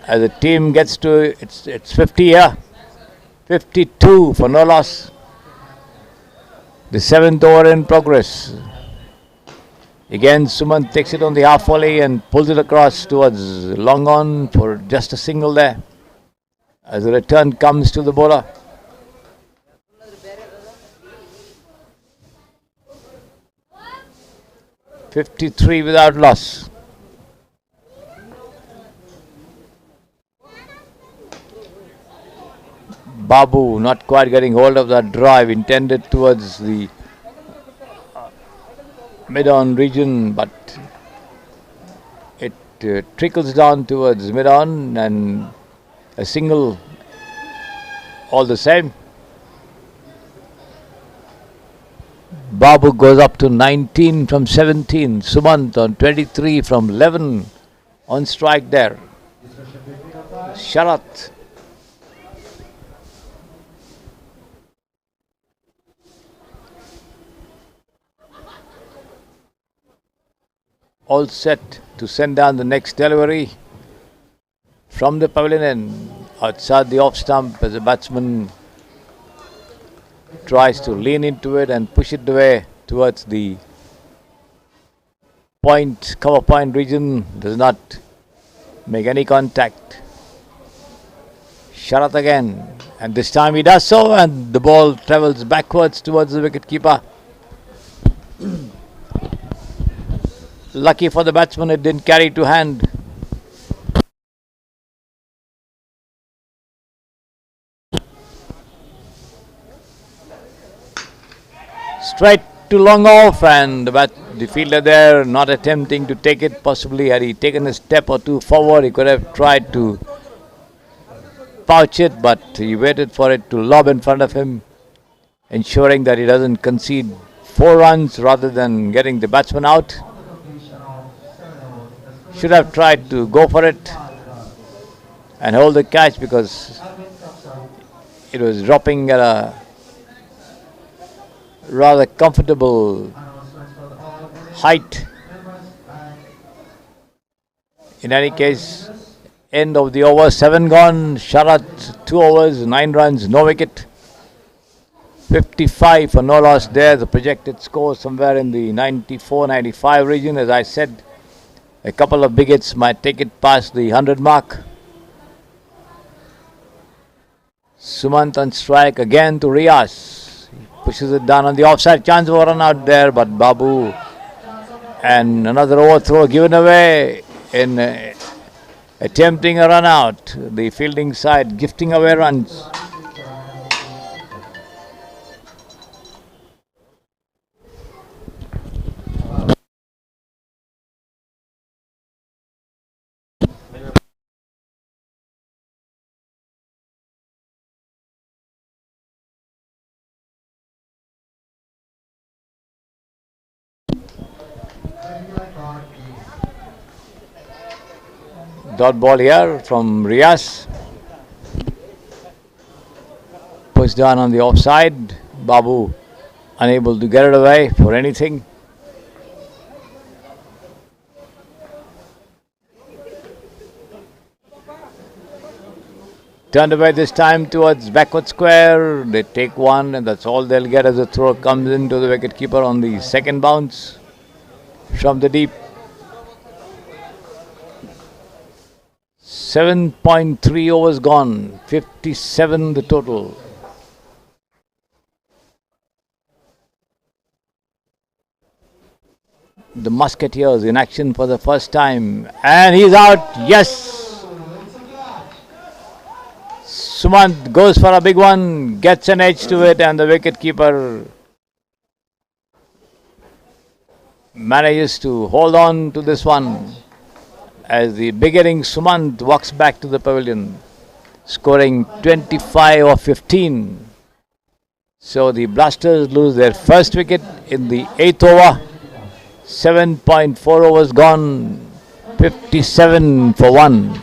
as the team gets to its 50 here, 52 for no loss. The 7th over in progress. Again, Sumant takes it on the half volley and pulls it across towards long on for just a single there, as the return comes to the bowler. .53 without loss. Babu not quite getting hold of that drive intended towards the mid-on region, but it trickles down towards mid-on and A single all the same. Babu goes up to 19 from 17. Sumant on 23 from 11 on strike there. Sharat. All set to send down the next delivery from the pavilion end outside the off stump as the batsman tries to lean into it and push it away towards the point, cover point region. Does not make any contact. Sharat again, and this time he does so, and the ball travels backwards towards the wicketkeeper. Lucky for the batsman, it didn't carry to hand. Straight to long off, and the fielder there not attempting to take it. Possibly had he taken a step or two forward, he could have tried to pouch it, but he waited for it to lob in front of him, ensuring that he doesn't concede 4 runs rather than getting the batsman out. Should have tried to go for it and hold the catch because it was dropping at a rather comfortable height. In any case, end of the over, 7 gone. Sharat 2 overs, 9 runs, no wicket. 55 for no loss there. The projected score somewhere in the 94-95 region. As I said, a couple of big hits might take it past the 100 mark. Sumant on strike again to Riaz. He pushes it down on the offside. Chance for a run out there, but Babu and another overthrow given away in attempting a run out. The fielding side gifting away runs. Dot ball here from Riaz. Pushed down on the offside. Babu unable to get it away for anything. Turned away this time towards backward square. They take one, and that's all they'll get as the throw comes into the wicketkeeper on the second bounce from the deep. 7.3 overs gone, 57 the total. The Musketeers in action for the first time, and he's out. Yes, Sumant goes for a big one, gets an edge to it, and the wicketkeeper manages to hold on to this one as the big hitting Sumant walks back to the pavilion, scoring 25 or 15. So the Blasters lose their first wicket in the 8th over. 7.4 overs gone, 57 for 1.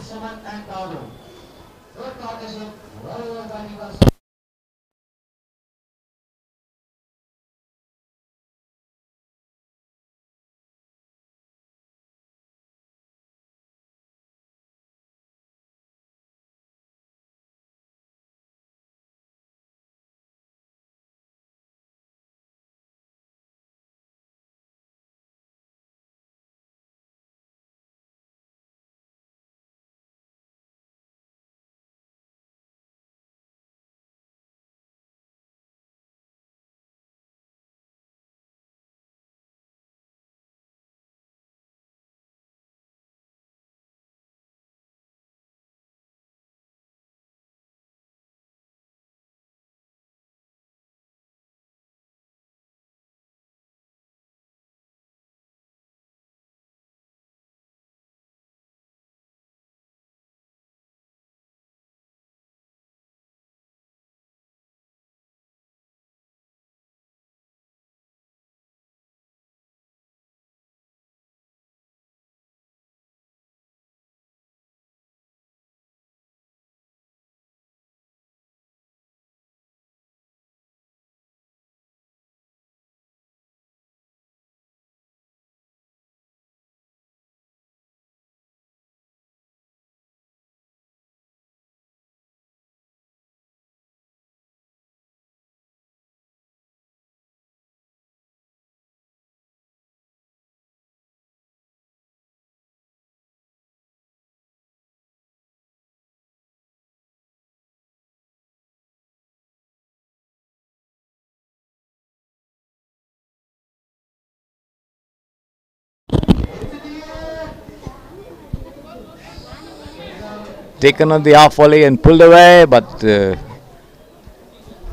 taken on the half volley and pulled away, but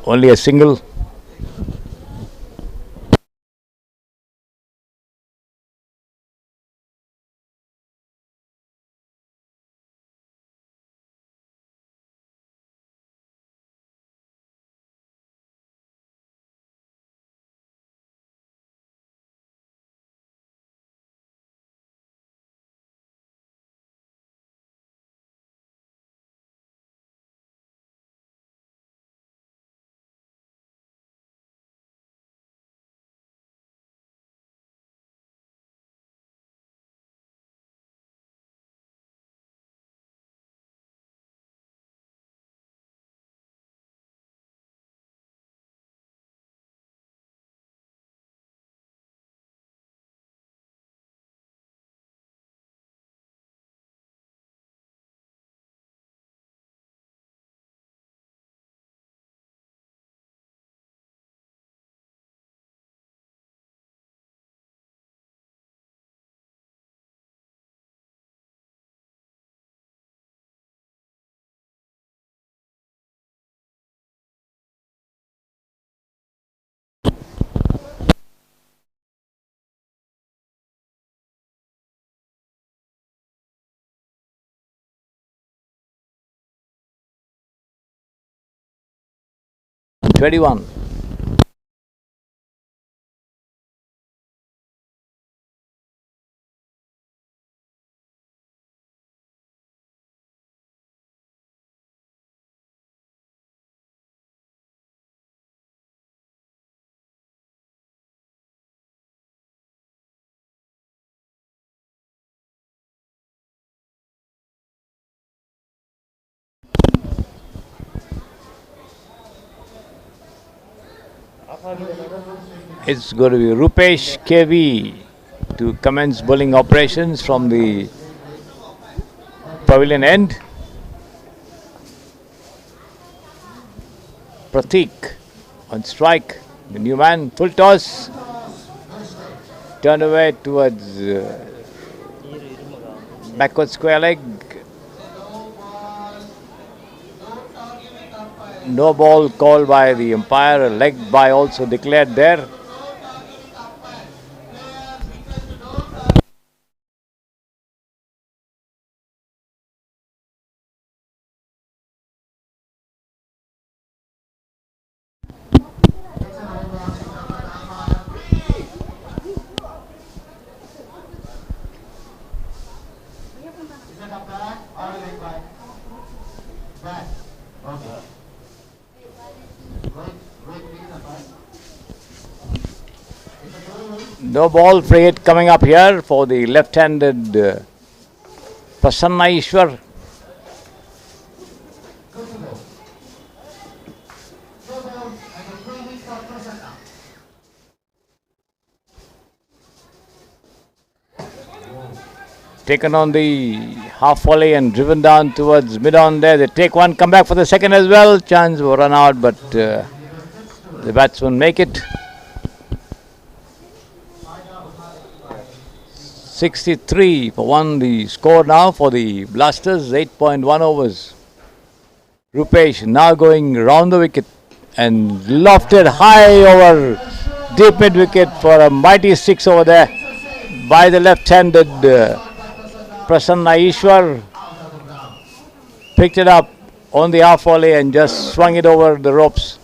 only a single. And 21. It's going to be Rupesh KV to commence bowling operations from the pavilion end. Pratik on strike. The new man, full toss. Turned away towards backward square leg. No ball called by the umpire. A leg by also declared there. Is it a bat or a leg bat? Bat. Okay. Wait, please, a bat. No ball, free hit coming up here for the left-handed Prasanna Ishwar. Taken on the half volley and driven down towards mid-on there. They take one, come back for the second as well. Chance will run out, but the batsmen make it. 63 for 1 the score now for the Blasters, 8.1 overs. Rupesh now going round the wicket and lofted high over deep mid wicket for a mighty six over there by the left-handed Prasanna Ishwar. Picked it up on the half volley and just swung it over the ropes.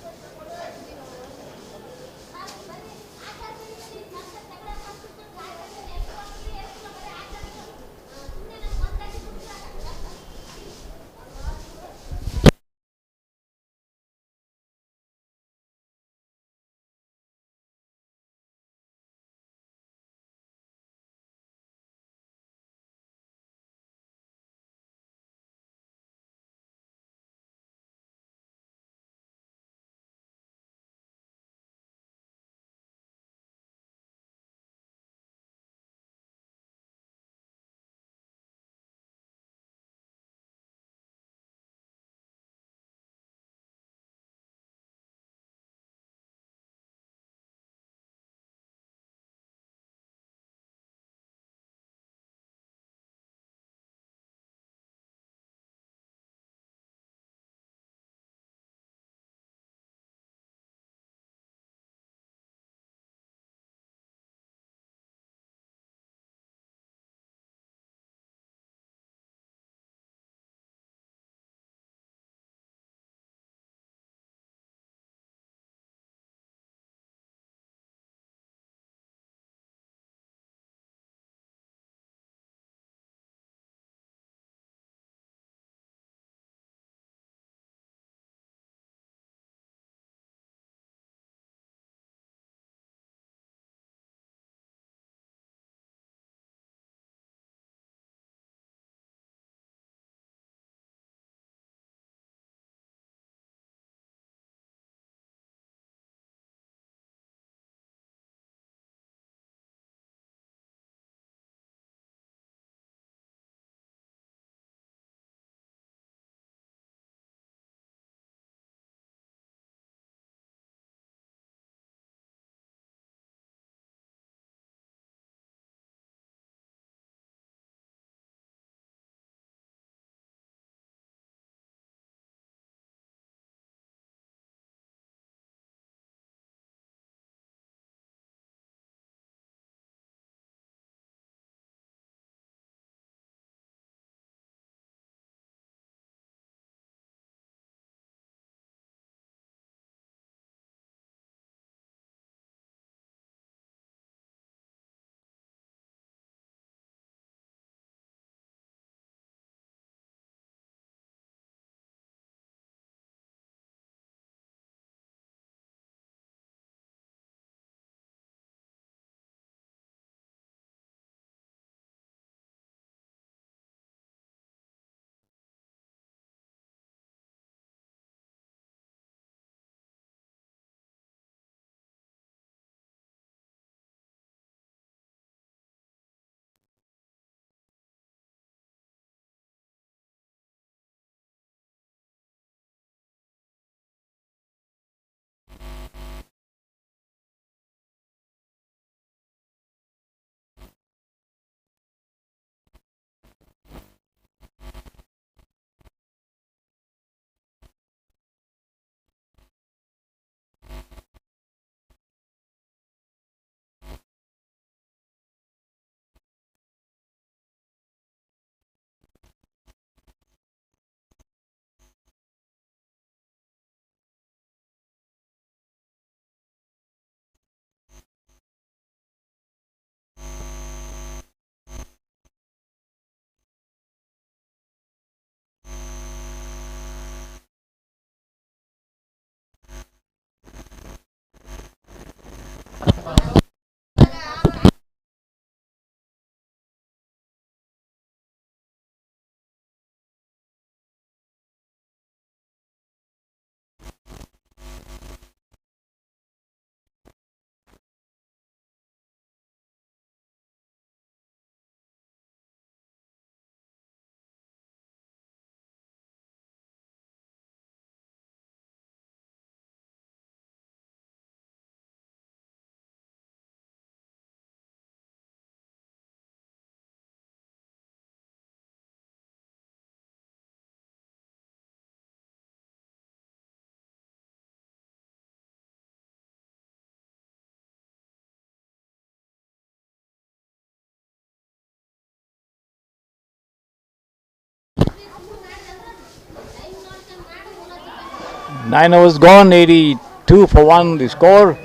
9 overs gone, 82 for 1 the score.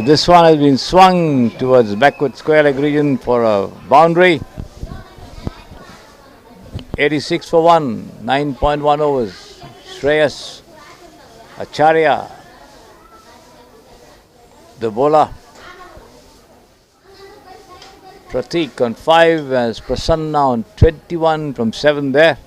This one has been swung towards backward square leg region for a boundary. 86 for 1, 9.1 overs. Shreyas, Acharya, the bowler. Pratik on 5 as Prasanna on 21 from 7 there.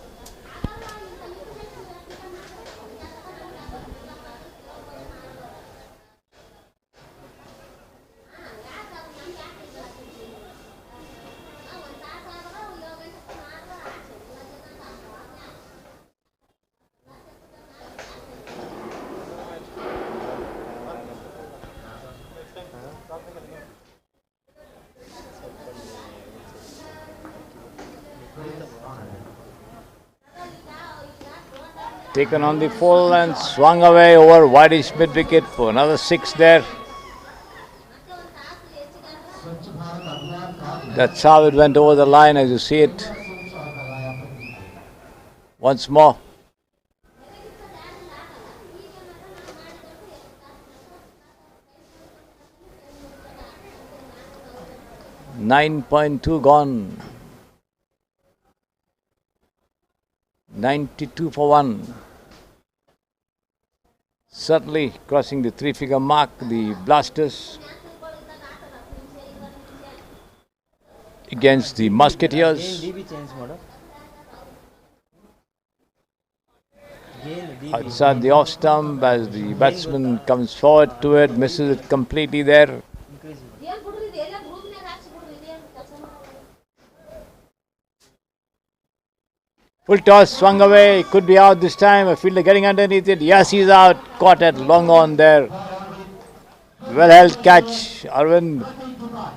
Taken on the full and swung away over wideish mid wicket for another 6 there. That's how it went over the line as you see it. Once more. .2 gone. 92 for 1. Certainly crossing the 3-figure mark, the Blasters against the Musketeers. Outside the off stump as the batsman comes forward to it, misses it completely there. Full toss, swung away, could be out this time. A fielder getting underneath it. Yes, he's out. Caught at long on there. Well held catch. Arvind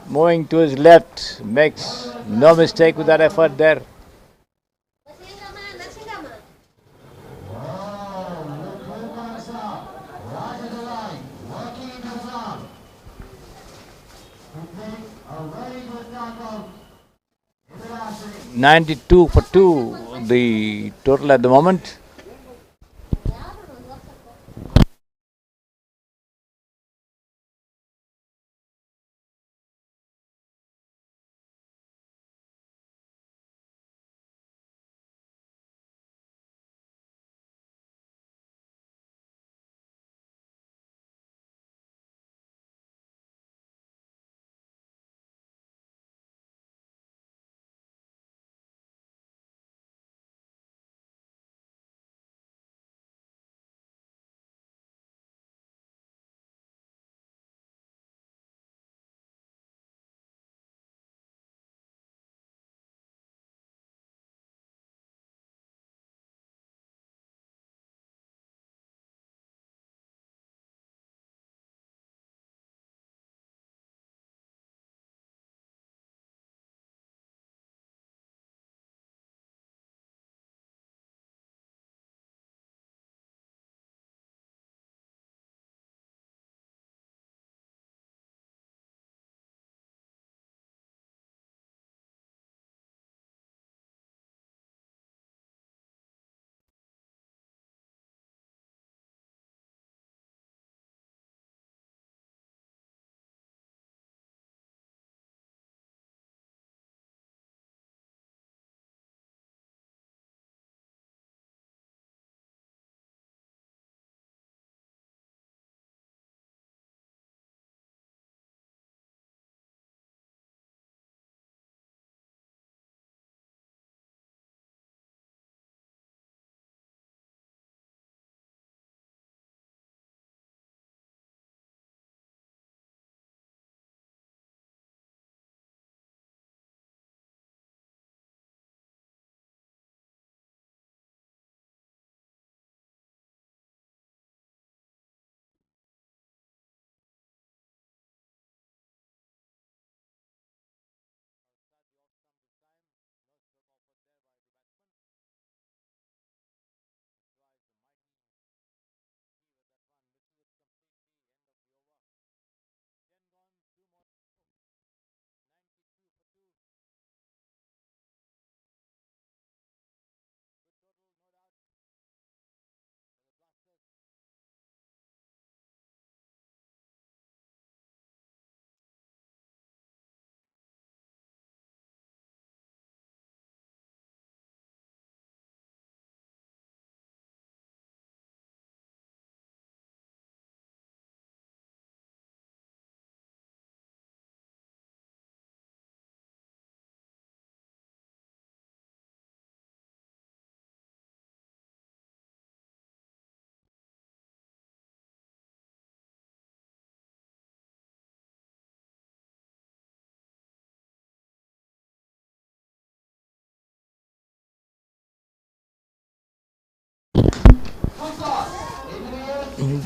moving to his left. Makes no mistake with that effort there. .92 for 2, the total at the moment.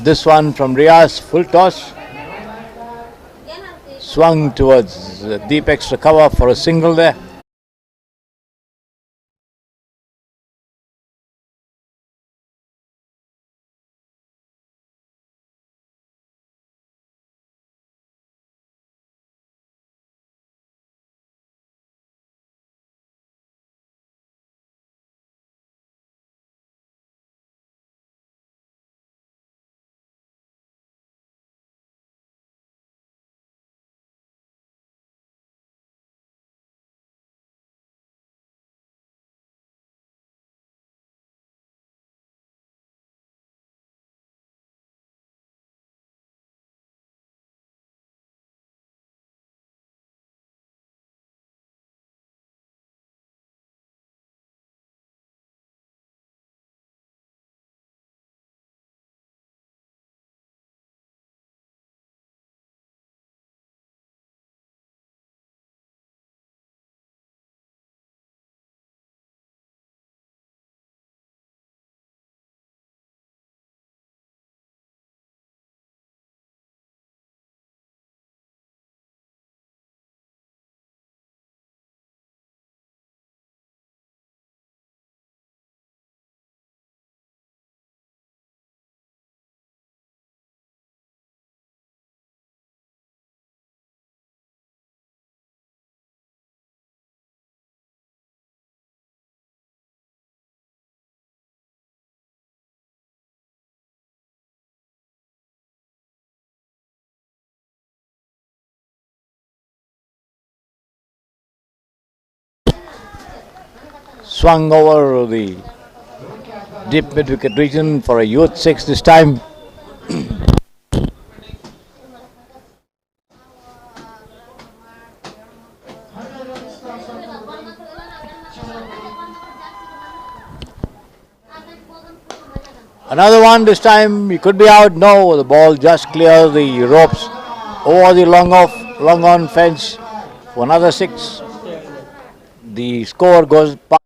This one from Riaz, full toss. Swung towards deep extra cover for a single there. Swung over the deep mid wicket region for a youth six this time. Another one this time. He could be out. No, the ball just clears the ropes over the long on fence for another six. The score goes past.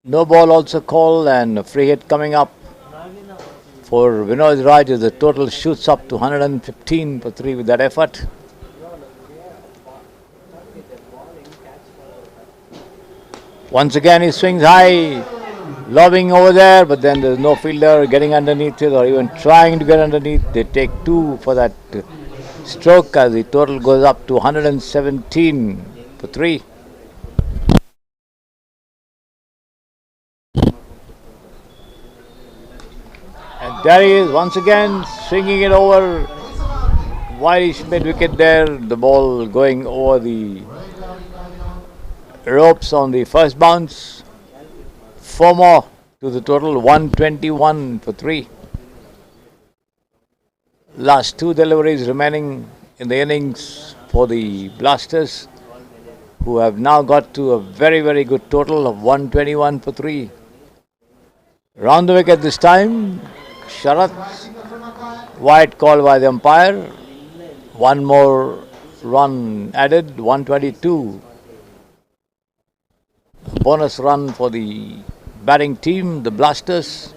No ball also called and a free hit coming up for Vinod Raj as the total shoots up to 115 for 3 with that effort. Once again he swings high, lobbing over there, but then there's no fielder getting underneath it or even trying to get underneath. They take 2 for that stroke as the total goes up to 117 for 3. And there he is once again swinging it over wide mid wicket there. The ball going over the ropes on the first bounce. 4 more to the total, 121 for 3. Last 2 deliveries remaining in the innings for the Blasters, who have now got to a very, very good total of 121 for 3. Round the wicket this time, Sharat, wide call by the umpire. 1 more run added, 122. A bonus run for the batting team, the Blasters.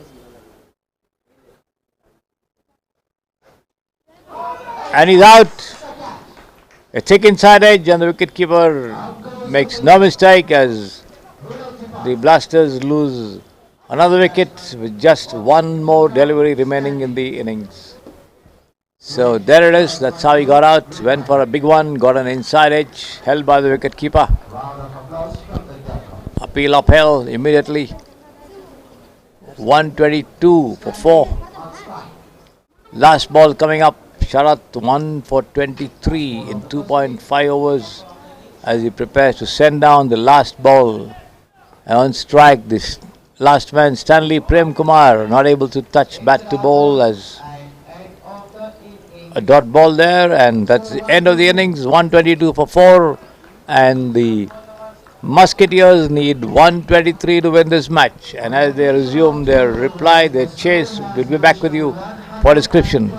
And he's out. A thick inside edge and the wicketkeeper makes no mistake as the Blasters lose another wicket with just 1 more delivery remaining in the innings. So there it is. That's how he got out. Went for a big one, got an inside edge, held by the wicketkeeper. Appeal uphill immediately. 122 for 4. Last ball coming up. Sharat 1 for 23 in 2.5 overs as he prepares to send down the last ball. And on strike, this last man, Stanley Prem Kumar, not able to touch bat to ball as a dot ball there. And that's the end of the innings, 122 for 4. And the Musketeers need 123 to win this match. And as they resume their reply, their chase, we'll be back with you for description.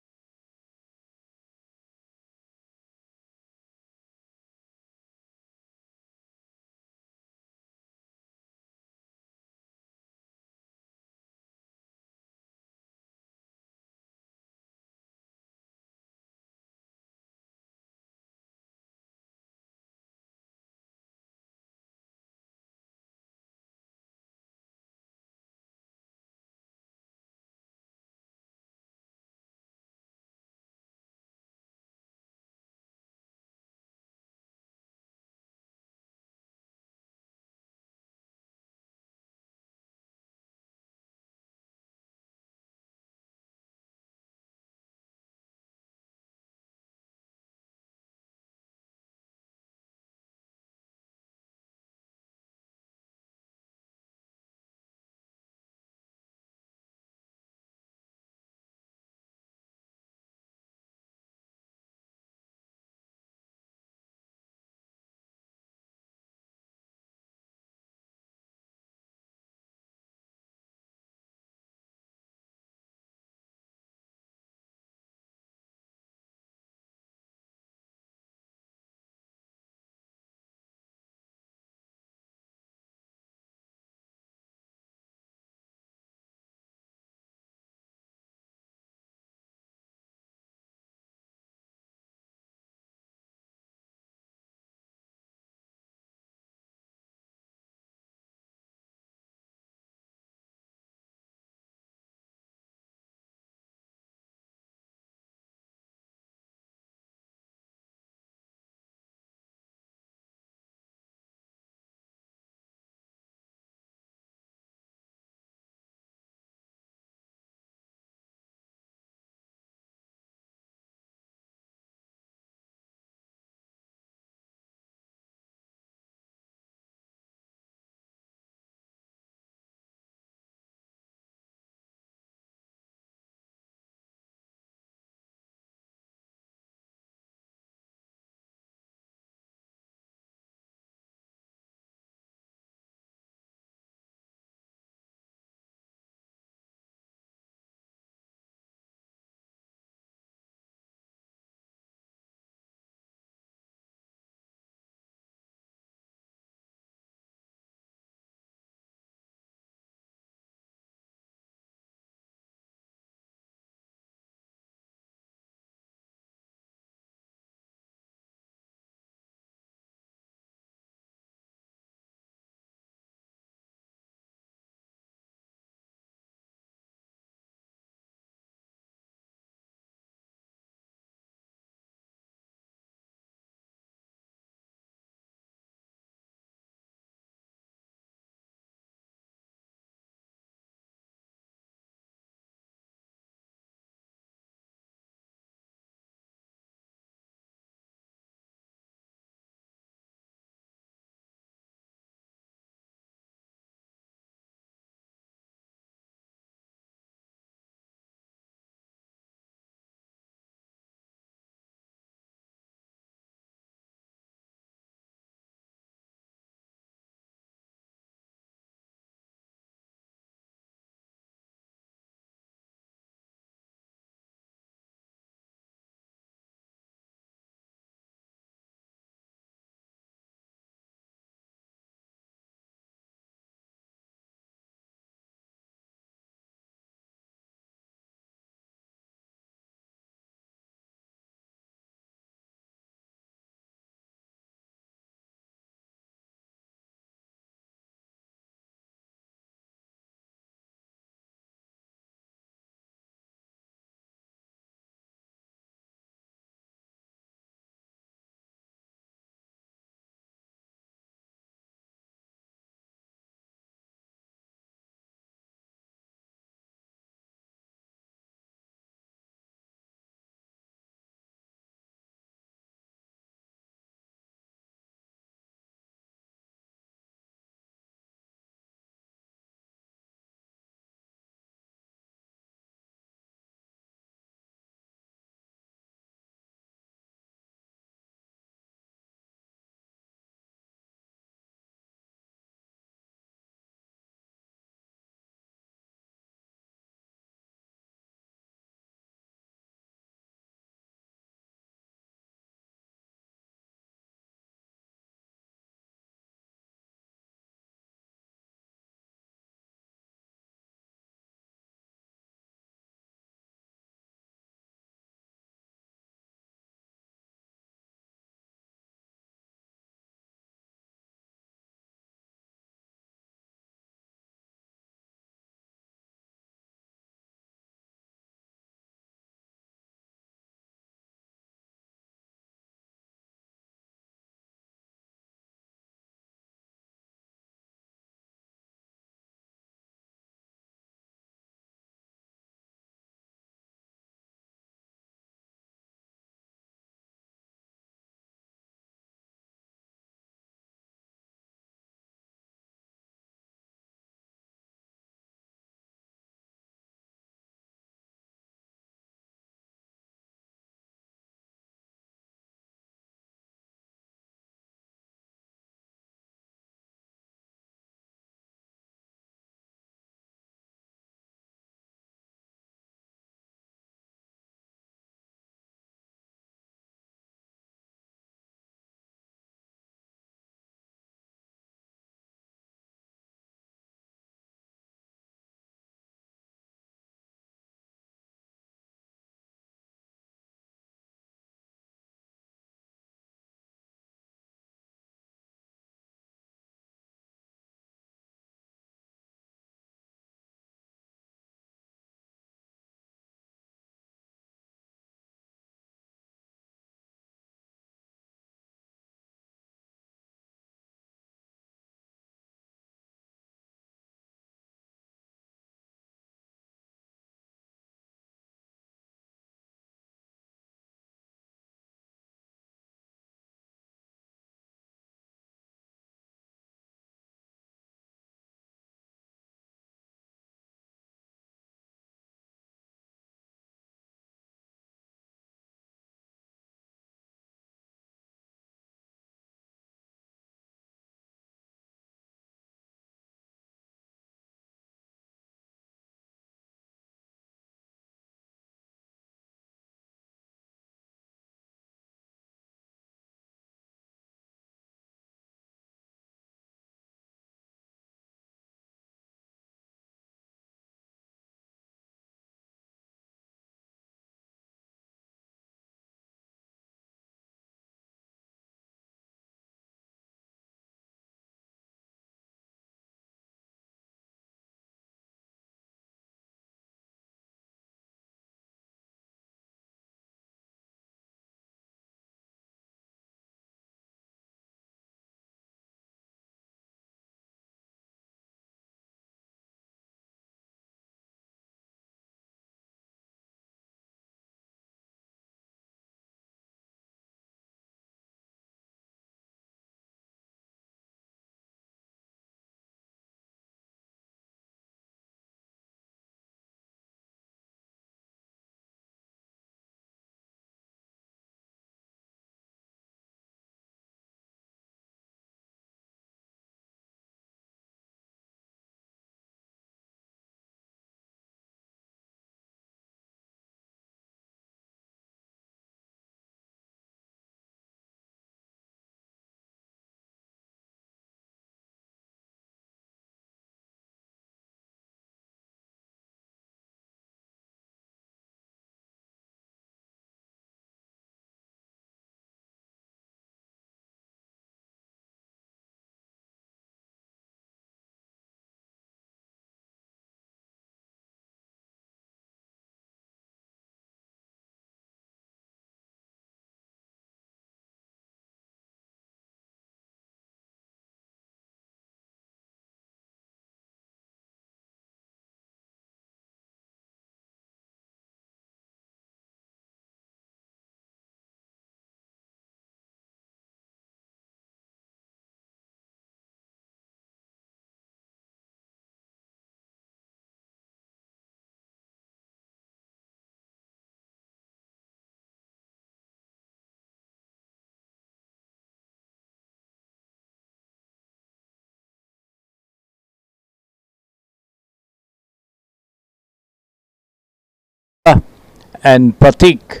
and Pratik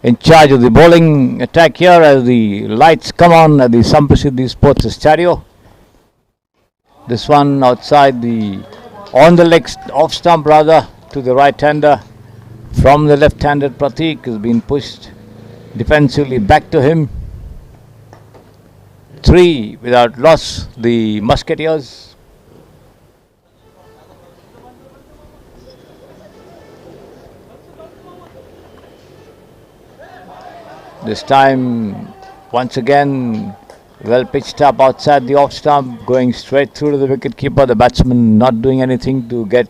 in charge of the bowling attack here as the lights come on at the Samprasiddhi Sports Estadio. This one outside the on the leg off stump rather to the right hander from the left handed Pratik has been pushed defensively back to him. 3 without loss, the Musketeers. This time, once again, well pitched up outside the off stump, going straight through to the wicket keeper. The batsman not doing anything to get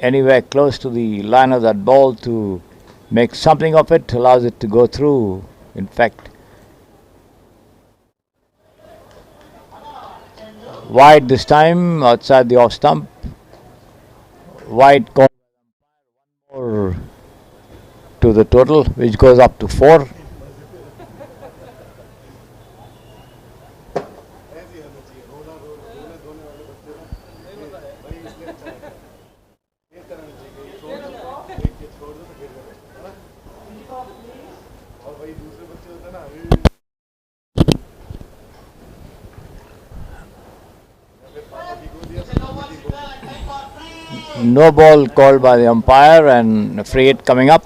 anywhere close to the line of that ball to make something of it, allows it to go through. In fact, wide this time outside the off stump. Wide call more to the total, which goes up to 4. No ball called by the umpire and a free hit coming up.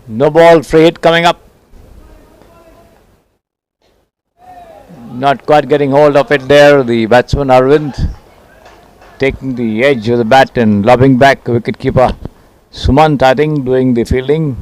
No ball, free hit coming up. Not quite getting hold of it there. The batsman Arvind taking the edge of the bat and lobbing back. Wicketkeeper Sumant, I think, doing the fielding.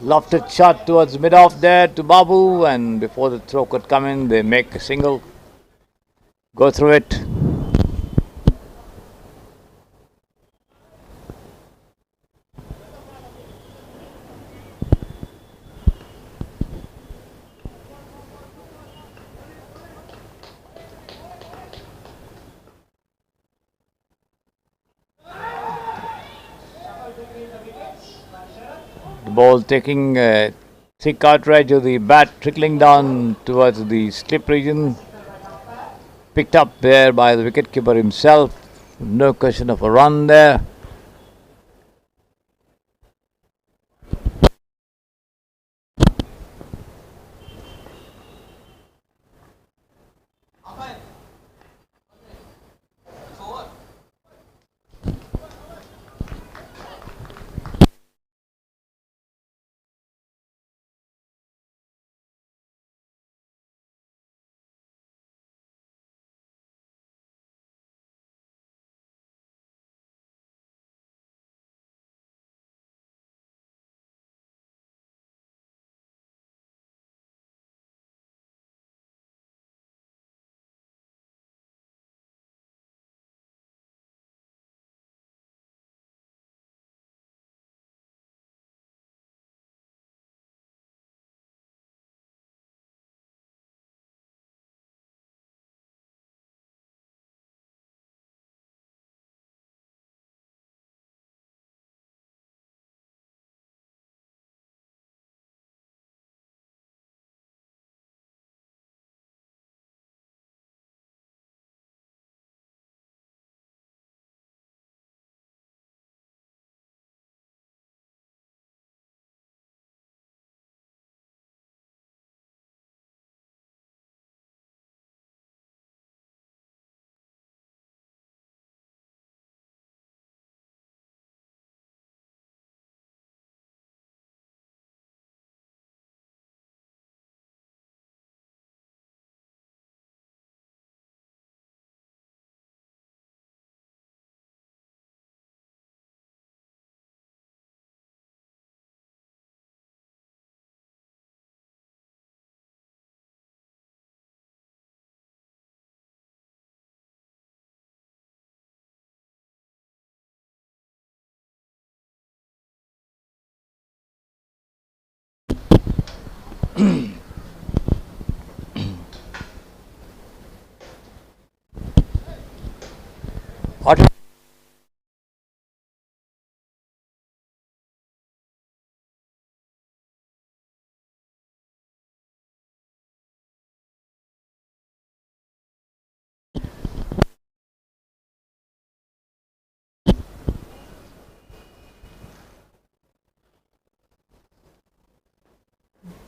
Lofted shot towards mid-off there to Babu, and before the throw could come in, they make a single. Go through it. The ball taking a thick outrage of the bat, trickling down towards the slip region. Picked up there by the wicketkeeper himself. No question of a run there. Hot.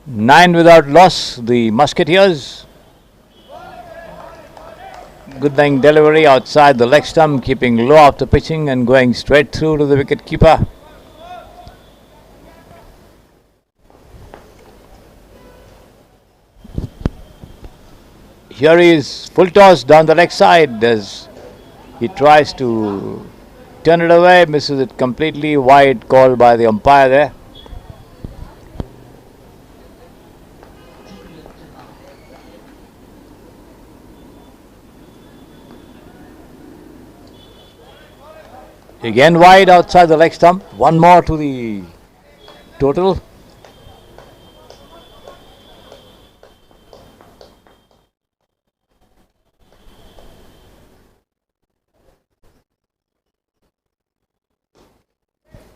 Nine without loss, the Musketeers. Good line delivery outside the leg stump, keeping low after pitching and going straight through to the wicket keeper. Here he is, full toss down the leg side as he tries to turn it away, misses it completely. Wide call by the umpire there. Again wide outside the leg stump. One more to the total.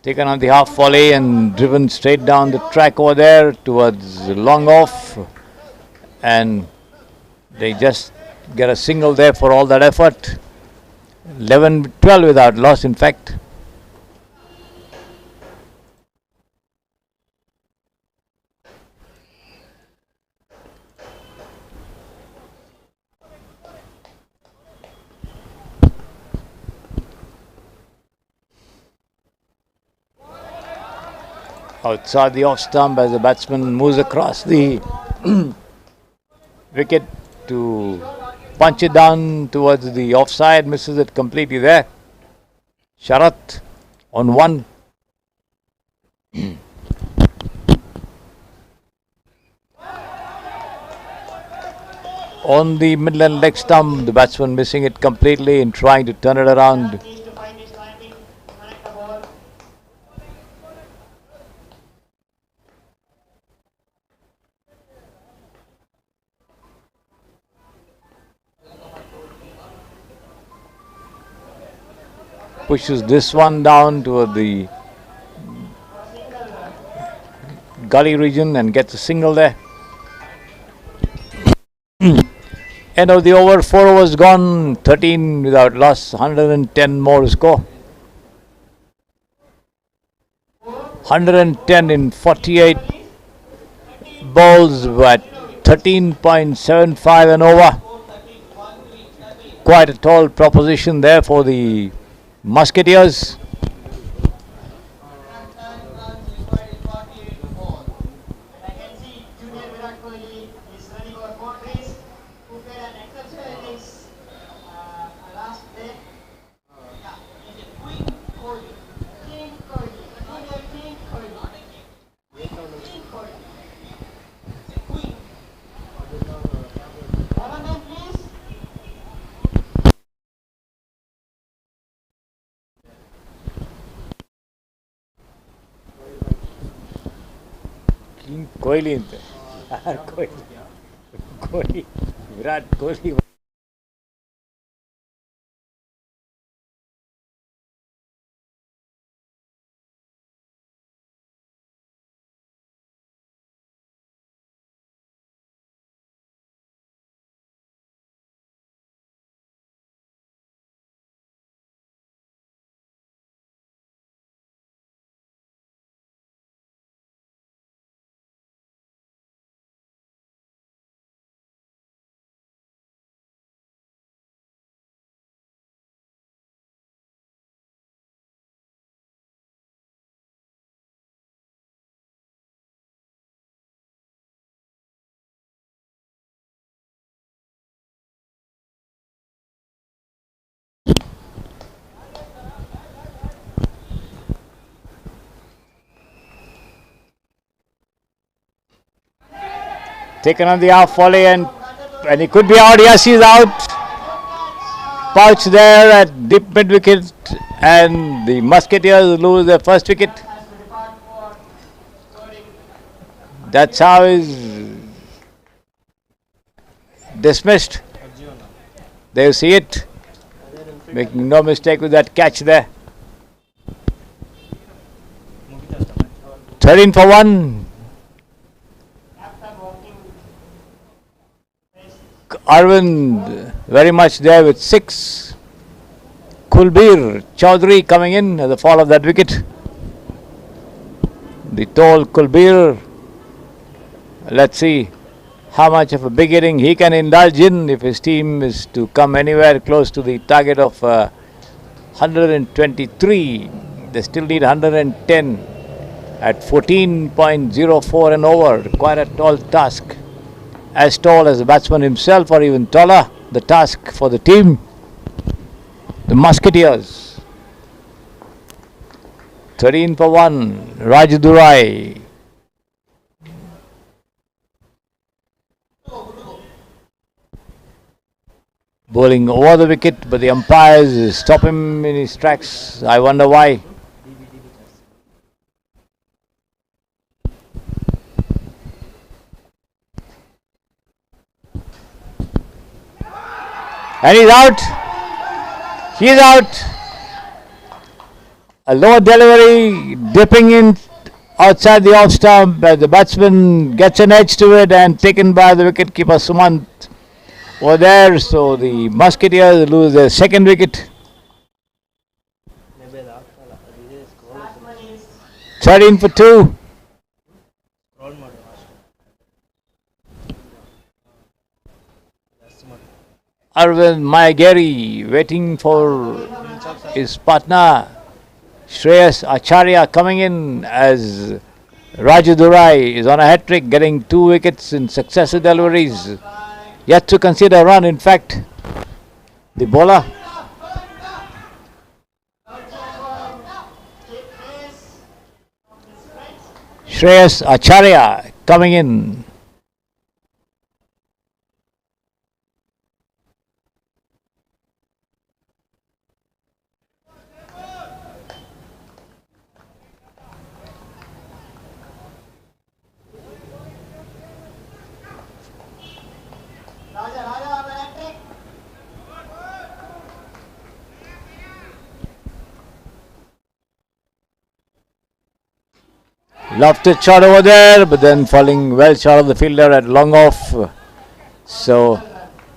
Taken on the half volley and driven straight down the track over there towards long off. And they just get a single there for all that effort. 11-12 without loss, in fact. Outside the off stump as the batsman moves across the wicket to punch it down towards the offside, misses it completely there. Sharat on one. On the midland leg stump, the batsman missing it completely in trying to turn it around. Pushes this one down toward the gully region and gets a single there. End of the over, 4 overs gone, 13 without loss, 110 more to score. 110 in 48 balls at 13.75 and over. Quite a tall proposition there for the Musketeers. King Kohli ante. Kohli, Virat Kohli. Taken on the half volley and he could be out. Yes, he's out. Pouch there at deep mid wicket and the Musketeers lose their first wicket. That's how his dismissed. There you see it. Making no mistake with that catch there. 13 for 1. Arvind very much there with 6. Kulbir Chaudhary coming in at the fall of that wicket. The tall Kulbir. Let's see how much of a big inning he can indulge in if his team is to come anywhere close to the target of 123. They still need 110 at 14.04 and over. Quite a tall task. As tall as the batsman himself or even taller. The task for the team. The Musketeers. 13 for 1. Rajadurai. Bowling over the wicket, but the umpires stop him in his tracks. I wonder why. And he's out. He's out. A low delivery, dipping in outside the off stump. The batsman gets an edge to it and taken by the wicketkeeper Sumant over there. So the Musketeers lose their second wicket. 13 for 2. Arvind Mayageri waiting for his partner Shreyas Acharya coming in as Rajadurai is on a hat-trick, getting 2 wickets in successive deliveries. Yet to consider a run, in fact, the bowler. Shreyas Acharya coming in. Lofted shot over there, but then falling well short of the fielder at long off. So,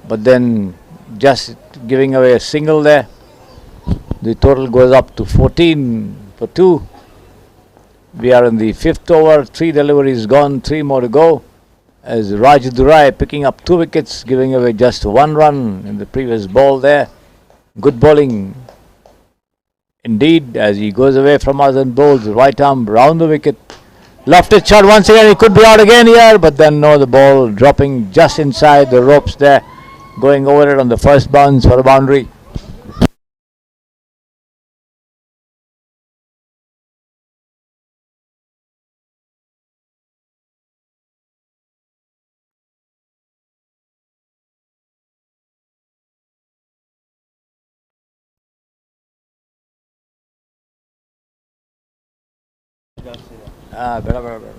but then just giving away a single there. The total goes up to 14 for 2. We are in the 5th over. 3 deliveries gone, 3 more to go. As Rajadurai picking up 2 wickets, giving away just 1 run in the previous ball there. Good bowling indeed as he goes away from us and bowls right arm round the wicket. Lofted shot once again. He could be out again here, but then no, the ball dropping just inside the ropes there, going over it on the first bounce for a boundary. ಬೇಡ ಬೇಡ ಬೇಡ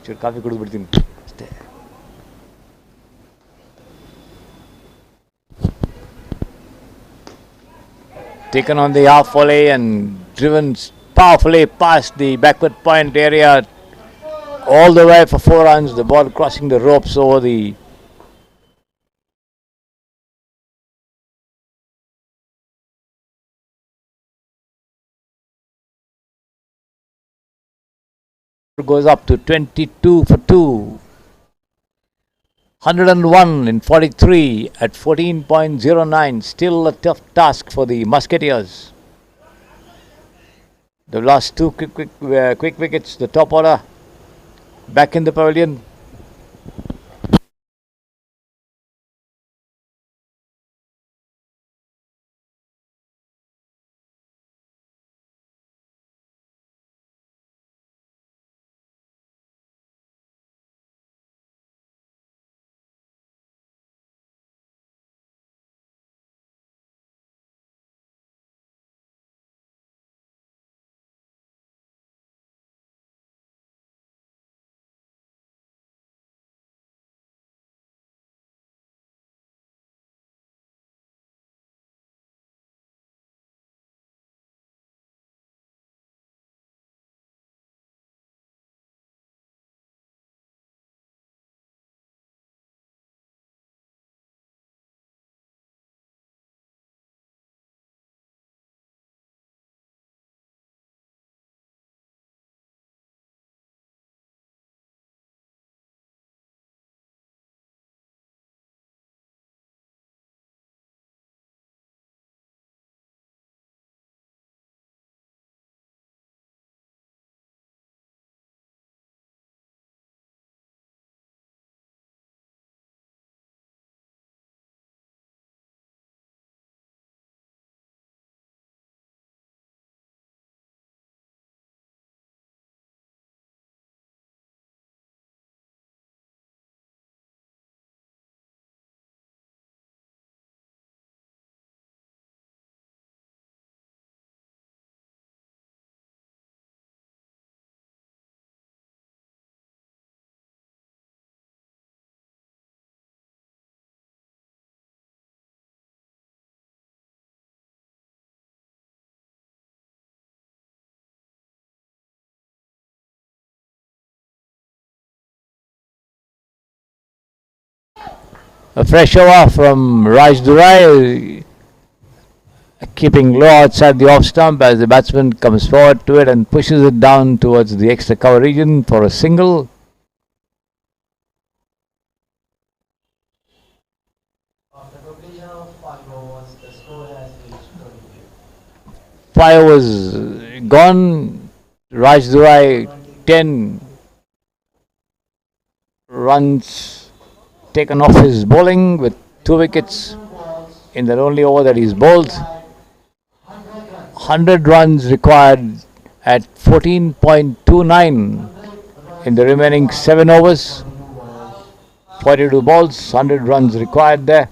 ಚೂರು coffee ಕುಡಿದ್ಬಿಡ್ತೀನಿ ಅಷ್ಟೇ. Taken on the half volley and driven powerfully past the backward point area all the way for 4 runs. The ball crossing the ropes over the goes up to 22 for 2. 101 in 43 at 14.09. Still a tough task for the Musketeers. They've lost 2 quick wickets. The top order back in the pavilion. A fresh over from Raj Durai, keeping low outside the off stump as the batsman comes forward to it and pushes it down towards the extra cover region for a single. After completion of 5 overs, the score has reached 22. 5 overs gone. Raj Durai 10 runs taken off his bowling with 2 wickets in that only over that he's bowled. 100 runs required at 14.29 in the remaining 7 overs. 42 balls, 100 runs required there.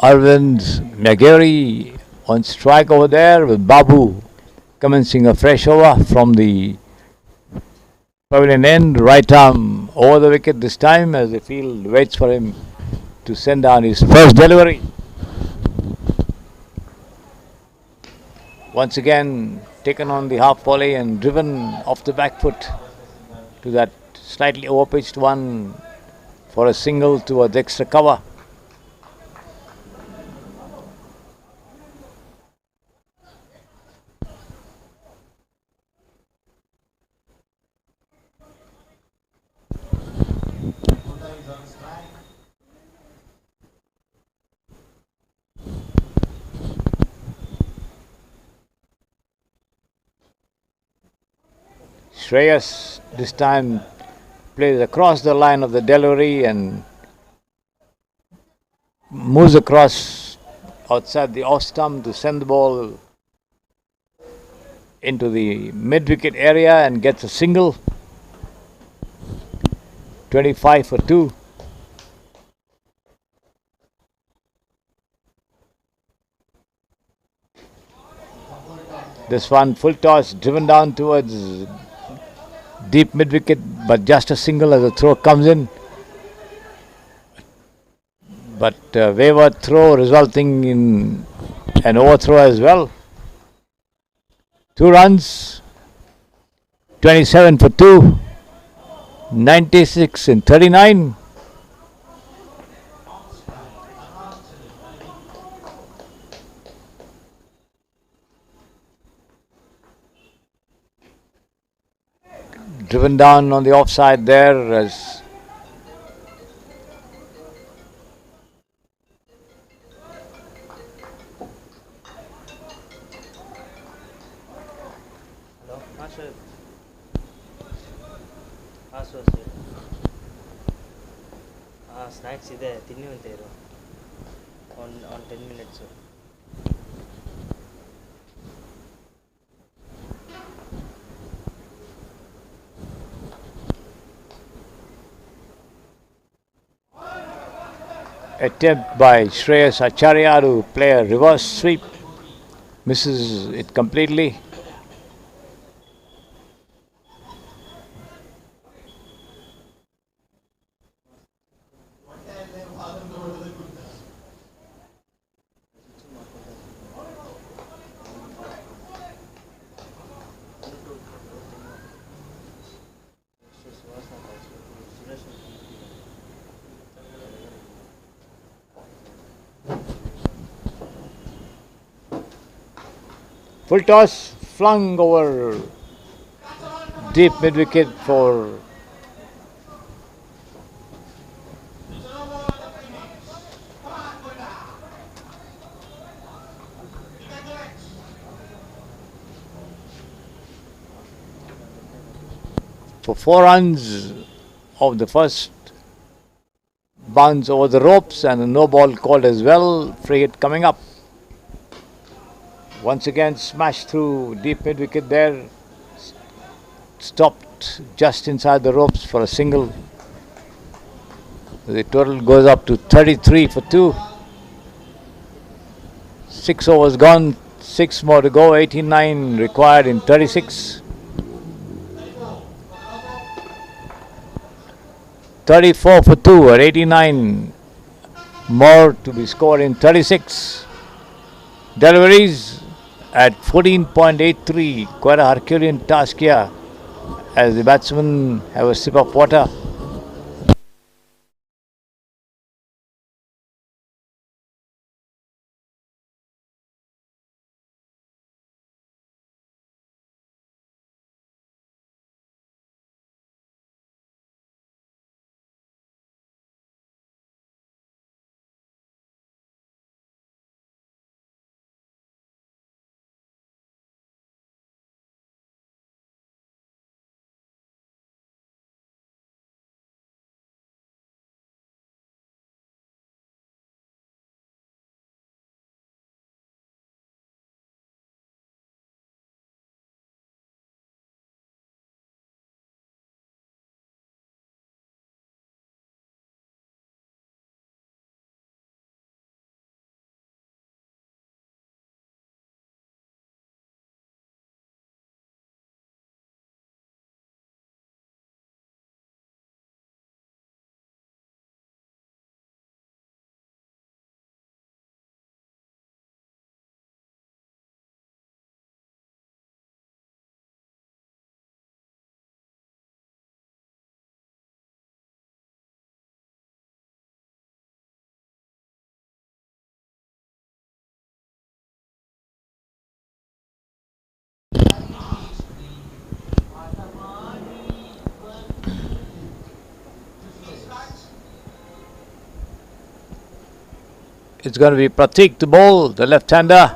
Arvind Magari on strike over there with Babu commencing a fresh over from the pavilion end. Right arm over the wicket this time as the field waits for him to send down his first delivery. Once again taken on the half volley and driven off the back foot to that slightly overpitched one for a single towards extra cover. Shreyas this time plays across the line of the delivery and moves across outside the off stump to send the ball into the mid-wicket area and gets a single. 25 for 2. This one full toss driven down towards deep mid-wicket, but just a single as the throw comes in. But wayward throw resulting in an overthrow as well. 2 runs, 27 for 2, 96 in 39. Driven down on the offside there as Hello, sir. Sir. Snacks ಇದೆ ತಿನ್ನುವಂತೆ ಇರು on 10 minutes. attempt by Shreyas Acharya to play a reverse sweep, misses it completely. Full toss flung over deep mid-wicket for for 4 runs of the first bounce over the ropes and a no ball called as well. Free hit coming up. Once again smashed through deep mid-wicket there, stopped just inside the ropes for a single. The total goes up to 33 for 2. 6 overs gone, 6 more to go, 89 required in 36. 34 for 2 at 89. More to be scored in 36. Deliveries at 14.83. Quite a Herculean task here as the batsmen have a sip of water. It's going to be Pratik to bowl, the left-hander,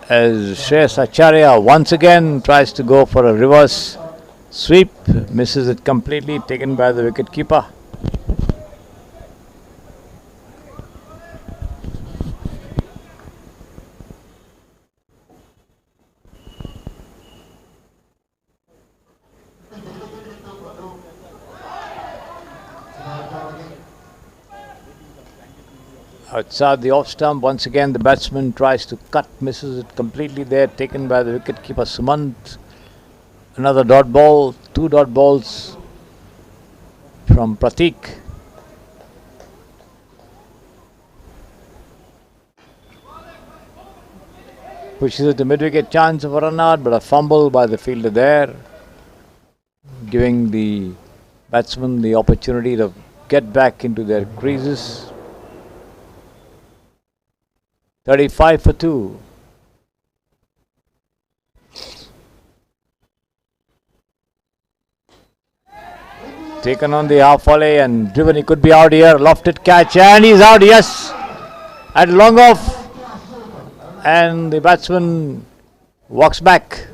as Shreyas Acharya once again tries to go for a reverse sweep, misses it completely, taken by the wicket-keeper. Outside the off stump, once again the batsman tries to cut, misses it completely there, taken by the wicket-keeper Sumant. Another dot ball, 2 dot balls from Pratik. Pushes it to mid-wicket, chance of a run out, but a fumble by the fielder there, giving the batsmen the opportunity to get back into their creases. 35 for 2. Taken on the half volley and driven, he could be out here, lofted catch and he's out, yes, at long off, and the batsman walks back.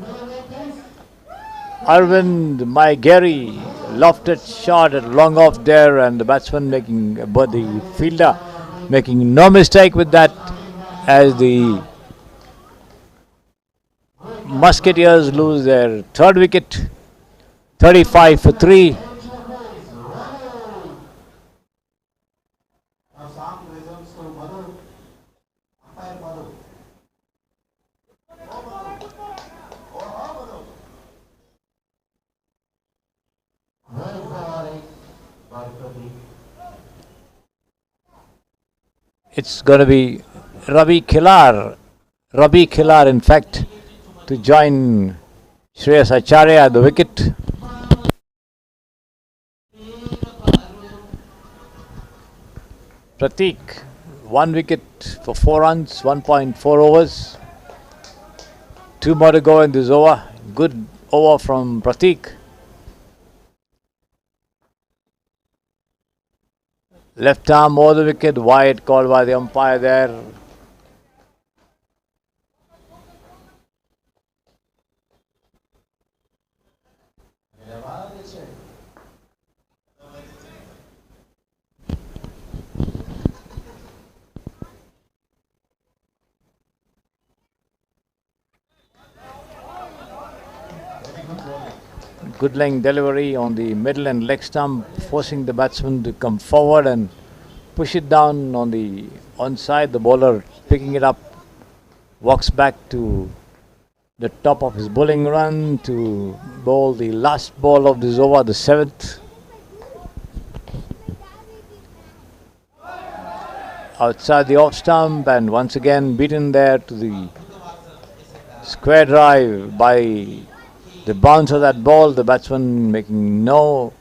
Arvind Maigeri, lofted shot at long off there, and the batsman making, but the fielder making no mistake with that, as the Musketeers lose their 3rd wicket. 35 for 3. It's going to be Ravi Khilar in fact, to join Shreyas Acharya at the wicket. Pratik, 1 wicket for 4 runs, 1.4 overs. 2 more to go in this over. Good over from Pratik. Left arm over the wicket, wide, called by the umpire there. Good length delivery on the middle and leg stump, forcing the batsman to come forward and push it down on the onside. The bowler picking it up, walks back to the top of his bowling run to bowl the last ball of this over, the 7th. outside the off stump, and once again beaten there to the square drive by the bounce of that ball. The batsman making no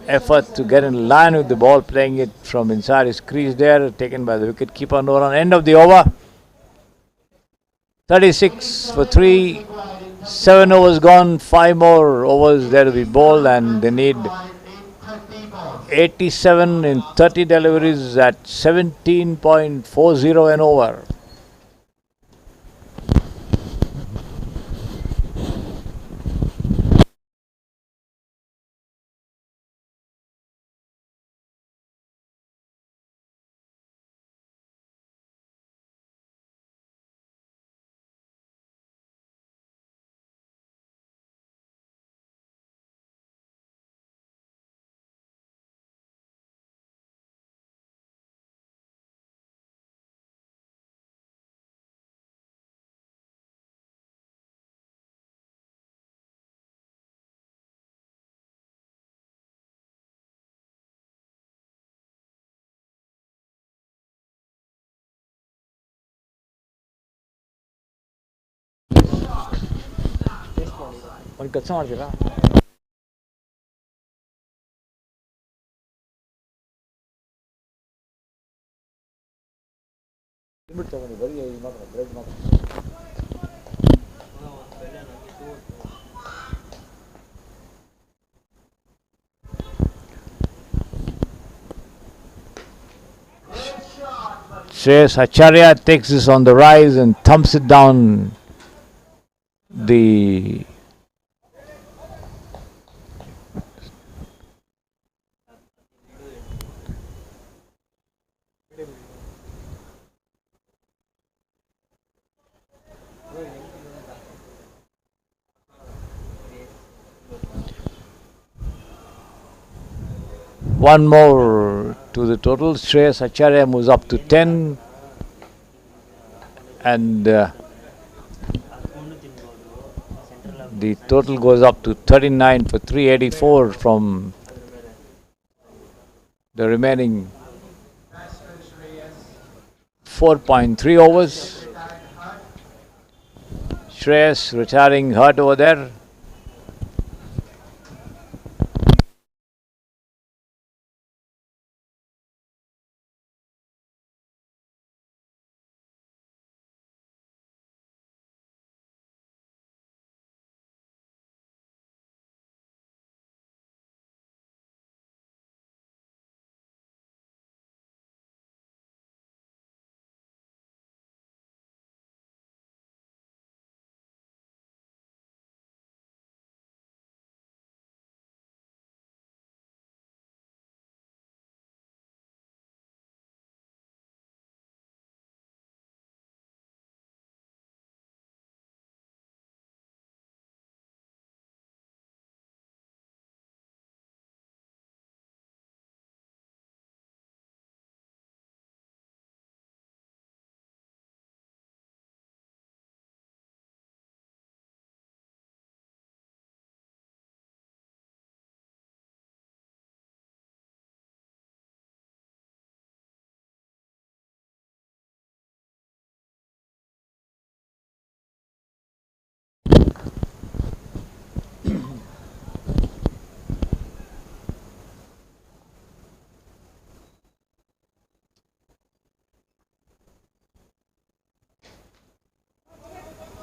effort to get in line with the ball, playing it from inside his crease there, taken by the wicket keeper. No run. End of the over. 36 for 3. 7 overs gone. 5 more overs there to be bowled, and they need 87 in 30 deliveries at 17.40 an over. ಒಂದು ಕೆಲಸ ಮಾಡ್ತೀರಾ? Shreyas Acharya takes this on the rise and thumps it down the one more to the total. Shreyas Acharya moves up to 10, and the total goes up to 39 for 384 from the remaining 4.3 overs. Shreyas retiring hurt over there.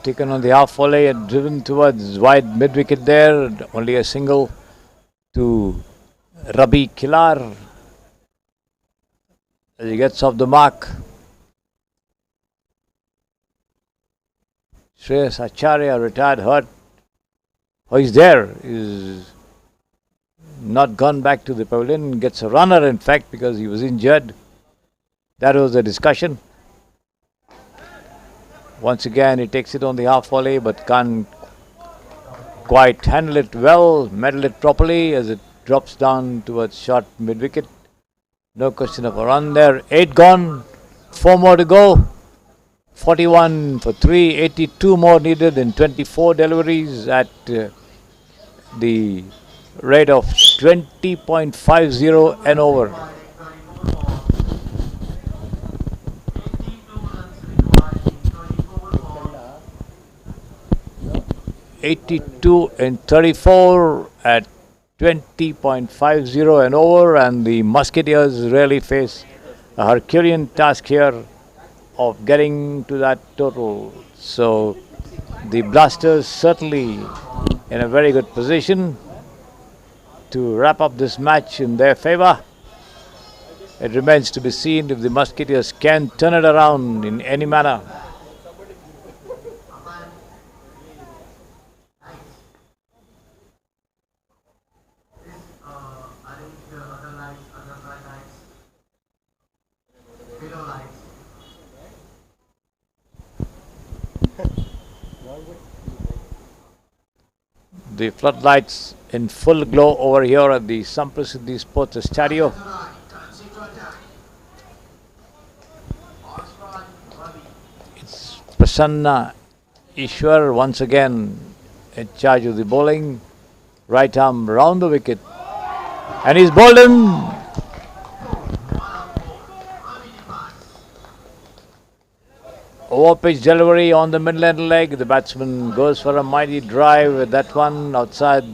Taken on the half volley and driven towards wide mid wicket there. Only a single to Rabi Kilar as he gets off the mark. Shreyas Acharya retired hurt. Oh, he's there. He's not gone back to the pavilion. Gets a runner, in fact, because he was injured. That was the discussion. Once again, he takes it on the half volley, but can't quite handle it well, medal it properly as it drops down towards short mid wicket. No question of a run there. 8 gone, 4 more to go. 41 for 3, 82 more needed in 24 deliveries at the rate of 20.50 an over. 82 in 34 at 20.50 and over, and the Musketeers really face a Herculean task here of getting to that total. So the Blasters certainly in a very good position to wrap up this match in their favour. It remains to be seen if the Musketeers can turn it around in any manner. The floodlights in full glow over here at the Samprasiddhi Sports Estadio. It's Prasanna Ishwar once again in charge of the bowling. Right arm round the wicket. And he's bowled him. Over pitch delivery on the midland leg. The batsman goes for a mighty drive with that one outside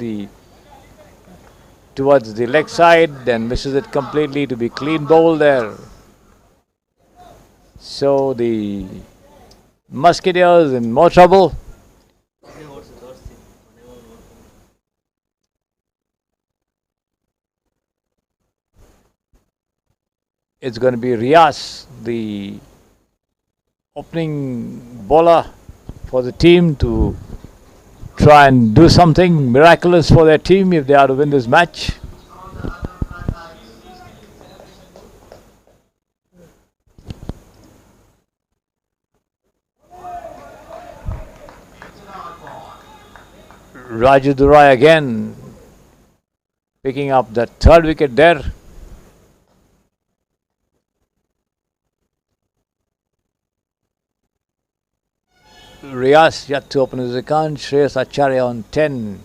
towards the leg side and misses it completely to be clean bowled there. So the Musketeers in more trouble. It's going to be Riaz, the opening bowler for the team, to try and do something miraculous for their team if they are to win this match. Raju Durai again picking up that third wicket there. Riaz yet to open his account. Shreyas Acharya on 10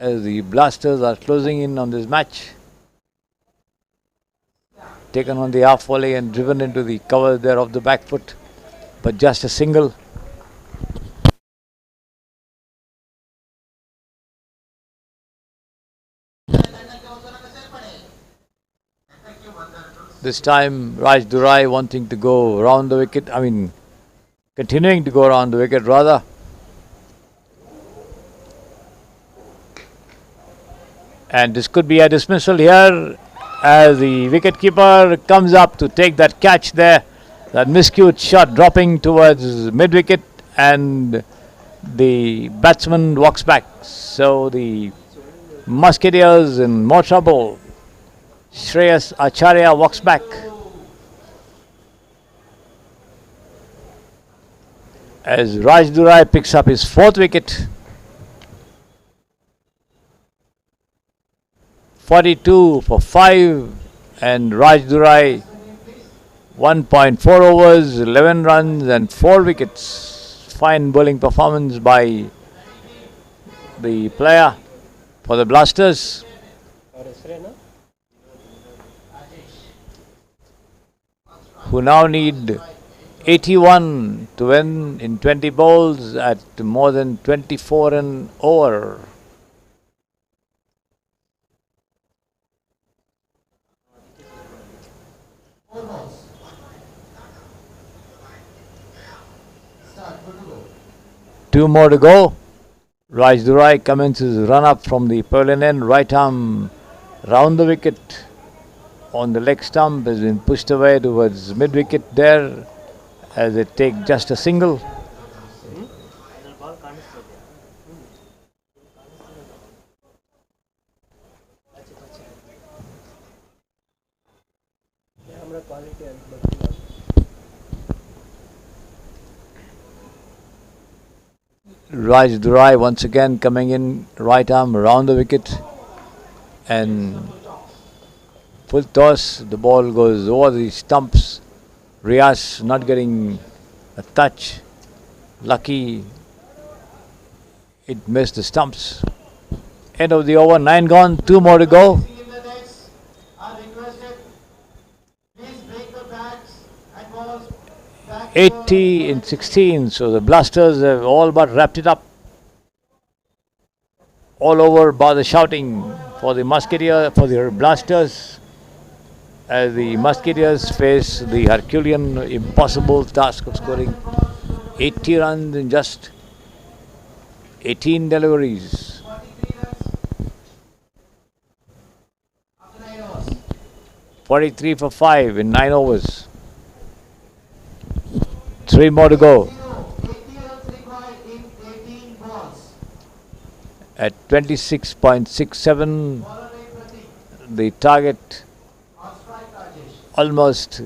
as the Blasters are closing in on this match. Taken on the half volley and driven into the cover there of the back foot, but just a single. This time Raj Durai wanting to go around the wicket, continuing to go around the wicket rather. And this could be a dismissal here as the wicketkeeper comes up to take that catch there. That miscued shot dropping towards mid-wicket and the batsman walks back. So the Musketeers in more trouble. Shreyas Acharya walks back. As Raj Durai picks up his fourth wicket. 42 for 5 and Raj Durai 1.4 overs, 11 runs and 4 wickets. Fine bowling performance by the player for the Blasters. Who now need 81 to win in 20 bowls at more than 24 and over. Two more to go. Raj Durai commences run up from the purlin end. Right arm round the wicket on the leg stump has been pushed away towards mid wicket there as they take just a single. Raj Durai once again coming in, right arm around the wicket and full toss. The ball goes over the stumps. Riaz not getting a touch. Lucky it missed the stumps. End of the over, 9 gone, 2 more to go. 80 in 16. So the Blasters have all but wrapped it up. All over by the shouting for the Blasters, as the Musketeers face the Herculean impossible task of scoring 80 runs in just 18 deliveries. 43 for 5 in 9 overs. 3 more to go. At 26.67, the target almost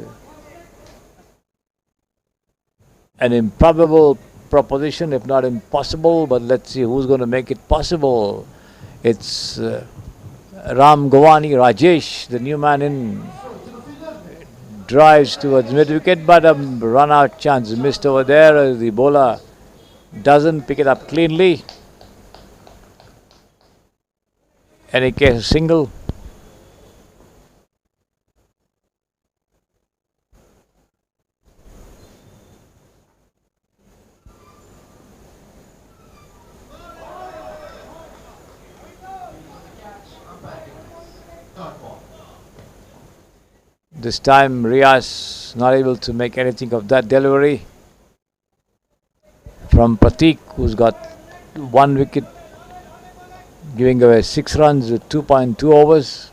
an improbable proposition, if not impossible, but let's see who's going to make it possible. It's Ram Govani Rajesh, the new man in, drives towards mid-wicket, but a run-out chance missed over there as the bowler doesn't pick it up cleanly. Any case, a single. This time Riaz not able to make anything of that delivery from Pratik, who's got 1 wicket, giving away 6 runs with 2.2 overs.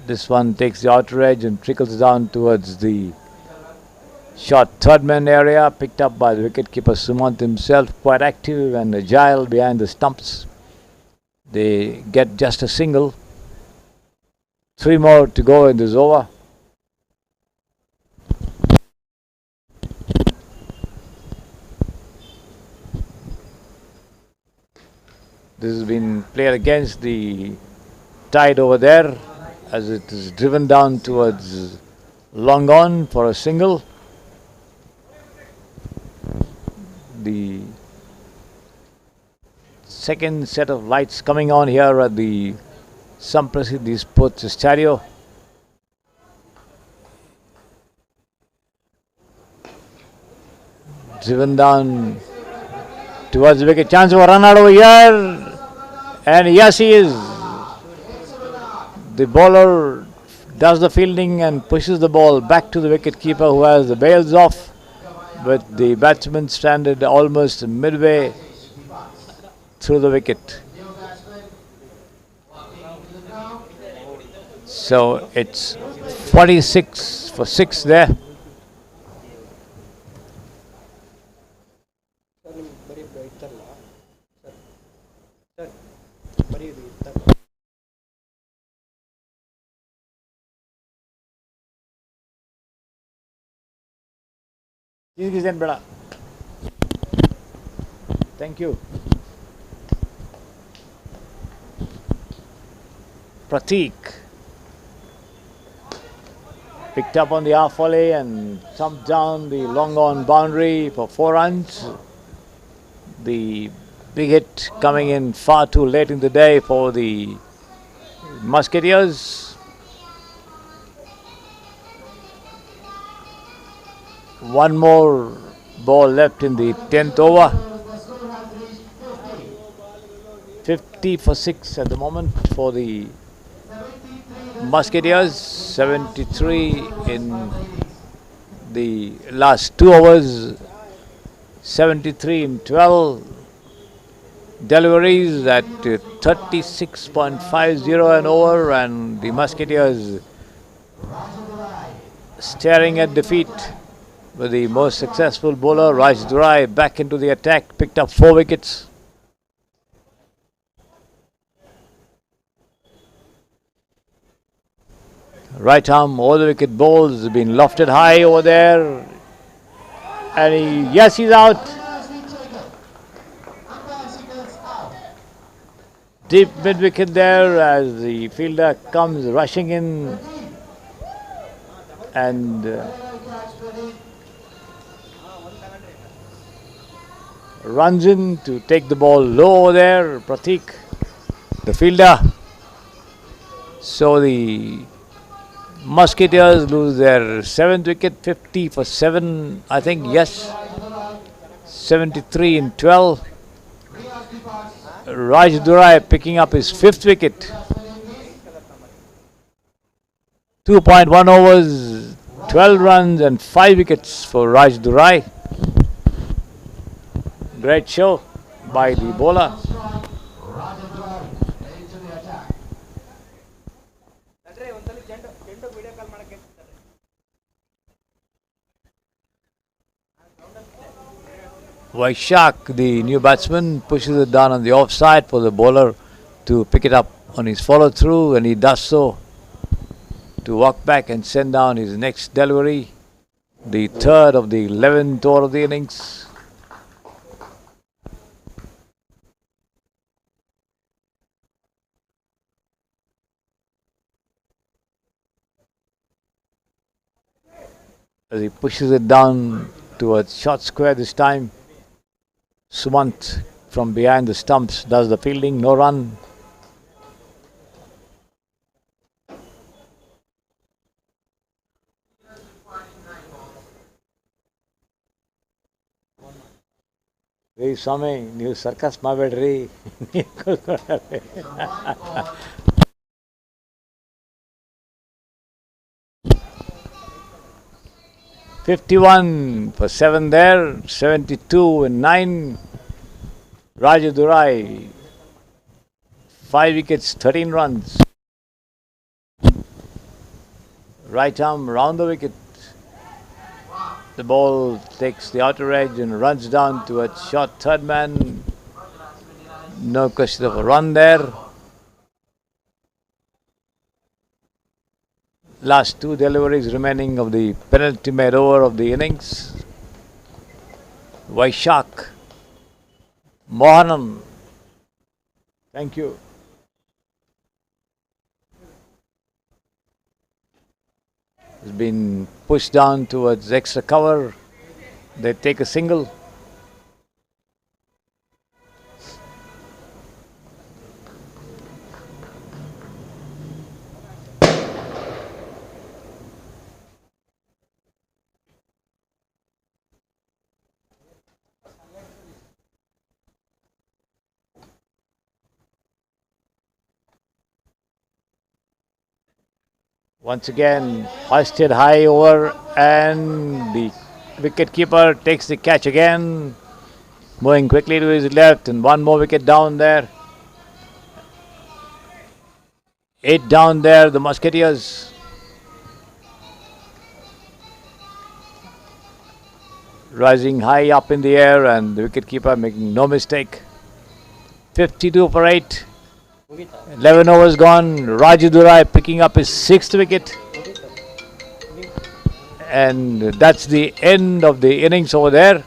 This one takes the outer edge and trickles down towards the short third man area, picked up by the wicketkeeper Sumant himself, quite active and agile behind the stumps. They get just a single. 3 more to go in this over. This has been played against the tide over there as it is driven down towards long on for a single. The second set of lights coming on here at the Samprasiddhi Sports Estadio. Driven down towards the wicket. Chance for a run out over here. And yes, he is. The bowler does the fielding and pushes the ball back to the wicket-keeper, who has the bails off. But the batsman stranded almost midway through the wicket. So it's 46 for 6 there. Thank you. Pratik picked up on the half volley and thumped down the long on boundary for 4 runs. The big hit coming in far too late in the day for the Musketeers. 1 more ball left in the 10th over. 50 for 6 at the moment for the Musketeers. 73 in the last 2 overs. 73 in 12 deliveries at 36.50 an over, and the Musketeers staring at defeat. With the most successful bowler, Raj Durai, back into the attack, picked up 4 wickets. Right arm, all the wicket balls have been lofted high over there. And yes, he's out. Deep mid wicket there as the fielder comes rushing in and runs in to take the ball low over there. Pratik, the fielder, So the Musketeers lose their 7th wicket, 50 for 7, I think, yes. 73 in 12. Raj Durai picking up his 5th wicket. 2.1 overs, 12 runs and 5 wickets for Raj Durai. Great show by the bowler. Vaishak, the new batsman, pushes it down on the offside for the bowler to pick it up on his follow through, and he does so to walk back and send down his next delivery, the 3rd of the 11th over of the innings. As he pushes it down towards short square this time, Sumant from behind the stumps does the fielding, no run. Hey Swami, you circus mabedri. 51 for 7 there, 72 and 9. Raju Durai, 5 wickets, 13 runs. Right arm round the wicket. The ball takes the outer edge and runs down to a short third man. No question of a run there. Last 2 deliveries remaining of the penultimate over of the innings. Vaishak, Mohanam, thank you. Has been pushed down towards extra cover. They take a single. Once again, hoisted high over, and the wicket keeper takes the catch again, moving quickly to his left, and 1 more wicket down there. 8 down there, the Musketeers. Rising high up in the air, and the wicket keeper making no mistake. 52 for 8. 11 overs gone. Raju Durai picking up his 6th wicket. And that's the end of the innings over there.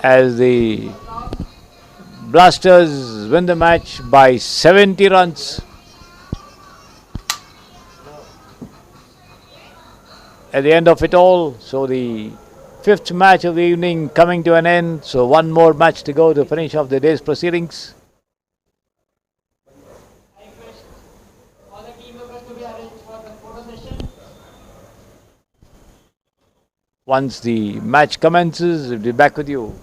As the Blasters win the match by 70 runs. At the end of it all, so the 5th match of the evening coming to an end. So 1 more match to go to finish off the day's proceedings. Once the match commences, we'll be back with you.